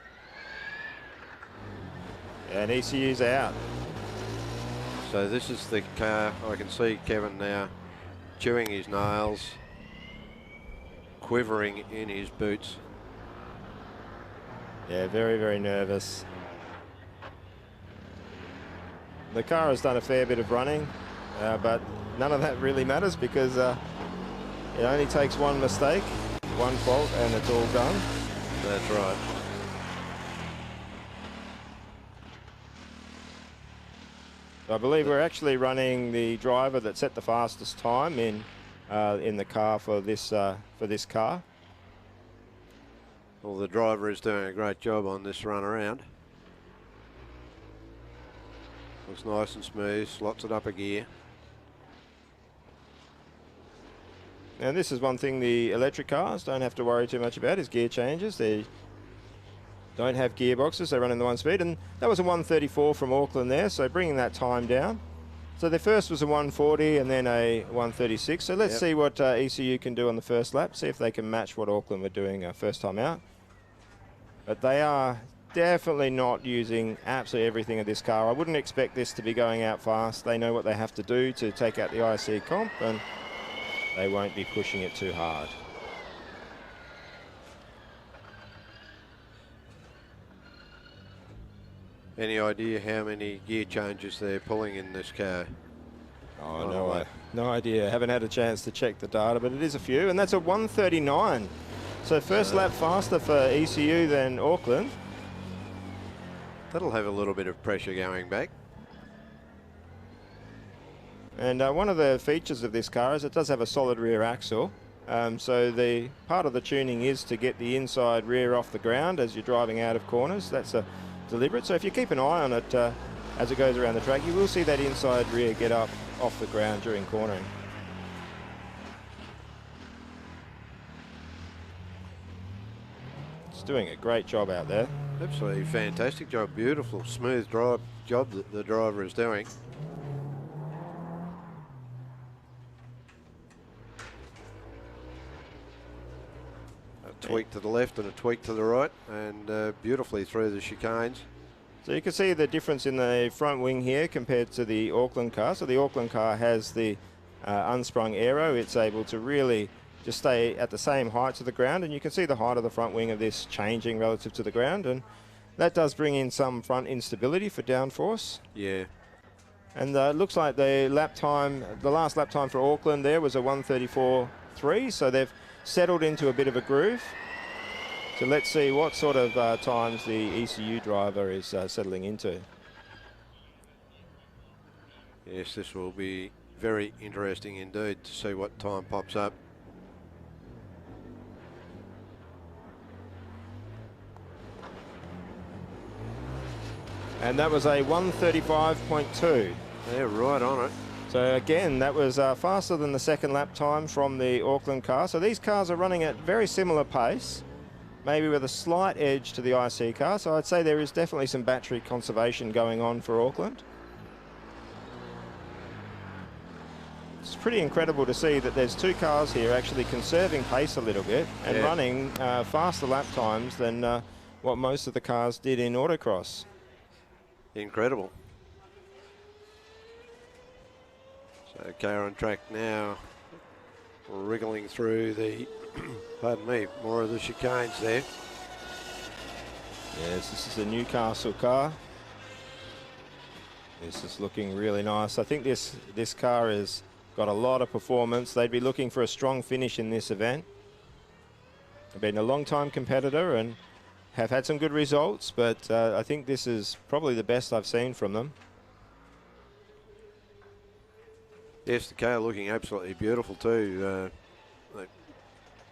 And ECU's out. So this is the car. I can see Kevin now chewing his nails, quivering in his boots. Yeah, very, very nervous. The car has done a fair bit of running, but none of that really matters because it only takes one mistake, one fault, and it's all done. That's right. I believe we're actually running the driver that set the fastest time in the car for this car. Well, the driver is doing a great job on this run around. Looks nice and smooth, slots it up a gear. And this is one thing the electric cars don't have to worry too much about is gear changes. They don't have gearboxes, they run in the one speed, and that was a 1:34 from Auckland there, so bringing that time down. So their first was a 140 and then a 136. So let's see what ECU can do on the first lap, see if they can match what Auckland were doing first time out. But they are definitely not using absolutely everything of this car. I wouldn't expect this to be going out fast. They know what they have to do to take out the IC comp, and they won't be pushing it too hard. Any idea how many gear changes they're pulling in this car? Oh, no idea. Haven't had a chance to check the data, but it is a few, and that's a 139. So first lap faster for ECU than Auckland. That'll have a little bit of pressure going back. And one of the features of this car is it does have a solid rear axle. So the part of the tuning is to get the inside rear off the ground as you're driving out of corners. That's a deliberate. So if you keep an eye on it as it goes around the track, you will see that inside rear get up off the ground during cornering. It's doing a great job out there. Absolutely fantastic job. Beautiful, smooth drive job that the driver is doing. A tweak to the left and a tweak to the right, and beautifully through the chicanes. So you can see the difference in the front wing here compared to the Auckland car. So the Auckland car has the unsprung aero. It's able to really just stay at the same height to the ground, and you can see the height of the front wing of this changing relative to the ground, and that does bring in some front instability for downforce. Yeah. And it looks like the lap time, the last lap time for Auckland there was a 134.3, so they've settled into a bit of a groove. So let's see what sort of times the ECU driver is settling into. Yes, this will be very interesting indeed to see what time pops up. And that was a 135.2. They're right on it. So again, that was faster than the second lap time from the Auckland car. So these cars are running at very similar pace, maybe with a slight edge to the IC car. So I'd say there is definitely some battery conservation going on for Auckland. It's pretty incredible to see that there's two cars here actually conserving pace a little bit and running faster lap times than what most of the cars did in Autocross. Incredible. So car on track now, wriggling through the, pardon me, more of the chicanes there. Yes, this is a Newcastle car. This is looking really nice. I think this car has got a lot of performance. They'd be looking for a strong finish in this event. They've been a long-time competitor and have had some good results, but I think this is probably the best I've seen from them. Yes, the car looking absolutely beautiful too. The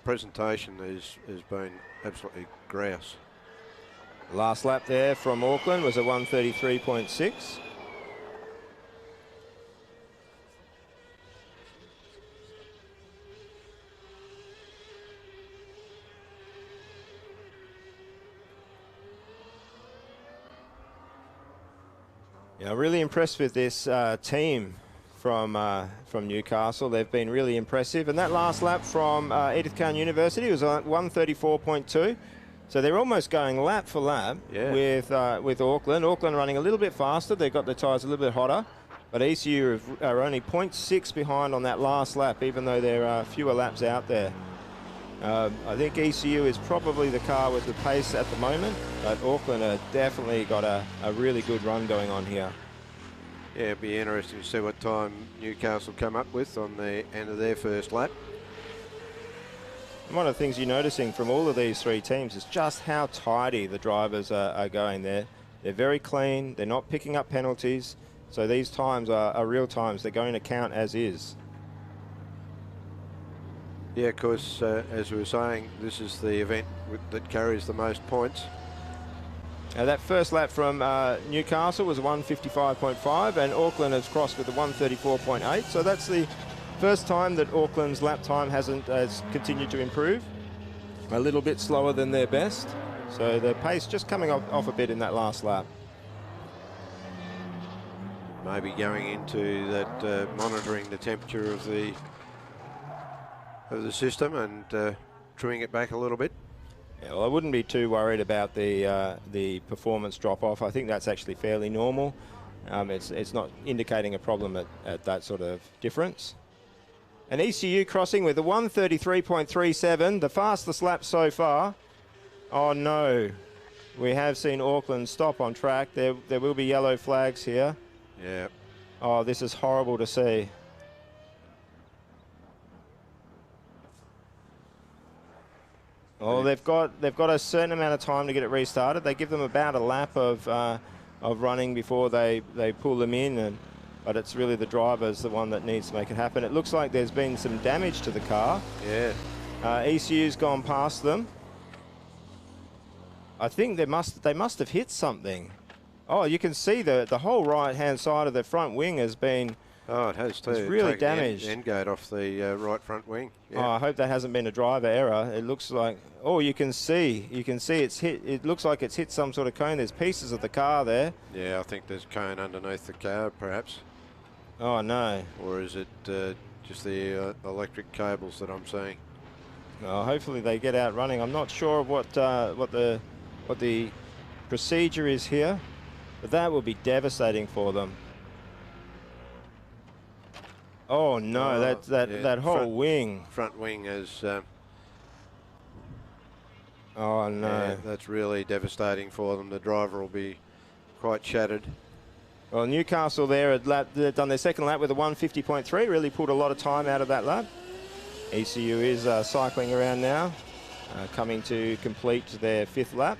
presentation has been absolutely grouse. Last lap there from Auckland was a 133.6. Yeah, really impressed with this team from Newcastle. They've been really impressive. And that last lap from Edith Cowan University was 134.2. So they're almost going lap for lap with Auckland. Auckland running a little bit faster. They've got their tyres a little bit hotter. But ECU are only 0.6 behind on that last lap, even though there are fewer laps out there. I think ECU is probably the car with the pace at the moment, but Auckland have definitely got a really good run going on here. Yeah, it'd be interesting to see what time Newcastle come up with on the end of their first lap. And one of the things you're noticing from all of these three teams is just how tidy the drivers are going there. They're very clean, they're not picking up penalties, so these times are real times. They're going to count as is. Yeah, of course, as we were saying, this is the event that carries the most points. That first lap from Newcastle was 155.5, and Auckland has crossed with a 134.8. So that's the first time that Auckland's lap time has continued to improve. A little bit slower than their best. So the pace just coming off a bit in that last lap. maybe going into that, monitoring the temperature of the system and trimming it back a little bit. Yeah, well, I wouldn't be too worried about the performance drop-off. I think that's actually fairly normal. It's not indicating a problem at that sort of difference. An ECU crossing with a 1:33.37, the fastest lap so far. Oh no, we have seen Auckland stop on track. There will be yellow flags here. Yeah. Oh, this is horrible to see. Oh, they've got a certain amount of time to get it restarted. They give them about a lap of running before they pull them in, but it's really the driver's the one that needs to make it happen. It looks like there's been some damage to the car. Yeah. ECU's gone past them. I think they must have hit something. Oh, you can see the whole right-hand side of the front wing has been. Oh, it has too. It's really damaged. End gate off the right front wing. Yeah. Oh, I hope that hasn't been a driver error. It looks like. Oh, you can see it's hit. It looks like it's hit some sort of cone. There's pieces of the car there. Yeah, I think there's cone underneath the car, perhaps. Oh no. Or is it just the electric cables that I'm seeing? Oh, hopefully they get out running. I'm not sure of what the procedure is here, but that will be devastating for them. Oh no, that whole wing. Front wing is. Oh no. Yeah, that's really devastating for them. The driver will be quite shattered. Well, Newcastle there they've done their second lap with a 1:50.3. Really pulled a lot of time out of that lap. ECU is cycling around now, coming to complete their 5th lap.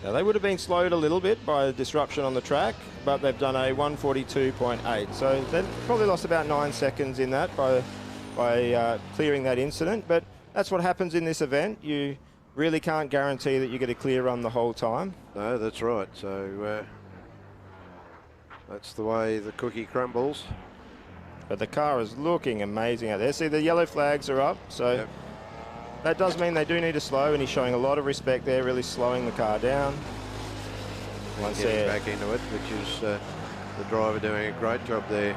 Now they would have been slowed a little bit by the disruption on the track, but they've done a 1:42.8. So they've probably lost about 9 seconds in that by clearing that incident. But that's what happens in this event. You really can't guarantee that you get a clear run the whole time. No, that's right. So that's the way the cookie crumbles. But the car is looking amazing out there. See, the yellow flags are up, so Yep. that does mean they do need to slow, and he's showing a lot of respect there, really slowing the car down. Once Getting they're back into it, which is the driver doing a great job there.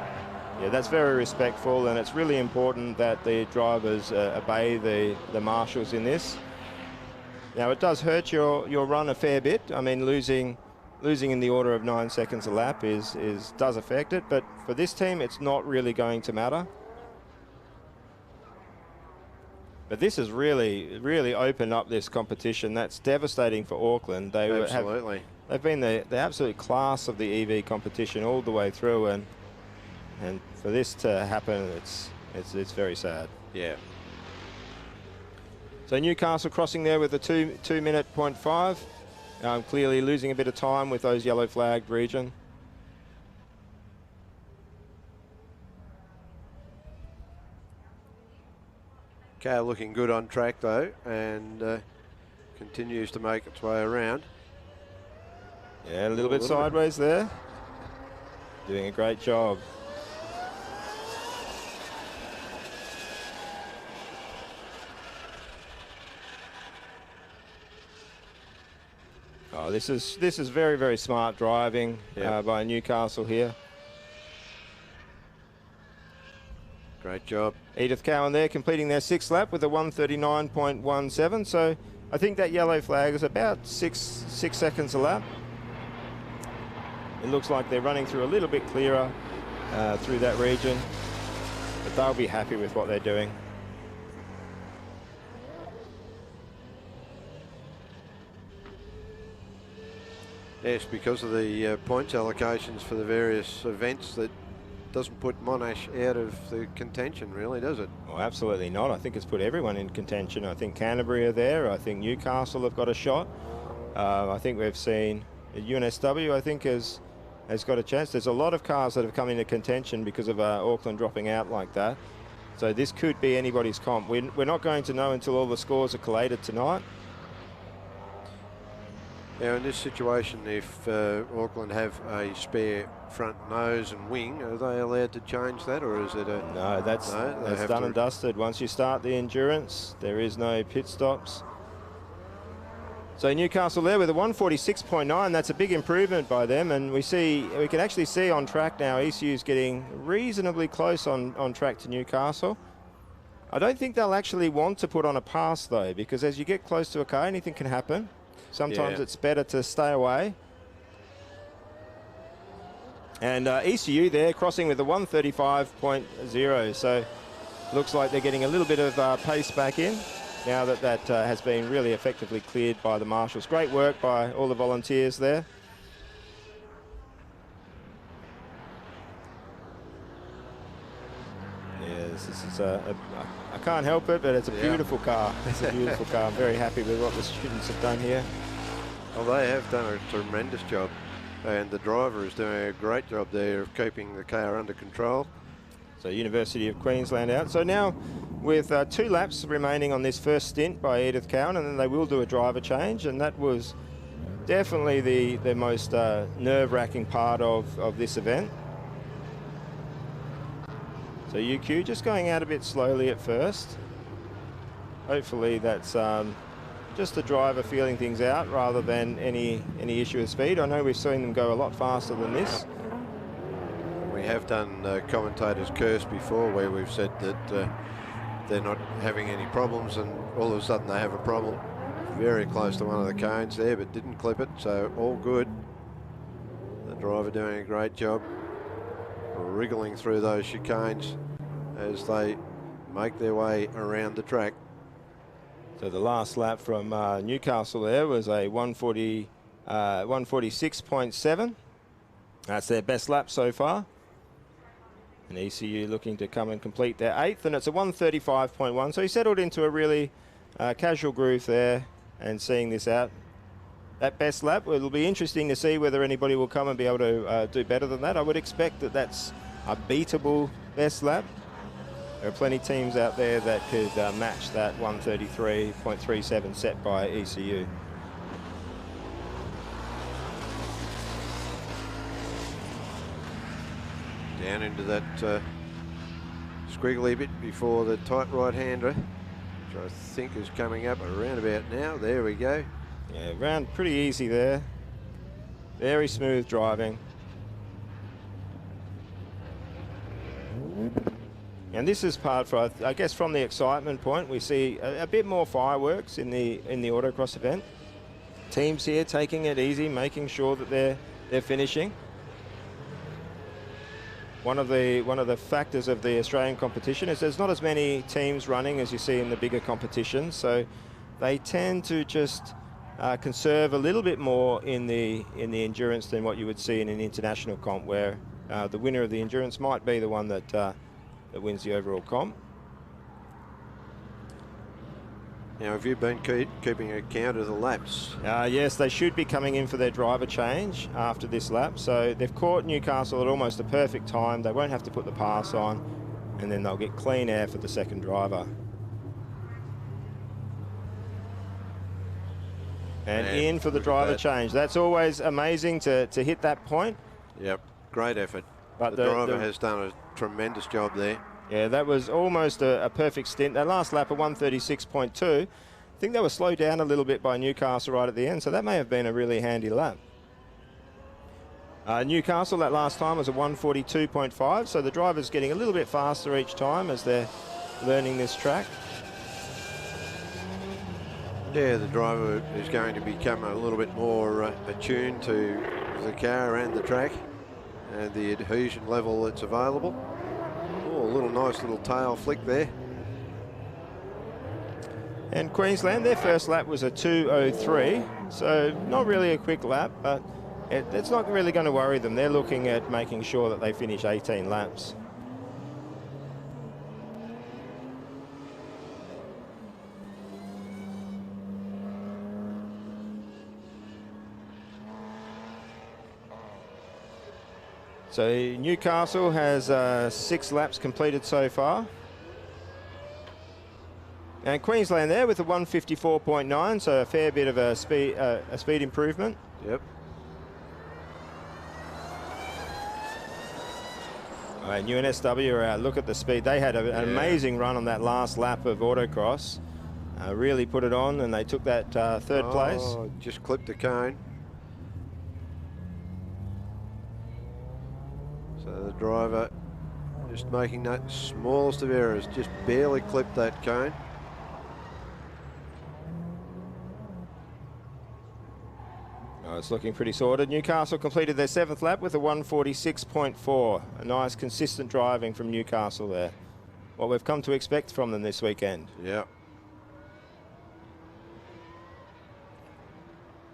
Yeah, that's very respectful, and it's really important that the drivers obey the marshals in this. Now, it does hurt your run a fair bit. I mean, losing in the order of 9 seconds a lap does affect it, but for this team, it's not really going to matter. But this has really opened up this competition. That's devastating for Auckland. Absolutely. They've been the absolute class of the EV competition all the way through, and for this to happen, it's very sad. Yeah. So Newcastle crossing there with a 2:02.5. Clearly losing a bit of time with those yellow flagged region. Car looking good on track though, and continues to make its way around. Yeah, a little bit sideways there. Doing a great job. Oh, this is very, very smart driving by Newcastle here. Great job. Edith Cowan there completing their 6th lap with a 1:39.17. So I think that yellow flag is about 6 seconds a lap. It looks like they're running through a little bit clearer through that region, but they'll be happy with what they're doing. Yes, because of the points allocations for the various events, that doesn't put Monash out of the contention, really, does it? Well, absolutely not. I think it's put everyone in contention. I think Canterbury are there. I think Newcastle have got a shot. I think we've seen UNSW, I think, has got a chance. There's a lot of cars that have come into contention because of Auckland dropping out like that. So this could be anybody's comp. We're not going to know until all the scores are collated tonight. Now, in this situation, if Auckland have a spare front nose and wing, are they allowed to change that, or is it a... No, that's done and dusted. Once you start the endurance, there is no pit stops. So Newcastle there with a 146.9. That's a big improvement by them, and we can actually see on track now ECU's getting reasonably close on track to Newcastle. I don't think they'll actually want to put on a pass though, because as you get close to a car, anything can happen. Sometimes it's better to stay away. And ECU there crossing with a 135.0. So looks like they're getting a little bit of pace back in now that has been really effectively cleared by the marshals. Great work by all the volunteers there. Yes, this is I can't help it, but it's a beautiful car. It's a beautiful car. I'm very happy with what the students have done here. Well, they have done a tremendous job, and the driver is doing a great job there of keeping the car under control. So University of Queensland out. So now with 2 laps remaining on this first stint by Edith Cowan, and then they will do a driver change, and that was definitely the most nerve-wracking part of this event. So UQ just going out a bit slowly at first. Hopefully that's just the driver feeling things out rather than any issue with speed. I know we've seen them go a lot faster than this. We have done commentators' curse before, where we've said that they're not having any problems, and all of a sudden they have a problem. Very close to one of the cones there, but didn't clip it, so all good. The driver doing a great job, wriggling through those chicanes as they make their way around the track. So the last lap from Newcastle there was a 146.7. That's their best lap so far. And ECU looking to come and complete their 8th, and it's a 135.1. So he settled into a really casual groove there and seeing this out. That best lap, it'll be interesting to see whether anybody will come and be able to do better than that. I would expect that that's a beatable best lap. There are plenty of teams out there that could match that 133.37 set by ECU. Down into that squiggly bit before the tight right-hander, which I think is coming up around about now. There we go. Yeah, round pretty easy there. Very smooth driving. And this is part for, I guess, from the excitement point, we see a bit more fireworks in the autocross event. Teams here taking it easy, making sure that they're finishing. One of the factors of the Australian competition is there's not as many teams running as you see in the bigger competitions, so they tend to just conserve a little bit more in the endurance than what you would see in an international comp, where the winner of the endurance might be the one that wins the overall comp. Now, have you been keeping account of the laps? Yes, they should be coming in for their driver change after this lap. So they've caught Newcastle at almost a perfect time. They won't have to put the pass on, and then they'll get clean air for the second driver. And in for the driver change. That's always amazing to hit that point. Yep, great effort. But the driver has done a tremendous job there. Yeah, that was almost a perfect stint. That last lap of 136.2, I think they were slowed down a little bit by Newcastle right at the end, so that may have been a really handy lap. Newcastle, that last time was a 142.5, so the driver's getting a little bit faster each time as they're learning this track. Yeah, the driver is going to become a little bit more attuned to the car and the track and the adhesion level that's available. Oh, a nice little tail flick there. And Queensland, their first lap was a 2:03, so not really a quick lap, but it's not really going to worry them. They're looking at making sure that they finish 18 laps. So Newcastle has 6 laps completed so far. And Queensland there with a 154.9, so a fair bit of a speed improvement. Yep. All right, UNSW are out. Look at the speed. They had an amazing run on that last lap of Autocross. really put it on, and they took that third place. Just clipped the cone. So the driver just making that smallest of errors, just barely clipped that cone. Oh, it's looking pretty sorted. Newcastle completed their 7th lap with a 146.4. A nice consistent driving from Newcastle there. What we've come to expect from them this weekend. Yeah.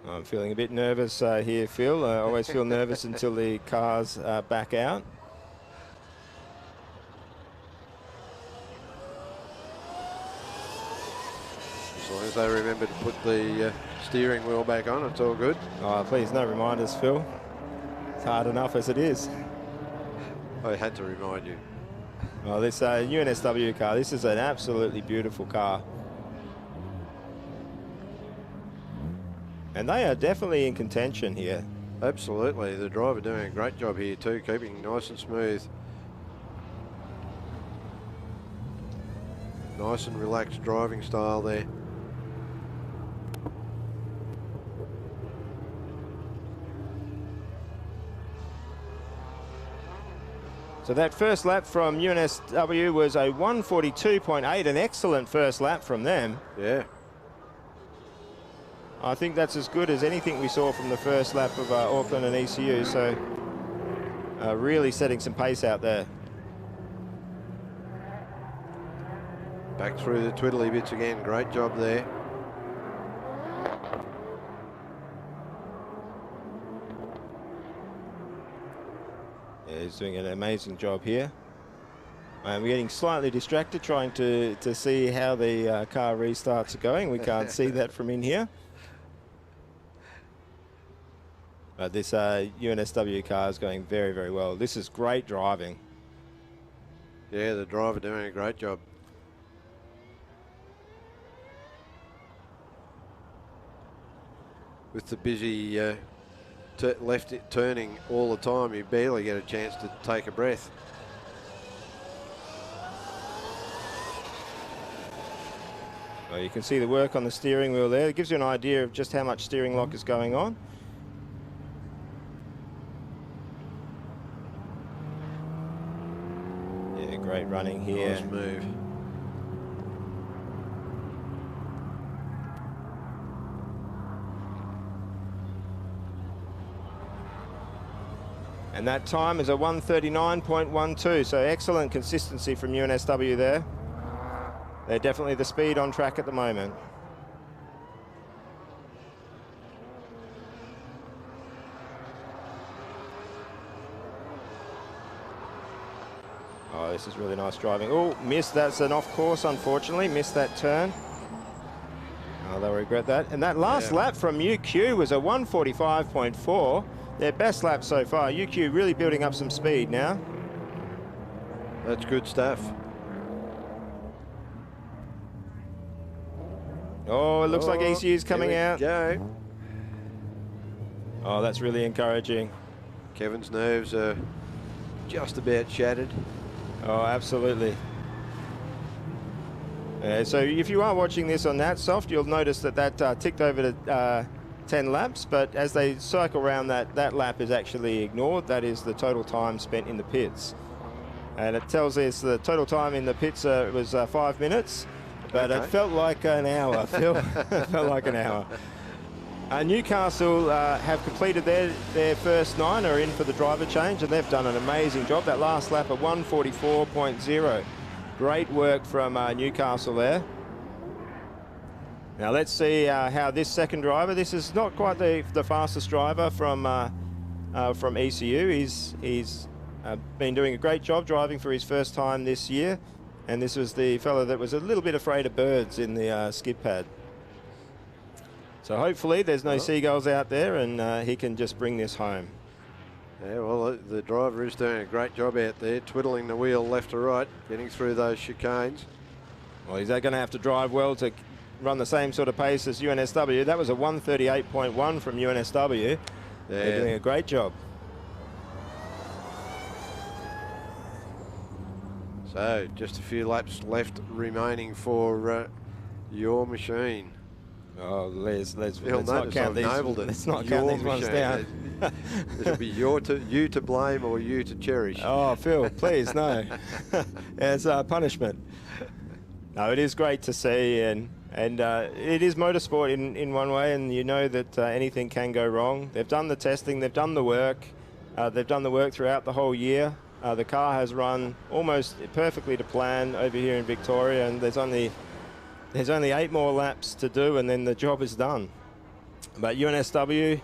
I'm feeling a bit nervous here, Phil. I always feel nervous until the cars back out. As long as they remember to put the steering wheel back on, it's all good. Oh, please, no reminders, Phil. It's hard enough as it is. I had to remind you. Oh, this UNSW car, this is an absolutely beautiful car. And they are definitely in contention here. Absolutely. The driver doing a great job here too, keeping nice and smooth. Nice and relaxed driving style there. So that first lap from UNSW was a 142.8, an excellent first lap from them. Yeah. I think that's as good as anything we saw from the first lap of Auckland and ECU, so really setting some pace out there. Back through the twiddly bits again, great job there. Yeah, he's doing an amazing job here. We're getting slightly distracted trying to see how the car restarts are going. We can't see that from in here. But this UNSW car is going very, very well. This is great driving. Yeah, the driver doing a great job. With the busy left turning all the time, you barely get a chance to take a breath. Well, you can see the work on the steering wheel there. It gives you an idea of just how much steering lock is going on. Yeah, great running here. Nice move. And that time is a 139.12, so excellent consistency from UNSW there. They're definitely the speed on track at the moment. Oh, this is really nice driving. Oh, missed. That's an off course, unfortunately. Missed that turn. Oh, they'll regret that. And that last lap from UQ was a 145.4. Their best lap so far. UQ really building up some speed now. That's good stuff. Oh, it looks like ECU's coming out. Go. Oh, that's really encouraging. Kevin's nerves are just about shattered. Oh, absolutely. So if you are watching this on that soft, you'll notice that that ticked over to 10 laps, but as they cycle around, that lap is actually ignored. That is the total time spent in the pits. And it tells us the total time in the pits was 5 minutes, but it felt like an hour, Phil. It felt like an hour. Newcastle have completed their first 9, are in for the driver change, and they've done an amazing job. That last lap at 144.0. Great work from Newcastle there. Now let's see how this second driver, this is not quite the fastest driver from ECU. He's been doing a great job driving for his first time this year. And this was the fellow that was a little bit afraid of birds in the skid pad. So hopefully there's no seagulls out there and he can just bring this home. Yeah, well, the driver is doing a great job out there, twiddling the wheel left to right, getting through those chicanes. Well, he's going to have to drive well to run the same sort of pace as UNSW. That was a 138.1 from UNSW. Yeah. They're doing a great job. So just a few laps left remaining for Your machine. Oh, let's You'll not notice count I've these. nabled it. Let's not Your count these ones machine. down. It'll be you to blame or you to cherish. Oh, Phil, please, no. As punishment. No, it is great to see, and it is motorsport in one way, and you know that anything can go wrong. They've done the testing, they've done the work. They've done the work throughout the whole year. The car has run almost perfectly to plan over here in Victoria, and there's only 8 more laps to do, and then the job is done. But UNSW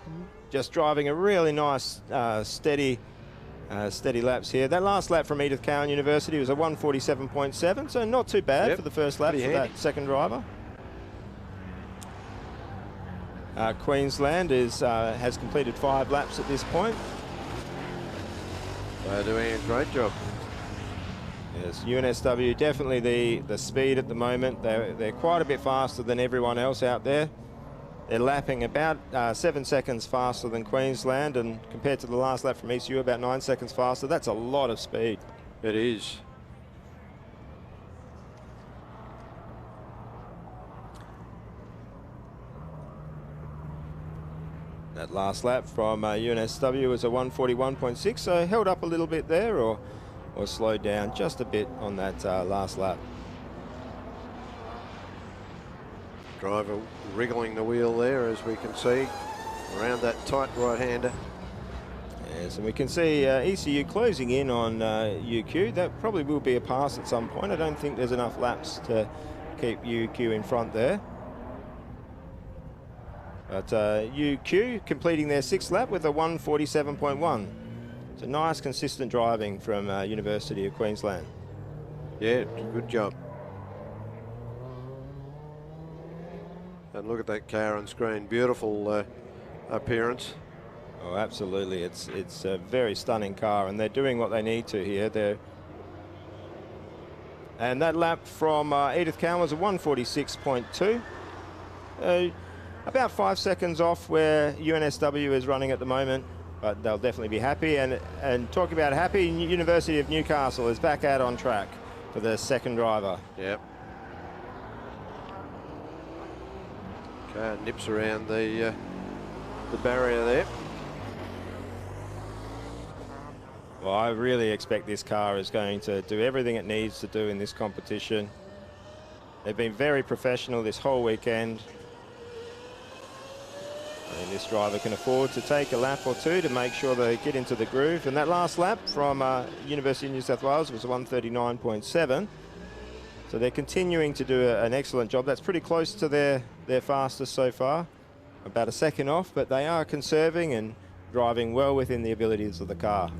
just driving a really nice, steady laps here. That last lap from Edith Cowan University was a 1:47.7, so not too bad for the first lap for that second driver. Queensland has completed 5 laps at this point. They're doing a great job. Yes, UNSW definitely the speed at the moment. They're quite a bit faster than everyone else out there. They're lapping about 7 seconds faster than Queensland, and compared to the last lap from ECU, about 9 seconds faster. That's a lot of speed. It is. That last lap from UNSW was a 1:41.6, so held up a little bit there, or slowed down just a bit on that last lap. Driver wriggling the wheel there, as we can see, around that tight right-hander. Yes, and we can see ECU closing in on UQ. That probably will be a pass at some point. I don't think there's enough laps to keep UQ in front there. But UQ completing their 6th lap with a 1:47.1. It's a nice, consistent driving from University of Queensland. Yeah, good job. And look at that car on screen. Beautiful appearance. Oh, absolutely. It's a very stunning car, and they're doing what they need to here. And that lap from Edith Cowan was a 1:46.2. About 5 seconds off where UNSW is running at the moment, but they'll definitely be happy. And talk about happy, University of Newcastle is back out on track for the second driver. Yep. Car nips around the barrier there. Well, I really expect this car is going to do everything it needs to do in this competition. They've been very professional this whole weekend. And this driver can afford to take a lap or two to make sure they get into the groove. And that last lap from University of New South Wales was a 1:39.7. So they're continuing to do an excellent job. That's pretty close to their fastest so far. About a second off, but they are conserving and driving well within the abilities of the car.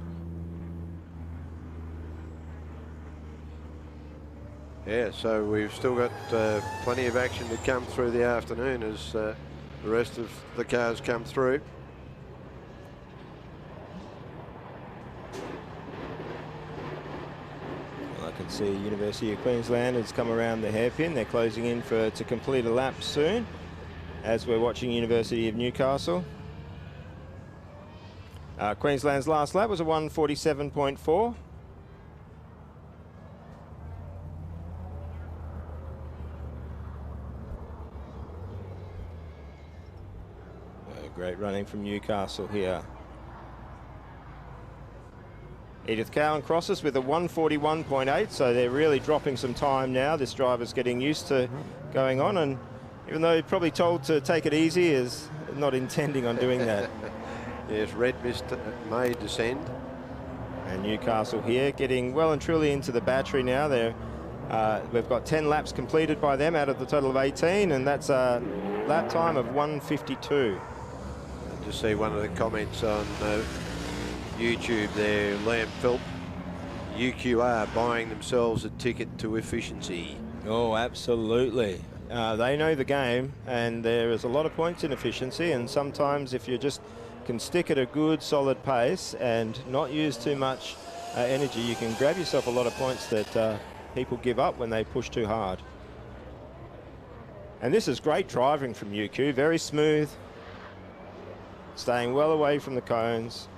Yeah, so we've still got plenty of action to come through the afternoon as the rest of the cars come through. Well, I can see University of Queensland has come around the hairpin. They're closing in to complete a lap soon, as we're watching University of Newcastle. Queensland's last lap was a 1:47.4. Great running from Newcastle here. Edith Cowan crosses with a 1:41.8, so they're really dropping some time now. This driver's getting used to going on, and even though he's probably told to take it easy, is not intending on doing that. Yes, red mist may descend. And Newcastle here getting well and truly into the battery now. We've got 10 laps completed by them out of the total of 18, and that's a lap time of 1:52. Just see one of the comments on YouTube there, Liam Philp. UQR buying themselves a ticket to efficiency. Oh, absolutely. They know the game, and there is a lot of points in efficiency, and sometimes if you just can stick at a good solid pace and not use too much energy, you can grab yourself a lot of points that people give up when they push too hard. And this is great driving from UQ, very smooth, staying well away from the cones.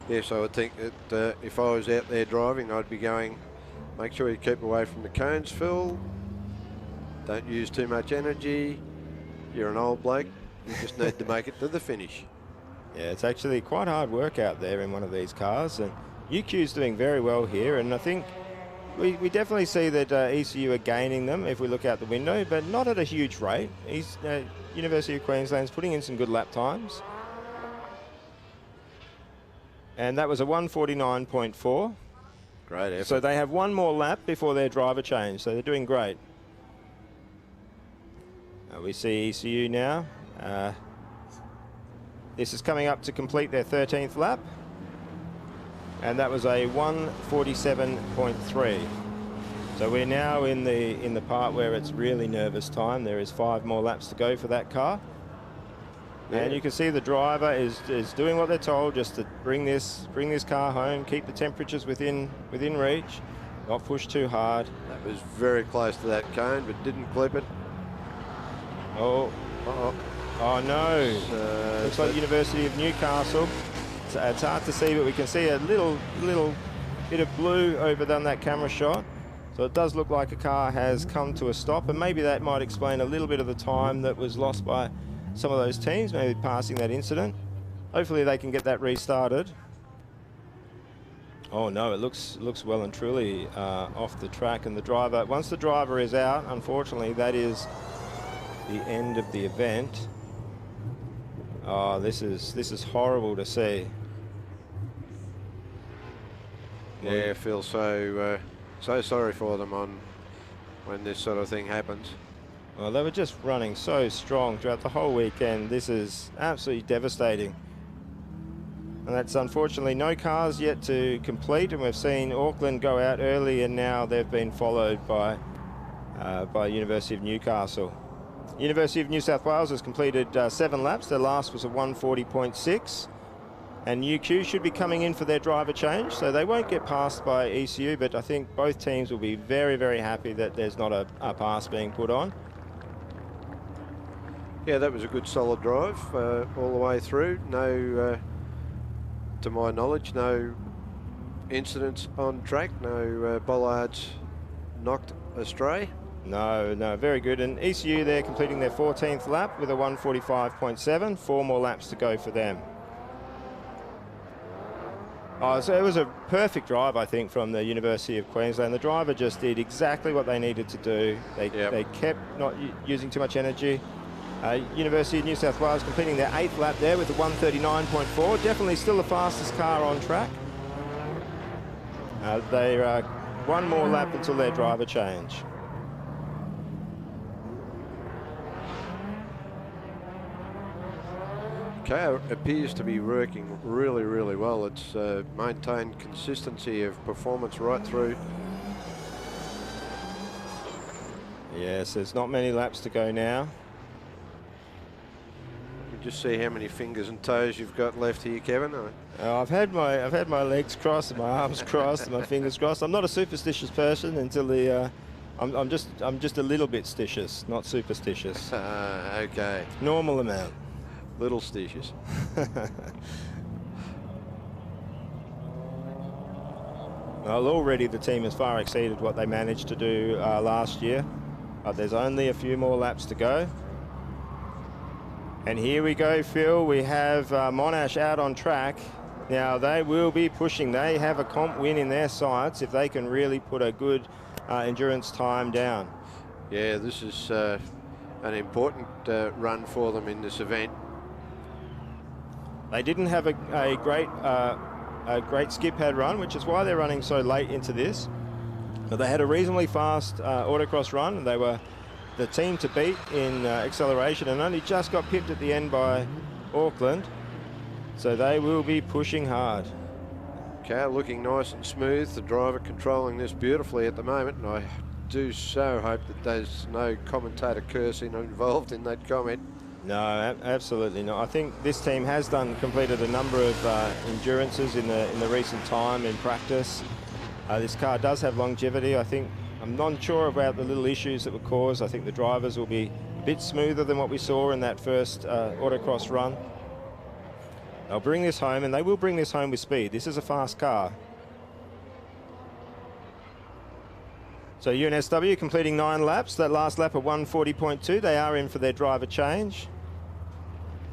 Yes, I would think that if I was out there driving, I'd be going Make sure you keep away from the cones, Phil. Don't use too much energy. You're an old bloke. You just need to make it to the finish. Yeah, it's actually quite hard work out there in one of these cars, and UQ's doing very well here, and I think we definitely see that ECU are gaining them if we look out the window, but not at a huge rate. University of Queensland's putting in some good lap times. And that was a 1:49.4. Great effort. So they have one more lap before their driver change, so they're doing great. We see ECU now. This is coming up to complete their 13th lap. And that was a 1:47.3. So we're now in the part where it's really nervous time. There is 5 more laps to go for that car. Yeah. And you can see the driver is doing what they're told, just to bring this car home, keep the temperatures within reach, not push too hard. That was very close to that cone, but didn't clip it. Oh, oh no! Looks like University of Newcastle. It's hard to see, but we can see a little bit of blue over on that camera shot. So it does look like a car has come to a stop, and maybe that might explain a little bit of the time that was lost by some of those teams, maybe passing that incident. Hopefully they can get that restarted. Oh no, it looks well and truly off the track, and the driver, once the driver is out, unfortunately that is the end of the event. Oh, this is horrible to see. Yeah, I feel so sorry for them when this sort of thing happens. Well, they were just running so strong throughout the whole weekend. This is absolutely devastating. And that's unfortunately no cars yet to complete, and we've seen Auckland go out early, and now they've been followed by University of Newcastle. University of New South Wales has completed 7 laps. Their last was a 1:40.6. And UQ should be coming in for their driver change, so they won't get passed by ECU, but I think both teams will be very, very happy that there's not a pass being put on. Yeah, that was a good solid drive all the way through. No, to my knowledge, no incidents on track, no bollards knocked astray. No, very good. And ECU, they're completing their 14th lap with a 1:45.7. 4 more laps to go for them. Oh, so it was a perfect drive, I think, from the University of Queensland. The driver just did exactly what they needed to do. They kept not using too much energy. University of New South Wales completing their 8th lap there with a 1:39.4. Definitely still the fastest car on track. They're 1 more lap until their driver change. Car appears to be working really, really well. It's maintained consistency of performance right through. Yes, there's not many laps to go now. You just see how many fingers and toes you've got left here, Kevin. I've had my legs crossed, and my arms crossed, and my fingers crossed. I'm not a superstitious person until the. I'm just a little bit stitious, not superstitious. Okay. Normal amount. Little stitious. Well, already the team has far exceeded what they managed to do last year. There's only a few more laps to go. And here we go, Phil. We have Monash out on track. Now, they will be pushing. They have a comp win in their sights if they can really put a good endurance time down. Yeah, this is an important run for them in this event. They didn't have a great skip pad run, which is why they're running so late into this. But they had a reasonably fast autocross run, and they were the team to beat in acceleration, and only just got pipped at the end by Auckland. So they will be pushing hard. Car looking nice and smooth. The driver controlling this beautifully at the moment, and I do so hope that there's no commentator cursing involved in that comment. No, absolutely not. I think this team has completed a number of endurances in the recent time in practice. This car does have longevity. I'm not sure about the little issues that were caused. I think the drivers will be a bit smoother than what we saw in that first autocross run. They'll bring this home, and they will bring this home with speed. This is a fast car. So UNSW completing 9 laps. That last lap of 140.2. They are in for their driver change.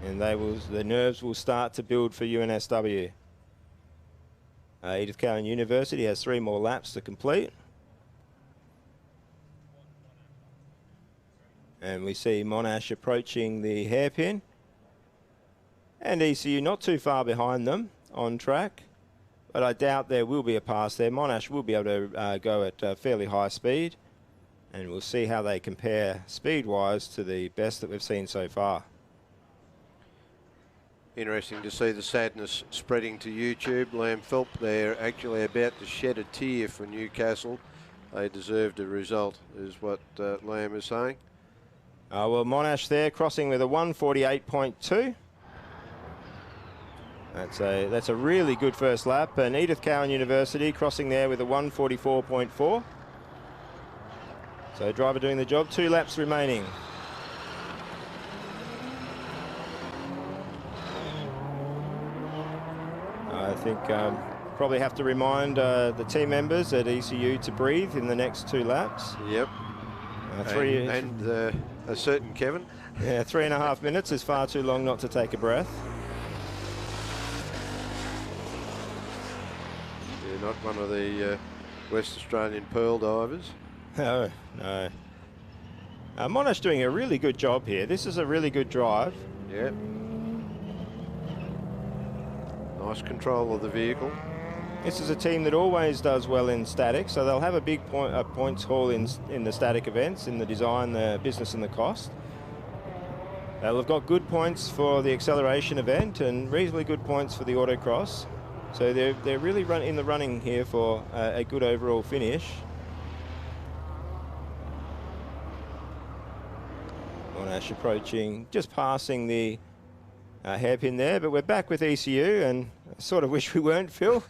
And the nerves will start to build for UNSW. Edith Cowan University has 3 more laps to complete. And we see Monash approaching the hairpin. And ECU not too far behind them on track. But I doubt there will be a pass there. Monash will be able to go at fairly high speed. And we'll see how they compare speed-wise to the best that we've seen so far. Interesting to see the sadness spreading to YouTube. Lamb Philp, they're actually about to shed a tear for Newcastle. They deserved a result, is what Lamb is saying. Well, Monash there crossing with a 148.2. That's a really good first lap. And Edith Cowan University crossing there with a 144.4. So driver doing the job. 2 laps remaining. I think probably have to remind the team members at ECU to breathe in the next 2 laps. Yep. And a certain Kevin. Yeah, 3.5 minutes is far too long not to take a breath. You're not one of the West Australian pearl divers. No, no. Monash doing a really good job here. This is a really good drive. Yep. Nice control of the vehicle. This is a team that always does well in static, so they'll have a big points haul in the static events, in the design, the business and the cost. They'll have got good points for the acceleration event and reasonably good points for the autocross. So they're really in the running here for a good overall finish. Monash approaching, just passing the hairpin there, but we're back with ECU, and I sort of wish we weren't, Phil.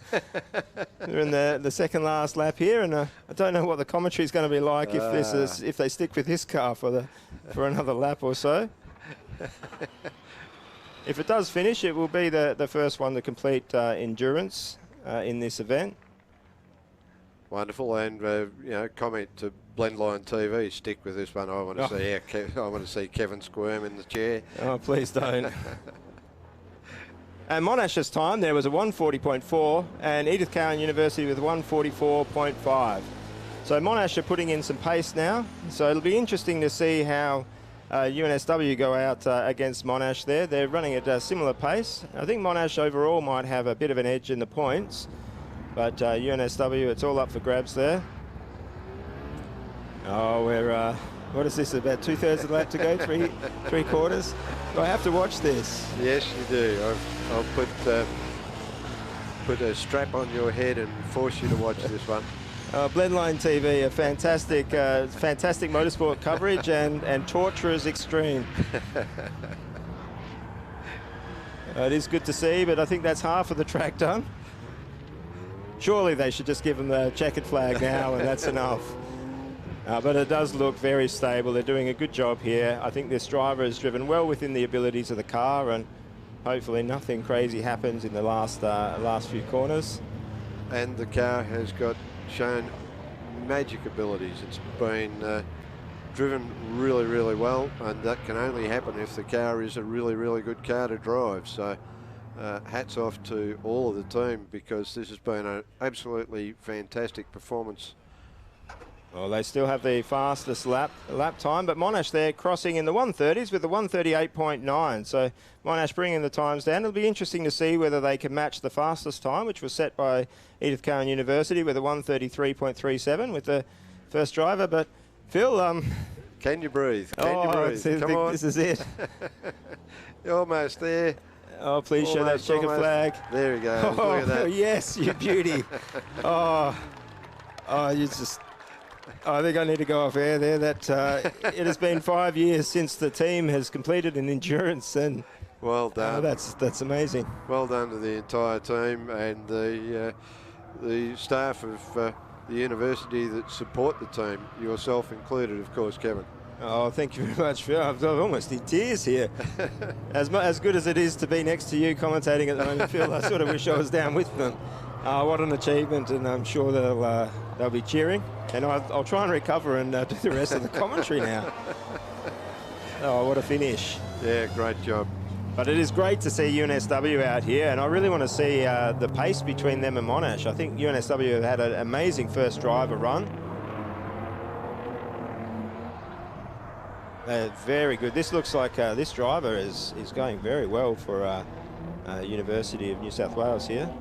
We're in the second last lap here, and I don't know what the commentary is going to be like if they stick with this car for another lap or so. If it does finish, it will be the first one to complete endurance in this event. Wonderful, and comment to Blendline TV. Stick with this one. I want to see Kevin squirm in the chair. Oh, please don't. And Monash's time there was a 140.4, and Edith Cowan University with 144.5. So Monash are putting in some pace now. So it'll be interesting to see how UNSW go out against Monash there. They're running at a similar pace. I think Monash overall might have a bit of an edge in the points, but UNSW, it's all up for grabs there. Oh, we're, what is this, about 2/3 of the lap to go, three quarters? Do I have to watch this? Yes, you do. I'll put a strap on your head and force you to watch this one. Blendline TV, a fantastic motorsport coverage and torturers extreme. It is good to see, but I think that's half of the track done. Surely they should just give them the checkered flag now, and that's enough. But it does look very stable. They're doing a good job here. I think this driver has driven well within the abilities of the car, and hopefully nothing crazy happens in the last few corners. And the car has shown magic abilities. It's been driven really, really well, and that can only happen if the car is a really, really good car to drive. So hats off to all of the team, because this has been an absolutely fantastic performance. Well, they still have the fastest lap time, but Monash there crossing in the 130s with the 138.9. So Monash bringing the times down. It'll be interesting to see whether they can match the fastest time, which was set by Edith Cowan University with a 133.37 with the first driver. But Phil, can you breathe? Can you breathe? Come on. This is it. You're almost there. Oh, please show that checkered flag. There we go. Oh, look at that. Yes, you beauty. Oh, you just... I think I need to go off air there. That it has been 5 years since the team has completed an endurance, and well done. That's amazing. Well done to the entire team and the staff of the university that support the team, yourself included, of course, Kevin. Oh, thank you very much, Phil. I'm almost in tears here. As good as it is to be next to you commentating at the moment, Phil, I sort of wish I was down with them. What an achievement, and I'm sure they'll be cheering. And I'll try and recover and do the rest of the commentary now. Oh, what a finish. Yeah, great job. But it is great to see UNSW out here, and I really want to see the pace between them and Monash. I think UNSW have had an amazing first driver run. They're very good. This looks like this driver is going very well for University of New South Wales here.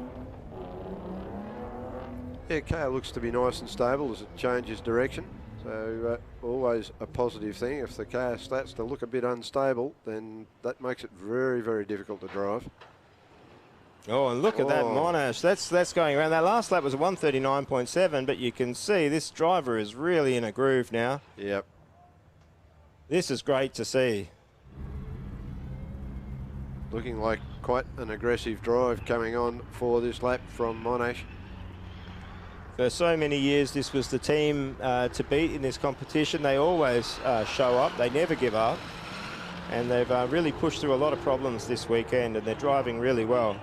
Yeah, car looks to be nice and stable as it changes direction. So always a positive thing. If the car starts to look a bit unstable, then that makes it very, very difficult to drive. Oh, and look at that Oh. Monash. That's going around. That last lap was a 139.7, but you can see this driver is really in a groove now. Yep. This is great to see. Looking like quite an aggressive drive coming on for this lap from Monash. For so many years, this was the team to beat in this competition. They always show up. They never give up. And they've really pushed through a lot of problems this weekend, and they're driving really well.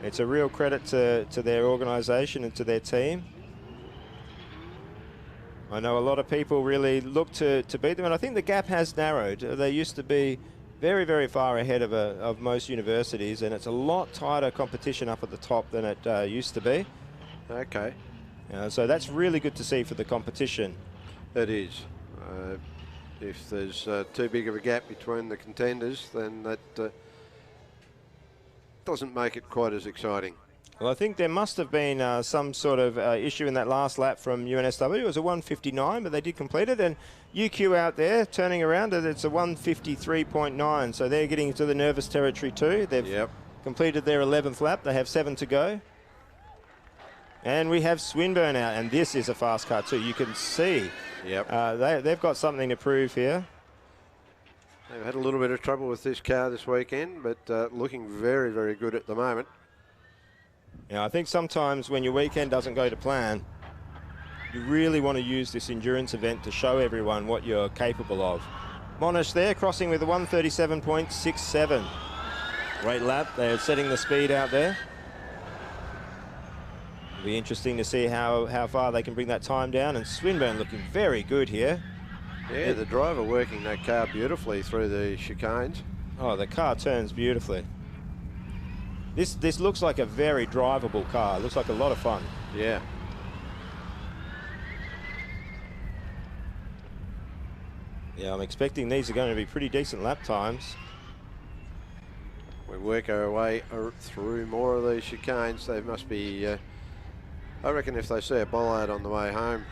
It's a real credit to their organisation and to their team. I know a lot of people really look to beat them, and I think the gap has narrowed. They used to be very, very far ahead of most universities, and it's a lot tighter competition up at the top than it used to be. Okay. So that's really good to see for the competition. It is. If there's too big of a gap between the contenders, then that doesn't make it quite as exciting. Well, I think there must have been some sort of issue in that last lap from UNSW. It was a 1:59, but they did complete it. And UQ out there turning around, and it's a 1:53.9. So they're getting into the nervous territory too. They've completed their 11th lap. They have 7 to go. And we have Swinburne out, and this is a fast car too. You can see they've got something to prove here. They've had a little bit of trouble with this car this weekend, but looking very, very good at the moment. Yeah, I think sometimes when your weekend doesn't go to plan, you really want to use this endurance event to show everyone what you're capable of. Monash there, crossing with a 1:37.67. Great lap. They're setting the speed out there. It'll be interesting to see how far they can bring that time down. And Swinburne looking very good here. Yeah, the driver working that car beautifully through the chicanes. Oh, the car turns beautifully. This looks like a very drivable car. It looks like a lot of fun. Yeah. Yeah, I'm expecting these are going to be pretty decent lap times. We work our way through more of these chicanes. They must be, I reckon if they see a bollard on the way home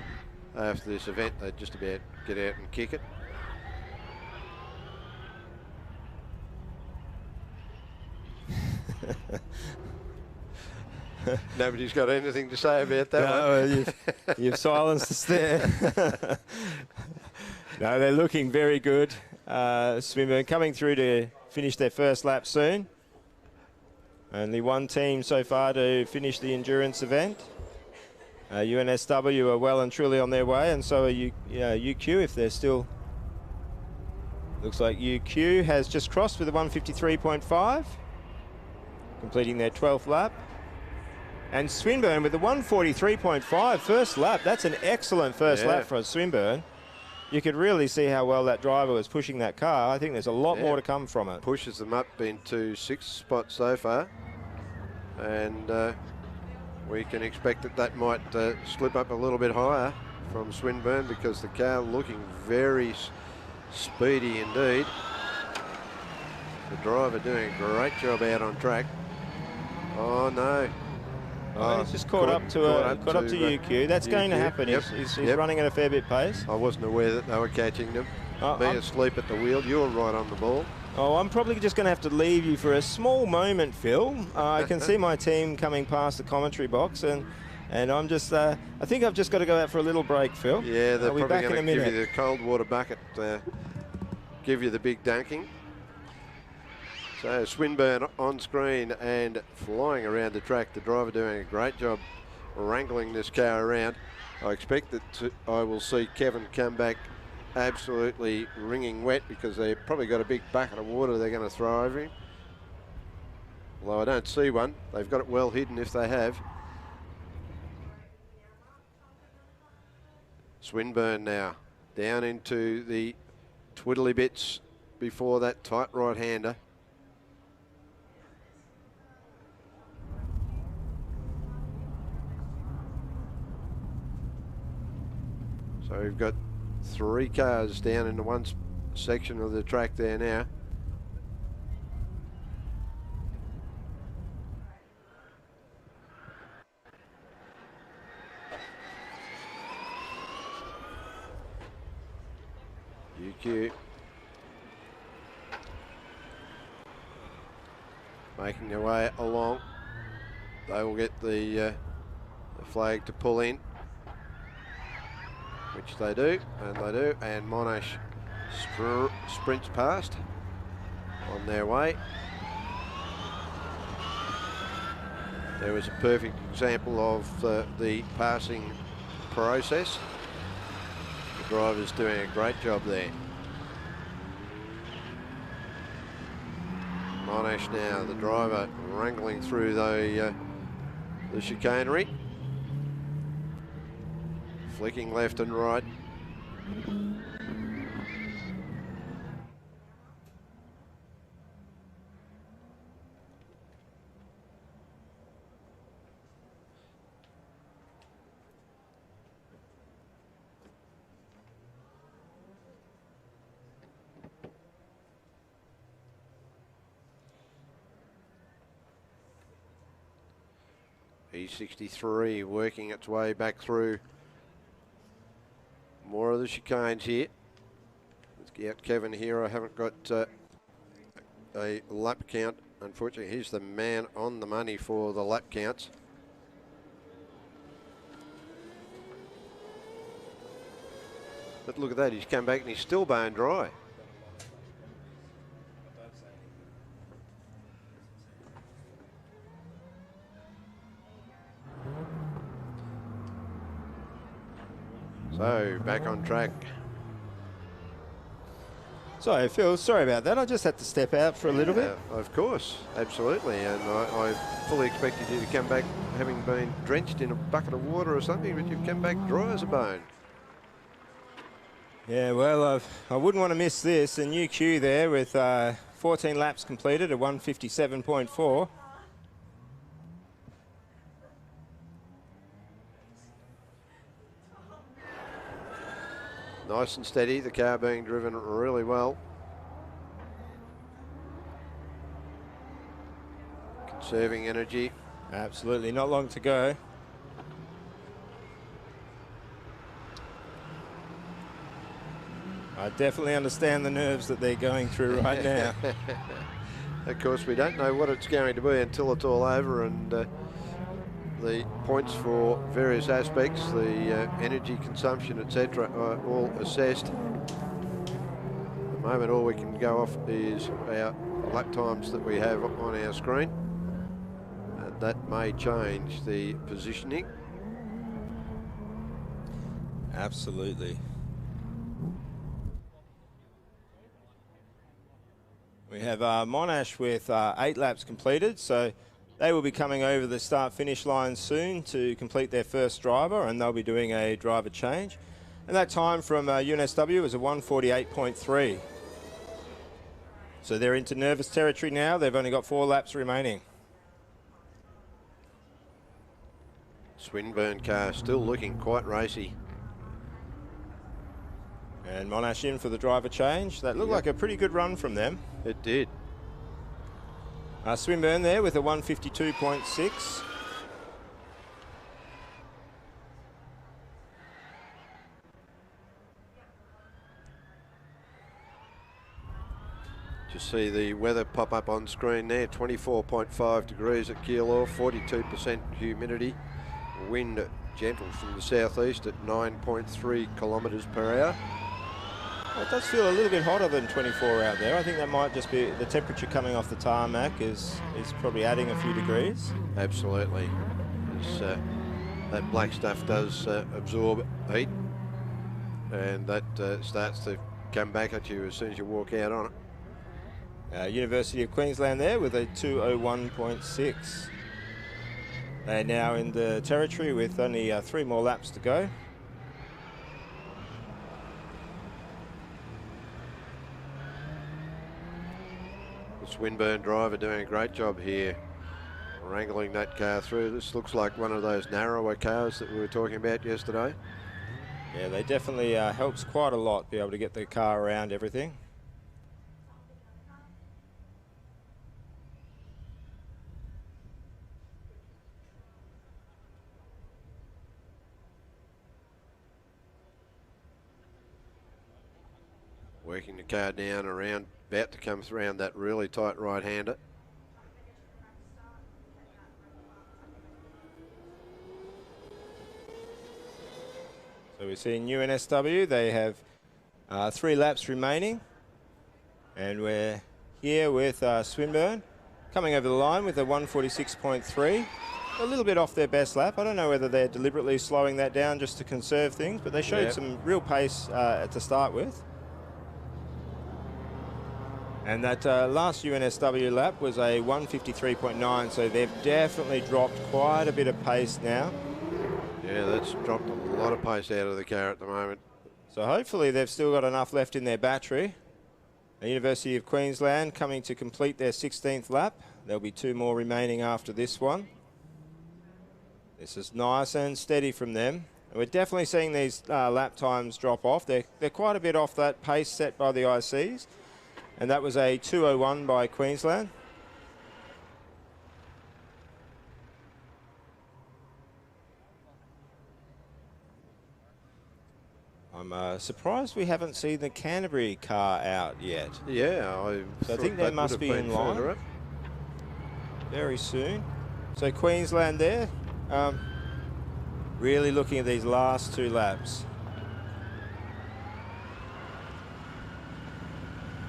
after this event, they'd just about get out and kick it. Nobody's got anything to say about that one. You've silenced us there. No, they're looking very good. Swinburne coming through to finish their first lap soon. Only one team so far to finish the endurance event. UNSW are well and truly on their way, and so are UQ if they're still. Looks like UQ has just crossed with a 1:53.5, completing their 12th lap. And Swinburne with the 1:43.5 first lap. That's an excellent first lap for Swinburne. You could really see how well that driver was pushing that car. I think there's a lot more to come from it. Pushes them up into 6th spot so far. And we can expect that might slip up a little bit higher from Swinburne because the car looking very speedy indeed. The driver doing a great job out on track. Oh no. He's just caught up to UQ. That's going to happen. He's running at a fair bit pace. I wasn't aware that they were catching them. Me asleep at the wheel. You were right on the ball. Oh, I'm probably just going to have to leave you for a small moment, Phil. I can see my team coming past the commentary box, and I'm just. I think I've just got to go out for a little break, Phil. Yeah, they're I'll be probably back in a going to give minute. you the cold water bucket. Give you the big dunking. So Swinburne on screen and flying around the track. The driver doing a great job wrangling this car around. I expect that I will see Kevin come back absolutely wringing wet because they've probably got a big bucket of water they're going to throw over him. Although I don't see one. They've got it well hidden if they have. Swinburne now down into the twiddly bits before that tight right-hander. So we've got 3 cars down into one section of the track there now. UQ making their way along. They will get the flag to pull in, which they do, and Monash sprints past on their way. There was a perfect example of the passing process. The driver's doing a great job there. Monash now, the driver, wrangling through the chicanery, flicking left and right. E63 working its way back through more of the chicanes here. Let's get out Kevin here. I haven't got a lap count. Unfortunately, he's the man on the money for the lap counts. But look at that, he's come back and he's still bone dry. So, back on track. Sorry, Phil, sorry about that. I just had to step out for a little bit. Of course, absolutely. And I fully expected you to come back having been drenched in a bucket of water or something, but you've come back dry as a bone. Yeah, well, I wouldn't want to miss this. A new queue there with 14 laps completed at 157.4. Nice and steady, the car being driven really well. Conserving energy. Absolutely, not long to go. I definitely understand the nerves that they're going through right now. Of course, we don't know what it's going to be until it's all over, and the points for various aspects, the energy consumption, etc., are all assessed. At the moment, all we can go off is our lap times that we have on our screen, and that may change the positioning. Absolutely. We have Monash with 8 laps completed, so they will be coming over the start-finish line soon to complete their first driver, and they'll be doing a driver change. And that time from UNSW is a 148.3. So they're into nervous territory now. They've only got 4 laps remaining. Swinburne car still looking quite racy. And Monash in for the driver change. That looked like a pretty good run from them. It did. Swinburne there with a 152.6. Just see the weather pop up on screen there. 24.5 degrees at Keilor, 42% humidity. Wind gentle from the southeast at 9.3 kilometres per hour. It does feel a little bit hotter than 24 out there. I think that might just be the temperature coming off the tarmac is probably adding a few degrees. Absolutely. That black stuff does absorb heat, and that starts to come back at you as soon as you walk out on it. University of Queensland there with a 201.6. They're now in the territory with only 3 more laps to go. Swinburne driver doing a great job here, wrangling that car through. This looks like one of those narrower cars that we were talking about yesterday. Yeah, they definitely helps quite a lot, be able to get the car around everything. Working the car down around, about to come around that really tight right-hander. So we're seeing UNSW, they have 3 laps remaining. And we're here with Swinburne coming over the line with a 146.3. A little bit off their best lap. I don't know whether they're deliberately slowing that down just to conserve things, but they showed some real pace to start with. And that last UNSW lap was a 153.9, so they've definitely dropped quite a bit of pace now. Yeah, that's dropped a lot of pace out of the car at the moment. So hopefully they've still got enough left in their battery. The University of Queensland coming to complete their 16th lap. There'll be 2 more remaining after this one. This is nice and steady from them. And we're definitely seeing these lap times drop off. They're quite a bit off that pace set by the ICs. And that was a 2:01 by Queensland. I'm surprised we haven't seen the Canterbury car out yet. Yeah, I think they must be in line very soon. So Queensland there, really looking at these last 2 laps.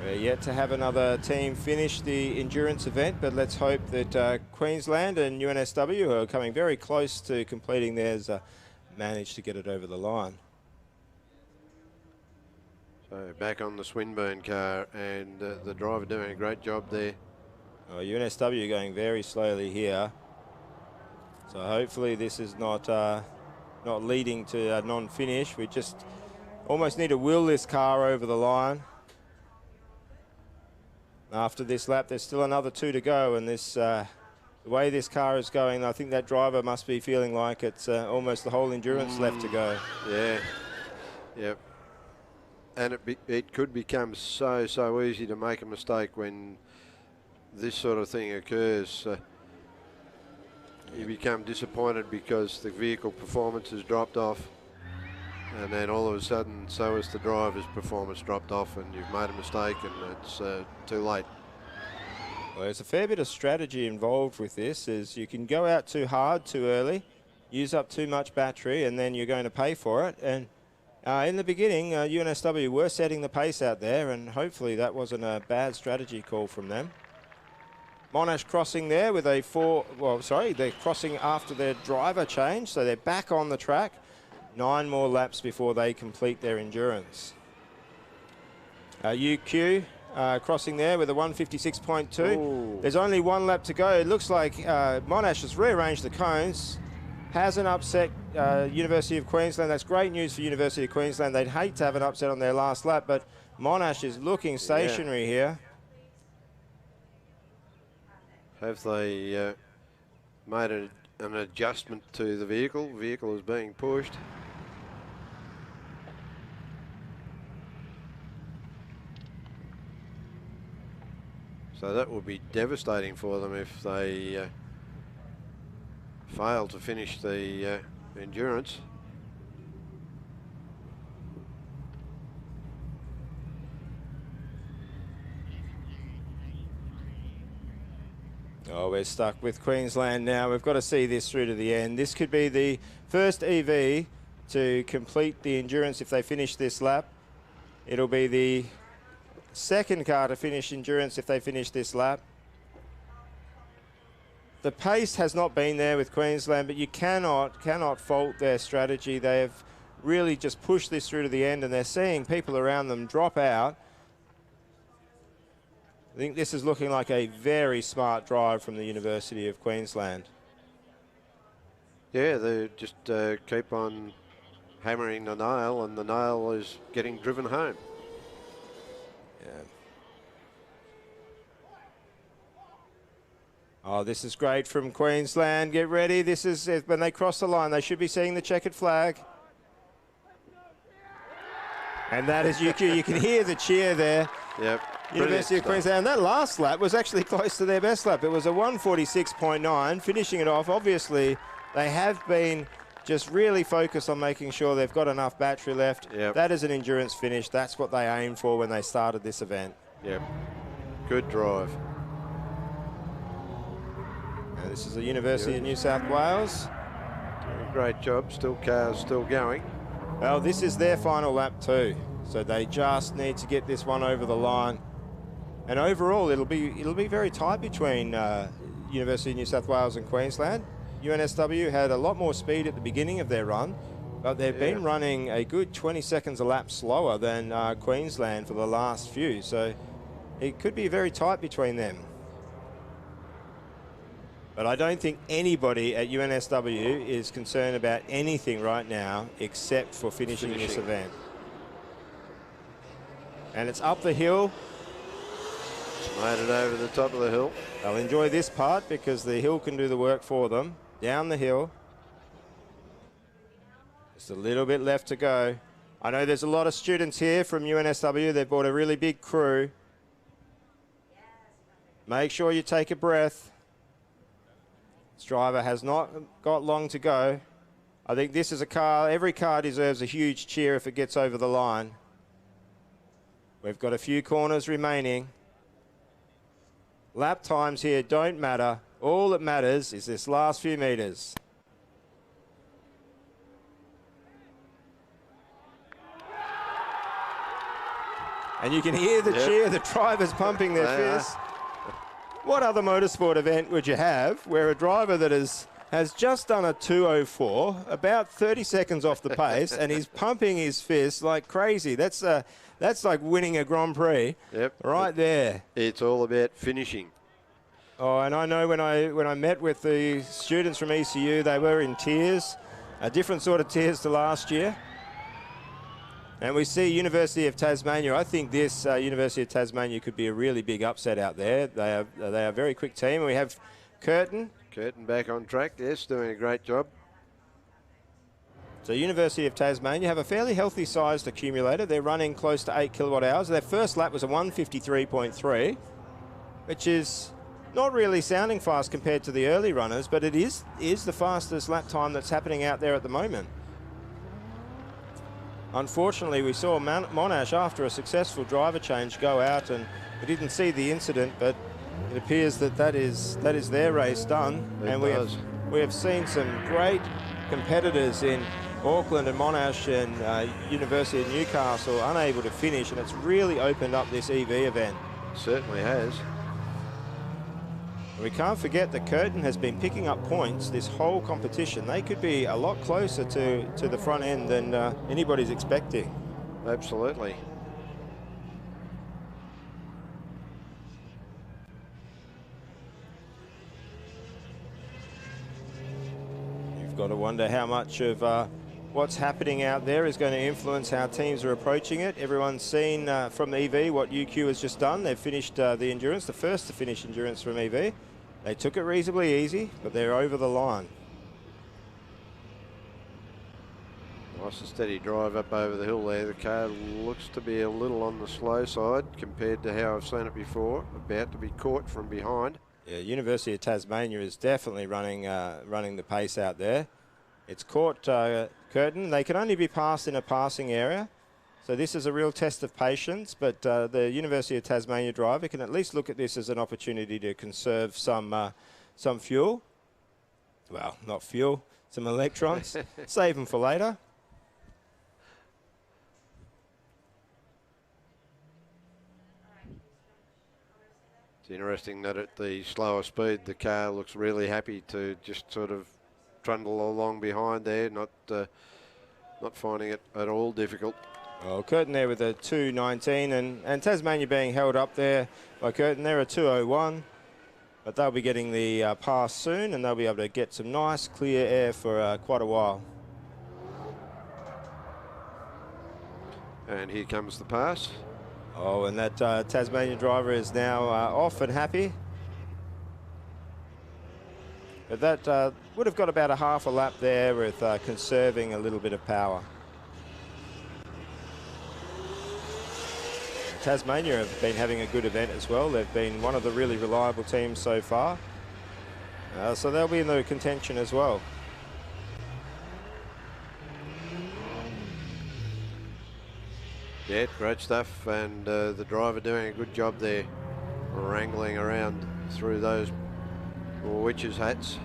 We're yet to have another team finish the endurance event, but let's hope that Queensland and UNSW, who are coming very close to completing theirs, manage to get it over the line. So back on the Swinburne car, and the driver doing a great job there. Oh, UNSW going very slowly here. So hopefully this is not leading to a non-finish. We just almost need to will this car over the line. After this lap, there's still another 2 to go, and this the way this car is going, I think that driver must be feeling like it's almost the whole endurance left to go. Yeah, yep. And it could become so easy to make a mistake when this sort of thing occurs. You become disappointed because the vehicle performance has dropped off, and then all of a sudden so has the driver's performance dropped off, and you've made a mistake and it's too late. Well, there's a fair bit of strategy involved with this. Is you can go out too hard too early, use up too much battery, and then you're going to pay for it. And in the beginning, UNSW were setting the pace out there, and hopefully that wasn't a bad strategy call from them. Monash crossing there with a they're crossing after their driver change, so they're back on the track. 9 more laps before they complete their endurance. UQ crossing there with a 156.2. There's only 1 lap to go. It looks like Monash has rearranged the cones. Hasn't upset University of Queensland. That's great news for University of Queensland. They'd hate to have an upset on their last lap, but Monash is looking stationary here. Have they made an adjustment to the vehicle? The vehicle is being pushed. So that would be devastating for them if they fail to finish the endurance. Oh, we're stuck with Queensland now. We've got to see this through to the end. This could be the first EV to complete the endurance if they finish this lap. It'll be the second car to finish endurance if they finish this lap. The pace has not been there with Queensland, but you cannot fault their strategy. They have really just pushed this through to the end, and they're seeing people around them drop out. I think this is looking like a very smart drive from the University of Queensland. Yeah, they just keep on hammering the nail, and the nail is getting driven home. Yeah. Oh, this is great from Queensland. Get ready. This is when they cross the line. They should be seeing the checkered flag. And that is UQ. You can hear the cheer there. Yep. University of Queensland. And that last lap was actually close to their best lap. It was a 1:46.9, finishing it off. Obviously, they have been just really focused on making sure they've got enough battery left. Yep. That is an endurance finish. That's what they aimed for when they started this event. Yep. Good drive. And this is the University of New South Wales. Great job. Still cars still going. Well, this is their final lap too. So they just need to get this one over the line. And overall, it'll be very tight between University of New South Wales and Queensland. UNSW had a lot more speed at the beginning of their run, but they've been running a good 20 seconds a lap slower than Queensland for the last few. So it could be very tight between them. But I don't think anybody at UNSW is concerned about anything right now except for finishing this event. And it's up the hill. Made it over the top of the hill. They'll enjoy this part because the hill can do the work for them. Down the hill. Just a little bit left to go. I know there's a lot of students here from UNSW. They've brought a really big crew. Make sure you take a breath. This driver has not got long to go. I think this is a car. Every car deserves a huge cheer if it gets over the line. We've got a few corners remaining. Lap times here don't matter. All that matters is this last few meters. And you can hear the cheer, the drivers pumping their fists. What other motorsport event would you have where a driver that has just done a 2:04, about 30 seconds off the pace, and he's pumping his fists like crazy? That's like winning a Grand Prix. Yep. Right there. It's all about finishing. Oh, and I know when I met with the students from ECU, they were in tears, a different sort of tears to last year. And we see University of Tasmania. I think this University of Tasmania could be a really big upset out there. They are a very quick team. We have Curtin. Curtin back on track. Yes, doing a great job. So University of Tasmania have a fairly healthy sized accumulator. They're running close to 8 kilowatt hours. Their first lap was a 1:53.3, which is not really sounding fast compared to the early runners, but it is the fastest lap time that's happening out there at the moment. Unfortunately, we saw Monash, after a successful driver change, go out, and we didn't see the incident, but it appears that is their race done. And we have seen some great competitors in Auckland and Monash and University of Newcastle unable to finish, and it's really opened up this EV event. Certainly has. We can't forget that Curtin has been picking up points this whole competition. They could be a lot closer to the front end than anybody's expecting. Absolutely. You've got to wonder how much of what's happening out there is going to influence how teams are approaching it. Everyone's seen from EV what UQ has just done. They've finished the endurance, the first to finish endurance from EV. They took it reasonably easy, but they're over the line. Nice and steady drive up over the hill there. The car looks to be a little on the slow side compared to how I've seen it before. About to be caught from behind. Yeah, University of Tasmania is definitely running the pace out there. It's caught Curtin. They can only be passed in a passing area. So this is a real test of patience, but the University of Tasmania driver can at least look at this as an opportunity to conserve some fuel. Well, not fuel, some electrons. Save them for later. It's interesting that at the slower speed, the car looks really happy to just sort of trundle along behind there, not finding it at all difficult. Well, Curtin there with a 2:19, and Tasmania being held up there by Curtin. They're a 2:01, but they'll be getting the pass soon, and they'll be able to get some nice clear air for quite a while. And here comes the pass. Oh, and that Tasmanian driver is now off and happy. But that would have got about a half a lap there with conserving a little bit of power. Tasmania have been having a good event as well. They've been one of the really reliable teams so far. So they'll be in the contention as well. Yeah, great stuff, and the driver doing a good job there, wrangling around through those witches' hats.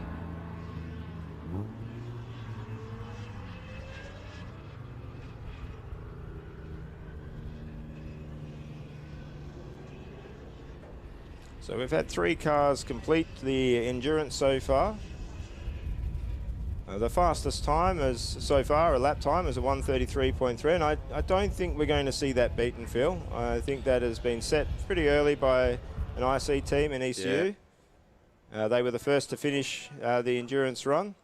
So we've had 3 cars complete the endurance so far. The fastest time is so far, a lap time, is a 1:33.3, and I don't think we're going to see that beaten, Phil. I think that has been set pretty early by an IC team in ECU. Yeah. They were the first to finish the endurance run.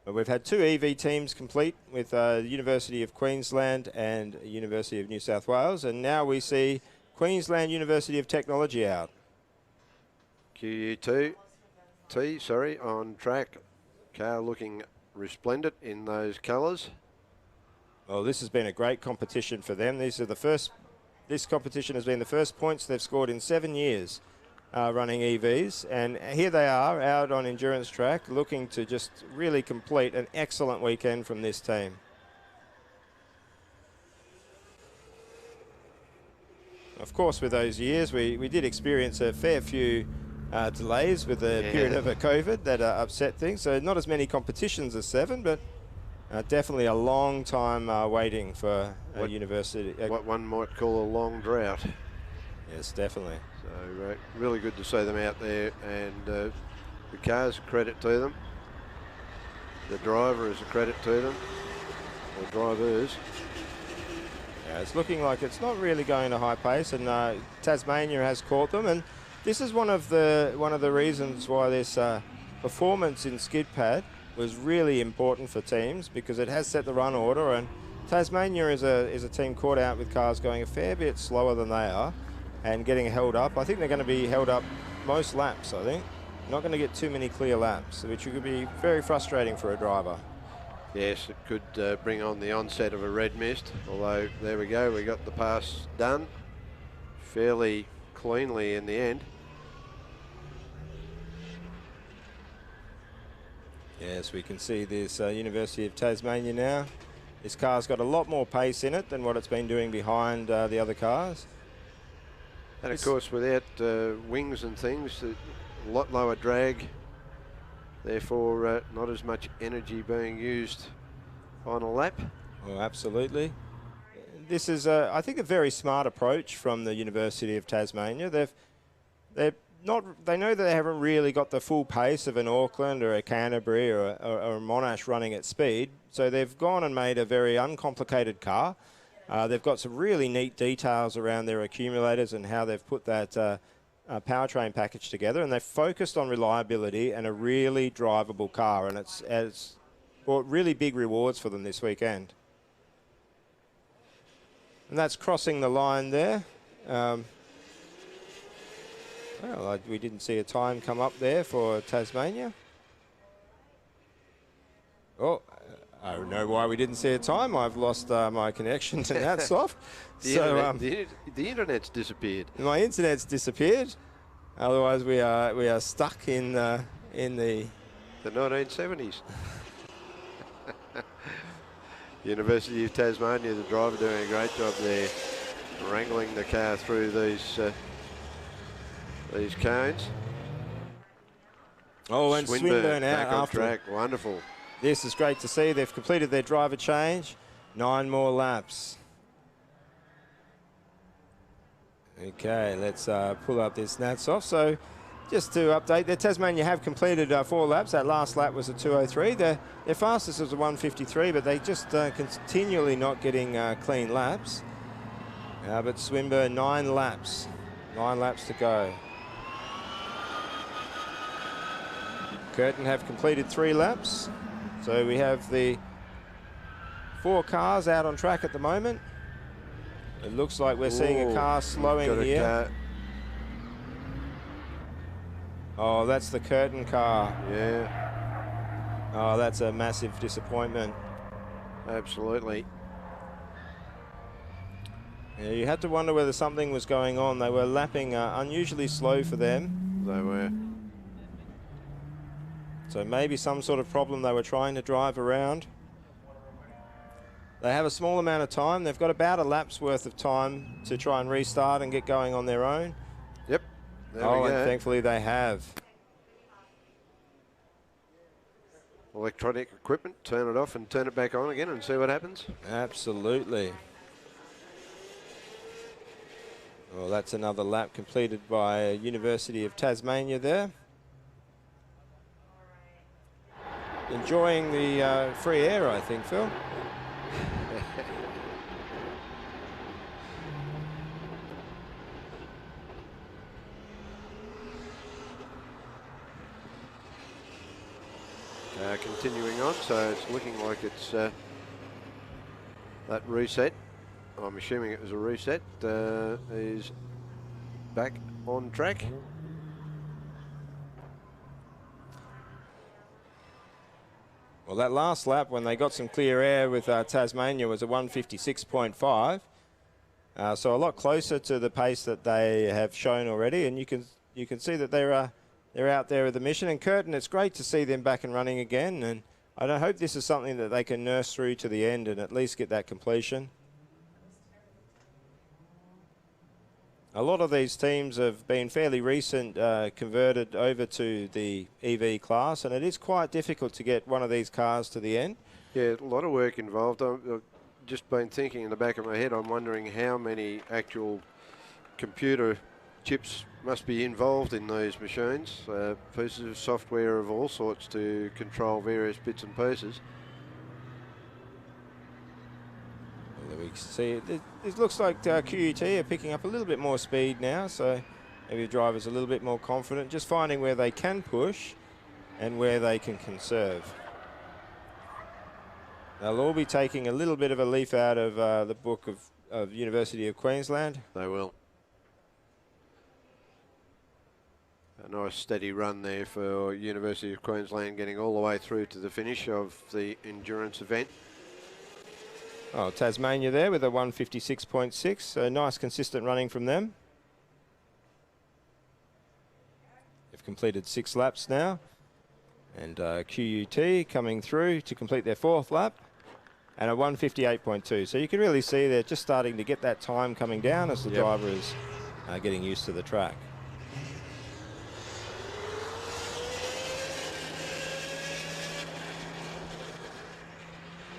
But we've had 2 EV teams complete with the University of Queensland and University of New South Wales, and now we see Queensland University of Technology out. QU2 on track. Car looking resplendent in those colours. Well, this has been a great competition for them. This competition has been the first points they've scored in 7 years running EVs. And here they are out on endurance track looking to just really complete an excellent weekend from this team. Of course, with those years, we did experience a fair few delays with the period of COVID that upset things. So not as many competitions as 7, but definitely a long time waiting for a university. What one might call a long drought. Yes, definitely. So really good to see them out there, and the car's a credit to them. The driver is a credit to them, or drivers. Yeah, it's looking like it's not really going at a high pace, and Tasmania has caught them, and this is one of the reasons why this performance in skid pad was really important for teams, because it has set the run order, and Tasmania is a team caught out with cars going a fair bit slower than they are and getting held up. I think they're going to be held up most laps, I think. Not going to get too many clear laps, which could be very frustrating for a driver. Yes, it could bring on the onset of a red mist, although there we go, we got the pass done fairly cleanly in the end. Yes, we can see this University of Tasmania now. This car's got a lot more pace in it than what it's been doing behind the other cars. And of course, without wings and things, a lot lower drag, therefore not as much energy being used on a lap. Oh, absolutely. This is, I think, a very smart approach from the University of Tasmania. They know that they haven't really got the full pace of an Auckland or a Canterbury or a Monash running at speed, so they've gone and made a very uncomplicated car. They've got some really neat details around their accumulators and how they've put that powertrain package together, and they've focused on reliability and a really drivable car, and it's brought really big rewards for them this weekend. And that's crossing the line there. Well, we didn't see a time come up there for Tasmania. Oh, I don't know why we didn't see a time. I've lost my connection to NatSoft. The internet's disappeared. My internet's disappeared. Otherwise, we are stuck in the 1970s. University of Tasmania, the driver doing a great job there, wrangling the car through these cones. Oh, and Swinburne out back on after. track. Wonderful. This is great to see. They've completed their driver change. 9 more laps. Okay, let's pull up this NatSoft. So just to update, the Tasmania have completed 4 laps. That last lap was a 2:03. Their fastest was a 1:53, but they just continually not getting clean laps. But Swinburne, 9 laps. 9 laps to go. Curtin have completed 3 laps. So we have the 4 cars out on track at the moment. It looks like we're seeing a car slowing here. Oh, that's the Curtin car. Yeah, Oh, that's a massive disappointment. absolutely. Yeah, you had to wonder whether something was going on. They were lapping unusually slow for them. They were. So maybe some sort of problem they were trying to drive around. They have a small amount of time. They've got about a lap's worth of time to try and restart and get going on their own. Yep. There Oh, we go. and thankfully they have. Electronic equipment, turn it off and turn it back on again and see what happens. Absolutely. Well, that's another lap completed by University of Tasmania there. Enjoying the free air, I think, Phil. Continuing on, so it's looking like it's that reset. I'm assuming it was a reset. Is back on track. Well, that last lap when they got some clear air with Tasmania was a 156.5. So a lot closer to the pace that they have shown already, and you can see that they're out there with the mission. And Curtin, it's great to see them back and running again, and I hope this is something that they can nurse through to the end and at least get that completion. A lot of these teams have been fairly recent, converted over to the EV class, and it is quite difficult to get one of these cars to the end. Yeah, a lot of work involved. I've just been thinking in the back of my head, I'm wondering how many actual computer chips must be involved in these machines. Pieces of software of all sorts to control various bits and pieces. Well, we can see it looks like QUT are picking up a little bit more speed now, so maybe the driver's a little bit more confident, just finding where they can push and where they can conserve. They'll all be taking a little bit of a leaf out of the book of University of Queensland. They will. A nice steady run there for University of Queensland, getting all the way through to the finish of the endurance event. Oh, Tasmania there with a 156.6, so nice consistent running from them. They've completed 6 laps now, and QUT coming through to complete their 4th lap, and a 158.2. So you can really see they're just starting to get that time coming down as the driver is getting used to the track.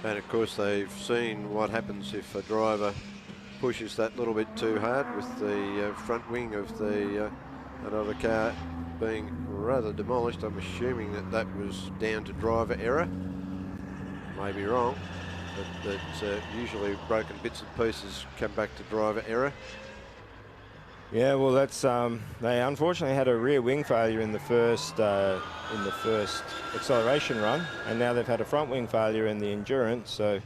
And of course they've seen what happens if a driver pushes that little bit too hard, with the front wing of the another car being rather demolished. I'm assuming that was down to driver error. May be wrong, but usually broken bits and pieces come back to driver error. Yeah, well, that's they unfortunately had a rear wing failure in the first acceleration run, and now they've had a front wing failure in the endurance. So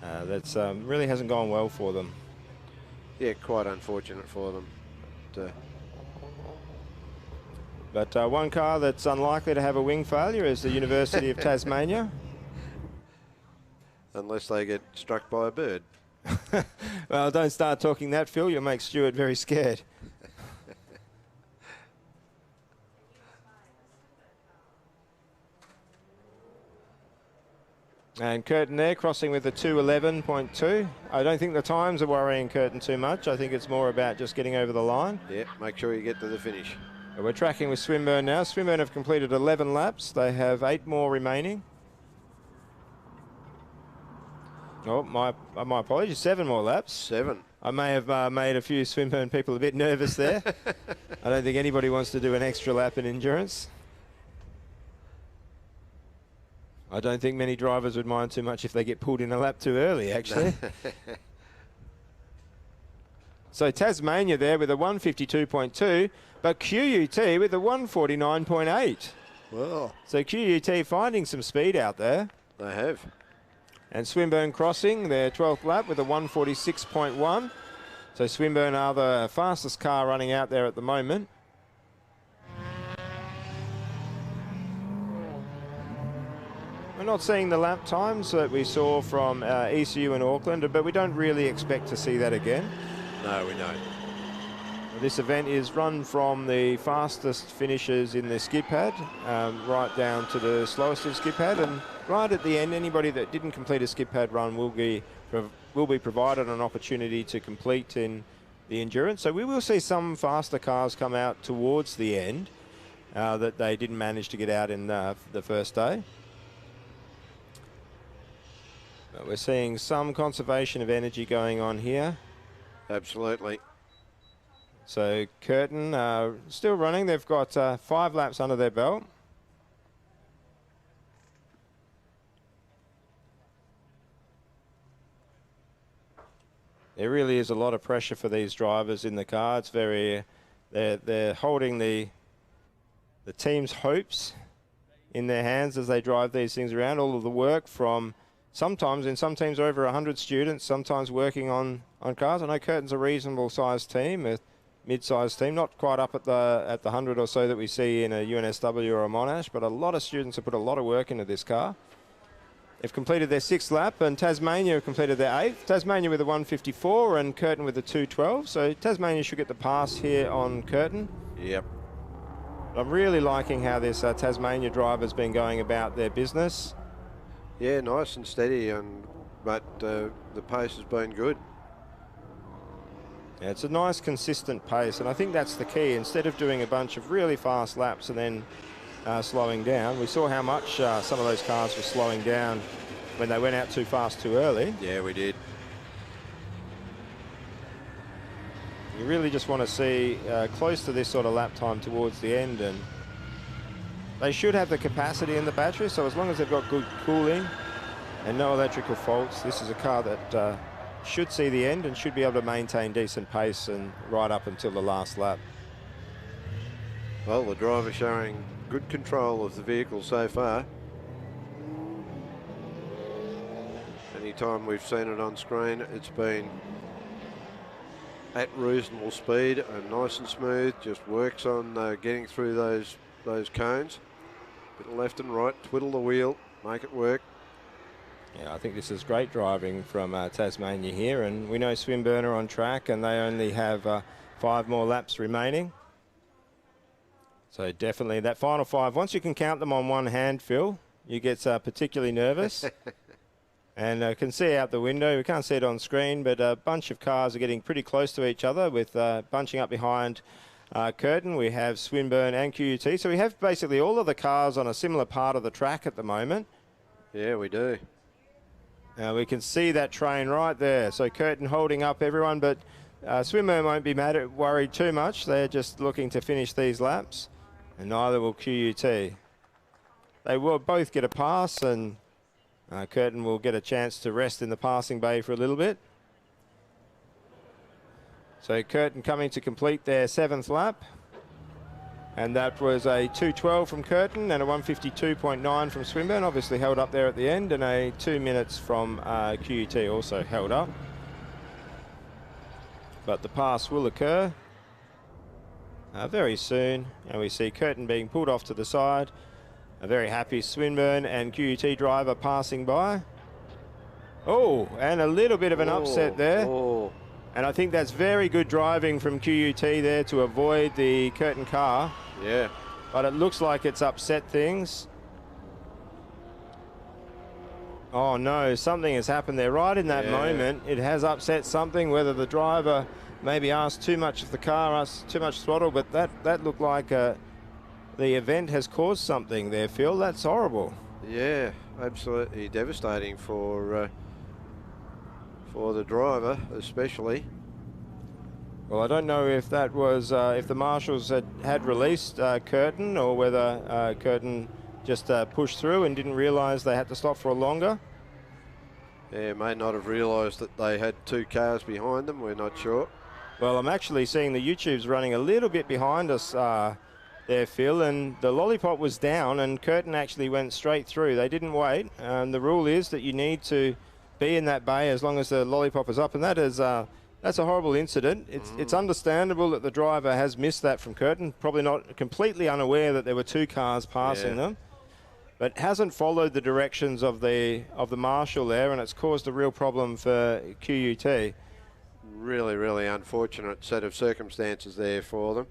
that's really hasn't gone well for them. Yeah, quite unfortunate for them. But one car that's unlikely to have a wing failure is the University of Tasmania. Unless they get struck by a bird. Well, don't start talking that, Phil. You'll make Stuart very scared. And Curtin there crossing with a 2:11.2. I don't think the times are worrying Curtin too much. I think it's more about just getting over the line. Yeah, make sure you get to the finish. We're tracking with Swinburne now. Swinburne have completed 11 laps. They have 8 more remaining. Oh, my apologies, 7 more laps. 7. I may have made a few Swinburne people a bit nervous there. I don't think anybody wants to do an extra lap in endurance. I don't think many drivers would mind too much if they get pulled in a lap too early, actually. So Tasmania there with a 152.2, but QUT with a 149.8. Well, so QUT finding some speed out there. They have. And Swinburne crossing their 12th lap with a 146.1. So Swinburne are the fastest car running out there at the moment. We're not seeing the lap times that we saw from ECU and Auckland, but we don't really expect to see that again. No, we don't. This event is run from the fastest finishers in the skid pad right down to the slowest of skid pad, and right at the end, anybody that didn't complete a skid pad run will be provided an opportunity to complete in the endurance. So we will see some faster cars come out towards the end that they didn't manage to get out in the first day. But we're seeing some conservation of energy going on here. Absolutely. So Curtin still running. They've got 5 laps under their belt. There really is a lot of pressure for these drivers in the car. It's very, they're holding the team's hopes in their hands as they drive these things around. All of the work from sometimes in some teams over 100 students, sometimes working on cars. I know Curtin's a reasonable sized team, a mid-sized team, not quite up at the 100 or so that we see in a UNSW or a Monash, but a lot of students have put a lot of work into this car. They've completed their 6th lap, and Tasmania have completed their 8th. Tasmania with a 154 and Curtin with a 212. So Tasmania should get the pass here on Curtin. Yep. I'm really liking how this Tasmania driver's been going about their business. Yeah, nice and steady, but the pace has been good. Yeah, it's a nice consistent pace, and I think that's the key. Instead of doing a bunch of really fast laps and then slowing down, we saw how much some of those cars were slowing down when they went out too fast too early. Yeah, we did. You really just want to see close to this sort of lap time towards the end, and they should have the capacity in the battery, so as long as they've got good cooling and no electrical faults, this is a car that should see the end and should be able to maintain decent pace and right up until the last lap. Well, the driver showing good control of the vehicle so far. Anytime we've seen it on screen, it's been at reasonable speed and nice and smooth, just works on getting through those cones. Bit of left and right, twiddle the wheel, make it work. Yeah, I think this is great driving from Tasmania here, and we know Swinburne are on track and they only have 5 more laps remaining. So definitely that final 5, once you can count them on one hand, Phil, you get particularly nervous. And I can see out the window, we can't see it on screen, but a bunch of cars are getting pretty close to each other with bunching up behind Curtin. We have Swinburne and QUT. So we have basically all of the cars on a similar part of the track at the moment. Yeah, we do. We can see that train right there. So Curtin holding up everyone, but Swinburne won't be worried too much. They're just looking to finish these laps, and neither will QUT. They will both get a pass, and Curtin will get a chance to rest in the passing bay for a little bit. So Curtin coming to complete their 7th lap. And that was a 2:12 from Curtin and a 152.9 from Swinburne, obviously held up there at the end, and a 2 minutes from QUT also held up. But the pass will occur very soon, and we see Curtin being pulled off to the side. A very happy Swinburne and QUT driver passing by. Oh, and a little bit of an upset there. Oh. And I think that's very good driving from QUT there to avoid the Curtin car. Yeah. But it looks like it's upset things. Oh no, something has happened there right in that moment. It has upset something, whether the driver maybe asked too much of the car, asked too much throttle, but that looked like the event has caused something there, Phil. That's horrible. Yeah, absolutely devastating for the driver especially. Well, I don't know if that was if the marshals had released Curtin, or whether Curtin just pushed through and didn't realise they had to stop for longer. Yeah, may not have realised that they had 2 cars behind them. We're not sure. Well, I'm actually seeing the YouTubes running a little bit behind us there, Phil, and the lollipop was down and Curtin actually went straight through. They didn't wait. The rule is that you need to be in that bay as long as the lollipop is up, and that is that's a horrible incident. It's understandable that the driver has missed that from Curtin, probably not completely unaware that there were 2 cars passing them. but hasn't followed the directions of the marshal there, and it's caused a real problem for QUT. Really, really unfortunate set of circumstances there for them.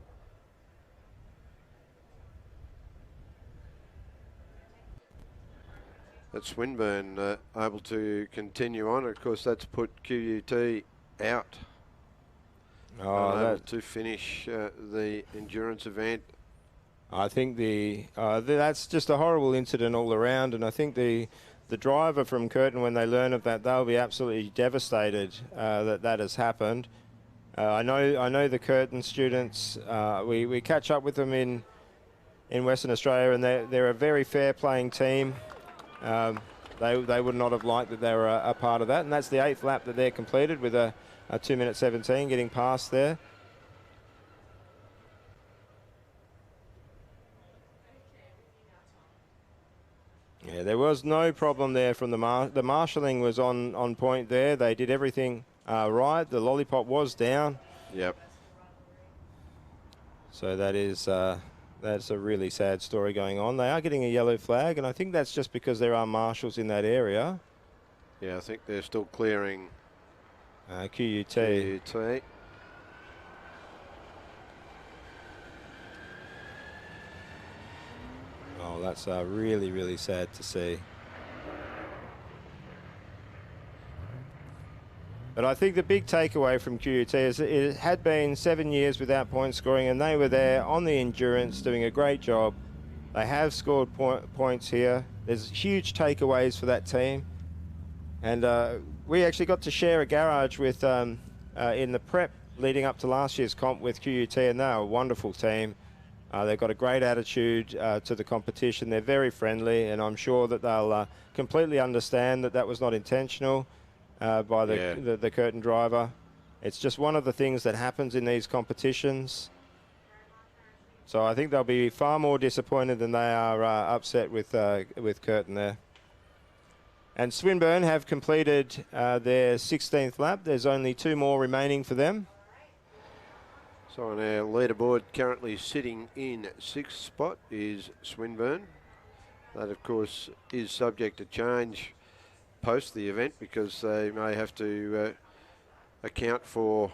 But Swinburne able to continue on. Of course, that's put QUT out. Able to finish the endurance event. I think that's just a horrible incident all around, and I think the driver from Curtin, when they learn of that, they'll be absolutely devastated that has happened. I know the Curtin students. We catch up with them in Western Australia, and they're a very fair playing team. They would not have liked that they were a part of that, and that's the 8th lap that they're completed with a 2:17 getting past there. Yeah, there was no problem there from the marshalling was on point there. They did everything right. The lollipop was down. Yep. So that's a really sad story going on. They are getting a yellow flag, and I think that's just because there are marshals in that area. Yeah, I think they're still clearing QUT. Oh, that's really, really sad to see. But I think the big takeaway from QUT is it had been 7 years without point scoring, and they were there on the endurance doing a great job. They have scored points here. There's huge takeaways for that team. And we actually got to share a garage with in the prep leading up to last year's comp with QUT, and they're a wonderful team. They've got a great attitude to the competition. They're very friendly, and I'm sure that they'll completely understand that was not intentional by the Curtin driver. It's just one of the things that happens in these competitions. So I think they'll be far more disappointed than they are upset with Curtin there. And Swinburne have completed their 16th lap. There's only 2 more remaining for them. So on our leaderboard, currently sitting in 6th spot is Swinburne. That, of course, is subject to change post the event because they may have to account for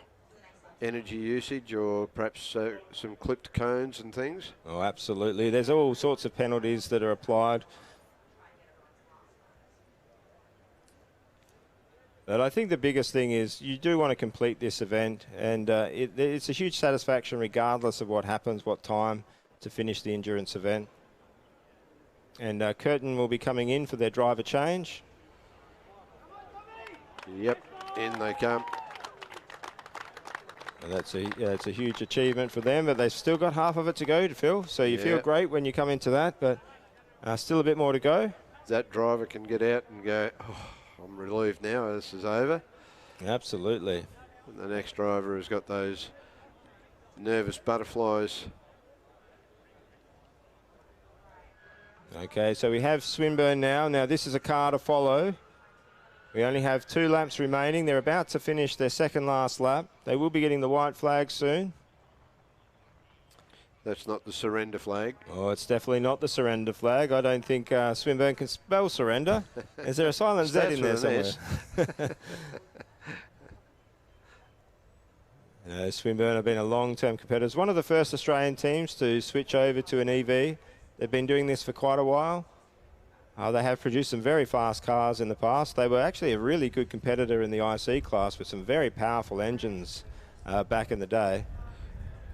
energy usage or perhaps some clipped cones and things. Oh, absolutely. There's all sorts of penalties that are applied. But I think the biggest thing is you do want to complete this event, and it's a huge satisfaction regardless of what happens, what time, to finish the endurance event. And Curtin will be coming in for their driver change. Yep, in they come. And that's a huge achievement for them, but they've still got half of it to go, Phil. So you feel great when you come into that, but still a bit more to go. That driver can get out and go, oh, I'm relieved now this is over. Absolutely. And the next driver has got those nervous butterflies. Okay, so we have Swinburne now. Now this is a car to follow. We only have 2 laps remaining. They're about to finish their second last lap. They will be getting the white flag soon. That's not the surrender flag. Oh, it's definitely not the surrender flag. I don't think Swinburne can spell surrender. Is there a silent Z in there somewhere? Swinburne have been a long-term competitor. It's one of the first Australian teams to switch over to an EV. They've been doing this for quite a while. They have produced some very fast cars in the past. They were actually a really good competitor in the IC class with some very powerful engines back in the day.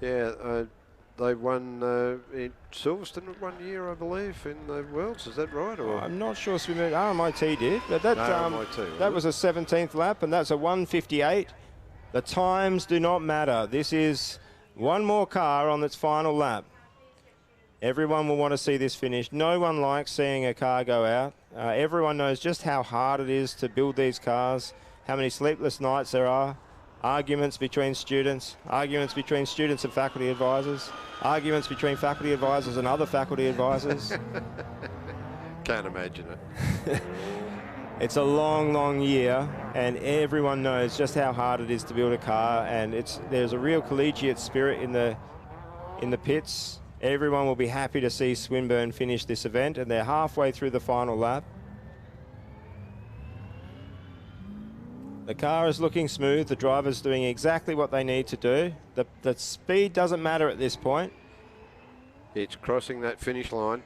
Yeah, they won in Silverstone 1 year, I believe, in the Worlds. Is that right? Or? I'm not sure Swinburne. RMIT did, but that was a 17th lap, and that's a 1:58. The times do not matter. This is one more car on its final lap. Everyone will want to see this finished. No one likes seeing a car go out. Everyone knows just how hard it is to build these cars, how many sleepless nights there are, arguments between students and faculty advisors, arguments between faculty advisors and other faculty advisors. Can't imagine it. It's a long, long year, and everyone knows just how hard it is to build a car, and there's a real collegiate spirit in the pits. Everyone will be happy to see Swinburne finish this event, and they're halfway through the final lap. The car is looking smooth. The driver's doing exactly what they need to do. The speed doesn't matter at this point. It's crossing that finish line.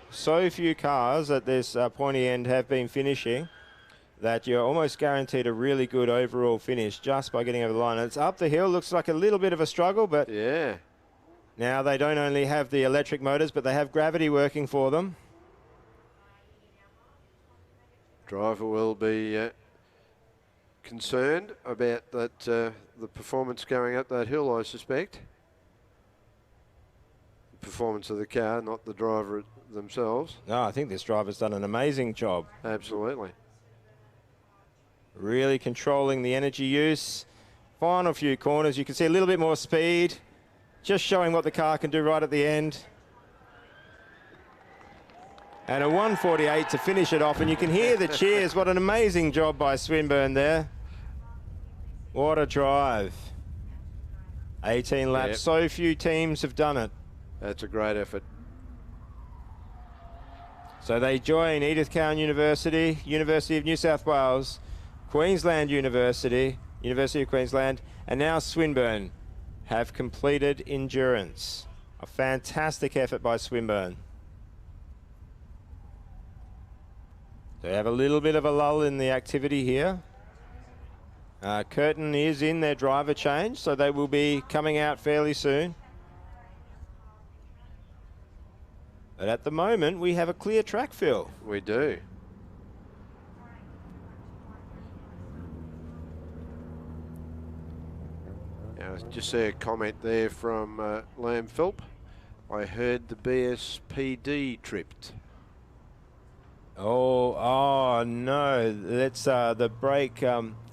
So few cars at this pointy end have been finishing that you're almost guaranteed a really good overall finish just by getting over the line. And it's up the hill. Looks like a little bit of a struggle, but yeah. Now they don't only have the electric motors, but they have gravity working for them. Driver will be concerned about that the performance going up that hill, I suspect. The performance of the car, not the driver themselves. No, I think this driver's done an amazing job. Absolutely. Really controlling the energy use. Final few corners, you can see a little bit more speed. Just showing what the car can do right at the end. And a 1:48 to finish it off, and you can hear the cheers. What an amazing job by Swinburne there. What a drive. 18 laps, Yep. So few teams have done it. That's a great effort. So they join Edith Cowan University, University of New South Wales, Queensland University, University of Queensland, and now Swinburne have completed endurance. A fantastic effort by Swinburne. They have a little bit of a lull in the activity here. Curtin is in their driver change, so they will be coming out fairly soon. But at the moment, we have a clear track fill. We do. Now, just see a comment there from Liam Philp. I heard the BSPD tripped. Oh no! That's the brake.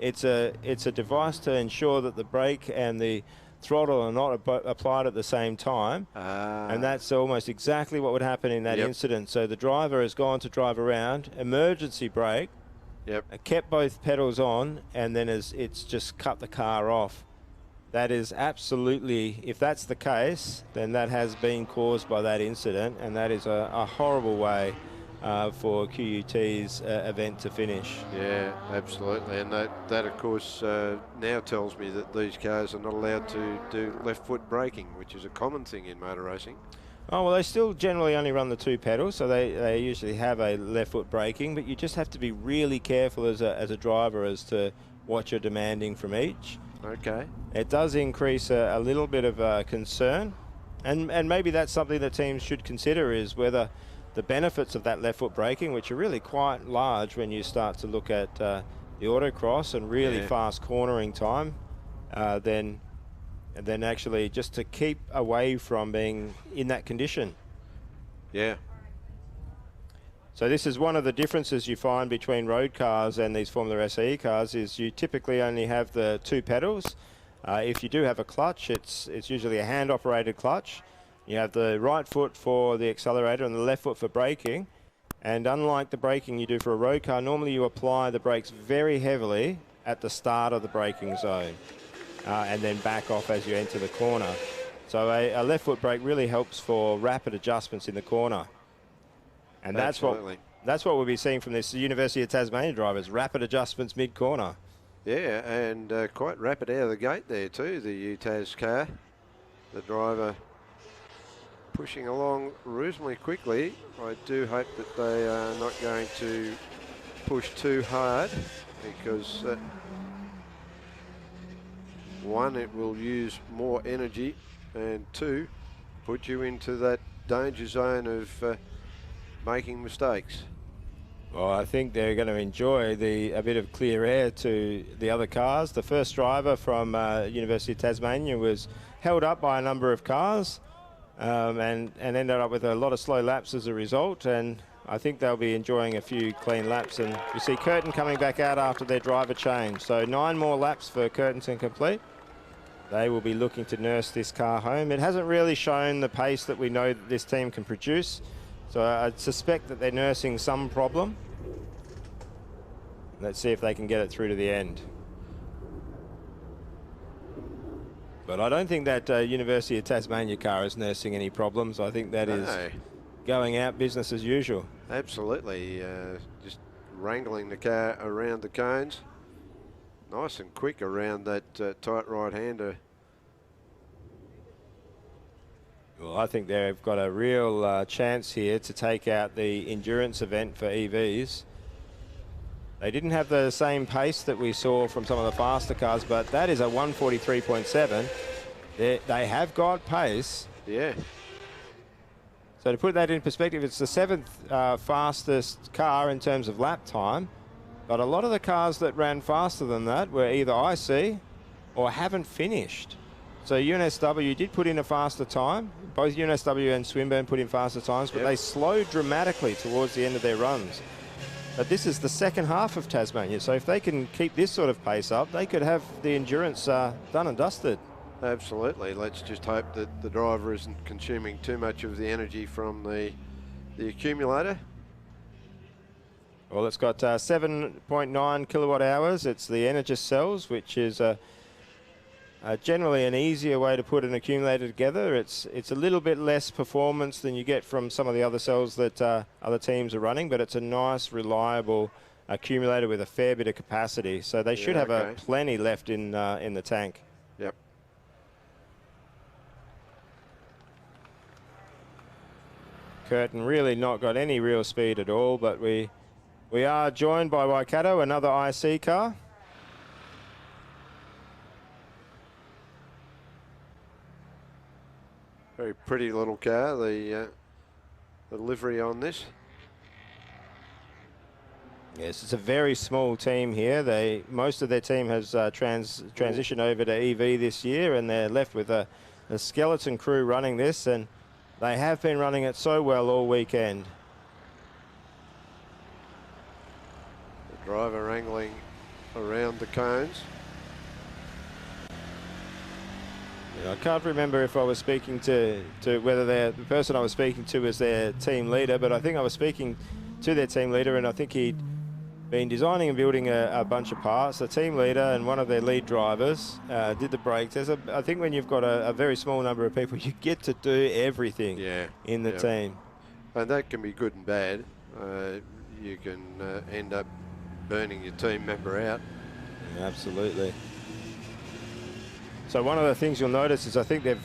It's a device to ensure that the brake and the throttle are not applied at the same time, and that's almost exactly what would happen in that incident. So the driver has gone to drive around, emergency brake, kept both pedals on, and then it's just cut the car off. That is absolutely, if that's the case, then that has been caused by that incident, and that is a horrible way for QUT's event to finish. Yeah, absolutely. And that of course, now tells me that these cars are not allowed to do left foot braking, which is a common thing in motor racing. Oh, well, they still generally only run the two pedals, so they usually have a left foot braking, but you just have to be really careful as a driver as to what you're demanding from each. Okay. It does increase a little bit of concern, and maybe that's something that teams should consider, is whether the benefits of that left foot braking, which are really quite large when you start to look at the autocross and really fast cornering time, then actually just to keep away from being in that condition. Yeah. So this is one of the differences you find between road cars and these Formula SAE cars, is you typically only have the two pedals. If you do have a clutch, it's usually a hand-operated clutch. You have the right foot for the accelerator and the left foot for braking. And unlike the braking you do for a road car, normally you apply the brakes very heavily at the start of the braking zone and then back off as you enter the corner. So a left foot brake really helps for rapid adjustments in the corner. And that's what we'll be seeing from this University of Tasmania drivers, rapid adjustments mid-corner. Yeah, and quite rapid out of the gate there too, the UTAS car. The driver pushing along reasonably quickly. I do hope that they are not going to push too hard, because one, it will use more energy, and two, put you into that danger zone of making mistakes. Well, I think they're going to enjoy a bit of clear air to the other cars. The first driver from University of Tasmania was held up by a number of cars and ended up with a lot of slow laps as a result. And I think they'll be enjoying a few clean laps. And you see Curtin coming back out after their driver change. So 9 more laps for Curtin to complete. They will be looking to nurse this car home. It hasn't really shown the pace that we know that this team can produce. So I suspect that they're nursing some problem. Let's see if they can get it through to the end. But I don't think that University of Tasmania car is nursing any problems. I think that is going out business as usual. Absolutely. Just wrangling the car around the cones. Nice and quick around that tight right-hander. Well, I think they've got a real chance here to take out the endurance event for EVs. They didn't have the same pace that we saw from some of the faster cars, but that is a 143.7. They have got pace. Yeah. So to put that in perspective, it's the 7th fastest car in terms of lap time. But a lot of the cars that ran faster than that were either IC or haven't finished. So UNSW did put in a faster time. Both UNSW and Swinburne put in faster times, but they slowed dramatically towards the end of their runs. But this is the second half of Tasmania, so if they can keep this sort of pace up, they could have the endurance done and dusted. Absolutely. Let's just hope that the driver isn't consuming too much of the energy from the accumulator. Well, it's got 7.9 kilowatt hours. It's the Energous cells, which is generally an easier way to put an accumulator together. It's a little bit less performance than you get from some of the other cells that other teams are running, but it's a nice, reliable accumulator with a fair bit of capacity. So they should have plenty left in the tank. Yep. Curtin really not got any real speed at all, but we are joined by Waikato, another IC car. Very pretty little car, the livery on this. Yes, it's a very small team here. Most of their team has transitioned over to EV this year, and they're left with a skeleton crew running this, and they have been running it so well all weekend. The driver wrangling around the cones. I can't remember if I was speaking to whether the person I was speaking to was their team leader, but I think I was speaking to their team leader, and I think he'd been designing and building a bunch of parts. The team leader and one of their lead drivers did the brakes. I think when you've got a very small number of people, you get to do everything in the team. And that can be good and bad. You can end up burning your team member out. Yeah, absolutely. So one of the things you'll notice is I think they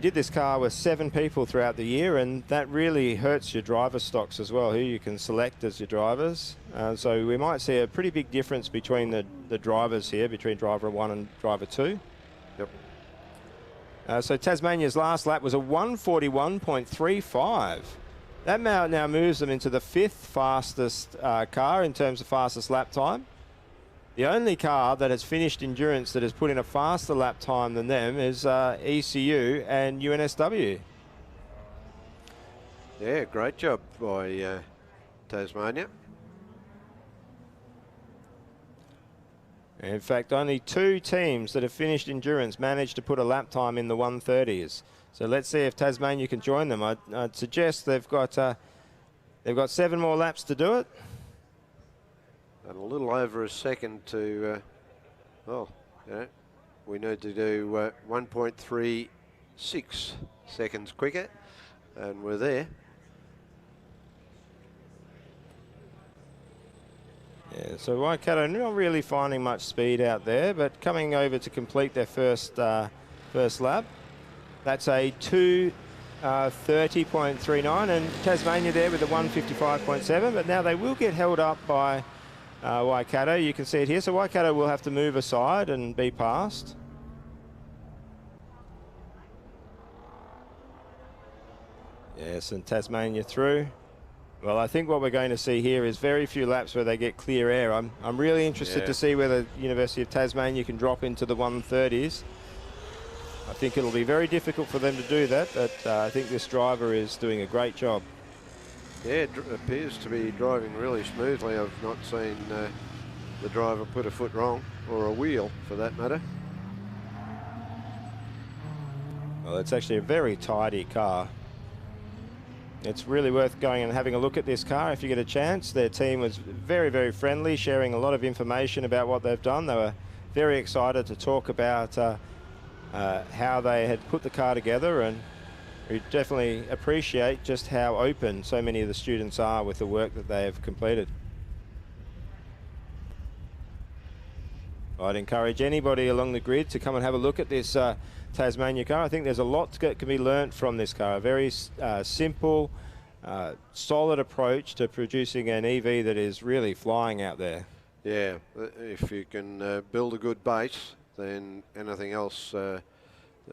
did this car with 7 people throughout the year, and that really hurts your driver stocks as well, who you can select as your drivers. So we might see a pretty big difference between the drivers here, between driver 1 and driver 2. Yep. So Tasmania's last lap was a 141.35. That now moves them into the 5th fastest car in terms of fastest lap time. The only car that has finished endurance that has put in a faster lap time than them is ECU and UNSW. Yeah, great job by Tasmania. In fact, only 2 teams that have finished endurance managed to put a lap time in the 130s. So let's see if Tasmania can join them. I'd suggest they've got 7 more laps to do it. And a little over a second to, we need to do 1.36 seconds quicker, and we're there. Yeah, so Waikato not really finding much speed out there, but coming over to complete their first lap. That's a 2:30.39, and Tasmania there with a 1:55.7, but now they will get held up by Waikato. You can see it here. So Waikato will have to move aside and be passed. Yes, and Tasmania through. Well, I think what we're going to see here is very few laps where they get clear air. I'm really interested to see whether University of Tasmania can drop into the 130s. I think it'll be very difficult for them to do that, but I think this driver is doing a great job. Yeah, it appears to be driving really smoothly. I've not seen the driver put a foot wrong, or a wheel for that matter. Well, it's actually a very tidy car. It's really worth going and having a look at this car if you get a chance. Their team was very, very friendly, sharing a lot of information about what they've done. They were very excited to talk about how they had put the car together, and we definitely appreciate just how open so many of the students are with the work that they have completed. I'd encourage anybody along the grid to come and have a look at this Tasmania car. I think there's a lot that can be learnt from this car. A very simple, solid approach to producing an EV that is really flying out there. Yeah, if you can build a good base, then anything else that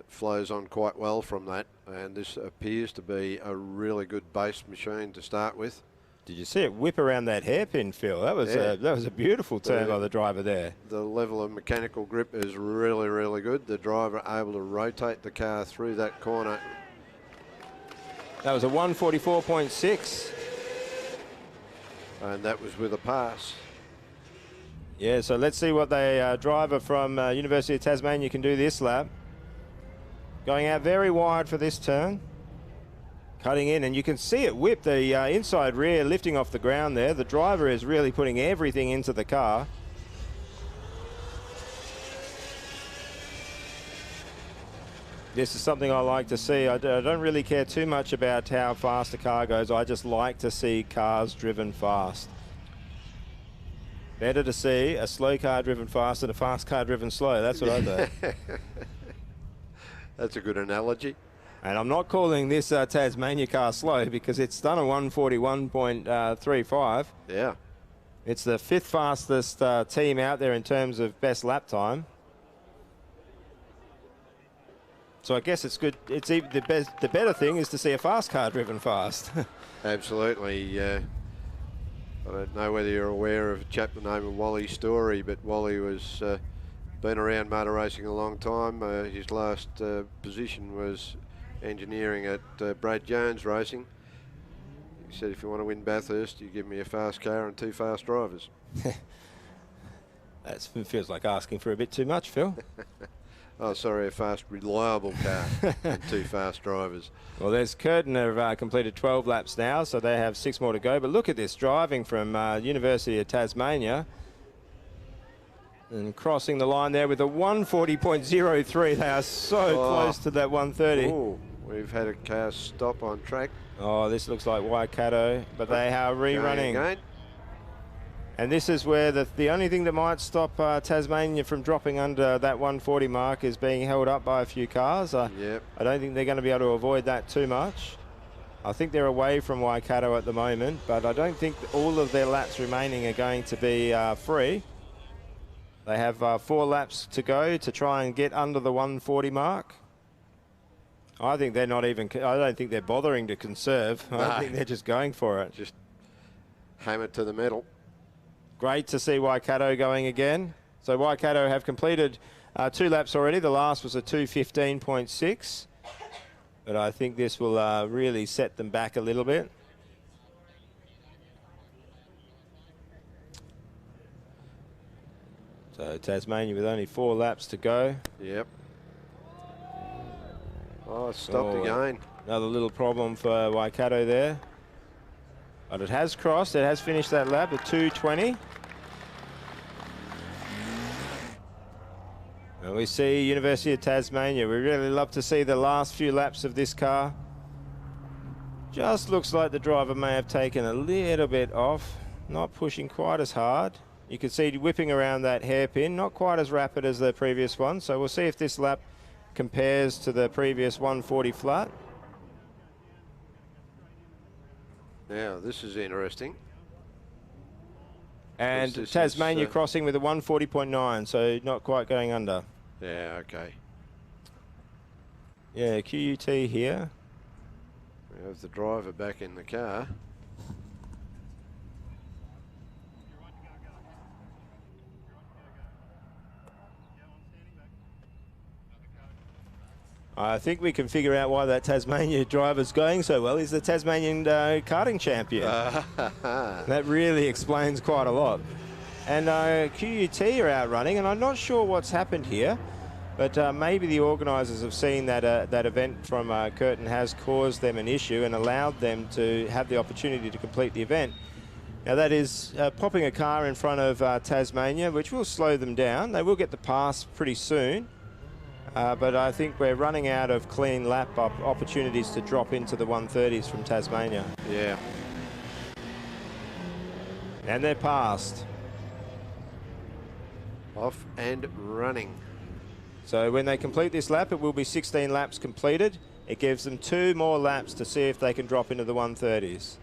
flows on quite well from that. And this appears to be a really good base machine to start with. Did you see it whip around that hairpin, Phil? That was a beautiful turn by the driver there. The level of mechanical grip is really, really good. The driver able to rotate the car through that corner. That was a 144.6. And that was with a pass. Yeah, so let's see what the driver from University of Tasmania can do this lap. Going out very wide for this turn. Cutting in, and you can see it whip the inside rear lifting off the ground there. The driver is really putting everything into the car. This is something I like to see. I don't really care too much about how fast a car goes. I just like to see cars driven fast. Better to see a slow car driven fast than a fast car driven slow. That's what I think. That's a good analogy. And I'm not calling this Tasmania car slow because it's done a 141.35. Yeah. It's the 5th fastest team out there in terms of best lap time. So I guess it's good. It's even the better thing is to see a fast car driven fast. Absolutely. I don't know whether you're aware of a chap by the name of Wally Story, but Wally was been around motor racing a long time. His last position was engineering at Brad Jones Racing. He said, if you want to win Bathurst, you give me a fast car and 2 fast drivers. That feels like asking for a bit too much, Phil. Oh, sorry, a fast, reliable car and 2 fast drivers. Well, there's Curtin have completed 12 laps now, so they have 6 more to go. But look at this driving from University of Tasmania. And crossing the line there with a 140.03. They are so close to that 130. Ooh, we've had a car stop on track. Oh, this looks like Waikato, but they are rerunning. And this is where the only thing that might stop Tasmania from dropping under that 140 mark is being held up by a few cars. Yep. I don't think they're going to be able to avoid that too much. I think they're away from Waikato at the moment, but I don't think all of their laps remaining are going to be free. They have 4 laps to go to try and get under the 140 mark. I think they're not even, I don't think they're bothering to conserve. I think they're just going for it. Just hammer to the metal. Great to see Waikato going again. So Waikato have completed 2 laps already. The last was a 2:15.6. But I think this will really set them back a little bit. So Tasmania with only 4 laps to go. Yep. Oh, stopped again. Another little problem for Waikato there. But it has crossed. It has finished that lap at 2:20. And we see University of Tasmania. We really love to see the last few laps of this car. Just looks like the driver may have taken a little bit off. Not pushing quite as hard. You can see whipping around that hairpin. Not quite as rapid as the previous one. So we'll see if this lap compares to the previous 140 flat. Now, this is interesting. And This Tasmania is, crossing with a 140.9, so not quite going under. Yeah, okay. Yeah, QUT here. We have the driver back in the car. I think we can figure out why that Tasmania driver's going so well. He's the Tasmanian karting champion. That really explains quite a lot. And QUT are out running, and I'm not sure what's happened here, but maybe the organisers have seen that that event from Curtin has caused them an issue and allowed them to have the opportunity to complete the event. Now that is popping a car in front of Tasmania, which will slow them down. They will get the pass pretty soon. But I think we're running out of clean lap opportunities to drop into the 130s from Tasmania. Yeah. And they're passed. Off and running. So when they complete this lap, it will be 16 laps completed. It gives them 2 more laps to see if they can drop into the 130s.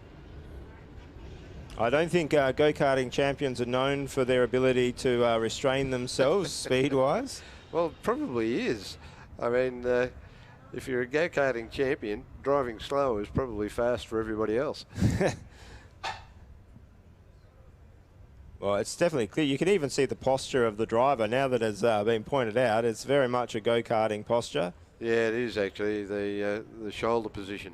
I don't think go-karting champions are known for their ability to restrain themselves speed-wise. Well, it probably is. I mean, if you're a go-karting champion, driving slow is probably fast for everybody else. Well, it's definitely clear. You can even see the posture of the driver now that has been pointed out. It's very much a go-karting posture. Yeah, it is actually the shoulder position.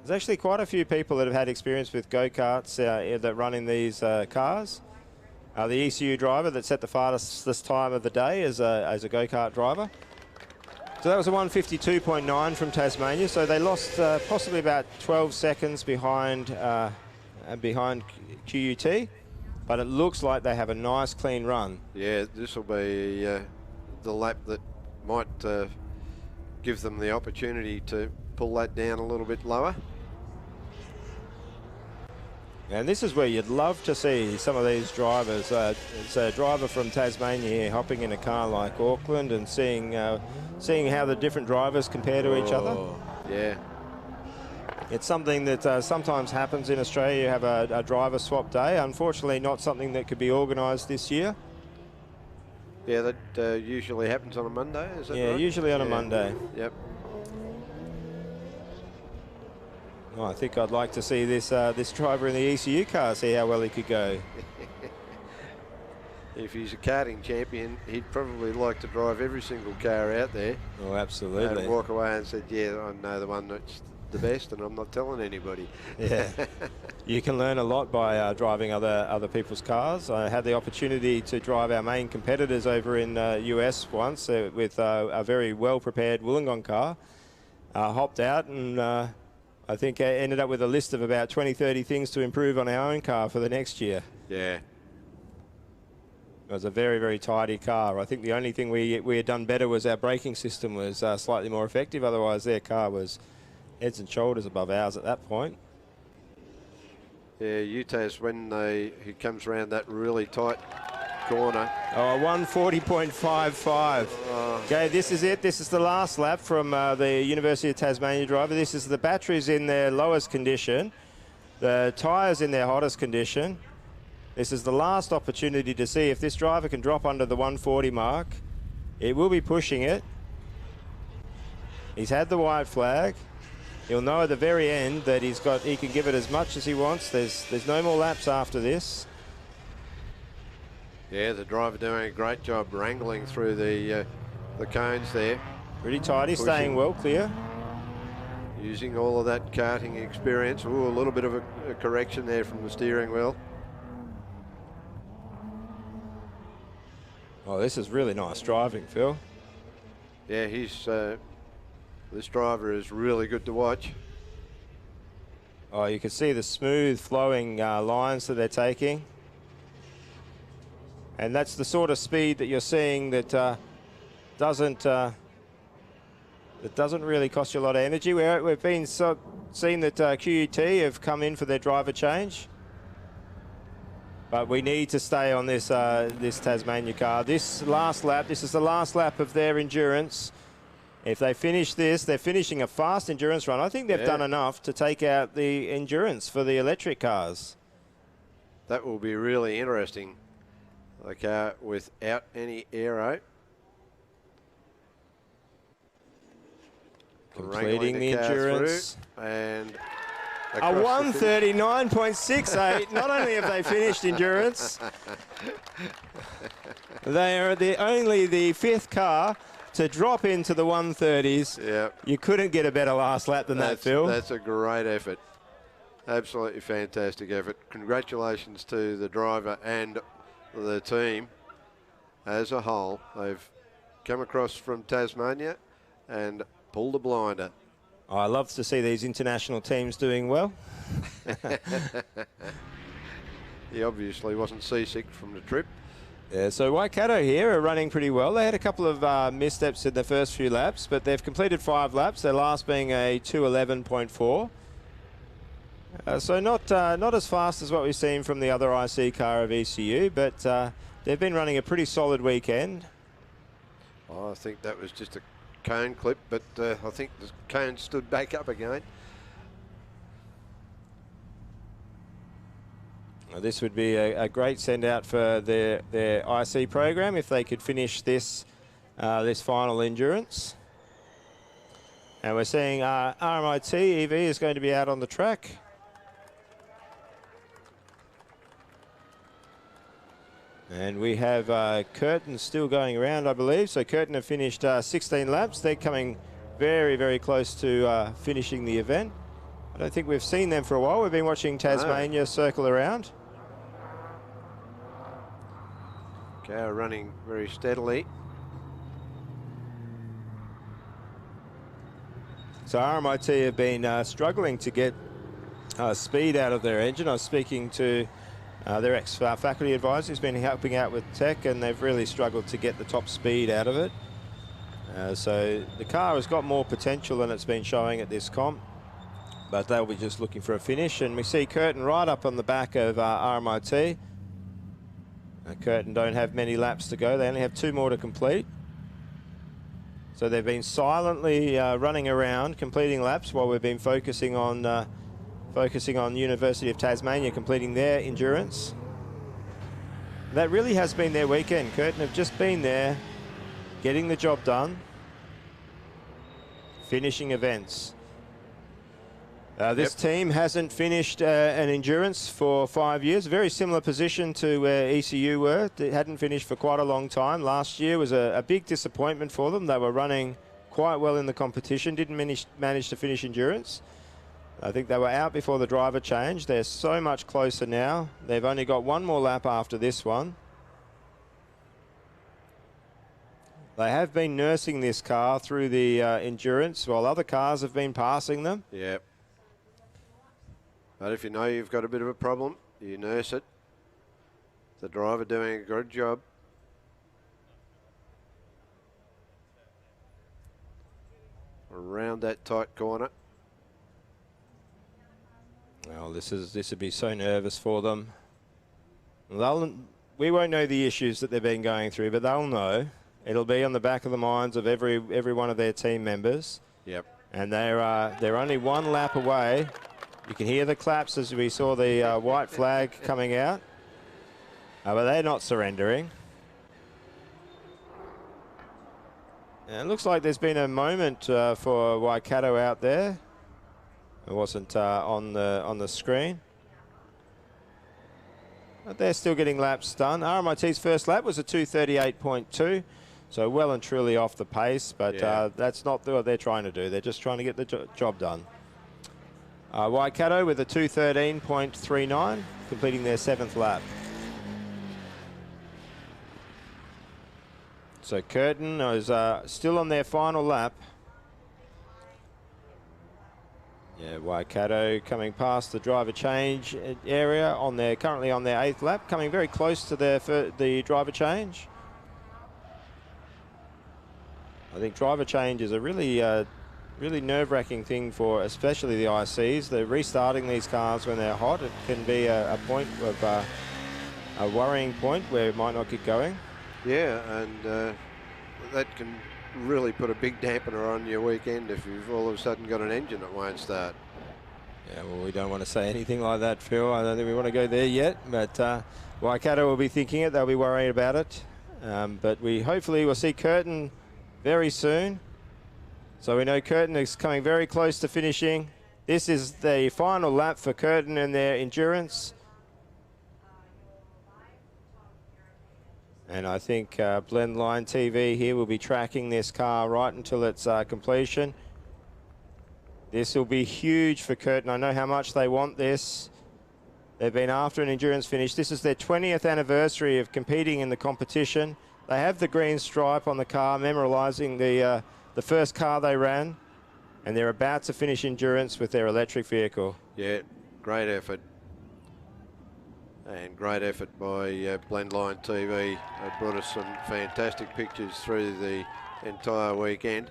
There's actually quite a few people that have had experience with go-karts that run in these cars. The ECU driver that set the fastest time of the day as a go-kart driver. So that was a 152.9 from Tasmania. So they lost possibly about 12 seconds behind QUT, but it looks like they have a nice clean run. Yeah, this will be the lap that might give them the opportunity to pull that down a little bit lower. And this is where you'd love to see some of these drivers. It's a driver from Tasmania here hopping in a car like Auckland and seeing how the different drivers compare to each other. Yeah. It's something that sometimes happens in Australia. You have a driver swap day. Unfortunately, not something that could be organised this year. Yeah, that usually happens on a Monday, is that right? Yeah, usually on a Monday. Yep. Oh, I think I'd like to see this driver in the ECU car, see how well he could go. If he's a karting champion, he'd probably like to drive every single car out there. Oh, absolutely. And walk away and say, yeah, I know the one that's the best and I'm not telling anybody. Yeah. You can learn a lot by driving other people's cars. I had the opportunity to drive our main competitors over in US once with a very well-prepared Wollongong car. Hopped out and I think I ended up with a list of about 20-30 things to improve on our own car for the next year. Yeah. It was a very, very tidy car. I think the only thing we had done better was our braking system was slightly more effective. Otherwise, their car was heads and shoulders above ours at that point. Yeah, Utah's when he comes around that really tight corner. Oh, 140.55. Okay, this is it. This is the last lap from the University of Tasmania driver. This is the batteries in their lowest condition, the tyres in their hottest condition. This is the last opportunity to see if this driver can drop under the 140 mark. It will be pushing it. He's had the white flag. He'll know at the very end that he can give it as much as he wants. There's no more laps after this. Yeah, the driver doing a great job wrangling through the cones there. Pretty tidy, staying well clear. Using all of that karting experience. Ooh, a little bit of a correction there from the steering wheel. Oh, this is really nice driving, Phil. Yeah, this driver is really good to watch. Oh, you can see the smooth flowing lines that they're taking. And that's the sort of speed that you're seeing that doesn't really cost you a lot of energy. We've been seen that QUT have come in for their driver change. But we need to stay on this Tasmania car. This last lap, this is the last lap of their endurance. If they finish this, they're finishing a fast endurance run. I think they've done enough to take out the endurance for the electric cars. That will be really interesting. The car without any aero. Completing the endurance. And a 139.68. Not only have they finished endurance, they are only the 5th car to drop into the 130s. Yeah. You couldn't get a better last lap than that, Phil. That's a great effort. Absolutely fantastic effort. Congratulations to the driver and the team as a whole. They've come across from Tasmania and pulled a blinder. Oh, I love to see these international teams doing well. He obviously wasn't seasick from the trip. Yeah, so Waikato here are running pretty well. They had a couple of missteps in the first few laps, but they've completed 5 laps, their last being a 2:11.4. So not as fast as what we've seen from the other IC car of ECU, but they've been running a pretty solid weekend. I think that was just a cone clip, but I think the cone stood back up again. This would be a great send out for their IC program if they could finish this this final endurance. And we're seeing RMIT EV is going to be out on the track. And we have Curtin still going around, I believe. So Curtin have finished 16 laps. They're coming very, very close to finishing the event. I don't think we've seen them for a while. We've been watching Tasmania circle around. Car running very steadily. So RMIT have been struggling to get speed out of their engine. I was speaking to their ex-faculty advisor who's been helping out with tech, and they've really struggled to get the top speed out of it. So the car has got more potential than it's been showing at this comp, but they'll be just looking for a finish. And we see Curtin right up on the back of RMIT. Curtin don't have many laps to go. They only have 2 more to complete. So they've been silently running around, completing laps while we've been focusing on University of Tasmania completing their endurance. That really has been their weekend. Curtin have just been there, getting the job done, finishing events. This team hasn't finished an endurance for 5 years. Very similar position to where ECU were. They hadn't finished for quite a long time. Last year was a big disappointment for them. They were running quite well in the competition, didn't manage to finish endurance. I think they were out before the driver change. They're so much closer now. They've only got 1 more lap after this one. They have been nursing this car through the endurance while other cars have been passing them. Yeah. But if you know you've got a bit of a problem, you nurse it. The driver doing a good job. Around that tight corner. Well, this would be so nervous for them. We won't know the issues that they've been going through, but they'll know. It'll be on the back of the minds of every one of their team members. Yep. And they're only 1 lap away. You can hear the claps as we saw the white flag coming out. But they're not surrendering. And it looks like there's been a moment for Waikato out there. It wasn't on the screen. But they're still getting laps done. RMIT's first lap was a 2:38.2. So well and truly off the pace, but that's not what they're trying to do. They're just trying to get the job done. Waikato with a 2:13.39, completing their 7th lap. So Curtin is still on their final lap. Yeah, Waikato coming past the driver change area currently on their 8th lap, coming very close to the driver change. I think driver change is a really nerve-wracking thing for especially the ICs. They're restarting these cars when they're hot. It can be a point of a worrying point where it might not get going. Yeah, and that can really put a big dampener on your weekend if you've all of a sudden got an engine that won't start. Yeah, well, we don't want to say anything like that, Phil. I don't think we want to go there yet, but Waikato will be thinking it. They'll be worried about it. But we hopefully will see Curtin very soon. So we know Curtin is coming very close to finishing. This is the final lap for Curtin and their endurance. And I think Blendline TV here will be tracking this car right until its completion. This will be huge for Curtin. I know how much they want this. They've been after an endurance finish. This is their 20th anniversary of competing in the competition. They have the green stripe on the car, memorialising the first car they ran. And they're about to finish endurance with their electric vehicle. Yeah, great effort. And great effort by Blendline TV. They brought us some fantastic pictures through the entire weekend.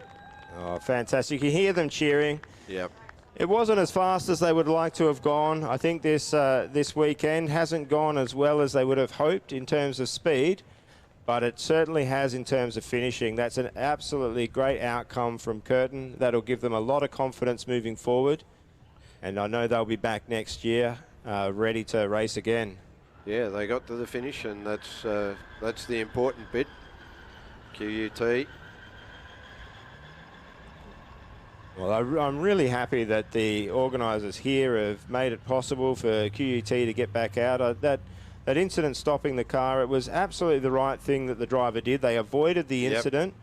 Oh, fantastic. You hear them cheering. Yep. It wasn't as fast as they would like to have gone. I think this weekend hasn't gone as well as they would have hoped in terms of speed, but it certainly has in terms of finishing. That's an absolutely great outcome from Curtin. That'll give them a lot of confidence moving forward, and I know they'll be back next year ready to race again. Yeah, they got to the finish, and that's the important bit. QUT. Well, I'm really happy that the organisers here have made it possible for QUT to get back out. That incident stopping the car, it was absolutely the right thing that the driver did. They avoided the incident.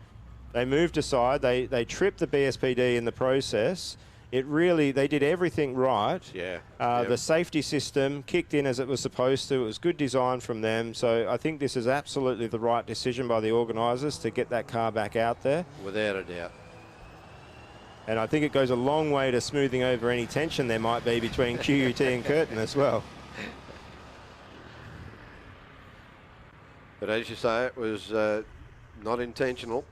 They moved aside. They tripped the BSPD in the process. They did everything right. Yeah. The safety system kicked in as it was supposed to. It was good design from them. So I think this is absolutely the right decision by the organisers to get that car back out there. Without a doubt. And I think it goes a long way to smoothing over any tension there might be between QUT and Curtin as well. But as you say, it was not intentional.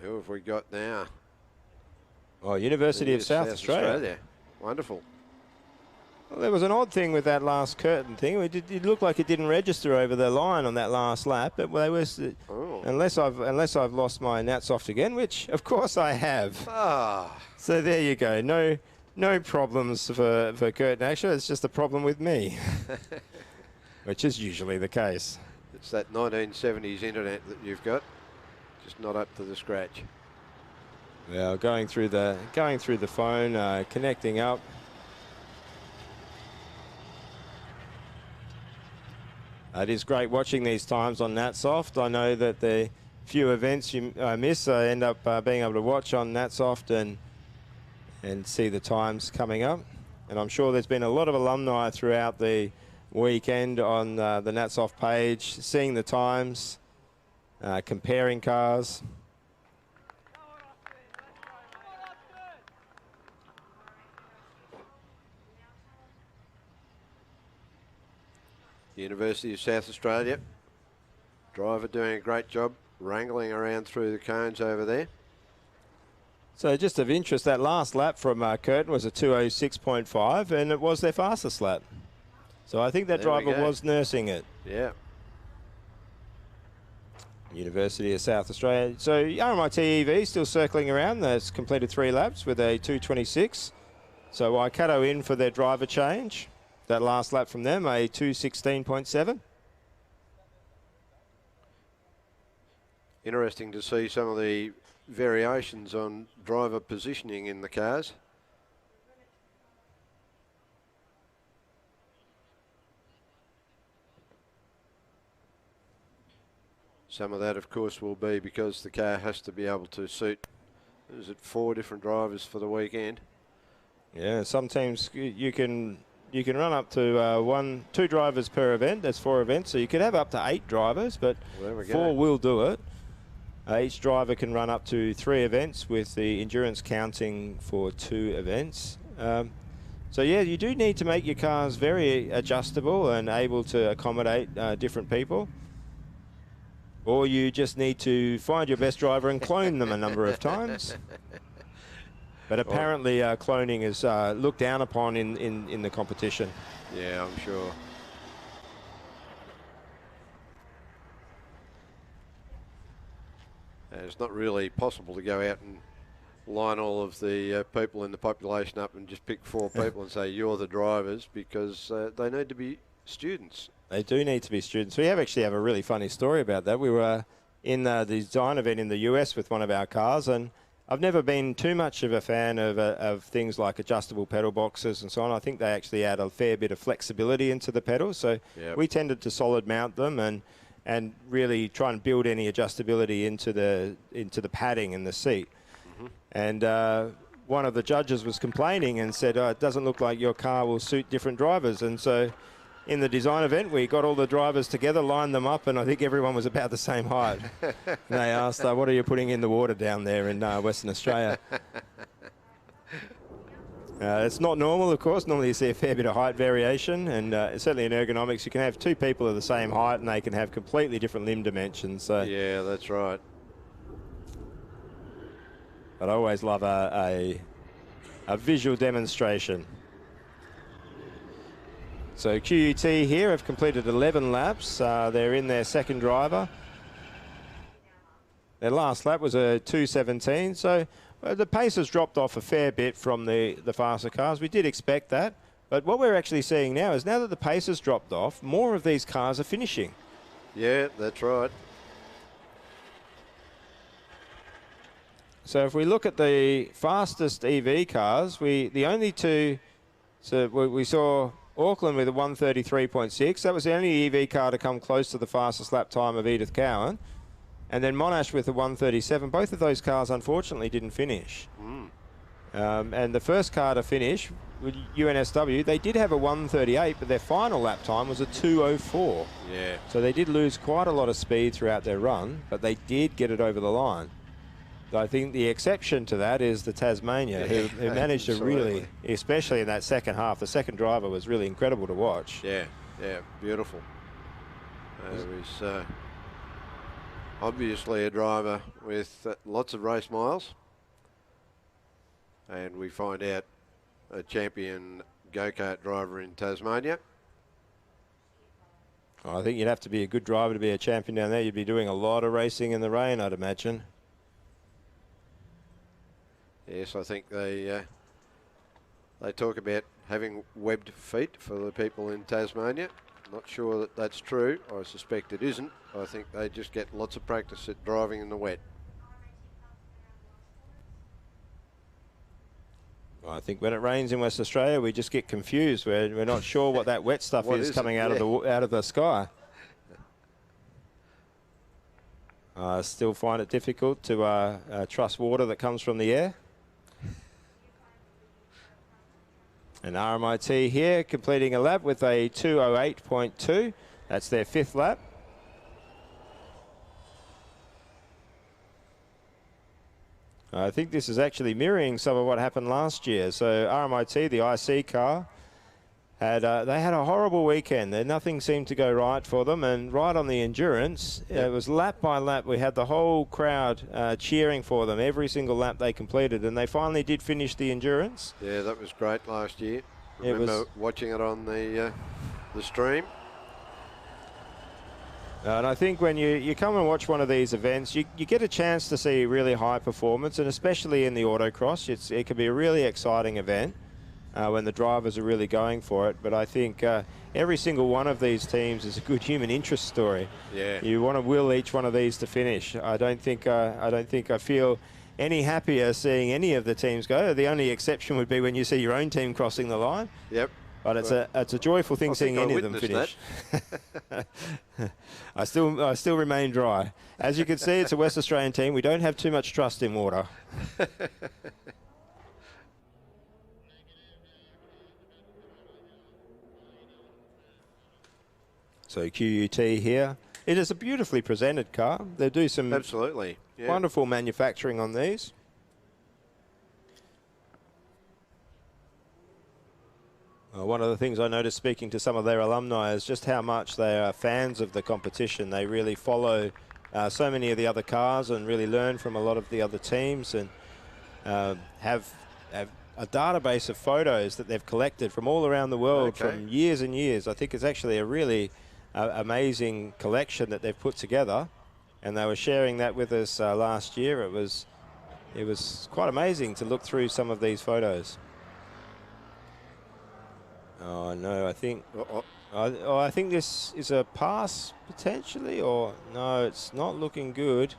Who have we got now? Oh, University of South Australia. Wonderful. Well, there was an odd thing with that last Curtin thing. It looked like it didn't register over the line on that last lap. But they was, unless I've lost my Natsoft again, which of course I have. So there you go. No problems for Curtin. Actually, it's just a problem with me, which is usually the case. It's that 1970s internet that you've got, just not up to the scratch. Well, going through the phone, connecting up. It is great watching these times on Natsoft. I know that the few events you miss, I end up being able to watch on Natsoft and see the times coming up. And I'm sure there's been a lot of alumni throughout the weekend on the Natsoft page, seeing the times, comparing cars. University of South Australia. Driver doing a great job wrangling around through the cones over there. So just of interest, that last lap from Curtin was a 2:06.5, and it was their fastest lap. So I think that driver was nursing it. Yeah. University of South Australia. So RMIT EV still circling around. That's completed 3 laps with a 2:26. So Waikato in for their driver change. That last lap from them, a 2:16.7. Interesting to see some of the variations on driver positioning in the cars. Some of that, of course, will be because the car has to be able to suit, is it 4 different drivers for the weekend? Yeah, some teams you can run up to 2 drivers per event. That's 4 events, so you could have up to 8 drivers, but 4 will do it. Each driver can run up to 3 events with the endurance counting for 2 events. So yeah, you do need to make your cars very adjustable and able to accommodate different people. Or you just need to find your best driver and clone them a number of times. But apparently cloning is looked down upon in the competition. Yeah, I'm sure. And it's not really possible to go out and line all of the people in the population up and just pick 4 people and say you're the drivers, because they need to be students. They do need to be students. We actually have a really funny story about that. We were in the design event in the US with one of our cars, and I've never been too much of a fan of things like adjustable pedal boxes and so on. I think they actually add a fair bit of flexibility into the pedals. So we tended to solid mount them and really try and build any adjustability into the padding in the seat. And one of the judges was complaining and said, it doesn't look like your car will suit different drivers. And so in the design event, we got all the drivers together, lined them up, and I think everyone was about the same height. And they asked, what are you putting in the water down there in Western Australia? It's not normal, of course. Normally you see a fair bit of height variation, and certainly in ergonomics you can have two people of the same height and they can have completely different limb dimensions. So Yeah, that's right. but I always love a visual demonstration. So QUT here have completed 11 laps. They're in their second driver. Their last lap was a 2:17, so the pace has dropped off a fair bit from the faster cars. We did expect that, but what we're actually seeing now is now that the pace has dropped off, more of these cars are finishing. Yeah, that's right. So if we look at the fastest EV cars, the only two, so we saw Auckland with a 1:33.6. That was the only EV car to come close to the fastest lap time of Edith Cowan. And then Monash with a 1:37. Both of those cars, unfortunately, didn't finish. And the first car to finish, with UNSW, they did have a 1:38, but their final lap time was a 2:04. Yeah. So they did lose quite a lot of speed throughout their run, but they did get it over the line. I think the exception to that is the Tasmania, who managed to really, especially in that second half, the second driver was really incredible to watch. Yeah, yeah, beautiful. He's obviously a driver with lots of race miles. And we find out a champion go-kart driver in Tasmania. I think you'd have to be a good driver to be a champion down there. You'd be doing a lot of racing in the rain, I'd imagine. Yes, I think they talk about having webbed feet for the people in Tasmania. Not sure that that's true. I suspect it isn't. I think they just get lots of practice at driving in the wet. I think when it rains in West Australia, we just get confused. We're not sure what that wet stuff is coming out of the sky. I still find it difficult to trust water that comes from the air. And RMIT here completing a lap with a 2:08.2. That's their fifth lap. I think this is actually mirroring some of what happened last year. So RMIT, the IC car, they had a horrible weekend. Nothing seemed to go right for them, and right on the endurance, it was lap by lap. We had the whole crowd cheering for them every single lap they completed, and they finally did finish the endurance. Yeah, that was great last year. Remember watching it on the stream. And I think when you come and watch one of these events, you get a chance to see really high performance, and especially in the autocross, it can be a really exciting event. When the drivers are really going for it. But I think every single one of these teams is a good human interest story. Yeah. You want to will each one of these to finish. I don't think I feel any happier seeing any of the teams go. The only exception would be when you see your own team crossing the line. Yep. But it's a joyful thing seeing any of them finish. I still remain dry. As you can see, it's a West Australian team. We don't have too much trust in water. So QUT here. It is a beautifully presented car. They do some absolutely wonderful manufacturing on these. One of the things I noticed speaking to some of their alumni is just how much they are fans of the competition. They really follow so many of the other cars and really learn from a lot of the other teams, and have a database of photos that they've collected from all around the world from years and years. I think it's actually a really amazing collection that they've put together, and they were sharing that with us last year. It was quite amazing to look through some of these photos. Oh no, I think I think this is a pass potentially, or no, it's not looking good.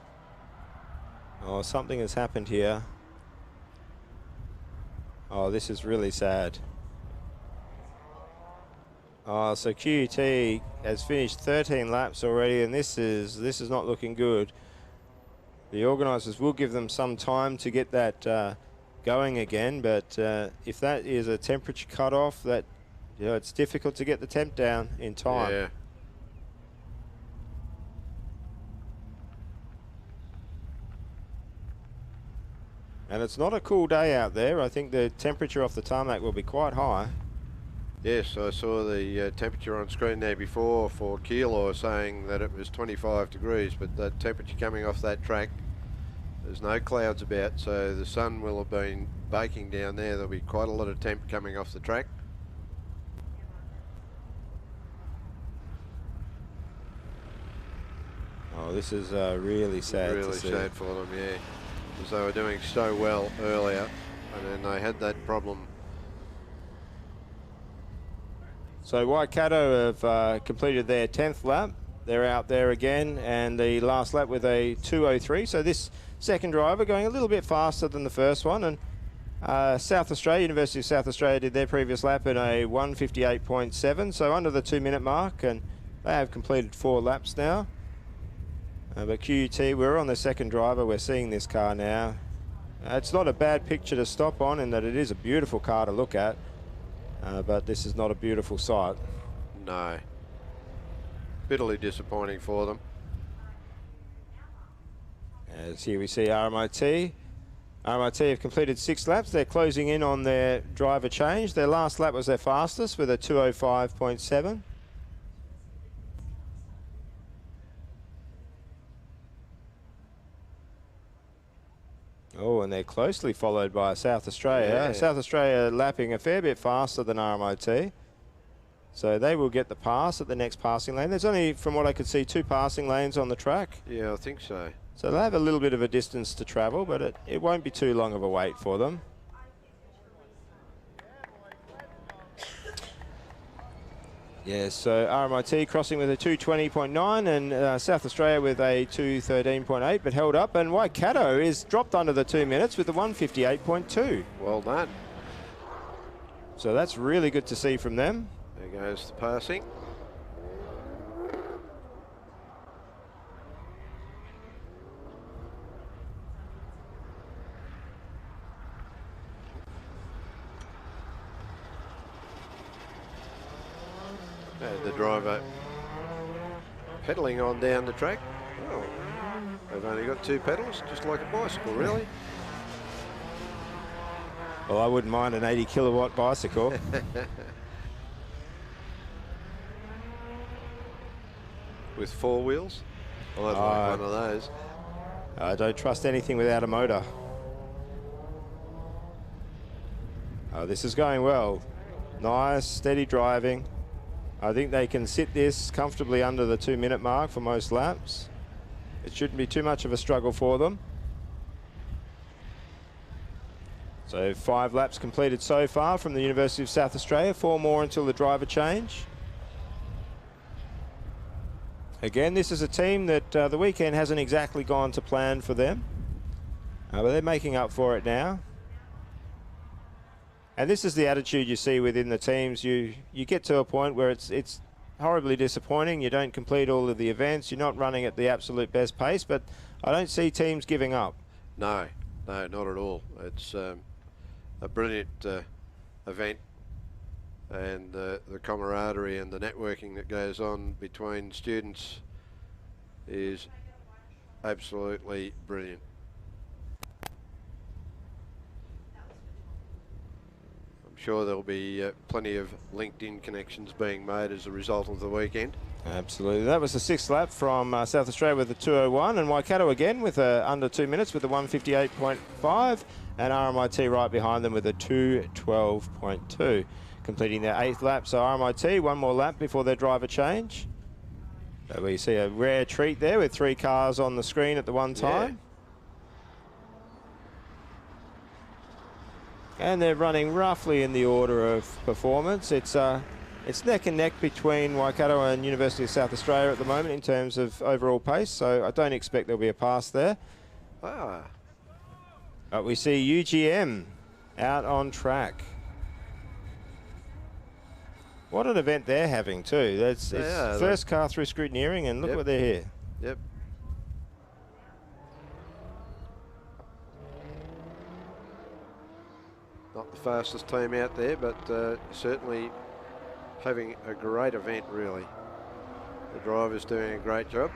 Oh, something has happened here. Oh, this is really sad. Oh, so QUT has finished 13 laps already, and this is not looking good. The organisers will give them some time to get that going again, but if that is a temperature cut-off, that it's difficult to get the temp down in time. Yeah. And it's not a cool day out there. I think the temperature off the tarmac will be quite high. Yes, I saw the temperature on screen there before for Keilor saying that it was 25 degrees, but the temperature coming off that track, there's no clouds about, so the sun will have been baking down there. There'll be quite a lot of temp coming off the track. Oh, this is really sad to see. Really sad for them, yeah, because they were doing so well earlier, and then they had that problem. So Waikato have completed their 10th lap. They're out there again, and the last lap with a 2:03. So this second driver going a little bit faster than the first one. And South Australia, University of South Australia, did their previous lap in a 1:58.7, so under the 2-minute mark, and they have completed 4 laps now. But QUT, we're on the second driver. We're seeing this car now. It's not a bad picture to stop on in that it is a beautiful car to look at. But this is not a beautiful sight. No. Bitterly disappointing for them. As here we see RMIT. RMIT have completed 6 laps. They're closing in on their driver change. Their last lap was their fastest with a 2:05.7. Oh, and they're closely followed by South Australia. Yeah. South Australia lapping a fair bit faster than RMIT. So they will get the pass at the next passing lane. There's only, from what I could see, 2 passing lanes on the track. Yeah, I think so. So they'll have a little bit of a distance to travel, but it won't be too long of a wait for them. Yeah, so RMIT crossing with a 2:20.9 and South Australia with a 2:13.8, but held up. And Waikato is dropped under the 2 minutes with a 1:58.2. Well done. So that's really good to see from them. There goes the passing. And the driver pedaling on down the track. Oh, they've only got 2 pedals, just like a bicycle, really. Well, I wouldn't mind an 80 kilowatt bicycle. With 4 wheels. Well, I'd like one of those. I don't trust anything without a motor. Oh, this is going well. Nice, steady driving. I think they can sit this comfortably under the 2 minute mark for most laps. It shouldn't be too much of a struggle for them. So 5 laps completed so far from the University of South Australia, 4 more until the driver change. Again, this is a team that the weekend hasn't exactly gone to plan for them, but they're making up for it now. And this is the attitude you see within the teams. You get to a point where it's horribly disappointing. You don't complete all of the events. You're not running at the absolute best pace, but I don't see teams giving up. No, not at all. It's a brilliant event, and the camaraderie and the networking that goes on between students is absolutely brilliant. Sure, there'll be plenty of LinkedIn connections being made as a result of the weekend. Absolutely. That was the 6th lap from South Australia with a 2:01, and Waikato again with under 2 minutes with a 1:58.5, and RMIT right behind them with a 2:12.2, completing their 8th lap. So RMIT, 1 more lap before their driver change. So we see a rare treat there with 3 cars on the screen at the one time. Yeah. And they're running roughly in the order of performance. It's neck and neck between Waikato and University of South Australia at the moment in terms of overall pace, so I don't expect there'll be a pass there. But we see UGM out on track. What an event they're having too. It's first car through scrutineering, and look what they're here. Yep. Not the fastest team out there, but certainly having a great event, really. The driver's doing a great job.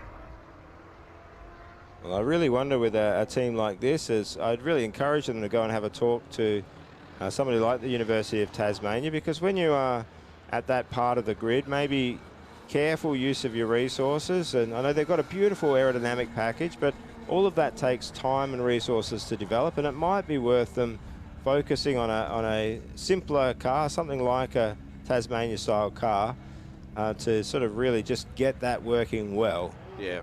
Well, I really wonder with a team like this, is I'd really encourage them to go and have a talk to somebody like the University of Tasmania, because when you are at that part of the grid, maybe careful use of your resources. And I know they've got a beautiful aerodynamic package, but all of that takes time and resources to develop, and it might be worth them focusing on a simpler car, something like a Tasmania style car, to sort of really just get that working well. Yeah.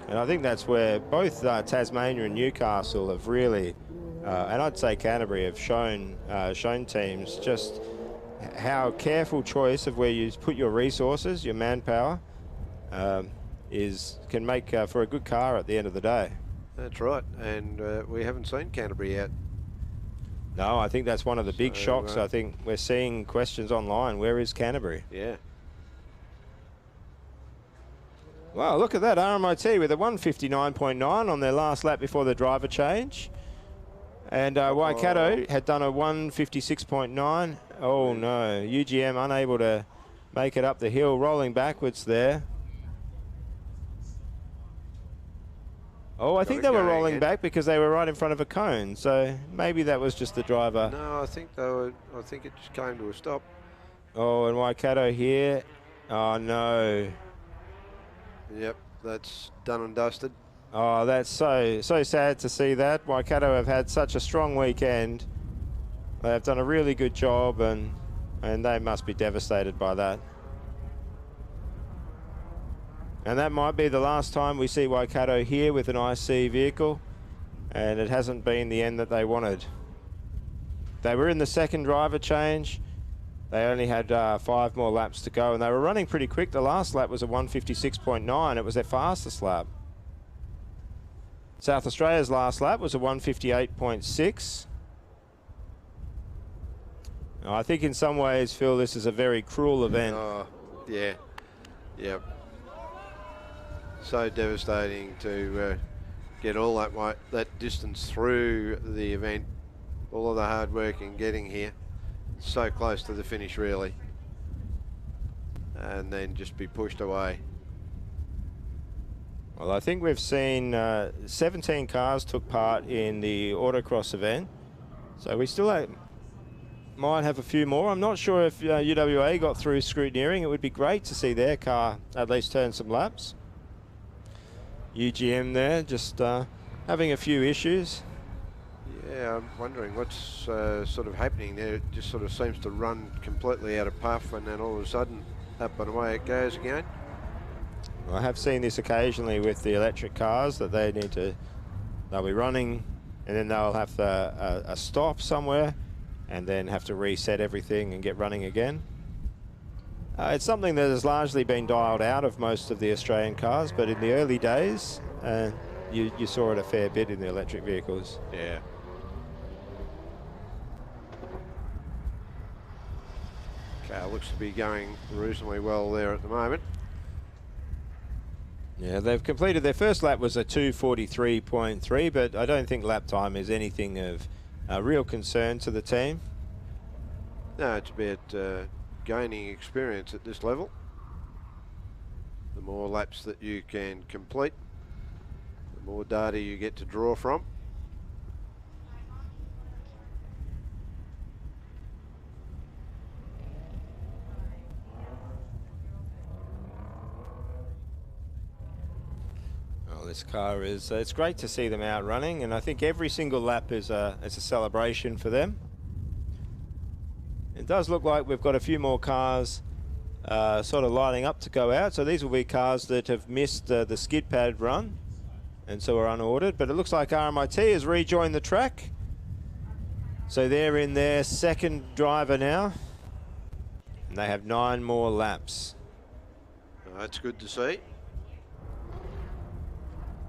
And I think that's where both Tasmania and Newcastle have really, and I'd say Canterbury, have shown teams just how careful choice of where you put your resources, your manpower, can make for a good car at the end of the day. That's right, and we haven't seen Canterbury yet. No, I think that's one of the big shocks. I think we're seeing questions online. Where is Canterbury? Yeah. Wow, look at that. RMIT with a 159.9 on their last lap before the driver change. And Waikato had done a 156.9. Oh, no. UGM unable to make it up the hill, rolling backwards there. Oh, I think they were rolling back because they were right in front of a cone. So maybe that was just the driver. No, I think they were. I think it just came to a stop. Oh, and Waikato here. Oh, no. Yep, that's done and dusted. Oh, that's so sad to see that. Waikato have had such a strong weekend. They have done a really good job, and they must be devastated by that. And that might be the last time we see Waikato here with an IC vehicle, and it hasn't been the end that they wanted. They were in the second driver change. They only had 5 more laps to go, and they were running pretty quick. The last lap was a 156.9. It was their fastest lap. South Australia's last lap was a 158.6. I think in some ways, Phil, this is a very cruel event. Oh, yeah. Yep. So devastating to get all that distance through the event. All of the hard work in getting here. So close to the finish, really. And then just be pushed away. Well, I think we've seen 17 cars took part in the Autocross event. So we still might have a few more. I'm not sure if UWA got through scrutineering. It would be great to see their car at least turn some laps. UGM there just having a few issues. Yeah, I'm wondering what's sort of happening there. It just sort of seems to run completely out of puff, and then all of a sudden up and away it goes again. I have seen this occasionally with the electric cars, that they'll be running and then they'll have a stop somewhere and then have to reset everything and get running again. It's something that has largely been dialed out of most of the Australian cars, but in the early days you saw it a fair bit in the electric vehicles. Yeah. Car looks to be going reasonably well there at the moment. Yeah, they've completed their first lap was a 2:43.3, but I don't think lap time is anything of real concern to the team. No, it's about gaining experience at this level. The more laps that you can complete, the more data you get to draw from. This car is, it's great to see them out running, and I think every single lap is a celebration for them. It does look like we've got a few more cars sort of lining up to go out, so these will be cars that have missed the skid pad run and so are unordered, but it looks like RMIT has rejoined the track, so they're in their second driver now, and they have 9 more laps. That's good to see.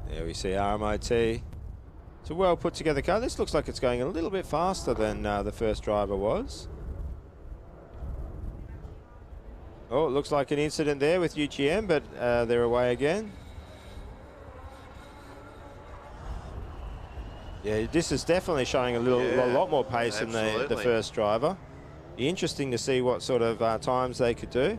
There we see RMIT. It's a well put together car. This looks like it's going a little bit faster than the first driver was. Oh, it looks like an incident there with UGM, but they're away again. Yeah, this is definitely showing a lot more pace than the first driver. Be interesting to see what sort of times they could do.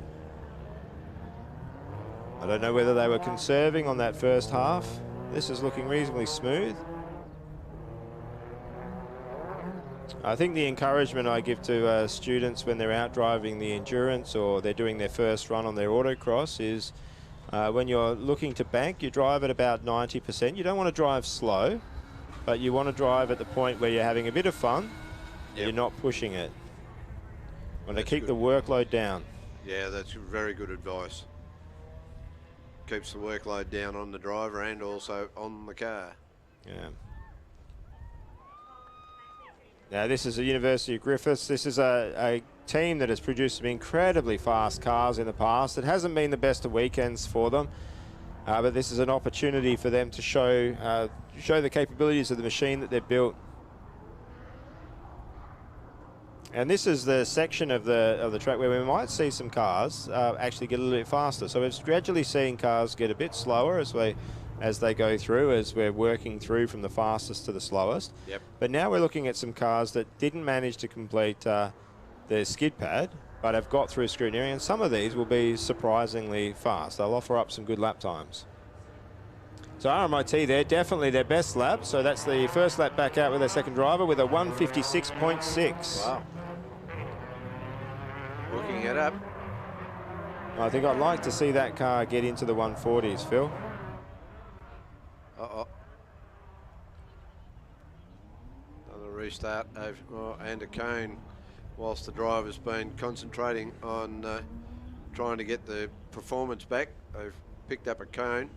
I don't know whether they were conserving on that first half. This is looking reasonably smooth. I think the encouragement I give to students when they're out driving the endurance or they're doing their first run on their autocross is when you're looking to bank, you drive at about 90%. You don't want to drive slow, but you want to drive at the point where you're having a bit of fun. Yep. You're not pushing it. Want to That's keep good. the workload down. Yeah, that's very good advice. Keeps the workload down on the driver and also on the car. Yeah. Now this is the University of Griffiths. This is a team that has produced some incredibly fast cars in the past. It hasn't been the best of weekends for them, but this is an opportunity for them to show the capabilities of the machine that they've built. And this is the section of the track where we might see some cars actually get a little bit faster. So we're gradually seeing cars get a bit slower as they go through, as we're working through from the fastest to the slowest. Yep. But now we're looking at some cars that didn't manage to complete their skid pad, but have got through scrutineering, and some of these will be surprisingly fast. They'll offer up some good lap times. So RMIT there, definitely their best lap. So that's the first lap back out with their second driver with a 156.6. Wow. Looking it up. I think I'd like to see that car get into the 140s, Phil. Uh-oh. Another restart and a cone whilst the driver's been concentrating on trying to get the performance back. They've picked up a cone.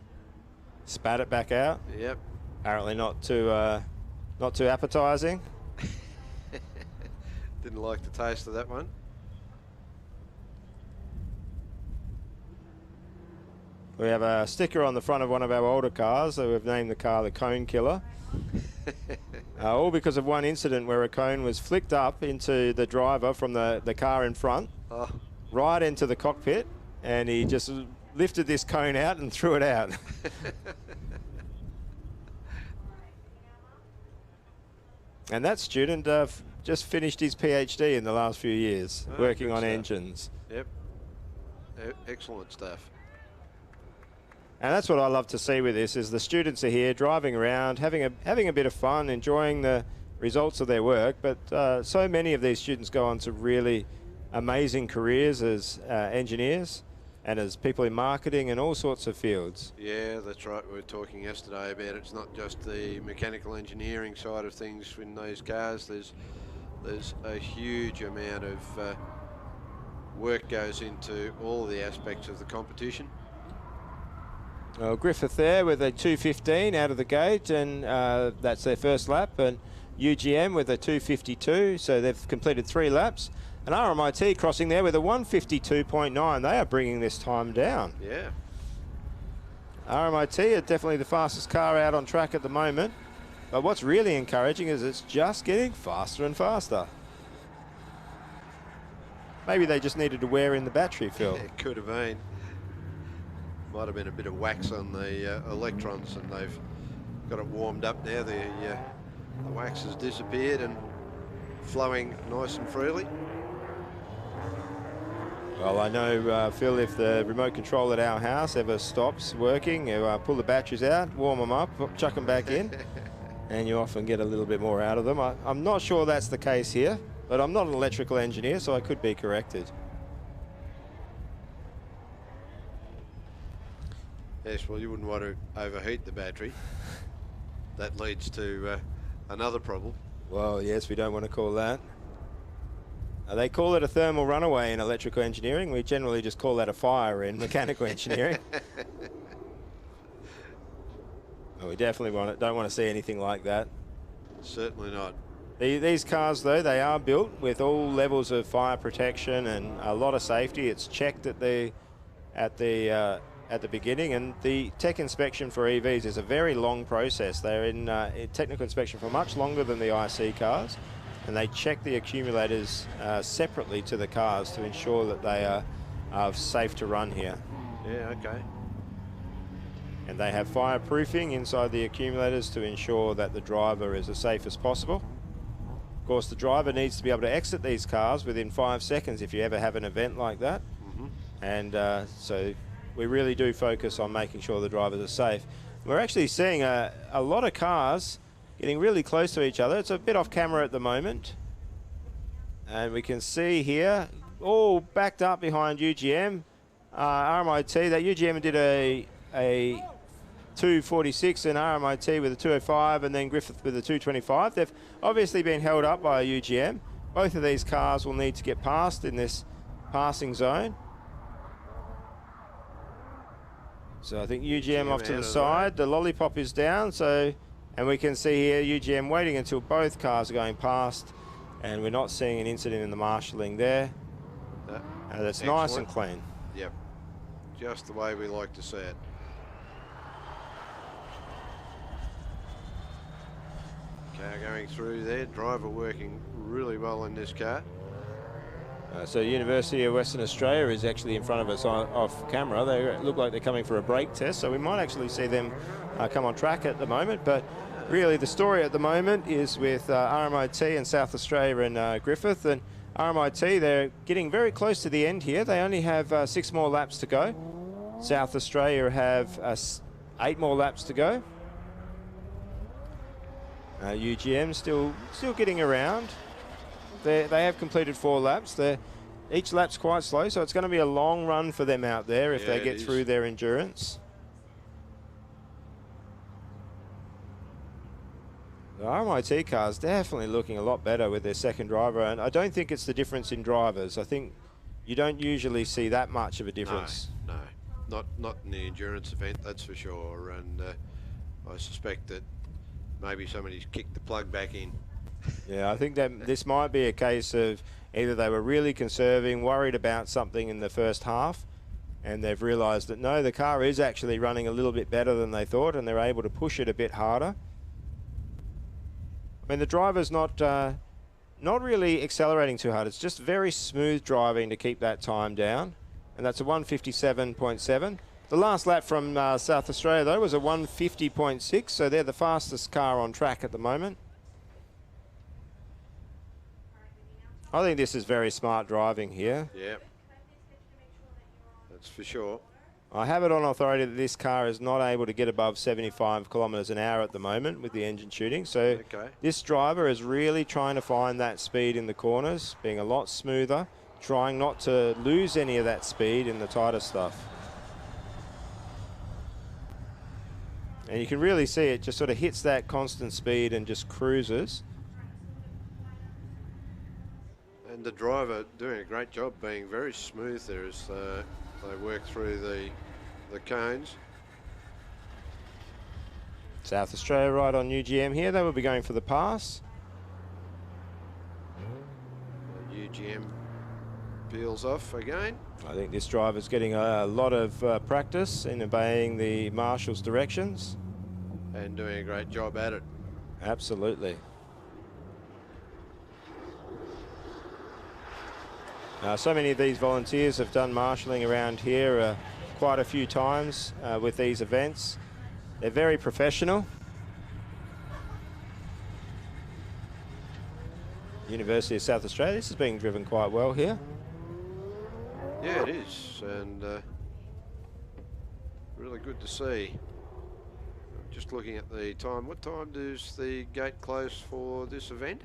Spat it back out. Yep. Apparently not too appetizing. Didn't like the taste of that one. We have a sticker on the front of one of our older cars, so we've named the car the Cone Killer. All because of one incident where a cone was flicked up into the driver from the car in front, right into the cockpit, and he just lifted this cone out and threw it out. And that student just finished his PhD in the last few years, working on stuff. engines. Yep. Excellent stuff. And that's what I love to see with this, is the students are here driving around, having a bit of fun, enjoying the results of their work. But so many of these students go on to really amazing careers as engineers and as people in marketing and all sorts of fields. Yeah, that's right. We were talking yesterday about it's not just the mechanical engineering side of things in those cars. There's a huge amount of work goes into all the aspects of the competition. Well, Griffith there with a 2:15 out of the gate, and that's their first lap, and UGM with a 2:52, so they've completed 3 laps. And RMIT crossing there with a 1:52.9. They are bringing this time down. Yeah. RMIT are definitely the fastest car out on track at the moment, but what's really encouraging is it's just getting faster and faster. Maybe they just needed to wear in the battery, Phil. It could have been. Might have been a bit of wax on the electrons, and they've got it warmed up now. The wax has disappeared and flowing nice and freely. Well, I know, Phil, if the remote control at our house ever stops working, you pull the batteries out, warm them up, chuck them back in, and you often get a little bit more out of them. I'm not sure that's the case here, but I'm not an electrical engineer, so I could be corrected. Yes, well, you wouldn't want to overheat the battery. That leads to another problem. Well, yes, we don't want to call that. They call it a thermal runaway in electrical engineering. We generally just call that a fire in mechanical engineering. Well, we definitely don't want to see anything like that. Certainly not. These cars, though, they are built with all levels of fire protection and a lot of safety. It's checked at the beginning, and the tech inspection for EVs is a very long process. They're in technical inspection for much longer than the IC cars, and they check the accumulators separately to the cars to ensure that they are safe to run here. Yeah, okay. And they have fireproofing inside the accumulators to ensure that the driver is as safe as possible. Of course, the driver needs to be able to exit these cars within 5 seconds if you ever have an event like that. And so we really do focus on making sure the drivers are safe. We're actually seeing a lot of cars getting really close to each other. It's a bit off camera at the moment. And we can see here, all backed up behind UGM. RMIT, that UGM did a 246 and RMIT with a 205 and then Griffith with a 225. They've obviously been held up by UGM. Both of these cars will need to get past in this passing zone. So I think UGM off to the side. The lollipop is down, so, and we can see here UGM waiting until both cars are going past, and we're not seeing an incident in the marshalling there. That's nice and clean. Yep, just the way we like to see it. Car going through there, driver working really well in this car. So University of Western Australia is actually in front of us off camera. They look like they're coming for a brake test, so we might actually see them come on track at the moment. But really the story at the moment is with RMIT and South Australia and Griffith. And RMIT, they're getting very close to the end here. They only have 6 more laps to go. South Australia have 8 more laps to go. UGM still getting around. They have completed 4 laps. Each lap's quite slow, so it's going to be a long run for them out there if they get through their endurance. The RMIT car's definitely looking a lot better with their second driver, and I don't think it's the difference in drivers. I think you don't usually see that much of a difference. No, not in the endurance event, that's for sure. And I suspect that maybe somebody's kicked the plug back in. Yeah, I think that this might be a case of either they were really conserving, worried about something in the first half, and they've realised that no, the car is actually running a little bit better than they thought, and they're able to push it a bit harder. I mean, the driver's not really accelerating too hard. It's just very smooth driving to keep that time down, and that's a 157.7. The last lap from South Australia, though, was a 150.6, so they're the fastest car on track at the moment. I think this is very smart driving here. Yeah, that's for sure. I have it on authority that this car is not able to get above 75 kilometres an hour at the moment with the engine shooting. So this driver is really trying to find that speed in the corners, being a lot smoother, trying not to lose any of that speed in the tighter stuff. And you can really see it just sort of hits that constant speed and just cruises. And the driver doing a great job being very smooth there as they work through the cones. South Australia right on UGM here. They will be going for the pass. UGM peels off again. I think this driver's getting a lot of practice in obeying the marshal's directions. And doing a great job at it. Absolutely. So many of these volunteers have done marshalling around here quite a few times with these events. They're very professional. University of South Australia, this is being driven quite well here. Yeah, it is, and really good to see. Just looking at the time. What time does the gate close for this event?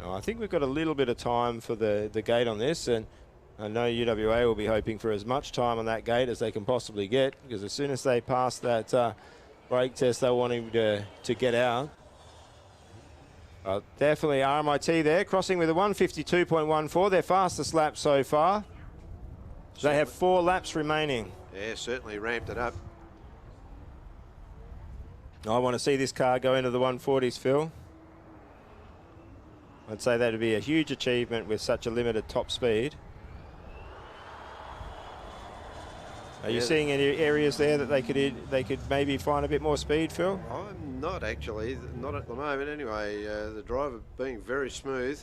I think we've got a little bit of time for the gate on this, and I know UWA will be hoping for as much time on that gate as they can possibly get, because as soon as they pass that brake test, they're wanting to get out. Definitely RMIT there, crossing with a 152.14, their fastest lap so far. They have 4 laps remaining. Yeah, certainly ramped it up. I want to see this car go into the 140s, Phil. I'd say that would be a huge achievement with such a limited top speed. Are you seeing any areas there that they could maybe find a bit more speed, Phil? I'm not actually, not at the moment anyway. The driver being very smooth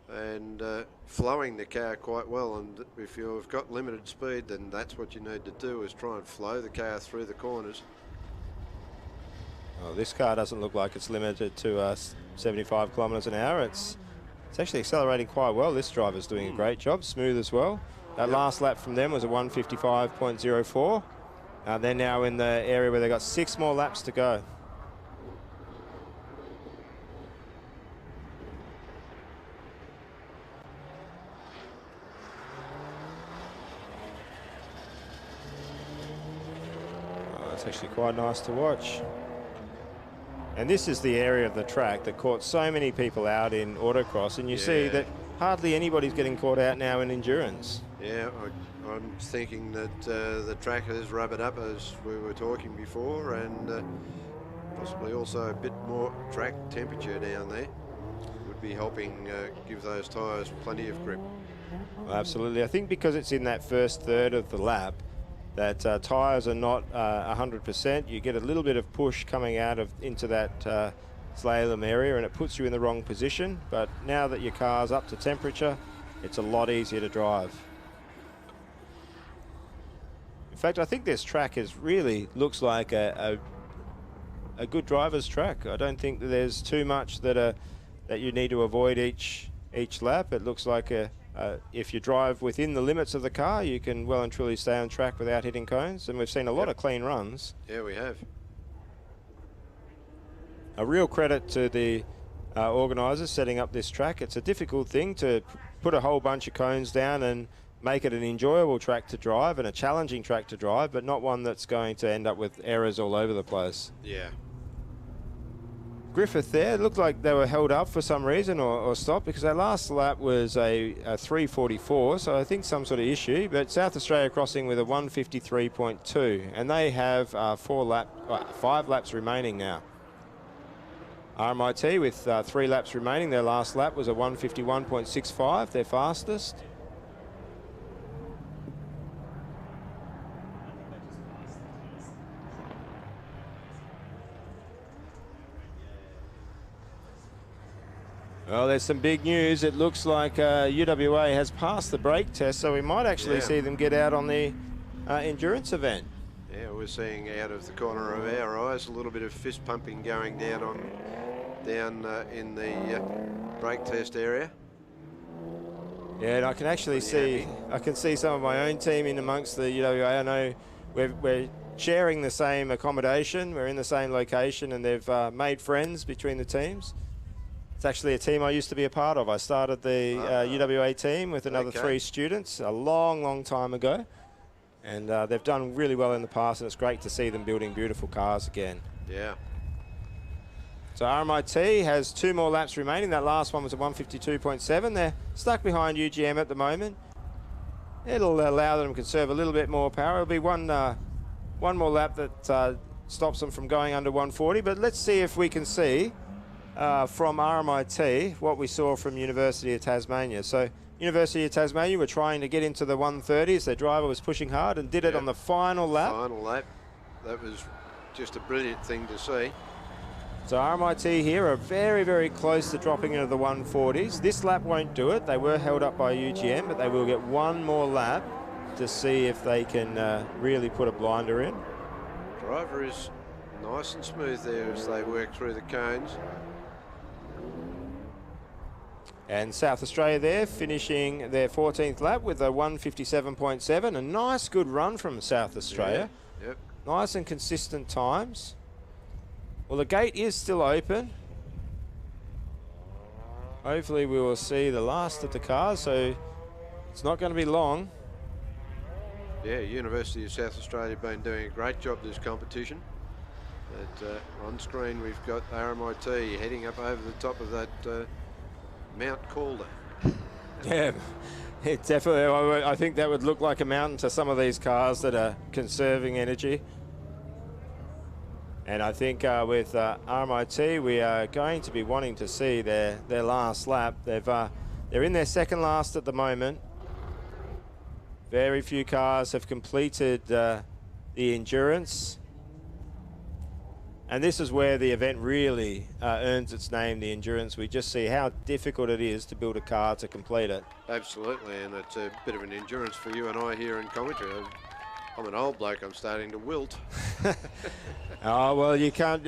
and flowing the car quite well, and if you've got limited speed, then that's what you need to do, is try and flow the car through the corners. Well, this car doesn't look like it's limited to 75 kilometres an hour. It's It's actually accelerating quite well. This driver's doing a great job, smooth as well. That last lap from them was a 1:55.04. They're now in the area where they've got 6 more laps to go. It's actually quite nice to watch. And this is the area of the track that caught so many people out in autocross, and you see that hardly anybody's getting caught out now in endurance. Yeah, I'm thinking that the track has rubbered up, as we were talking before, and possibly also a bit more track temperature down there would be helping give those tyres plenty of grip. Well, absolutely. I think because it's in that first third of the lap, that tyres are not 100%. You get a little bit of push coming out of into that slalom area, and it puts you in the wrong position. But now that your car's up to temperature, it's a lot easier to drive. In fact, I think this track looks like a good driver's track. I don't think that there's too much that you need to avoid each lap. It looks like if you drive within the limits of the car, you can well and truly stay on track without hitting cones, and we've seen a lot of clean runs. Yeah, we have. A real credit to the organisers setting up this track. It's a difficult thing to put a whole bunch of cones down and make it an enjoyable track to drive and a challenging track to drive, but not one that's going to end up with errors all over the place. Yeah. Griffith there, it looked like they were held up for some reason or stopped, because their last lap was a 3:44, so I think some sort of issue. But South Australia crossing with a 1:53.2, and they have 5 laps remaining now. RMIT with 3 laps remaining. Their last lap was a 1:51.65, their fastest. Well, there's some big news. It looks like UWA has passed the brake test, so we might actually see them get out on the endurance event. Yeah, we're seeing out of the corner of our eyes a little bit of fist pumping going down in the brake test area. Yeah, and I can actually see some of my own team in amongst the UWA. I know we're sharing the same accommodation. We're in the same location, and they've made friends between the teams. It's actually a team I used to be a part of. I started the UWA team with another 3 students a long, long time ago. And they've done really well in the past, and it's great to see them building beautiful cars again. Yeah. So RMIT has 2 more laps remaining. That last one was a 1:52.7. They're stuck behind UGM at the moment. It'll allow them to conserve a little bit more power. It'll be one more lap that stops them from going under 140. But let's see if we can see from RMIT what we saw from University of Tasmania. So University of Tasmania were trying to get into the 130s. Their driver was pushing hard and did it on the final lap. Final lap. That was just a brilliant thing to see. So RMIT here are very, very close to dropping into the 140s. This lap won't do it. They were held up by UGM, but they will get one more lap to see if they can really put a blinder in. Driver is nice and smooth there as they work through the cones. And South Australia there finishing their 14th lap with a 1:57.7. A nice good run from South Australia. Yeah, yep. Nice and consistent times. Well, the gate is still open. Hopefully we will see the last of the cars, so it's not going to be long. Yeah, University of South Australia have been doing a great job this competition. But on screen we've got RMIT heading up over the top of that Mount Calder. Yeah, it definitely. I think that would look like a mountain to some of these cars that are conserving energy. And I think with RMIT, we are going to be wanting to see their last lap. They're in their second last at the moment. Very few cars have completed the endurance. And this is where the event really earns its name, the endurance. We just see how difficult it is to build a car to complete it. Absolutely, and it's a bit of an endurance for you and I here in commentary. I'm an old bloke, I'm starting to wilt. Oh, well, you can't...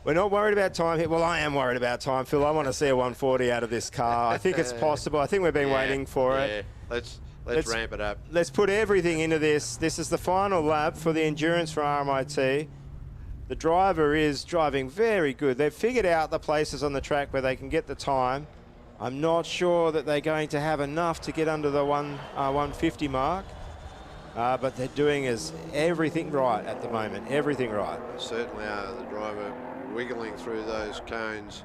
We're not worried about time here. Well, I am worried about time, Phil. I want to see a 140 out of this car. I think it's possible. I think we've been waiting for it. Let's ramp it up. Let's put everything into this. This is the final lap for the endurance for RMIT. The driver is driving very good. They've figured out the places on the track where they can get the time. I'm not sure that they're going to have enough to get under the 150 mark. But they're doing everything right at the moment. Everything right. Certainly are. The driver wiggling through those cones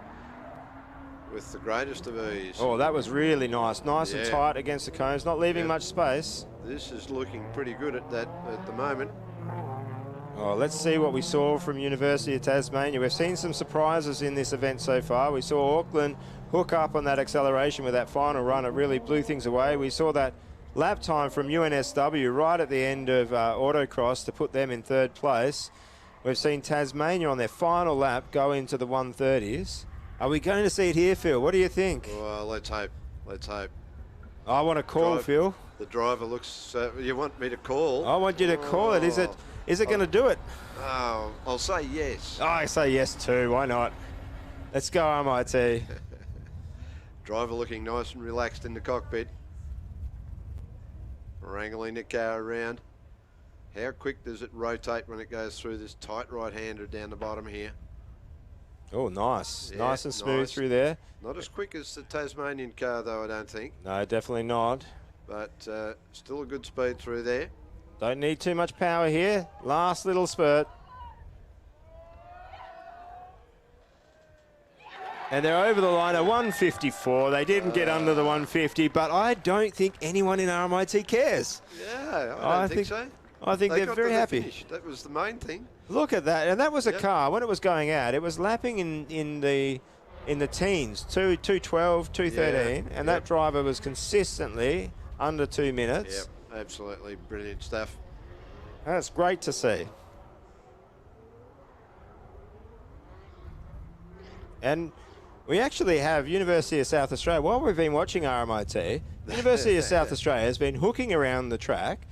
with the greatest of ease. Oh, that was really nice. Nice and tight against the cones, not leaving much space. This is looking pretty good at that at the moment. Oh, let's see what we saw from University of Tasmania. We've seen some surprises in this event so far. We saw Auckland hook up on that acceleration with that final run. It really blew things away. We saw that lap time from UNSW right at the end of Autocross to put them in third place. We've seen Tasmania on their final lap go into the 130s. Are we going to see it here, Phil? What do you think? Well, let's hope. Let's hope. I want to call, Phil. The driver looks... you want me to call? I want you to call it. Is it going to do it? Oh, I'll say yes. I say yes too. Why not? Let's go, RMIT. Driver looking nice and relaxed in the cockpit. Wrangling the car around. How quick does it rotate when it goes through this tight right-hander down the bottom here? Oh, nice. Yeah, nice and smooth through there. Not as quick as the Tasmanian car, though, I don't think. No, definitely not. But still a good speed through there. Don't need too much power here. Last little spurt. And they're over the line at 154. They didn't get under the 150, but I don't think anyone in RMIT cares. Yeah, I don't think so. I think they're very happy. Finish. That was the main thing. Look at that. And that was a car, when it was going out, it was lapping in the teens, 212, 213, and that driver was consistently under 2 minutes. Yep, absolutely brilliant stuff. That's great to see. And we actually have University of South Australia. While we've been watching RMIT, University of South Australia has been hooking around the track.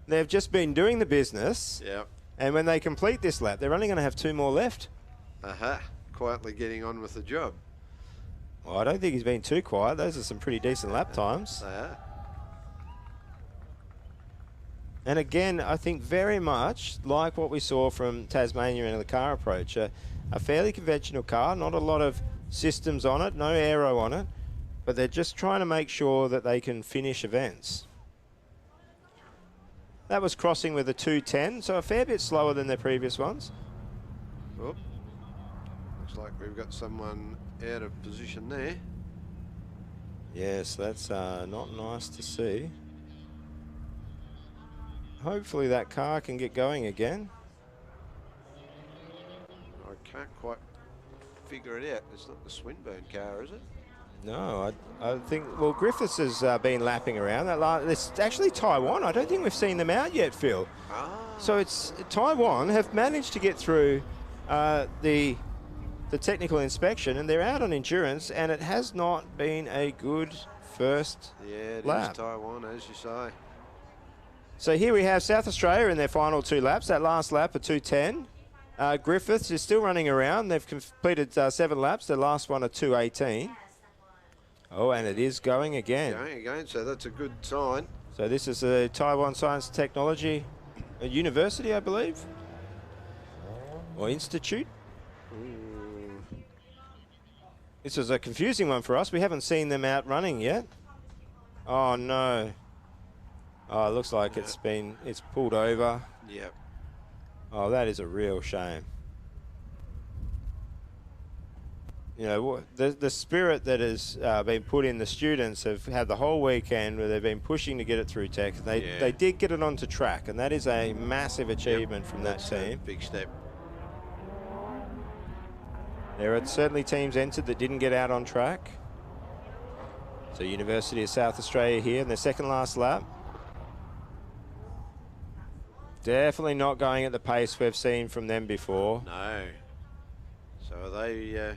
They've just been doing the business. Yep. And when they complete this lap, they're only going to have 2 more left. Quietly getting on with the job. Well, I don't think he's been too quiet. Those are some pretty decent lap times. They are. And again, I think very much like what we saw from Tasmania in the car approach. A fairly conventional car, not a lot of systems on it, no aero on it, but they're just trying to make sure that they can finish events. That was crossing with a 210, so a fair bit slower than their previous ones. Oop. Looks like we've got someone out of position there. Yes, that's not nice to see. Hopefully that car can get going again. I can't quite figure it out. It's not the Swinburne car, is it? No, I think, well, Griffiths has been lapping around. It's actually Taiwan. I don't think we've seen them out yet, Phil. So it's Taiwan have managed to get through the technical inspection, and they're out on endurance, and it has not been a good first lap. It is Taiwan, as you say. So here we have South Australia in their final 2 laps. That last lap, a 210. Griffiths is still running around. They've completed 7 laps. Their last one, a 218. Oh, and it is going again. Going again, so that's a good sign. So this is a Taiwan Science and Technology University, I believe, or Institute. This is a confusing one for us. We haven't seen them out running yet. Oh no. Oh, it looks like it's pulled over. Yep. Oh, that is a real shame. You know, the spirit that has been put in, the students have had the whole weekend where they've been pushing to get it through tech. They did get it onto track, and that is a massive achievement from that team. Big step. There are certainly teams entered that didn't get out on track. So University of South Australia here in their second last lap. Definitely not going at the pace we've seen from them before. No. So are they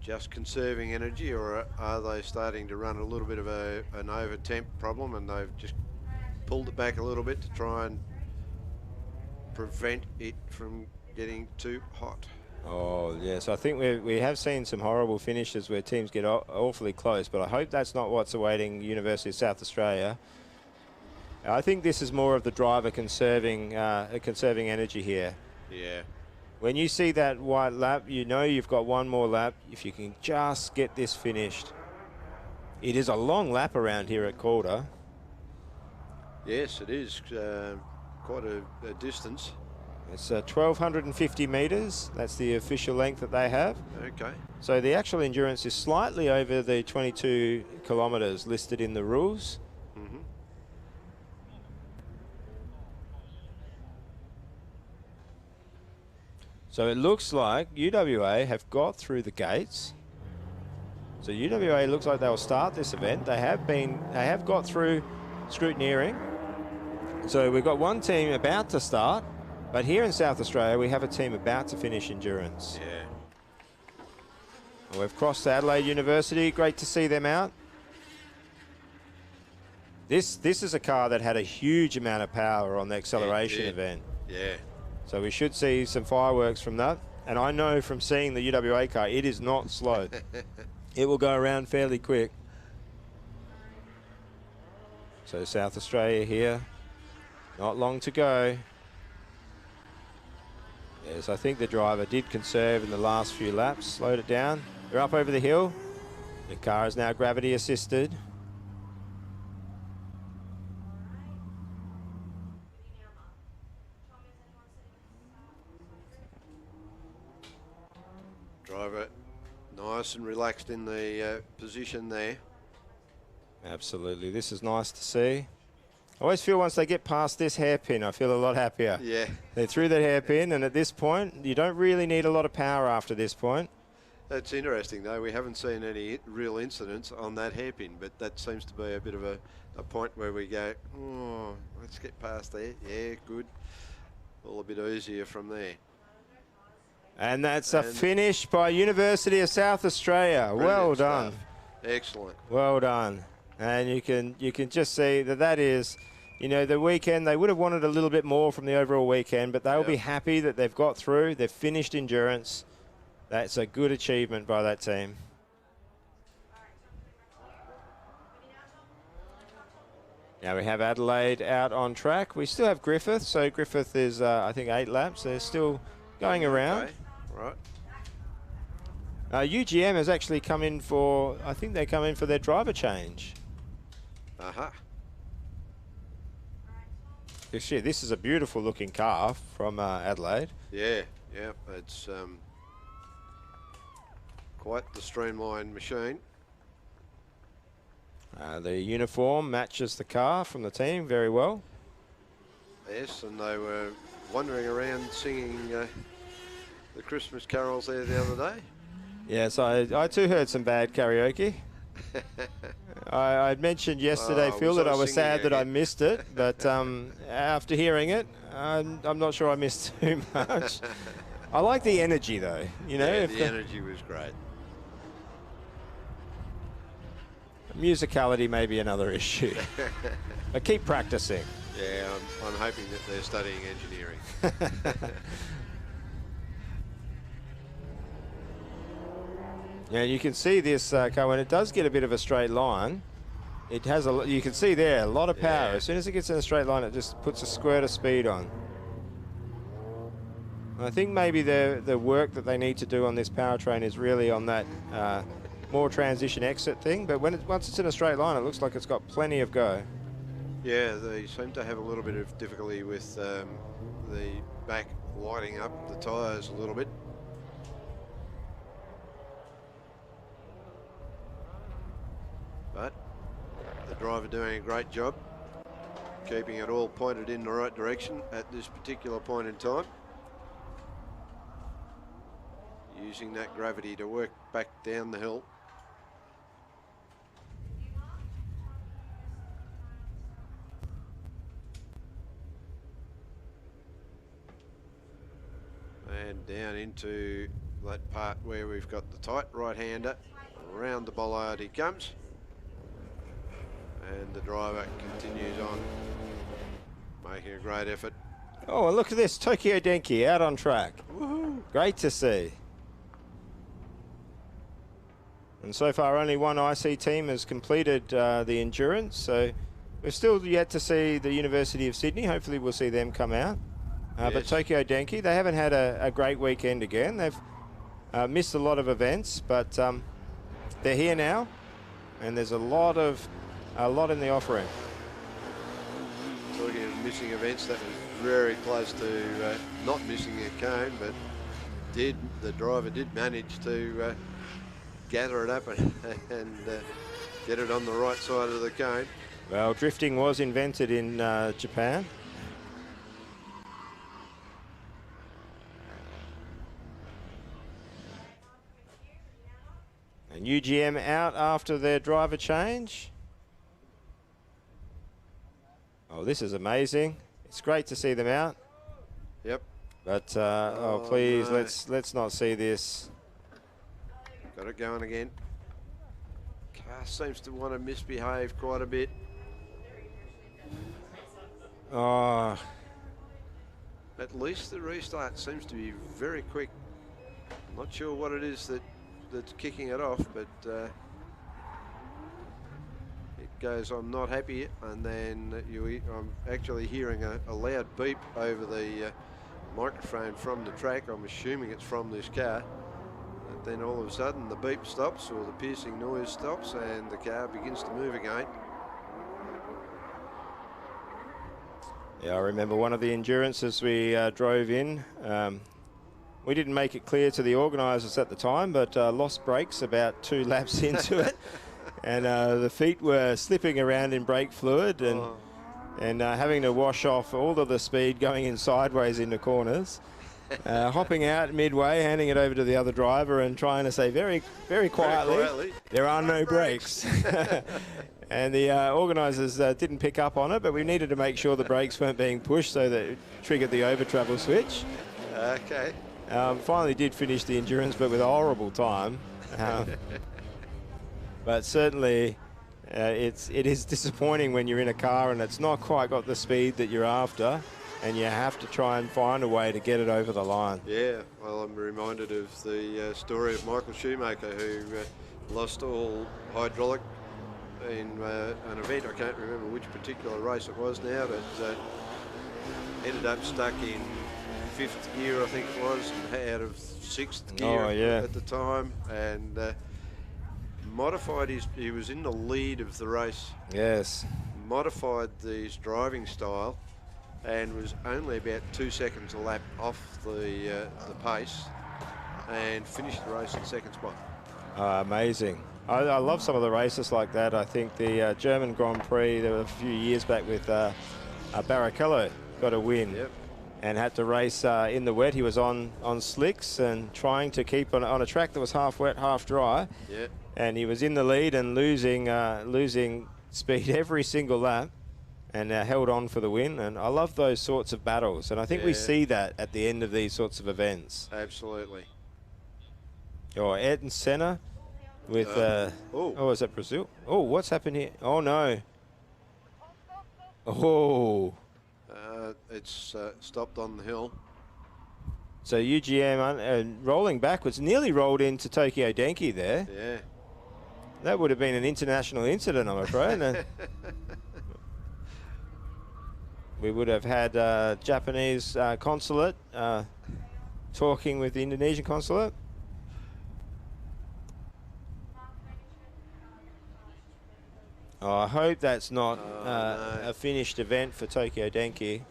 just conserving energy, or are they starting to run a little bit of an over-temp problem, and they've just pulled it back a little bit to try and prevent it from getting too hot? Oh, yes. I think we have seen some horrible finishes where teams get awfully close, but I hope that's not what's awaiting University of South Australia. I think this is more of the driver conserving energy here. Yeah. When you see that white lap, you know you've got one more lap. If you can just get this finished. It is a long lap around here at Calder. Yes, it is quite a distance. It's 1,250 metres. That's the official length that they have. Okay. So the actual endurance is slightly over the 22 kilometres listed in the rules. Mm-hmm. So it looks like UWA have got through the gates. So UWA looks like they'll start this event. They have got through scrutineering. So we've got one team about to start, but here in South Australia we have a team about to finish endurance. Yeah. Well, we've crossed Adelaide University. Great to see them out. This is a car that had a huge amount of power on the acceleration event. Yeah. So we should see some fireworks from that. And I know from seeing the UWA car, it is not slow. It will go around fairly quick. So South Australia here, not long to go. Yes, I think the driver did conserve in the last few laps, slowed it down. They're up over the hill. The car is now gravity assisted. Driver nice and relaxed in the position there. Absolutely, this is nice to see. I always feel once they get past this hairpin, I feel a lot happier. Yeah. They're through that hairpin, and at this point, you don't really need a lot of power after this point. That's interesting, though. We haven't seen any real incidents on that hairpin, but that seems to be a bit of a point where we go, oh, let's get past there. Yeah, good. All a bit easier from there. And that's a finish by University of South Australia. Well done. Stuff. Excellent. Well done. And you can just see that is, you know, the weekend, they would have wanted a little bit more from the overall weekend, but they'll be happy that they've got through. They've finished endurance. That's a good achievement by that team. Now we have Adelaide out on track. We still have Griffith. So Griffith is, I think, 8 laps. They're still going around. Okay. Right. UGM has actually come in for, I think they come in for their driver change. Uh-huh. This is a beautiful looking car from Adelaide. Yeah, yeah. It's quite the streamlined machine. The uniform matches the car from the team very well. Yes, and they were wandering around singing the Christmas carols there the other day. Yes, I too heard some bad karaoke. I mentioned yesterday, Phil, that I was sad that I missed it, but after hearing it, I'm not sure I missed too much. I like the energy, though. You know, yeah, the energy was great. Musicality may be another issue, but keep practicing. Yeah, I'm hoping that they're studying engineering. Yeah, you can see this car when it does get a bit of a straight line. It has you can see there a lot of power. Yeah. As soon as it gets in a straight line, it just puts a squirt of speed on. I think maybe the work that they need to do on this powertrain is really on that more transition exit thing. But once it's in a straight line, it looks like it's got plenty of go. Yeah, they seem to have a little bit of difficulty with the back lighting up the tyres a little bit. But the driver doing a great job, keeping it all pointed in the right direction at this particular point in time. Using that gravity to work back down the hill. And down into that part where we've got the tight right-hander. Around the bollard he comes. And the driver continues on, making a great effort. Oh, and look at this, Tokyo Denki out on track. Woohoo! Great to see. And so far, only one IC team has completed the endurance. So we're still yet to see the University of Sydney. Hopefully we'll see them come out. But Yes. Tokyo Denki, they haven't had a great weekend again. They've missed a lot of events, but they're here now. And there's a lot in the offering. Talking of missing events, that was very close to not missing a cone, but the driver did manage to gather it up and get it on the right side of the cone. Well, drifting was invented in Japan. And UGM out after their driver change. Oh, this is amazing. It's great to see them out. Yep. But, oh please, no. let's not see this. Got it going again. Car seems to want to misbehave quite a bit. Oh, At least the restart seems to be very quick. Not sure what it is that's kicking it off, but it goes, I'm not happy, and then I'm actually hearing a loud beep over the microphone from the track. I'm assuming it's from this car. And then all of a sudden the beep stops, or the piercing noise stops, and the car begins to move again. yeah, I remember one of the endurances we drove in. We didn't make it clear to the organisers at the time, but lost brakes about 2 laps into it. And the feet were slipping around in brake fluid and having to wash off all of the speed going in sideways into corners. Hopping out midway, handing it over to the other driver and trying to say very, very quietly, there are no brakes. And the organisers didn't pick up on it, but we needed to make sure the brakes weren't being pushed so that it triggered the over travel switch. Okay. Finally did finish the endurance, but with a horrible time. But certainly it is disappointing when you're in a car and it's not quite got the speed that you're after, and you have to try and find a way to get it over the line. Yeah, well, I'm reminded of the story of Michael Schumacher, who lost all hydraulic in an event. I can't remember which particular race it was now, but ended up stuck in 5th gear, I think it was, and out of 6th gear at the time, and modified he was in the lead of the race. Yes. Modified his driving style and was only about 2 seconds a lap off the pace, and finished the race in 2nd spot. Amazing. I love some of the races like that. I think the German Grand Prix, there were a few years back with Barrichello got a win. Yep. And had to race in the wet. He was on slicks and trying to keep on a track that was half wet, half dry. Yeah. And he was in the lead and losing speed every single lap, and held on for the win. And I love those sorts of battles. And I think we see that at the end of these sorts of events. Absolutely. Oh, Ayrton Senna with, oh, is that Brazil? Oh, what's happened here? Oh, no. Oh. It's stopped on the hill. So UGM rolling backwards, nearly rolled into Tokyo Denki there. Yeah. That would have been an international incident, I'm afraid. We would have had Japanese consulate talking with the Indonesian consulate. Oh, I hope that's not no. a finished event for Tokyo Denki.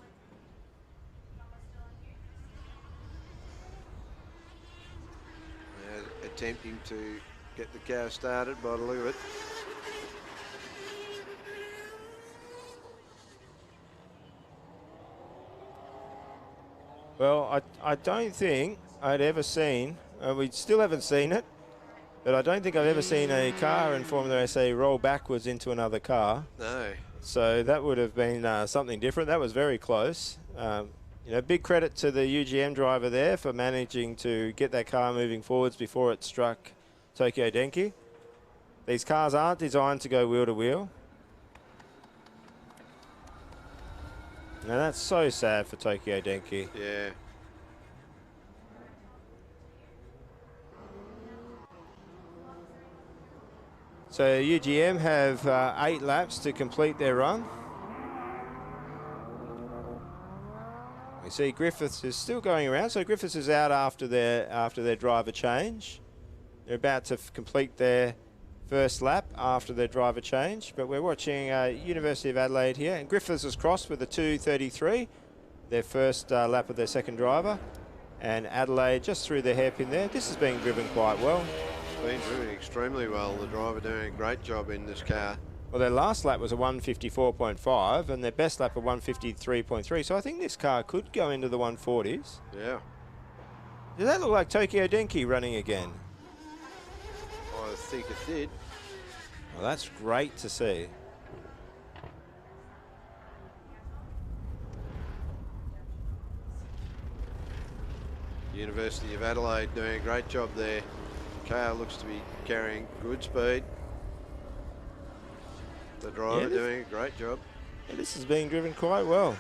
Attempting to get the car started by the look of it. Well, I don't think I'd ever seen, we still haven't seen it, but I don't think I've ever seen a car in Formula SAE roll backwards into another car. No. So that would have been something different. That was very close. You know, big credit to the UGM driver there for managing to get that car moving forwards before it struck Tokyo Denki. These cars aren't designed to go wheel to wheel. Now that's so sad for Tokyo Denki. Yeah. So UGM have 8 laps to complete their run. We see Griffiths is still going around, so Griffiths is out after their driver change. They're about to complete their first lap after their driver change, but we're watching University of Adelaide here, and Griffiths has crossed with a 2:33, their first lap of their second driver, and Adelaide just through the hairpin there. This is being driven quite well. Been doing extremely well. The driver doing a great job in this car. Well, their last lap was a 154.5 and their best lap a 153.3. So I think this car could go into the 140s. Yeah. Does that look like Tokyo Denki running again? I think it did. Well, that's great to see. University of Adelaide doing a great job there. Car looks to be carrying good speed. The driver doing a great job. Yeah, this is being driven quite well.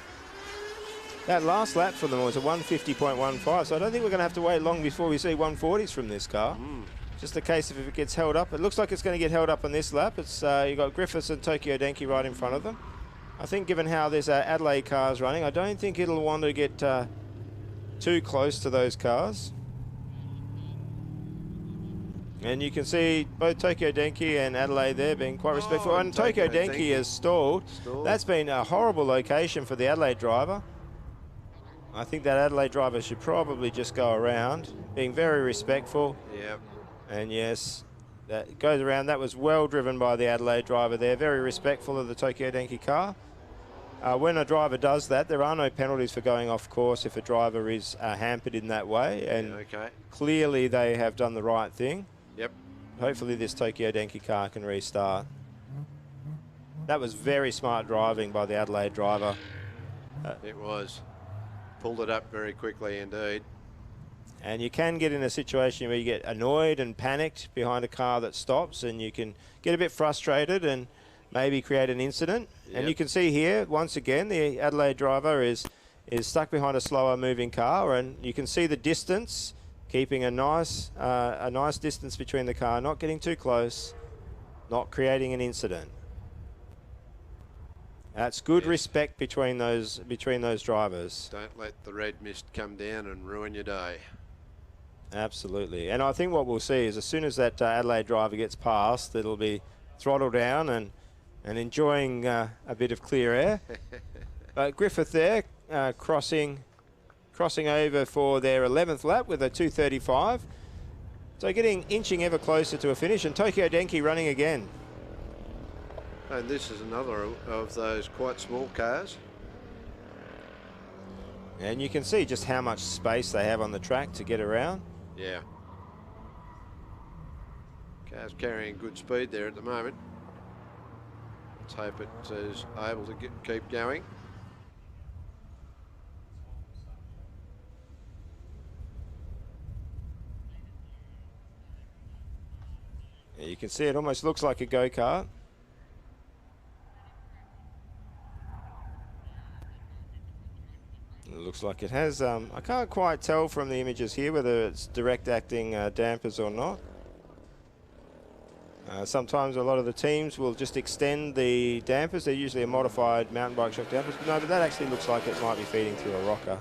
That last lap for them was a 150.15, so I don't think we're going to have to wait long before we see 140s from this car. Just a case of if it gets held up. It looks like it's going to get held up on this lap. It's you got Griffiths and Tokyo Denki right in front of them. I think given how this Adelaide car is running, I don't think it'll want to get too close to those cars. And you can see both Tokyo Denki and Adelaide there being quite respectful. And Tokyo Denki has stalled. That's been a horrible location for the Adelaide driver. I think that Adelaide driver should probably just go around, being very respectful. Yep. And yes, that goes around. That was well driven by the Adelaide driver there, very respectful of the Tokyo Denki car. When a driver does that, there are no penalties for going off course if a driver is hampered in that way. And clearly they have done the right thing. Yep. Hopefully this Tokyo Denki car can restart. That was very smart driving by the Adelaide driver. It was. Pulled it up very quickly indeed. And you can get in a situation where you get annoyed and panicked behind a car that stops, and you can get a bit frustrated and maybe create an incident. Yep. And you can see here, once again, the Adelaide driver is stuck behind a slower moving car, and you can see the distance, keeping a nice distance between the car, not getting too close, not creating an incident. That's good respect between those drivers. Don't let the red mist come down and ruin your day. Absolutely. And I think what we'll see is as soon as that Adelaide driver gets past, it'll be throttle down and enjoying a bit of clear air. But Griffith there crossing over for their 11th lap with a 2:35. So inching ever closer to a finish, and Tokyo Denki running again. And this is another of those quite small cars. And you can see just how much space they have on the track to get around. Yeah. Car's carrying good speed there at the moment. Let's hope it is able to keep going. Yeah, you can see it almost looks like a go-kart. It looks like it has. I can't quite tell from the images here whether it's direct acting dampers or not. Sometimes a lot of the teams will just extend the dampers. They're usually a modified mountain bike shock dampers. No, but that actually looks like it might be feeding through a rocker.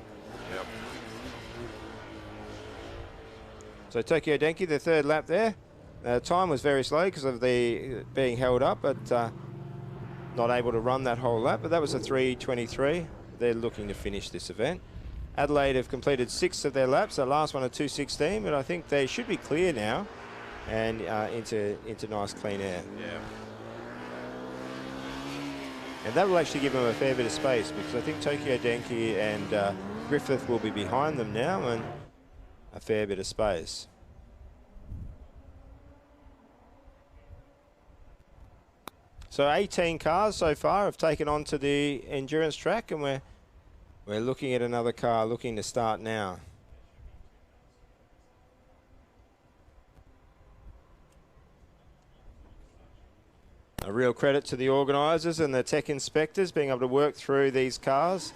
Yep. So Tokyo Denki, their third lap there. Time was very slow because of the being held up, but not able to run that whole lap. But that was a 3:23. They're looking to finish this event. Adelaide have completed 6 of their laps. The last one a 2:16, but I think they should be clear now and into nice clean air. Yeah. And that will actually give them a fair bit of space because I think Tokyo Denki and Griffith will be behind them now and a fair bit of space. So 18 cars so far have taken on to the endurance track, and we're looking at another car looking to start now. A real credit to the organisers and the tech inspectors being able to work through these cars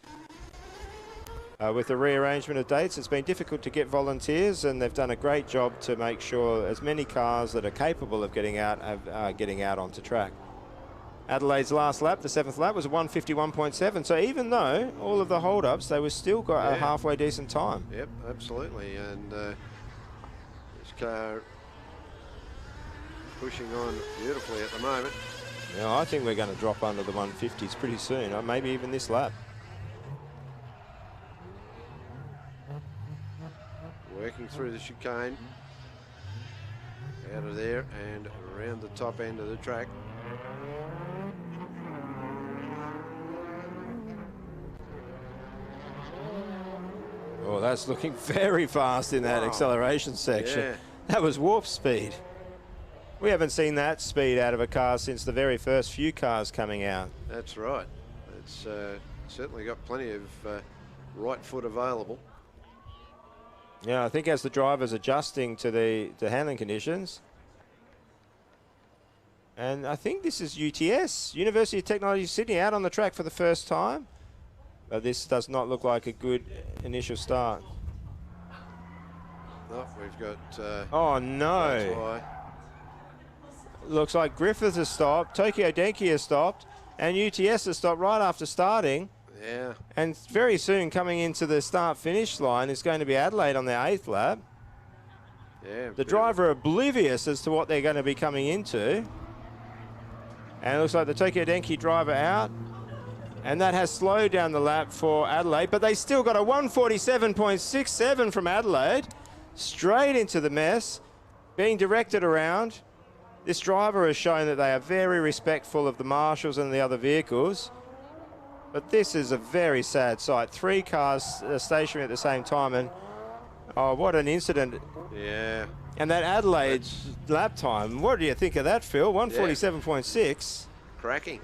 With the rearrangement of dates, it's been difficult to get volunteers, and they've done a great job to make sure as many cars that are capable of getting out are getting out onto track. Adelaide's last lap, the 7th lap, was a 151.7. So even though all of the hold-ups, they were still got a halfway decent time. Yep, absolutely. And this car pushing on beautifully at the moment. Yeah, I think we're going to drop under the 150s pretty soon, or maybe even this lap. Working through the chicane, out of there and around the top end of the track. Oh, that's looking very fast in that acceleration section. Yeah. That was warp speed. We haven't seen that speed out of a car since the very first few cars coming out. That's right. It's certainly got plenty of right foot available. Yeah, I think as the driver's adjusting to the handling conditions. And I think this is UTS, University of Technology Sydney, out on the track for the first time. But this does not look like a good initial start. Oh, we've got... oh, no. That's why. Looks like Griffith has stopped, Tokyo Denki has stopped, and UTS has stopped right after starting. Yeah. And very soon coming into the start-finish line is going to be Adelaide on their 8th lap. Yeah. The driver oblivious as to what they're going to be coming into. And it looks like the Tokyo Denki driver out. And that has slowed down the lap for Adelaide, but they still got a 147.67 from Adelaide. Straight into the mess, being directed around. This driver has shown that they are very respectful of the marshals and the other vehicles. But this is a very sad sight. 3 cars stationary at the same time, and oh, what an incident. Yeah. And that Adelaide lap time, what do you think of that, Phil? 147.6. Cracking.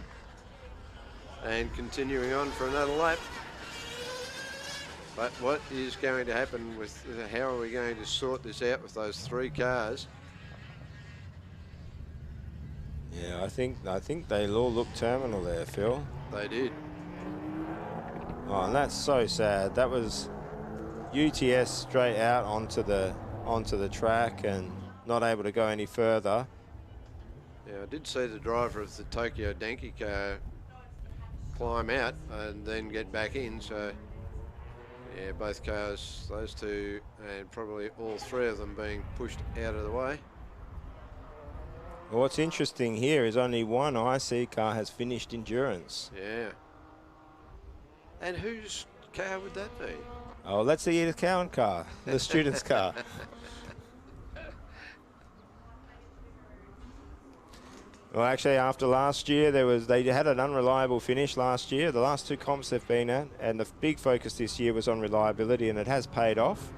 And continuing on for another lap. But what is going to happen with, how are we going to sort this out with those 3 cars? Yeah, I think they all look terminal there, Phil. They did. Oh, and that's so sad. That was UTS straight out onto the track and not able to go any further. Yeah, I did see the driver of the Tokyo Denki car climb out and then get back in. So, yeah, both cars, those 2, and probably all 3 of them being pushed out of the way. Well, what's interesting here is only one IC car has finished endurance. Yeah. And whose car would that be? Oh, that's the Edith Cowan car, the student's car. Well, actually, after last year, they had an unreliable finish last year. The last 2 comps they've been at, and the big focus this year was on reliability, and it has paid off.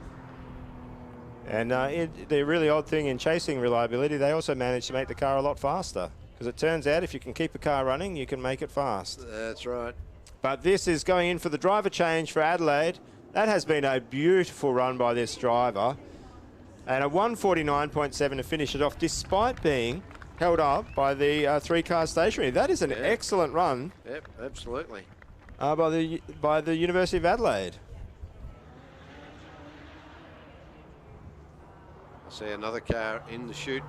And the really odd thing in chasing reliability, they also managed to make the car a lot faster. Because it turns out if you can keep a car running, you can make it fast. That's right. But this is going in for the driver change for Adelaide. That has been a beautiful run by this driver. And a 149.7 to finish it off, despite being held up by the 3 car stationary. That is an excellent run. Yep, absolutely. By the University of Adelaide. I see another car in the chute.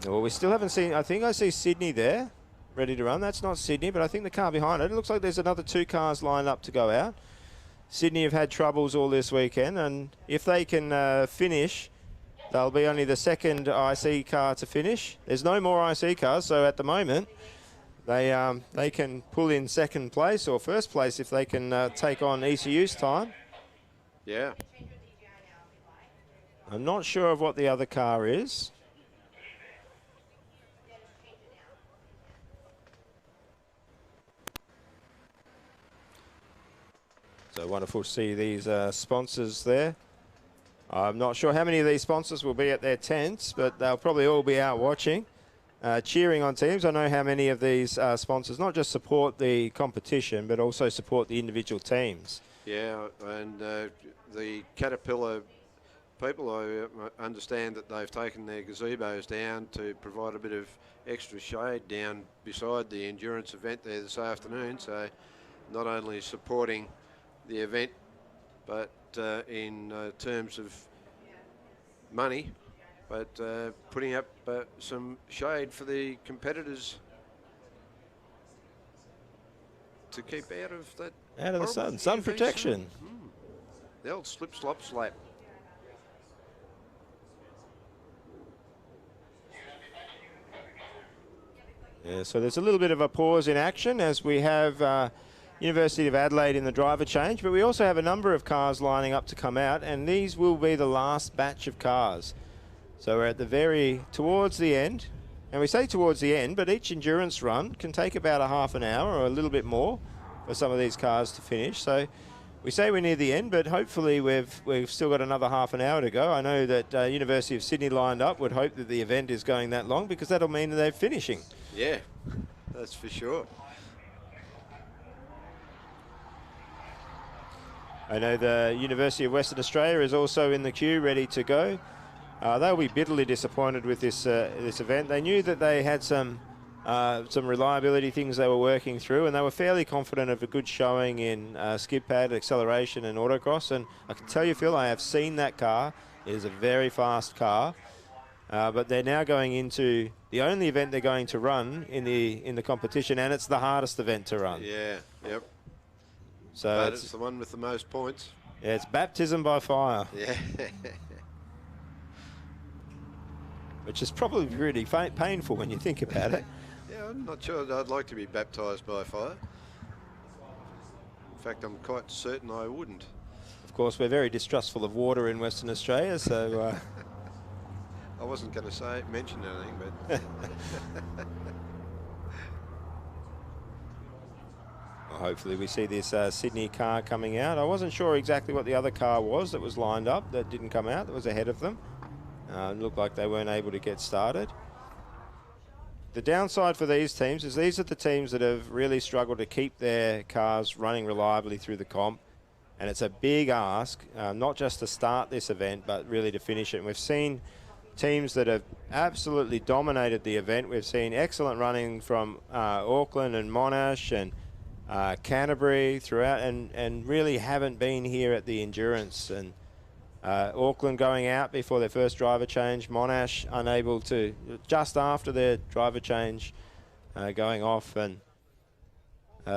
Well, we still haven't seen, I think I see Sydney there, ready to run. That's not Sydney, but I think the car behind it looks like there's another 2 cars lined up to go out. Sydney have had troubles all this weekend, and if they can finish, they'll be only the 2nd IC car to finish. There's no more IC cars, so at the moment, they can pull in 2nd place or 1st place if they can take on ECU's time. Yeah. I'm not sure of what the other car is. So wonderful to see these sponsors there. I'm not sure how many of these sponsors will be at their tents, but they'll probably all be out watching, cheering on teams. I know how many of these sponsors not just support the competition, but also support the individual teams. Yeah, and the Caterpillar people. I understand that they've taken their gazebos down to provide a bit of extra shade down beside the endurance event there this afternoon. So not only supporting the event, but in terms of money, but putting up some shade for the competitors to keep out of that. Out of the horrible sun UV protection. The old slip, slop, slap. Yeah, so there's a little bit of a pause in action as we have University of Adelaide in the driver change, but we also have a number of cars lining up to come out, and these will be the last batch of cars. So we're at the towards the end, and we say towards the end, but each endurance run can take about a half an hour or a little bit more for some of these cars to finish. So we say we're near the end, but hopefully we've still got another half an hour to go. I know that University of Sydney lined up would hope that the event is going that long, because that'll mean that they're finishing. Yeah, that's for sure. I know the University of Western Australia is also in the queue, ready to go. They'll be bitterly disappointed with this event. They knew that they had some reliability things they were working through, and they were fairly confident of a good showing in skid pad, acceleration, and autocross. And I can tell you, Phil, I have seen that car. It is a very fast car, but they're now going into the only event they're going to run in the competition, and it's the hardest event to run. Yeah, yep. So But it's the one with the most points. yeah, it's baptism by fire. Yeah. Which is probably really painful when you think about it. Yeah, I'm not sure that I'd like to be baptised by fire. In fact, I'm quite certain I wouldn't. Of course, we're very distrustful of water in Western Australia, so... I wasn't going to mention anything, but... Well, hopefully we see this Sydney car coming out. I wasn't sure exactly what the other car was that was lined up that didn't come out, that was ahead of them. It looked like they weren't able to get started. The downside for these teams is these are the teams that have really struggled to keep their cars running reliably through the comp. And it's a big ask, not just to start this event, but really to finish it. And we've seen teams that have absolutely dominated the event. We've seen excellent running from Auckland and Monash and Canterbury throughout, and really haven't been here at the endurance. And Auckland going out before their first driver change, Monash unable to, just after their driver change going off. And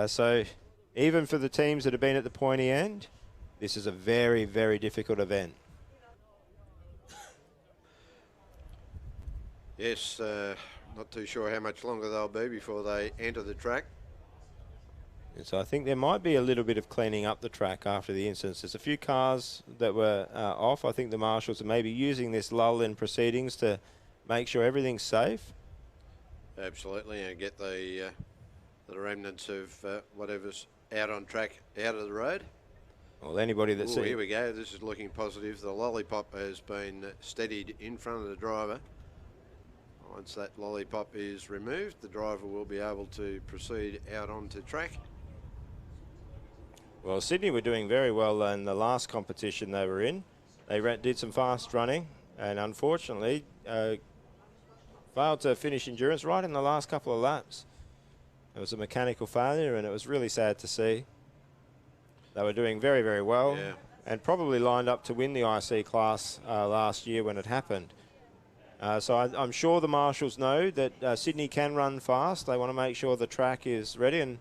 so even for the teams that have been at the pointy end, this is a very, very difficult event. Yes, not too sure how much longer they'll be before they enter the track. And so I think there might be a little bit of cleaning up the track after the incidents. There's a few cars that were off. I think the marshals are maybe using this lull in proceedings to make sure everything's safe. Absolutely, and get the remnants of whatever's out on track out of the road. Well, anybody that's... Here we go. This is looking positive. The lollipop has been steadied in front of the driver. Once that lollipop is removed, the driver will be able to proceed out onto track. Well, Sydney were doing very well in the last competition they were in. They did some fast running and unfortunately failed to finish endurance right in the last couple of laps. It was a mechanical failure and it was really sad to see. They were doing very, very well, and probably lined up to win the IC class last year when it happened. So I'm sure the marshals know that Sydney can run fast. They want to make sure the track is ready, and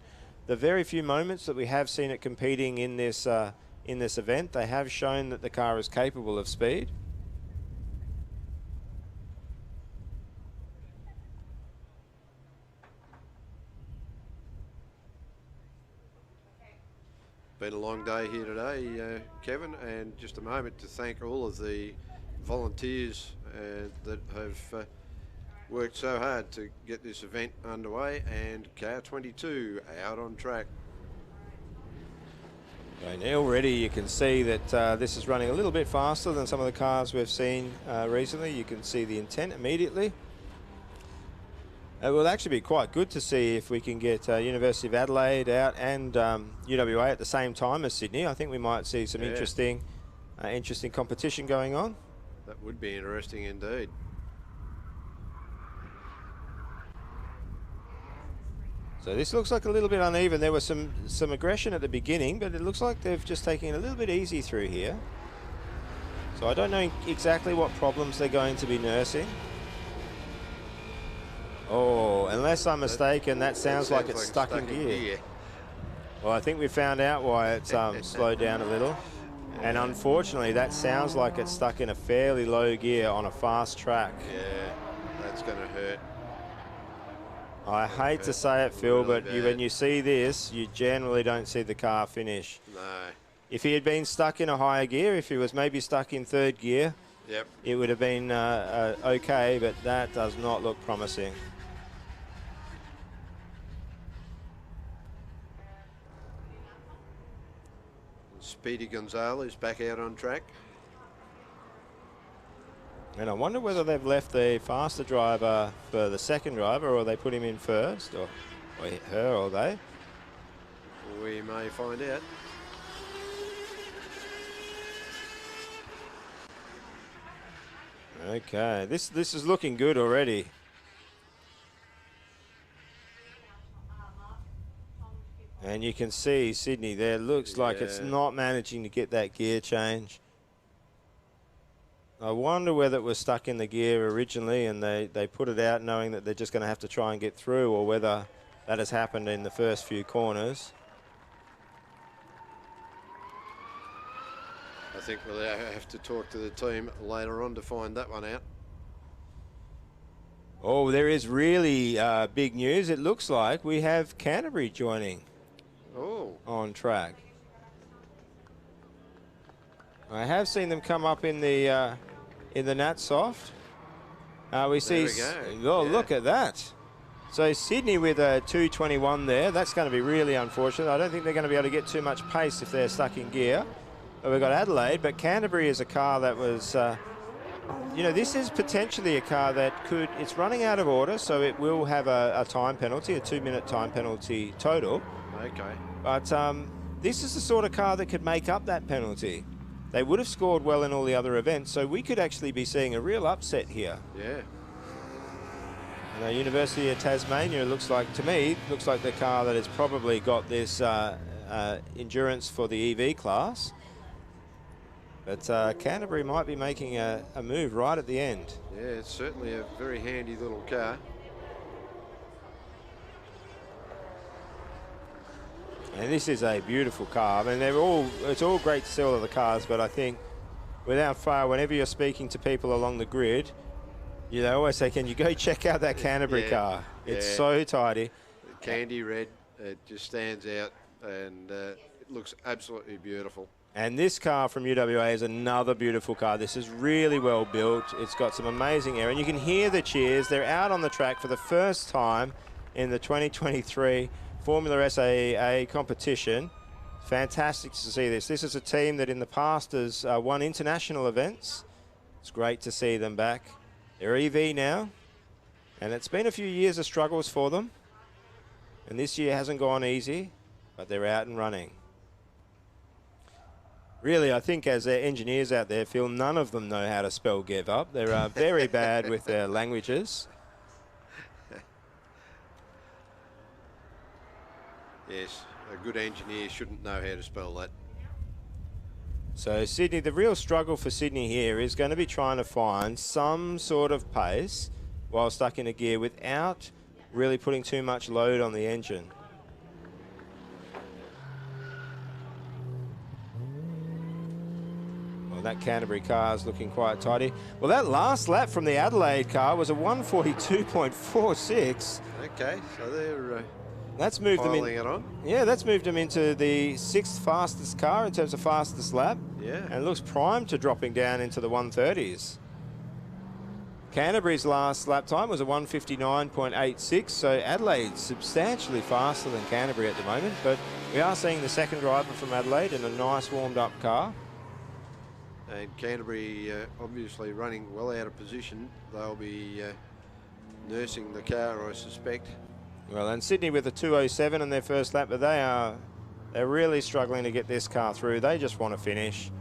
the very few moments that we have seen it competing in this event, they have shown that the car is capable of speed. Been a long day here today, Kevin, and just a moment to thank all of the volunteers that have worked so hard to get this event underway, and car 22 out on track. And already you can see that this is running a little bit faster than some of the cars we've seen recently. You can see the intent immediately. It will actually be quite good to see if we can get University of Adelaide out and UWA at the same time as Sydney. I think we might see some interesting competition going on. That would be interesting indeed. So this looks like a little bit uneven. There was some aggression at the beginning, but it looks like they've just taken it a little bit easy through here. So I don't know exactly what problems they're going to be nursing. Oh, unless I'm mistaken, that sounds like it's stuck in gear. Well, I think we found out why it's slowed down a little. And unfortunately, that sounds like it's stuck in a fairly low gear on a fast track. Yeah, that's going to hurt. I hate to say it, Phil, Really but when you see this, you generally don't see the car finish. No. If he had been stuck in a higher gear, if he was maybe stuck in third gear, Yep. it would have been okay, but that does not look promising. Speedy Gonzalez back out on track. And I wonder whether they've left the faster driver for the second driver, or they put him in first, or her, or they. We may find out. Okay, this is looking good already. And you can see Sydney there, looks like it's not managing to get that gear change. I wonder whether it was stuck in the gear originally and they put it out knowing that they're just going to have to try and get through, or whether that has happened in the first few corners. I think we'll have to talk to the team later on to find that one out. Oh, there is really big news. It looks like we have Canterbury joining on track. I have seen them come up in the Nat Soft. We see. Look at that. So Sydney with a 221 there. That's going to be really unfortunate. I don't think they're going to be able to get too much pace if they're stuck in gear. But we've got Adelaide, but Canterbury is a car that was, you know, this is potentially a car that could, it's running out of order, so it will have a time penalty, a 2-minute time penalty total. Okay. But this is the sort of car that could make up that penalty. They would have scored well in all the other events, so we could actually be seeing a real upset here. Yeah. And the University of Tasmania looks like, to me, looks like the car that has probably got this endurance for the EV class. But Canterbury might be making a move right at the end. Yeah, it's certainly a very handy little car. And this is a beautiful car. I mean, it's all great to see all of the cars, but I think without fail, whenever you're speaking to people along the grid, you know, always say, can you go check out that Canterbury car? It's so tidy. Candy red, it just stands out, and it looks absolutely beautiful. And this car from UWA is another beautiful car. This is really well built. It's got some amazing air, and you can hear the cheers. They're out on the track for the first time in the 2023 Formula SAE competition. Fantastic to see this. This is a team that in the past has won international events. It's great to see them back. They're EV now, and it's been a few years of struggles for them. And this year hasn't gone easy, but they're out and running. Really, I think as their engineers out there, Phil, none of them know how to spell give up. They're very bad with their languages. Yes, a good engineer shouldn't know how to spell that. So Sydney, the real struggle for Sydney here is going to be trying to find some sort of pace while stuck in a gear without really putting too much load on the engine. Well, that Canterbury car is looking quite tidy. Well, that last lap from the Adelaide car was a 142.46. Okay, so they're that's moved them in. it on. Yeah, that's moved them into the 6th fastest car in terms of fastest lap. Yeah. And looks primed to dropping down into the 130s. Canterbury's last lap time was a 159.86, so Adelaide's substantially faster than Canterbury at the moment, but we are seeing the second driver from Adelaide in a nice warmed up car. And Canterbury obviously running well out of position. They'll be nursing the car, I suspect. Well, and Sydney with a 2:07 in their first lap, but they're really struggling to get this car through. They just want to finish.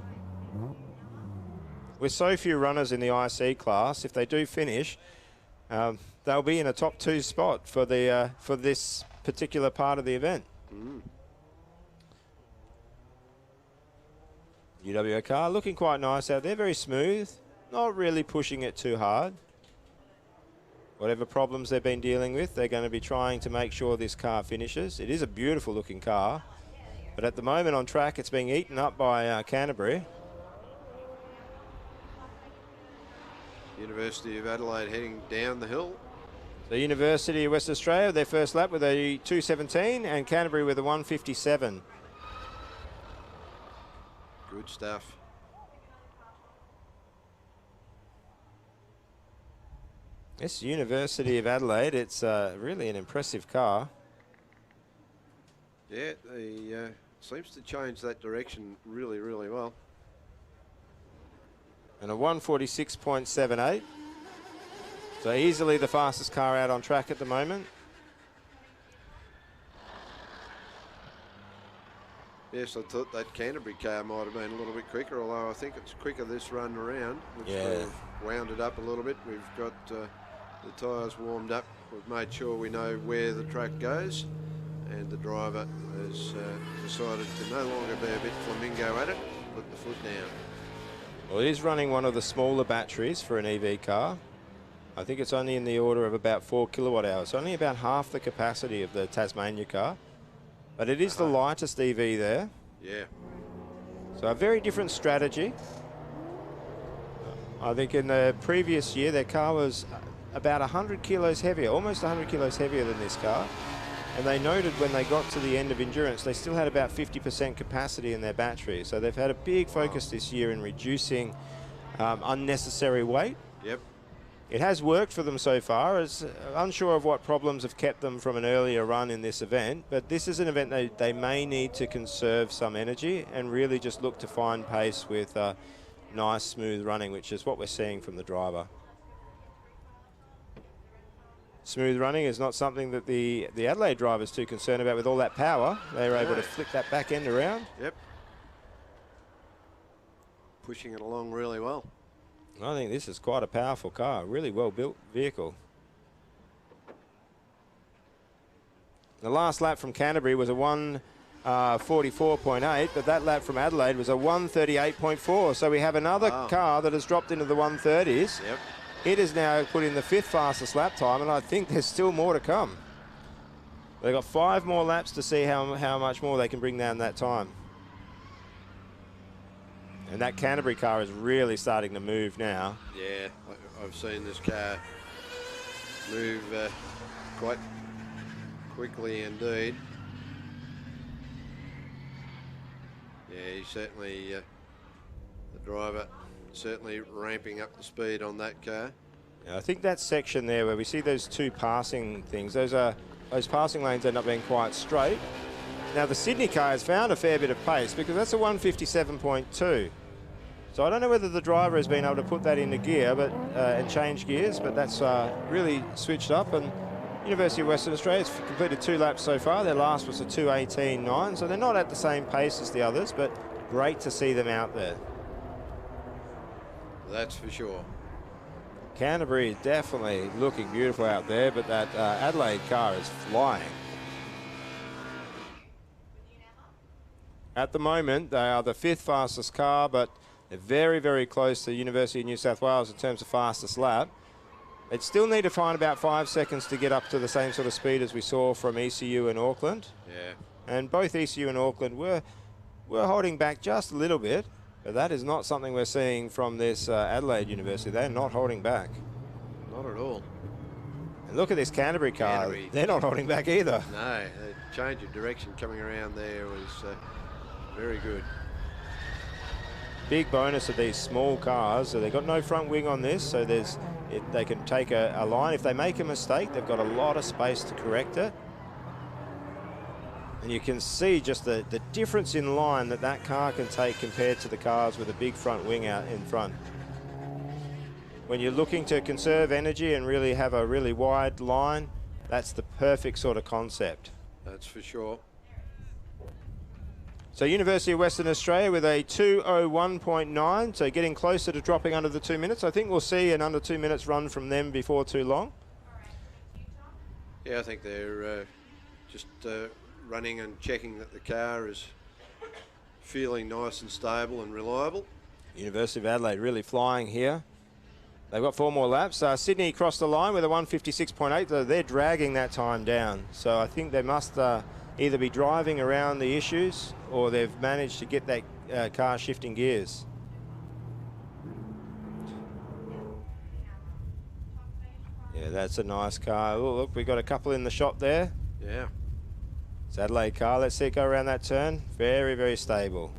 with so few runners in the IC class, if they do finish, they'll be in a top 2 spot for the for this particular part of the event. UWO car looking quite nice out there, very smooth, not really pushing it too hard. Whatever problems they've been dealing with, they're going to be trying to make sure this car finishes. It is a beautiful looking car, but at the moment on track it's being eaten up by Canterbury. University of Adelaide heading down the hill. The University of Western Australia, their first lap with a 2:17, and Canterbury with a 1:57. Good stuff. This University of Adelaide, it's really an impressive car. Yeah, he seems to change that direction really, really well. And a 1:46.78. So easily the fastest car out on track at the moment. Yes, I thought that Canterbury car might have been a little bit quicker, although I think it's quicker this run around, which we've wound it up a little bit. We've got the tyres warmed up. We've made sure we know where the track goes, and the driver has decided to no longer be a bit flamingo at it, put the foot down. Well, it is running one of the smaller batteries for an EV car. I think it's only in the order of about 4 kilowatt hours, only about half the capacity of the Tasmania car. But it is the lightest EV there. Yeah. So a very different strategy. I think in the previous year, their car was about 100 kilos heavier, almost 100 kilos heavier than this car. And they noted when they got to the end of endurance, they still had about 50% capacity in their battery. So they've had a big focus this year in reducing unnecessary weight. Yep. It has worked for them so far. It's unsure of what problems have kept them from an earlier run in this event, but this is an event they may need to conserve some energy and really just look to find pace with nice, smooth running, which is what we're seeing from the driver. Smooth running is not something that the Adelaide driver is too concerned about with all that power. They were able to flick that back end around. Yep. Pushing it along really well. I think this is quite a powerful car, really well built vehicle. The last lap from Canterbury was a 1:44.8, but that lap from Adelaide was a 1:38.4. So we have another car that has dropped into the 1:30s. Yep. It is now put in the 5th fastest lap time, and I think there's still more to come. They've got 5 more laps to see how much more they can bring down that time. And that Canterbury car is really starting to move now. Yeah, I've seen this car move quite quickly indeed. Yeah, he's certainly, the driver, certainly ramping up the speed on that car. Yeah, I think that section there where we see those 2 passing things, those passing lanes end up being quite straight. Now the Sydney car has found a fair bit of pace because that's a 1:57.2. So I don't know whether the driver has been able to put that into gear and change gears, but that's really switched up. And University of Western Australia has completed 2 laps so far. Their last was a 2:18.9, so they're not at the same pace as the others, but great to see them out there. That's for sure. Canterbury is definitely looking beautiful out there, but that Adelaide car is flying. At the moment, they are the 5th fastest car, but they're very, very close to the University of New South Wales in terms of fastest lap. They'd still need to find about 5 seconds to get up to the same sort of speed as we saw from ECU and Auckland. Yeah. And both ECU and Auckland were holding back just a little bit, but that is not something we're seeing from this Adelaide University. They're not holding back. Not at all. And look at this Canterbury car. Canterbury. They're not holding back either. No, the change of direction coming around there was very good. Big bonus of these small cars. So they've got no front wing on this, so they can take a line. If they make a mistake, they've got a lot of space to correct it. And you can see just the difference in line that car can take compared to the cars with a big front wing out in front. When you're looking to conserve energy and really have a really wide line, that's the perfect sort of concept. That's for sure. So University of Western Australia with a 2:01.9, so getting closer to dropping under the 2 minutes. I think we'll see an under 2 minutes run from them before too long. Yeah, I think they're just running and checking that the car is feeling nice and stable and reliable. University of Adelaide really flying here. They've got 4 more laps. Sydney crossed the line with a 1:56.8, though they're dragging that time down. So I think they must either be driving around the issues or they've managed to get that car shifting gears. Yeah, that's a nice car. Oh, look, we've got a couple in the shop there. Yeah. It's Adelaide car. Let's see it go around that turn. Very, very stable.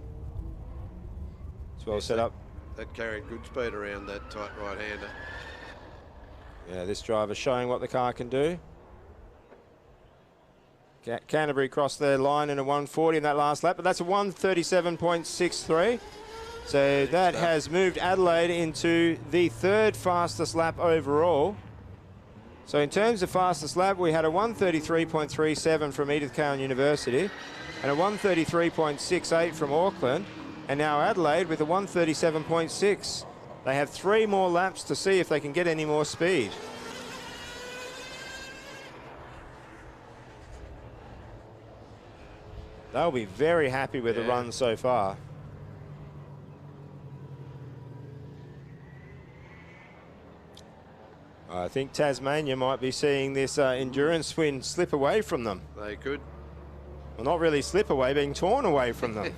It's well set up. That carried good speed around that tight right-hander. Yeah, this driver showing what the car can do. Canterbury crossed their line in a 1:40 in that last lap, but that's a 1:37.63. So that has moved Adelaide into the 3rd fastest lap overall. So in terms of fastest lap, we had a 1:33.37 from Edith Cowan University and a 1:33.68 from Auckland, and now Adelaide with a 1:37.6. They have 3 more laps to see if they can get any more speed. They'll be very happy with the run so far. I think Tasmania might be seeing this endurance win slip away from them. They could. Well, not really slip away, being torn away from them.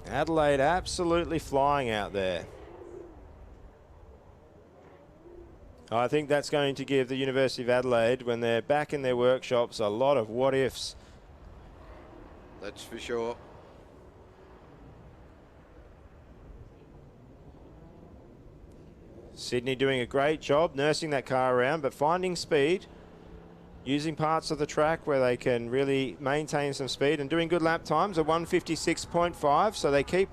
Adelaide absolutely flying out there. I think that's going to give the University of Adelaide, when they're back in their workshops, a lot of what ifs. That's for sure. Sydney doing a great job nursing that car around, but finding speed, using parts of the track where they can really maintain some speed and doing good lap times, a 1:56.5. So they keep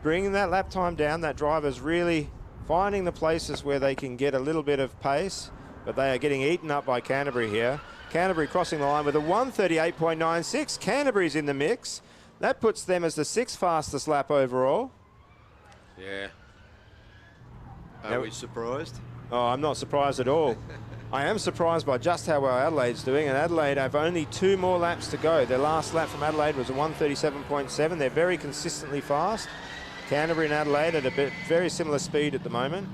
bringing that lap time down. That driver's really finding the places where they can get a little bit of pace, but they are getting eaten up by Canterbury here. Canterbury crossing the line with a 1:38.96. Canterbury's in the mix. That puts them as the 6th fastest lap overall. Yeah. Are we surprised? Oh, I'm not surprised at all. I am surprised by just how well Adelaide's doing, and Adelaide have only 2 more laps to go. Their last lap from Adelaide was a 1:37.7. They're very consistently fast. Canterbury and Adelaide at a very similar speed at the moment.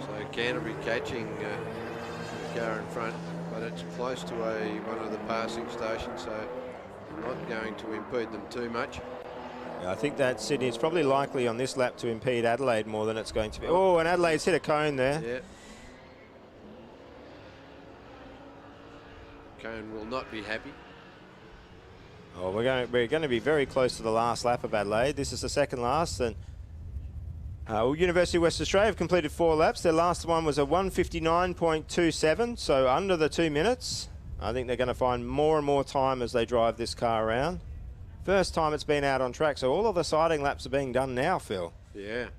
So Canterbury catching the car in front, but it's close to one of the passing stations, so not going to impede them too much. Yeah, I think that Sydney is probably likely on this lap to impede Adelaide more than it's going to be. Oh, and Adelaide's hit a cone there. Yeah. Cone will not be happy. Oh, we're going to be very close to the last lap of Adelaide. This is the 2nd last, and University of Western Australia have completed 4 laps. Their last one was a 1:59.27, so under the 2 minutes. I think they're going to find more and more time as they drive this car around. First time it's been out on track, so all of the siding laps are being done now, Phil. Yeah.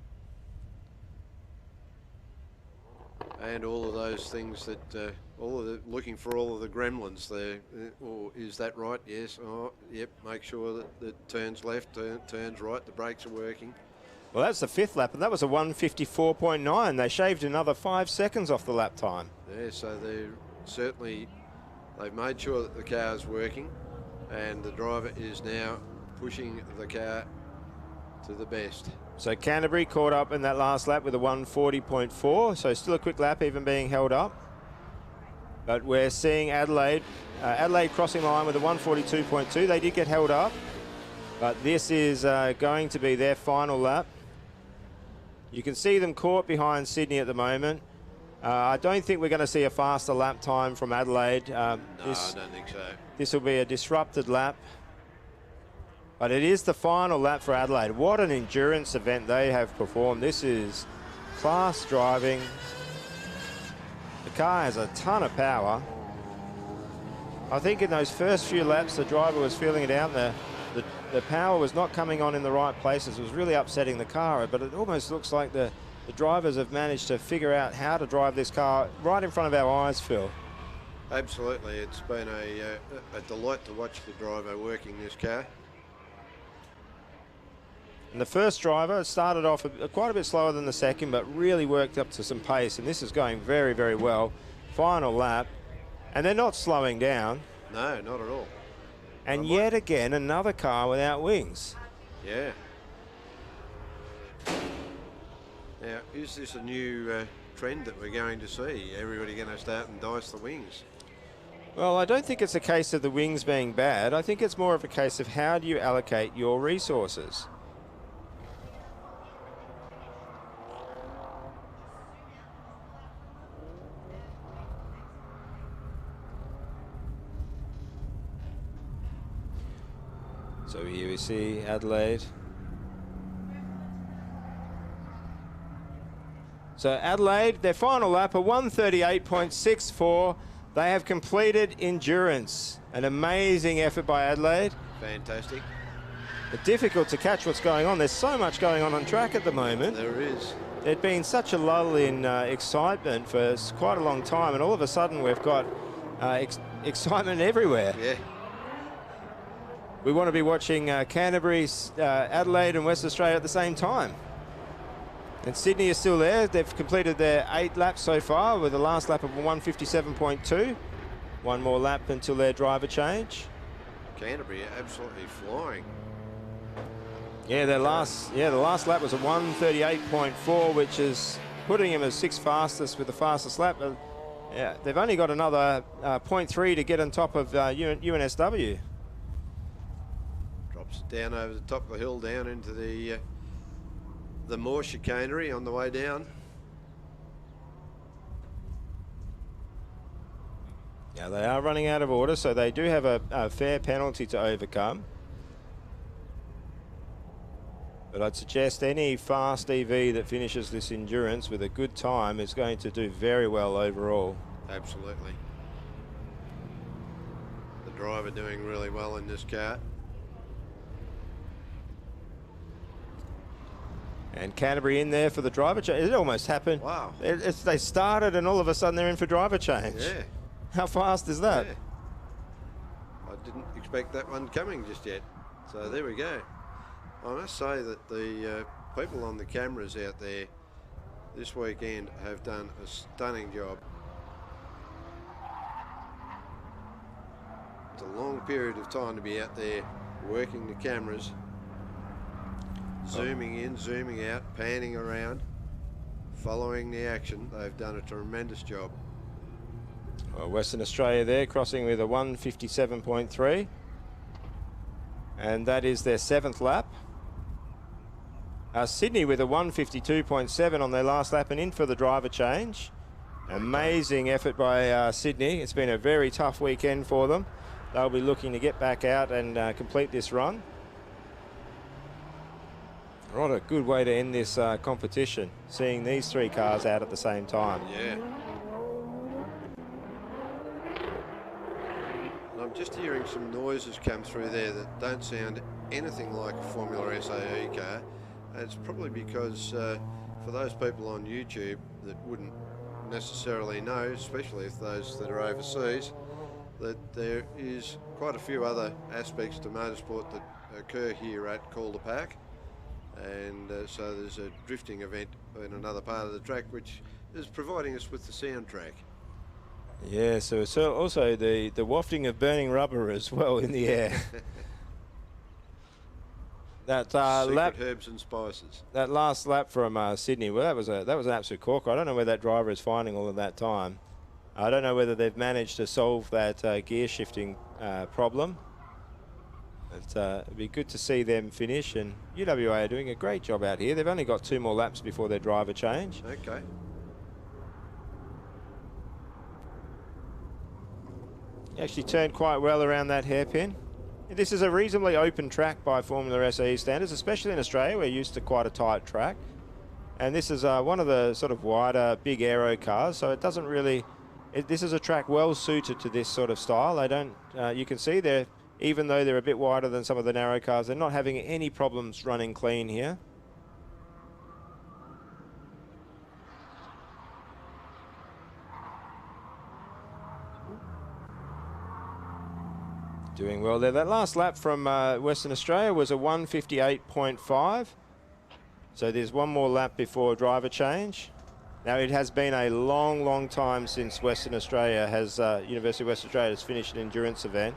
And all of those things that, looking for all of the gremlins there. Oh, is that right? Yes. Oh, yep. Make sure that it turns left, turns right, the brakes are working. Well, that's the 5th lap, and that was a 1:54.9. They shaved another 5 seconds off the lap time. Yeah, so they've made sure that the car's working, and the driver is now pushing the car to the best. So Canterbury caught up in that last lap with a 1:40.4, so still a quick lap even being held up. But we're seeing Adelaide crossing the line with a 1:42.2. They did get held up, but this is going to be their final lap. You can see them caught behind Sydney at the moment. I don't think we're going to see a faster lap time from Adelaide. No, I don't think so. This will be a disrupted lap. But it is the final lap for Adelaide. What an endurance event they have performed. This is class driving. The car has a ton of power. I think in those first few laps, the driver was feeling it out. The power was not coming on in the right places. It was really upsetting the car, but it almost looks like the the drivers have managed to figure out how to drive this car right in front of our eyes, Phil. Absolutely, it's been a delight to watch the driver working this car. And the first driver started off quite a bit slower than the second, but really worked up to some pace, and this is going very, very well. Final lap, and they're not slowing down. No, not at all. And yet again, another car without wings. Yeah. Now, is this a new trend that we're going to see? Everybody going to start and dice the wings? Well, I don't think it's a case of the wings being bad. I think it's more of a case of how do you allocate your resources. So here we see Adelaide. So Adelaide, their final lap, a 1:38.64. They have completed endurance. An amazing effort by Adelaide. Fantastic. But difficult to catch what's going on. There's so much going on track at the moment. There is. There'd been such a lull in excitement for quite a long time, and all of a sudden we've got excitement everywhere. Yeah. We want to be watching Canterbury, Adelaide and West Australia at the same time. And Sydney is still there. They've completed their 8 laps so far with the last lap of 1:57.2. One more lap until their driver change. Canterbury are absolutely flying. Yeah, the last lap was a 1:38.4, which is putting him as 6th fastest with the fastest lap. Yeah, they've only got another 0.3 to get on top of UNSW. Drops down over the top of the hill, down into the more chicanery on the way down. Yeah, they are running out of order, so they do have a fair penalty to overcome. But I'd suggest any fast EV that finishes this endurance with a good time is going to do very well overall. Absolutely. The driver doing really well in this car. And Canterbury in there for the driver change. It almost happened. Wow. They started and all of a sudden they're in for driver change. Yeah. How fast is that? Yeah. I didn't expect that one coming just yet. So there we go. I must say that the people on the cameras out there this weekend have done a stunning job. It's a long period of time to be out there working the cameras. Zooming in, zooming out, panning around, following the action. They've done a tremendous job. Well, Western Australia there crossing with a 1:57.3. And that is their 7th lap. Sydney with a 1:52.7 on their last lap and in for the driver change. Amazing effort by Sydney. It's been a very tough weekend for them. They'll be looking to get back out and complete this run. What a good way to end this competition, seeing these 3 cars out at the same time. Yeah. And I'm just hearing some noises come through there that don't sound anything like a Formula SAE car. It's probably because for those people on YouTube that wouldn't necessarily know, especially if those that are overseas, that there is quite a few other aspects to motorsport that occur here at Calder Park. And so there's a drifting event in another part of the track which is providing us with the soundtrack. Yeah, so it's also the wafting of burning rubber as well in the air. That lap, herbs and spices. that last lap from Sydney, well, that was an absolute corker. I don't know where that driver is finding all of that time. I don't know whether they've managed to solve that gear shifting problem. It'd be good to see them finish, and UWA are doing a great job out here. They've only got 2 more laps before their driver change. Okay. Actually turned quite well around that hairpin. This is a reasonably open track by Formula SAE standards, especially in Australia. We're used to quite a tight track. And this is one of the sort of wider, big aero cars, so it doesn't really... this is a track well suited to this sort of style. They don't... you can see they're... Even though they're a bit wider than some of the narrow cars, they're not having any problems running clean here. Doing well there. That last lap from Western Australia was a 1:58.5. So there's one more lap before driver change. Now, it has been a long, long time since Western Australia has, University of Western Australia has finished an endurance event.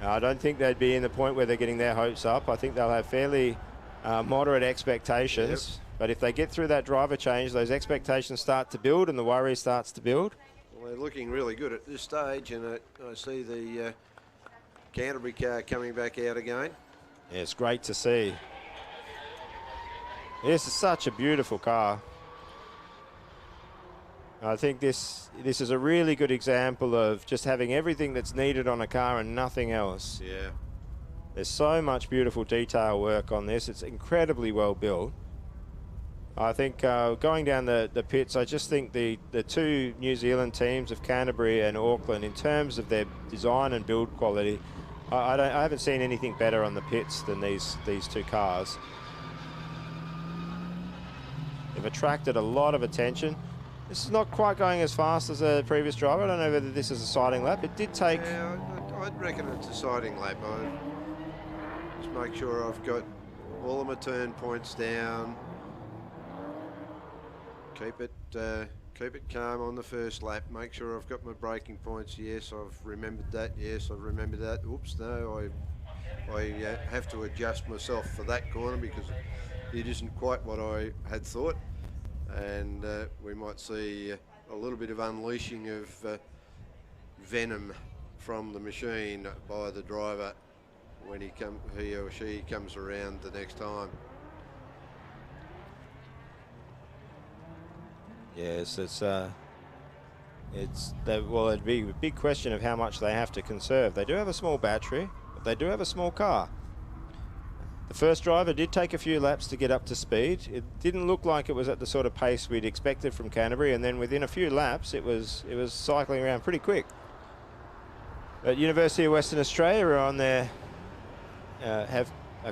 I don't think they'd be in the point where they're getting their hopes up. I think they'll have fairly moderate expectations. Yep. But if they get through that driver change, those expectations start to build and the worry starts to build. Well, they're looking really good at this stage, and I see the Canterbury car coming back out again. Yeah, it's great to see. This is such a beautiful car. I think this is a really good example of just having everything that's needed on a car and nothing else. Yeah. There's so much beautiful detail work on this. It's incredibly well built. I think going down the pits, I just think the two New Zealand teams of Canterbury and Auckland, in terms of their design and build quality, I haven't seen anything better on the pits than these two cars. They've attracted a lot of attention. This is not quite going as fast as the previous driver. I don't know whether this is a sighting lap. It did take... Yeah, I'd reckon it's a sighting lap. I just make sure I've got all of my turn points down. Keep it calm on the first lap. Make sure I've got my braking points. Yes, I've remembered that. Yes, I've remembered that. Oops, no, I have to adjust myself for that corner because it isn't quite what I had thought. And we might see a little bit of unleashing of venom from the machine by the driver when he or she comes around the next time. Yes, well, it'd be a big question of how much they have to conserve. They do have a small battery, but they do have a small car. The first driver did take a few laps to get up to speed. It didn't look like it was at the sort of pace we'd expected from Canterbury, and then within a few laps, it was cycling around pretty quick. But University of Western Australia are on their are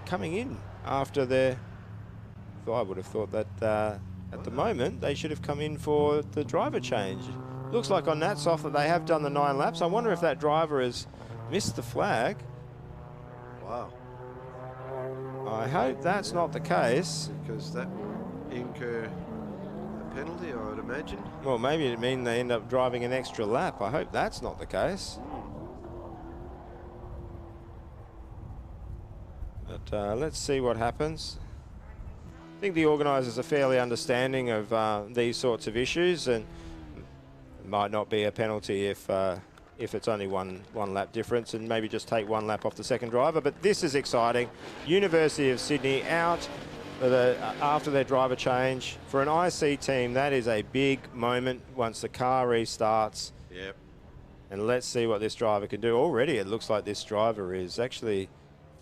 coming in after their. I would have thought that. At the moment, they should have come in for the driver change. Looks like on that soft that they have done the 9 laps. I wonder if that driver has missed the flag. Wow. I hope that's not the case. Because that will incur a penalty, I would imagine. Well, maybe it means they end up driving an extra lap. I hope that's not the case. But let's see what happens. I think the organisers are fairly understanding of these sorts of issues, and it might not be a penalty if it's only one lap difference, and maybe just take 1 lap off the second driver. But this is exciting. University of Sydney out after their driver change. For an IC team, that is a big moment once the car restarts. Yep. And let's see what this driver can do. Already it looks like this driver is actually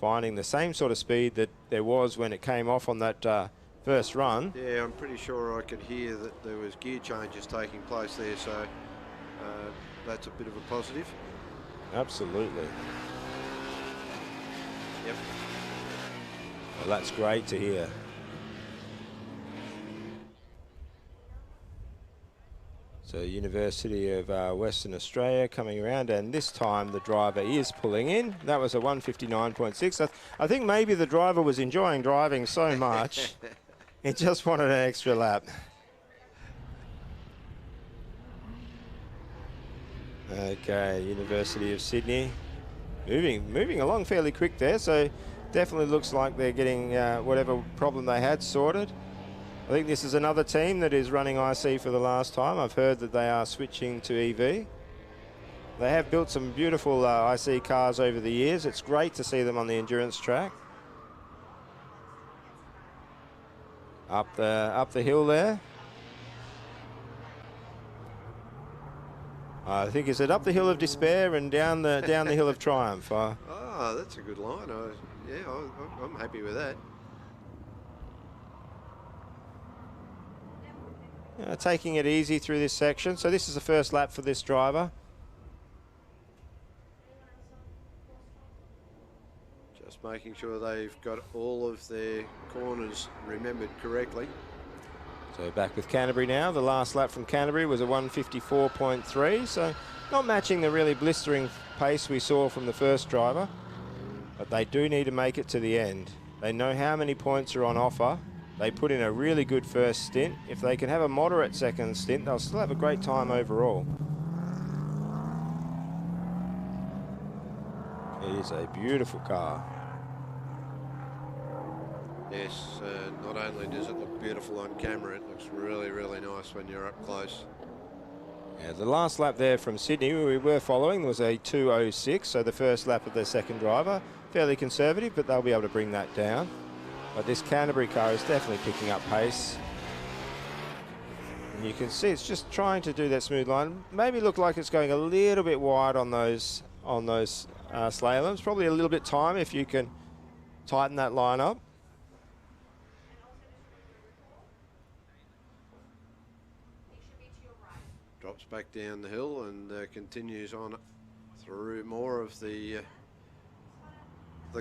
finding the same sort of speed that there was when it came off on that first run. Yeah, I'm pretty sure I could hear that there was gear changes taking place there, so that's a bit of a positive. Absolutely. Yep. Well, that's great to hear. So University of Western Australia coming around, and this time the driver is pulling in. That was a 1:59.6. I think maybe the driver was enjoying driving so much he just wanted an extra lap. Okay, University of Sydney moving along fairly quick there, so definitely looks like they're getting whatever problem they had sorted. I think this is another team that is running IC for the last time. I've heard that they are switching to EV. They have built some beautiful IC cars over the years. It's great to see them on the endurance track. Up the hill there. I think, is it up the hill of despair and down the hill of triumph? Oh, that's a good line. I'm happy with that. Taking it easy through this section. So this is the first lap for this driver. Just making sure they've got all of their corners remembered correctly. So back with Canterbury now. The last lap from Canterbury was a 154.3, so not matching the really blistering pace we saw from the first driver, but they do need to make it to the end. They know how many points are on offer. They put in a really good first stint. If they can have a moderate second stint, they'll still have a great time overall. It is a beautiful car. Yes, not only does it look beautiful on camera, it looks really, really nice when you're up close. Yeah, the last lap there from Sydney we were following was a 2:06, so the first lap of their second driver. Fairly conservative, but they'll be able to bring that down. But this Canterbury car is definitely picking up pace. And you can see it's just trying to do that smooth line. Maybe look like it's going a little bit wide on those slaloms. Probably a little bit time if you can tighten that line up. Drops back down the hill and continues on through more of the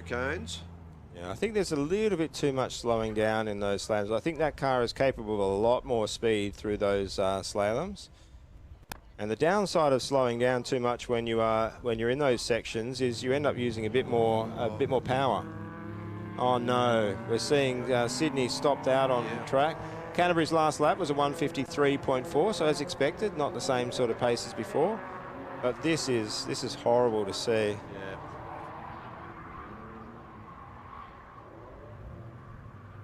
cones. Yeah, I think there's a little bit too much slowing down in those slaloms. I think that car is capable of a lot more speed through those slaloms. And the downside of slowing down too much when you're in those sections is you end up using a bit more power. Oh no, we're seeing Sydney stopped out on track. Canterbury's last lap was a 153.4, so as expected, not the same sort of pace as before. But this is horrible to see. Yeah.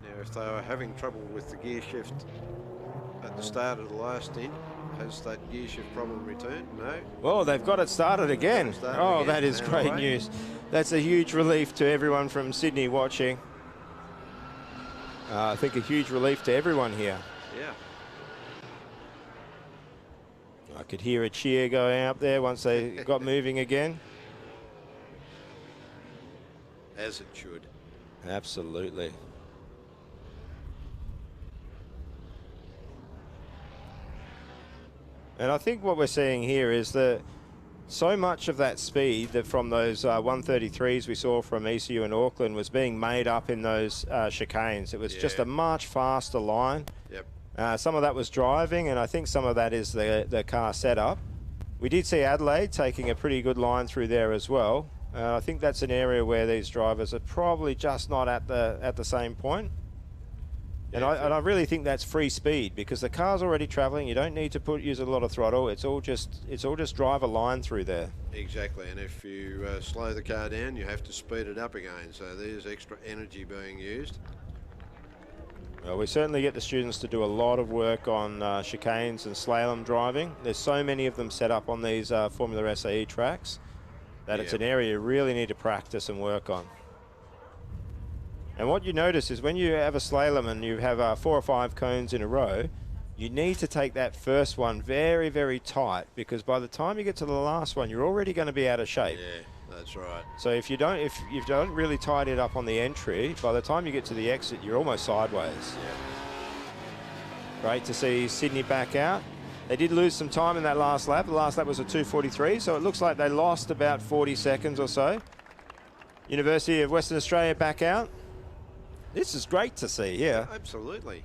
Now, if they were having trouble with the gear shift at the start of the last stint, has that gear shift problem returned? No. Well, they've got it started again. That is great news. That's a huge relief to everyone from Sydney watching. I think a huge relief to everyone here. Yeah. I could hear a cheer going up there once they got moving again. As it should. Absolutely. And I think what we're seeing here is that so much of that speed that from those 133s we saw from ECU and Auckland was being made up in those chicanes. It was just a much faster line. Yep. Some of that was driving, and I think some of that is the car setup. We did see Adelaide taking a pretty good line through there as well. I think that's an area where these drivers are probably just not at the same point. And I really think that's free speed because the car's already travelling. You don't need to use a lot of throttle. It's all just drive a line through there. Exactly, and if you slow the car down, you have to speed it up again. So there's extra energy being used. Well, we certainly get the students to do a lot of work on chicanes and slalom driving. There's so many of them set up on these Formula SAE tracks that it's an area you really need to practice and work on. And what you notice is when you have a slalom and you have 4 or 5 cones in a row, you need to take that first one very, very tight because by the time you get to the last one, you're already going to be out of shape. Yeah, that's right. So if you don't really tidy it up on the entry, by the time you get to the exit, you're almost sideways. Yeah. Great to see Sydney back out. They did lose some time in that last lap. The last lap was a 2:43, so it looks like they lost about 40 seconds or so. University of Western Australia back out. This is great to see, yeah. Absolutely.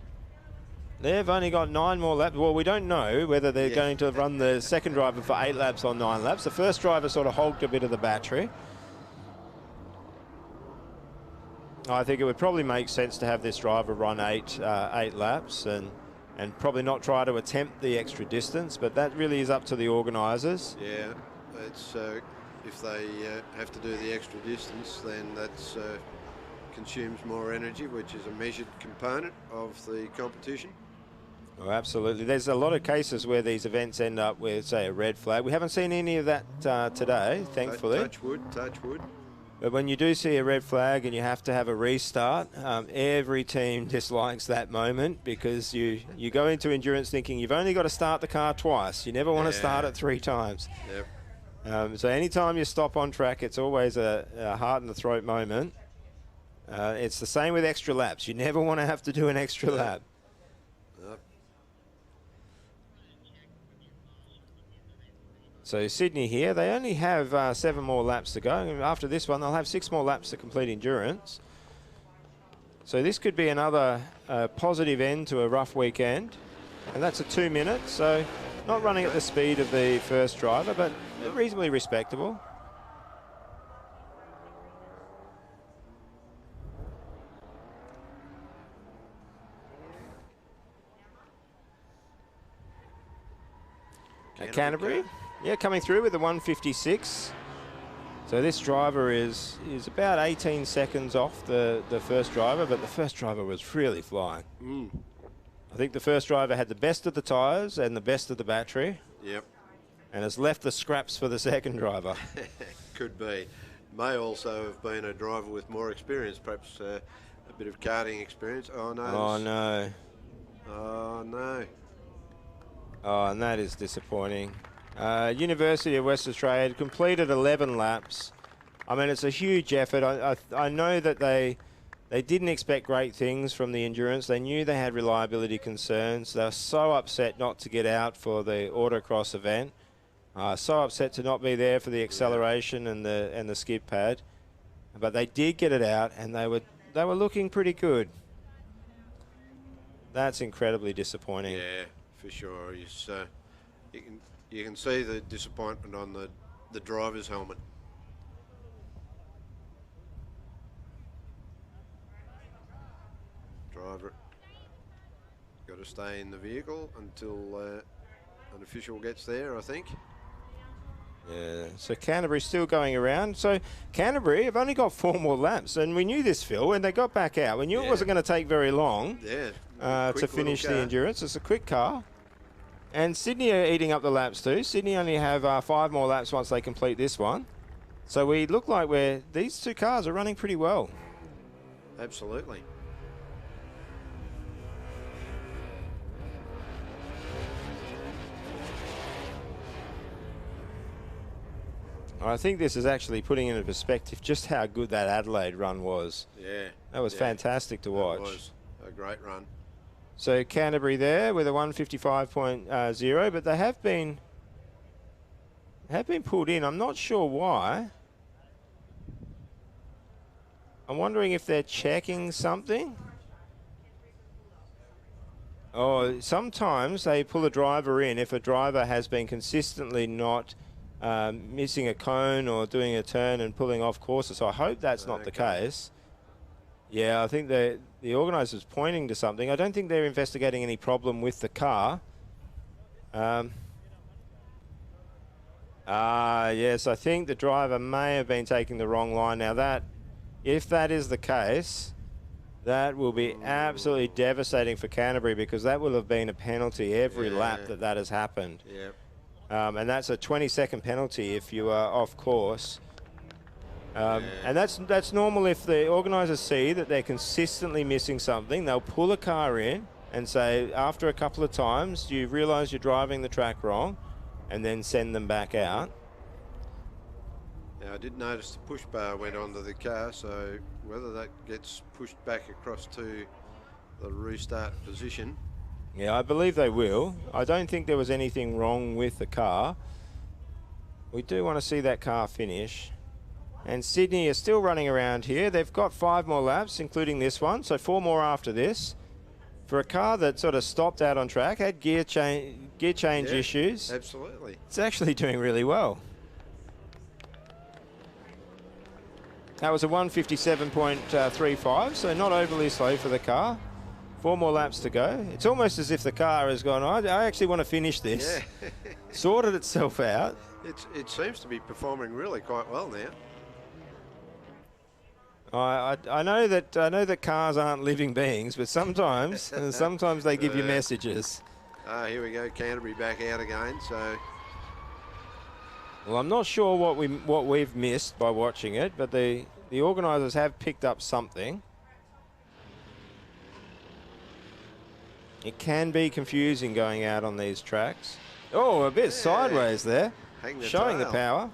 They've only got 9 more laps. Well, we don't know whether they're going to run the second driver for 8 laps or 9 laps. The first driver sort of hogged a bit of the battery. I think it would probably make sense to have this driver run 8 laps and probably not try to attempt the extra distance, but that really is up to the organisers. Yeah, it's if they have to do the extra distance, then that's consumes more energy, which is a measured component of the competition. Oh, absolutely. There's a lot of cases where these events end up with, say, a red flag. We haven't seen any of that today, thankfully. Touch wood, touch wood. But when you do see a red flag and you have to have a restart, every team dislikes that moment because you go into endurance thinking you've only got to start the car twice. You never want to start it 3 times. Yep. So anytime you stop on track, it's always a heart in the throat moment. It's the same with extra laps. You never want to have to do an extra lap. Yep. So Sydney here, they only have 7 more laps to go. And after this one, they'll have 6 more laps to complete endurance. So this could be another positive end to a rough weekend. And that's a 2 minute, so not running at the speed of the first driver, but reasonably respectable. Canterbury, yeah, coming through with the 156. So this driver is about 18 seconds off the first driver, but the first driver was really flying. I think the first driver had the best of the tyres and the best of the battery. Yep. And has left the scraps for the second driver. Could be. May also have been a driver with more experience, perhaps a bit of karting experience. Oh, no. Oh, no. Oh, no. Oh, and that is disappointing. University of Western Australia had completed 11 laps. I mean, it's a huge effort. I know that they didn't expect great things from the endurance. They knew they had reliability concerns. They were so upset not to get out for the Autocross event. So upset to not be there for the acceleration and the skid pad. But they did get it out, and they were looking pretty good. That's incredibly disappointing. Yeah, for sure. You can see the disappointment on the driver's helmet. Driver got to stay in the vehicle until an official gets there, I think. Yeah, so Canterbury's still going around. So Canterbury have only got 4 more laps, and we knew this, Phil, when they got back out. We knew it wasn't going to take very long to finish the endurance. It's a quick car. And Sydney are eating up the laps too. Sydney only have 5 more laps once they complete this one. So we look like these 2 cars are running pretty well. Absolutely. I think this is actually putting into perspective just how good that Adelaide run was. Yeah. That was fantastic to watch. That was a great run. So Canterbury there with a 155.0, but they have been pulled in. I'm not sure why. I'm wondering if they're checking something. Oh, sometimes they pull a driver in if a driver has been consistently not missing a cone or doing a turn and pulling off courses. So I hope that's not the case. Yeah, I think the organiser's pointing to something. I don't think they're investigating any problem with the car. Yes, I think the driver may have been taking the wrong line. Now if that is the case, that will be absolutely devastating for Canterbury, because that will have been a penalty every lap that has happened. Yeah. And that's a 20-second penalty if you are off course. And that's normal. If the organisers see that they're consistently missing something, they'll pull a car in and say, after a couple of times, do you realise you're driving the track wrong? And then send them back out. Now, I did notice the push bar went onto the car, so whether that gets pushed back across to the restart position. Yeah, I believe they will. I don't think there was anything wrong with the car. We do want to see that car finish. And Sydney is still running around here. They've got 5 more laps, including this one, so 4 more after this. For a car that sort of stopped out on track, had gear change issues. Absolutely. It's actually doing really well. That was a 157.35, so not overly slow for the car. 4 more laps to go. It's almost as if the car has gone, I actually want to finish this. Yeah. Sorted itself out. It seems to be performing really quite well now. I know that cars aren't living beings, but sometimes they give you messages. Here we go, Canterbury back out again. So, well, I'm not sure what we've missed by watching it, but the organisers have picked up something. It can be confusing going out on these tracks. Oh, a bit sideways there, showing the power.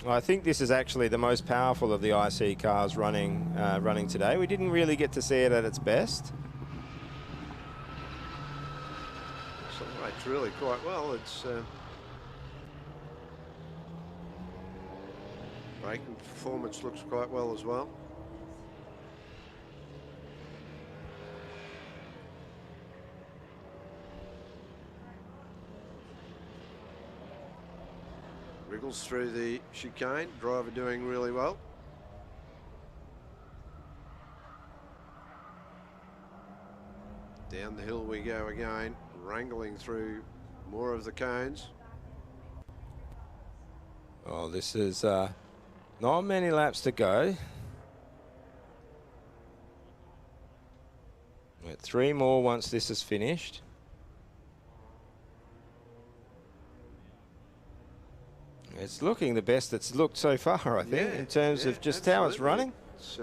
I think this is actually the most powerful of the IC cars running today. We didn't really get to see it at its best. Accelerates really quite well. It's braking performance looks quite well as well. Wriggles through the chicane. Driver doing really well. Down the hill we go again, wrangling through more of the cones. Oh, this is not many laps to go. 3 more once this is finished. It's looking the best it's looked so far, I think, in terms of just how it's running. It's,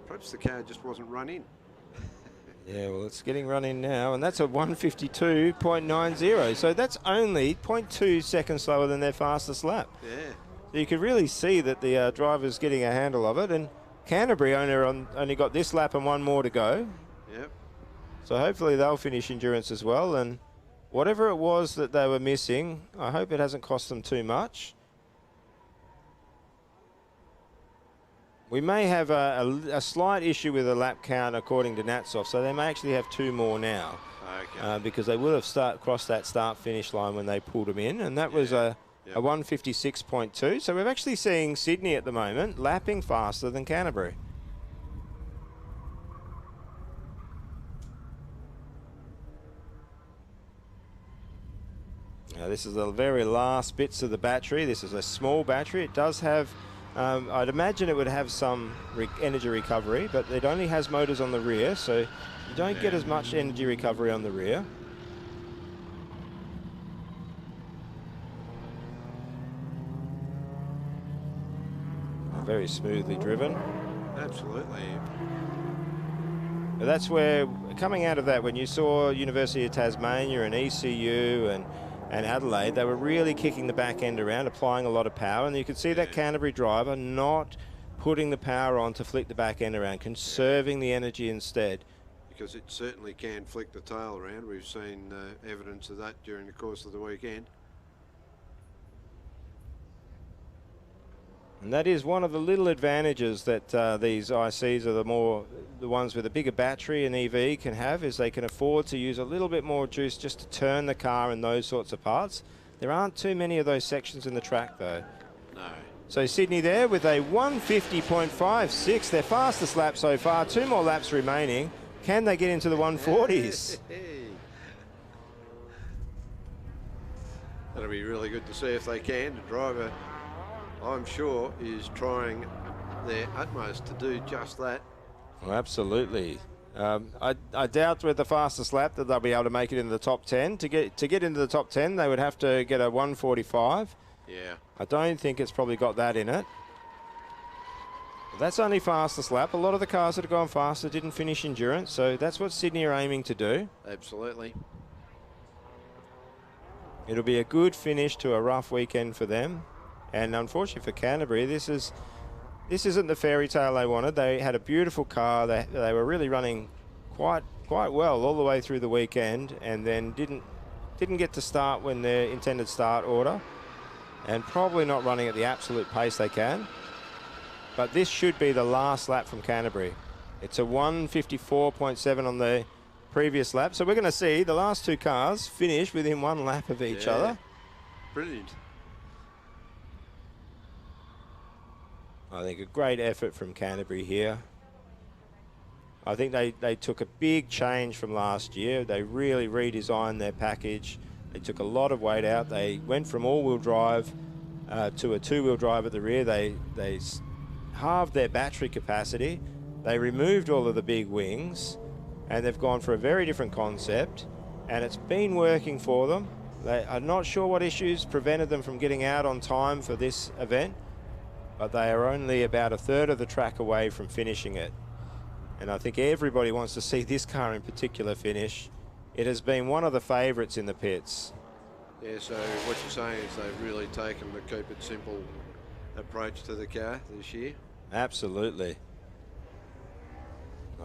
perhaps the car just wasn't run in. Yeah, well, it's getting run in now, and that's a 152.90. So that's only 0.2 seconds slower than their fastest lap. Yeah. So you could really see that the driver's getting a handle of it, and Canterbury only got this lap and 1 more to go. Yep. So hopefully they'll finish endurance as well, and whatever it was that they were missing, I hope it hasn't cost them too much. We may have a slight issue with the lap count according to Natsov, so they may actually have 2 more now. Okay. Because they will have crossed that start-finish line when they pulled them in, and that was a 156.2. So we're actually seeing Sydney at the moment lapping faster than Canterbury. Now this is the very last bits of the battery. This is a small battery. It does have, I'd imagine it would have some energy recovery, but it only has motors on the rear, so you don't get as much energy recovery on the rear. Very smoothly driven. Absolutely. But that's where, coming out of that, when you saw University of Tasmania and ECU and Adelaide, they were really kicking the back end around, applying a lot of power, and you could see that Canterbury driver not putting the power on to flick the back end around, conserving the energy instead. Because it certainly can flick the tail around. We've seen evidence of that during the course of the weekend. And that is one of the little advantages that these ICs are the ones with a bigger battery and EV can have, is they can afford to use a little bit more juice just to turn the car and those sorts of parts. There aren't too many of those sections in the track though. No. So Sydney there with a 150.56, their fastest lap so far. 2 more laps remaining. Can they get into the 140s? That'll be really good to see if they can. The driver, I'm sure, is trying their utmost to do just that. Well, absolutely. I doubt with the fastest lap that they'll be able to make it into the top 10. To get into the top 10, they would have to get a 145. Yeah. I don't think it's probably got that in it. But that's only fastest lap. A lot of the cars that have gone faster didn't finish endurance, so that's what Sydney are aiming to do. Absolutely. It'll be a good finish to a rough weekend for them. And unfortunately for Canterbury, this isn't the fairy tale they wanted. They had a beautiful car. They were really running quite well all the way through the weekend, and then didn't get to start when their intended start order, and probably not running at the absolute pace they can. But this should be the last lap from Canterbury. It's a 154.7 on the previous lap. So we're going to see the last 2 cars finish within 1 lap of each other. Brilliant. I think a great effort from Canterbury here. I think they took a big change from last year. They really redesigned their package. They took a lot of weight out. They went from all-wheel drive to a 2-wheel drive at the rear. They halved their battery capacity. They removed all of the big wings, and they've gone for a very different concept, and it's been working for them. I'm not sure what issues prevented them from getting out on time for this event, but they are only about 1/3 of the track away from finishing it. And I think everybody wants to see this car in particular finish. It has been one of the favourites in the pits. Yeah, so what you're saying is they've really taken the keep it simple approach to the car this year. Absolutely.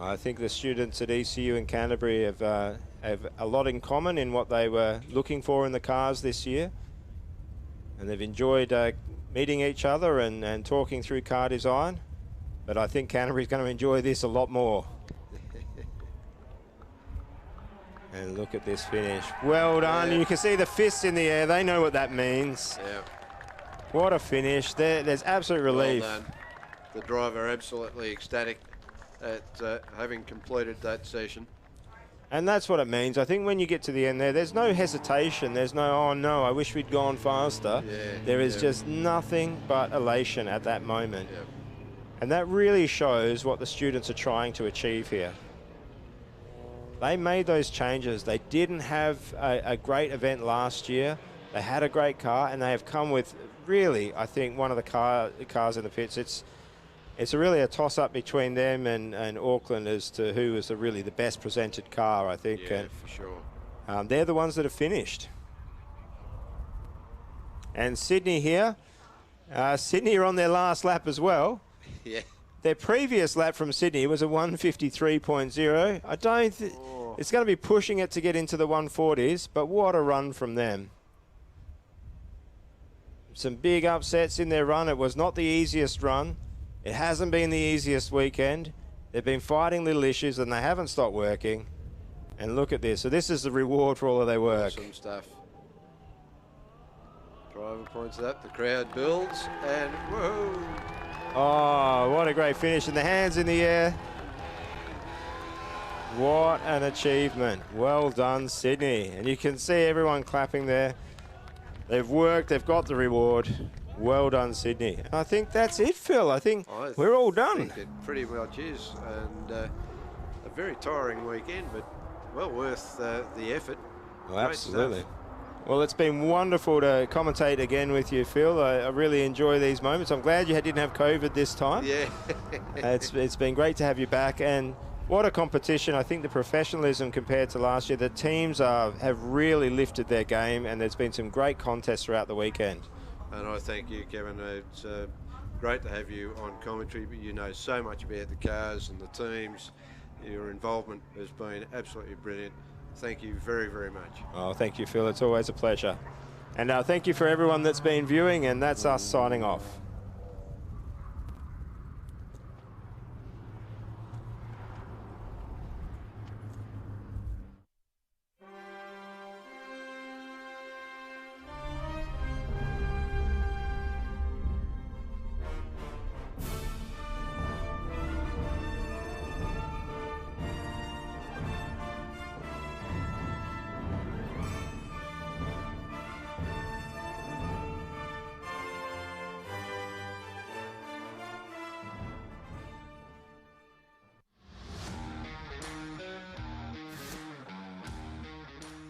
I think the students at ECU and Canterbury have a lot in common in what they were looking for in the cars this year. And they've enjoyed meeting each other and talking through car design. But I think Canterbury's going to enjoy this a lot more. And look at this finish. Well done. Yeah. You can see the fists in the air. They know what that means. Yeah. What a finish. There's absolute relief. Well done. The driver absolutely ecstatic at having completed that session. And that's what it means. I think when you get to the end there's no hesitation. There's no, oh no, I wish we'd gone faster. Yeah, there is yeah. just nothing but elation at that moment. Yeah. And that really shows what the students are trying to achieve here. They made those changes. They didn't have a great event last year. They had a great car, and they have come with really, I think, one of the cars in the pits. It's really a toss-up between them and Auckland as to who is really the best presented car, I think. Yeah, for sure. They're the ones that have finished. And Sydney here. Sydney are on their last lap as well. Yeah. Their previous lap from Sydney was a 153.0. I don't think it's going to be pushing it to get into the 140s, but what a run from them. Some big upsets in their run. It was not the easiest run. It hasn't been the easiest weekend. They've been fighting little issues and they haven't stopped working. And look at this. So this is the reward for all of their work. Awesome stuff. Driver points it up, the crowd builds, and whoa! Oh, what a great finish. And the hands in the air. What an achievement. Well done, Sydney. And you can see everyone clapping there. They've worked, they've got the reward. Well done, Sydney. And I think that's it, Phil. I think we're all done. I think it pretty much is. And a very tiring weekend, but well worth the effort. Well, absolutely. Well, it's been wonderful to commentate again with you, Phil. I really enjoy these moments. I'm glad you didn't have COVID this time. Yeah. It's been great to have you back. And what a competition. I think the professionalism compared to last year, the teams have really lifted their game, and there's been some great contests throughout the weekend. And I thank you, Kevin. It's great to have you on commentary, but you know so much about the cars and the teams. Your involvement has been absolutely brilliant. Thank you very, very much. Oh, thank you, Phil. It's always a pleasure. And thank you for everyone that's been viewing, and that's us signing off.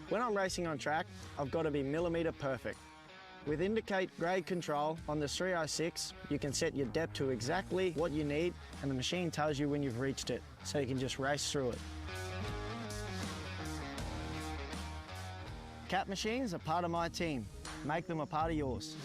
When I'm racing on track, I've got to be millimetre perfect. With Indicate grade control on the 3i6, you can set your depth to exactly what you need, and the machine tells you when you've reached it, so you can just race through it. Cat machines are part of my team. Make them a part of yours.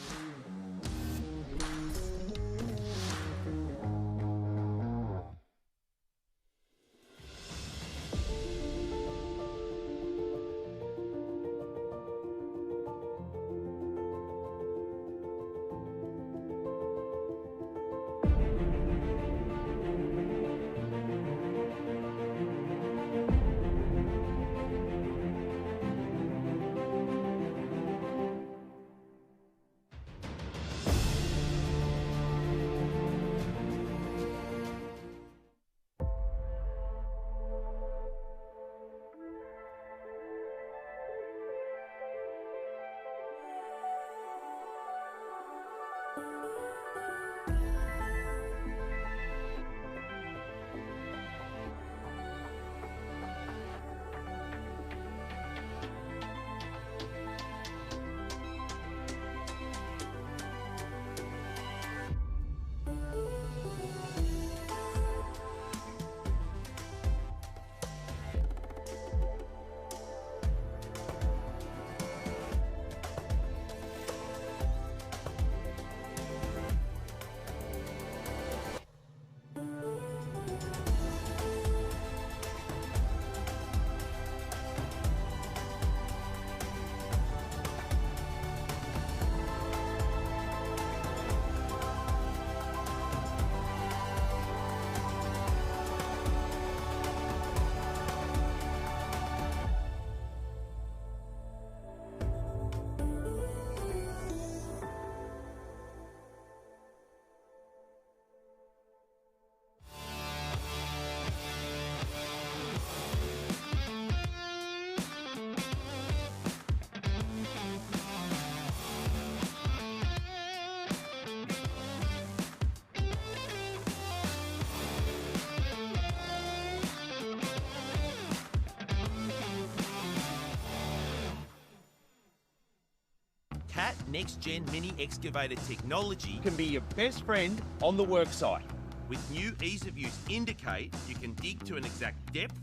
Next Gen Mini Excavator technology Can be your best friend on the worksite. with new ease of use Indicate, you can dig to an exact depth,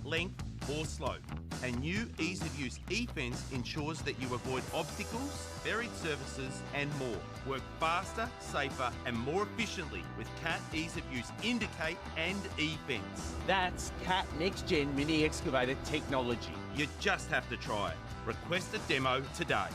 length or slope. And new ease of use eFence ensures that you avoid obstacles, buried surfaces and more. Work faster, safer and more efficiently with CAT ease of use Indicate and eFence. That's CAT Next Gen Mini Excavator technology. You just have to try it. Request a demo today.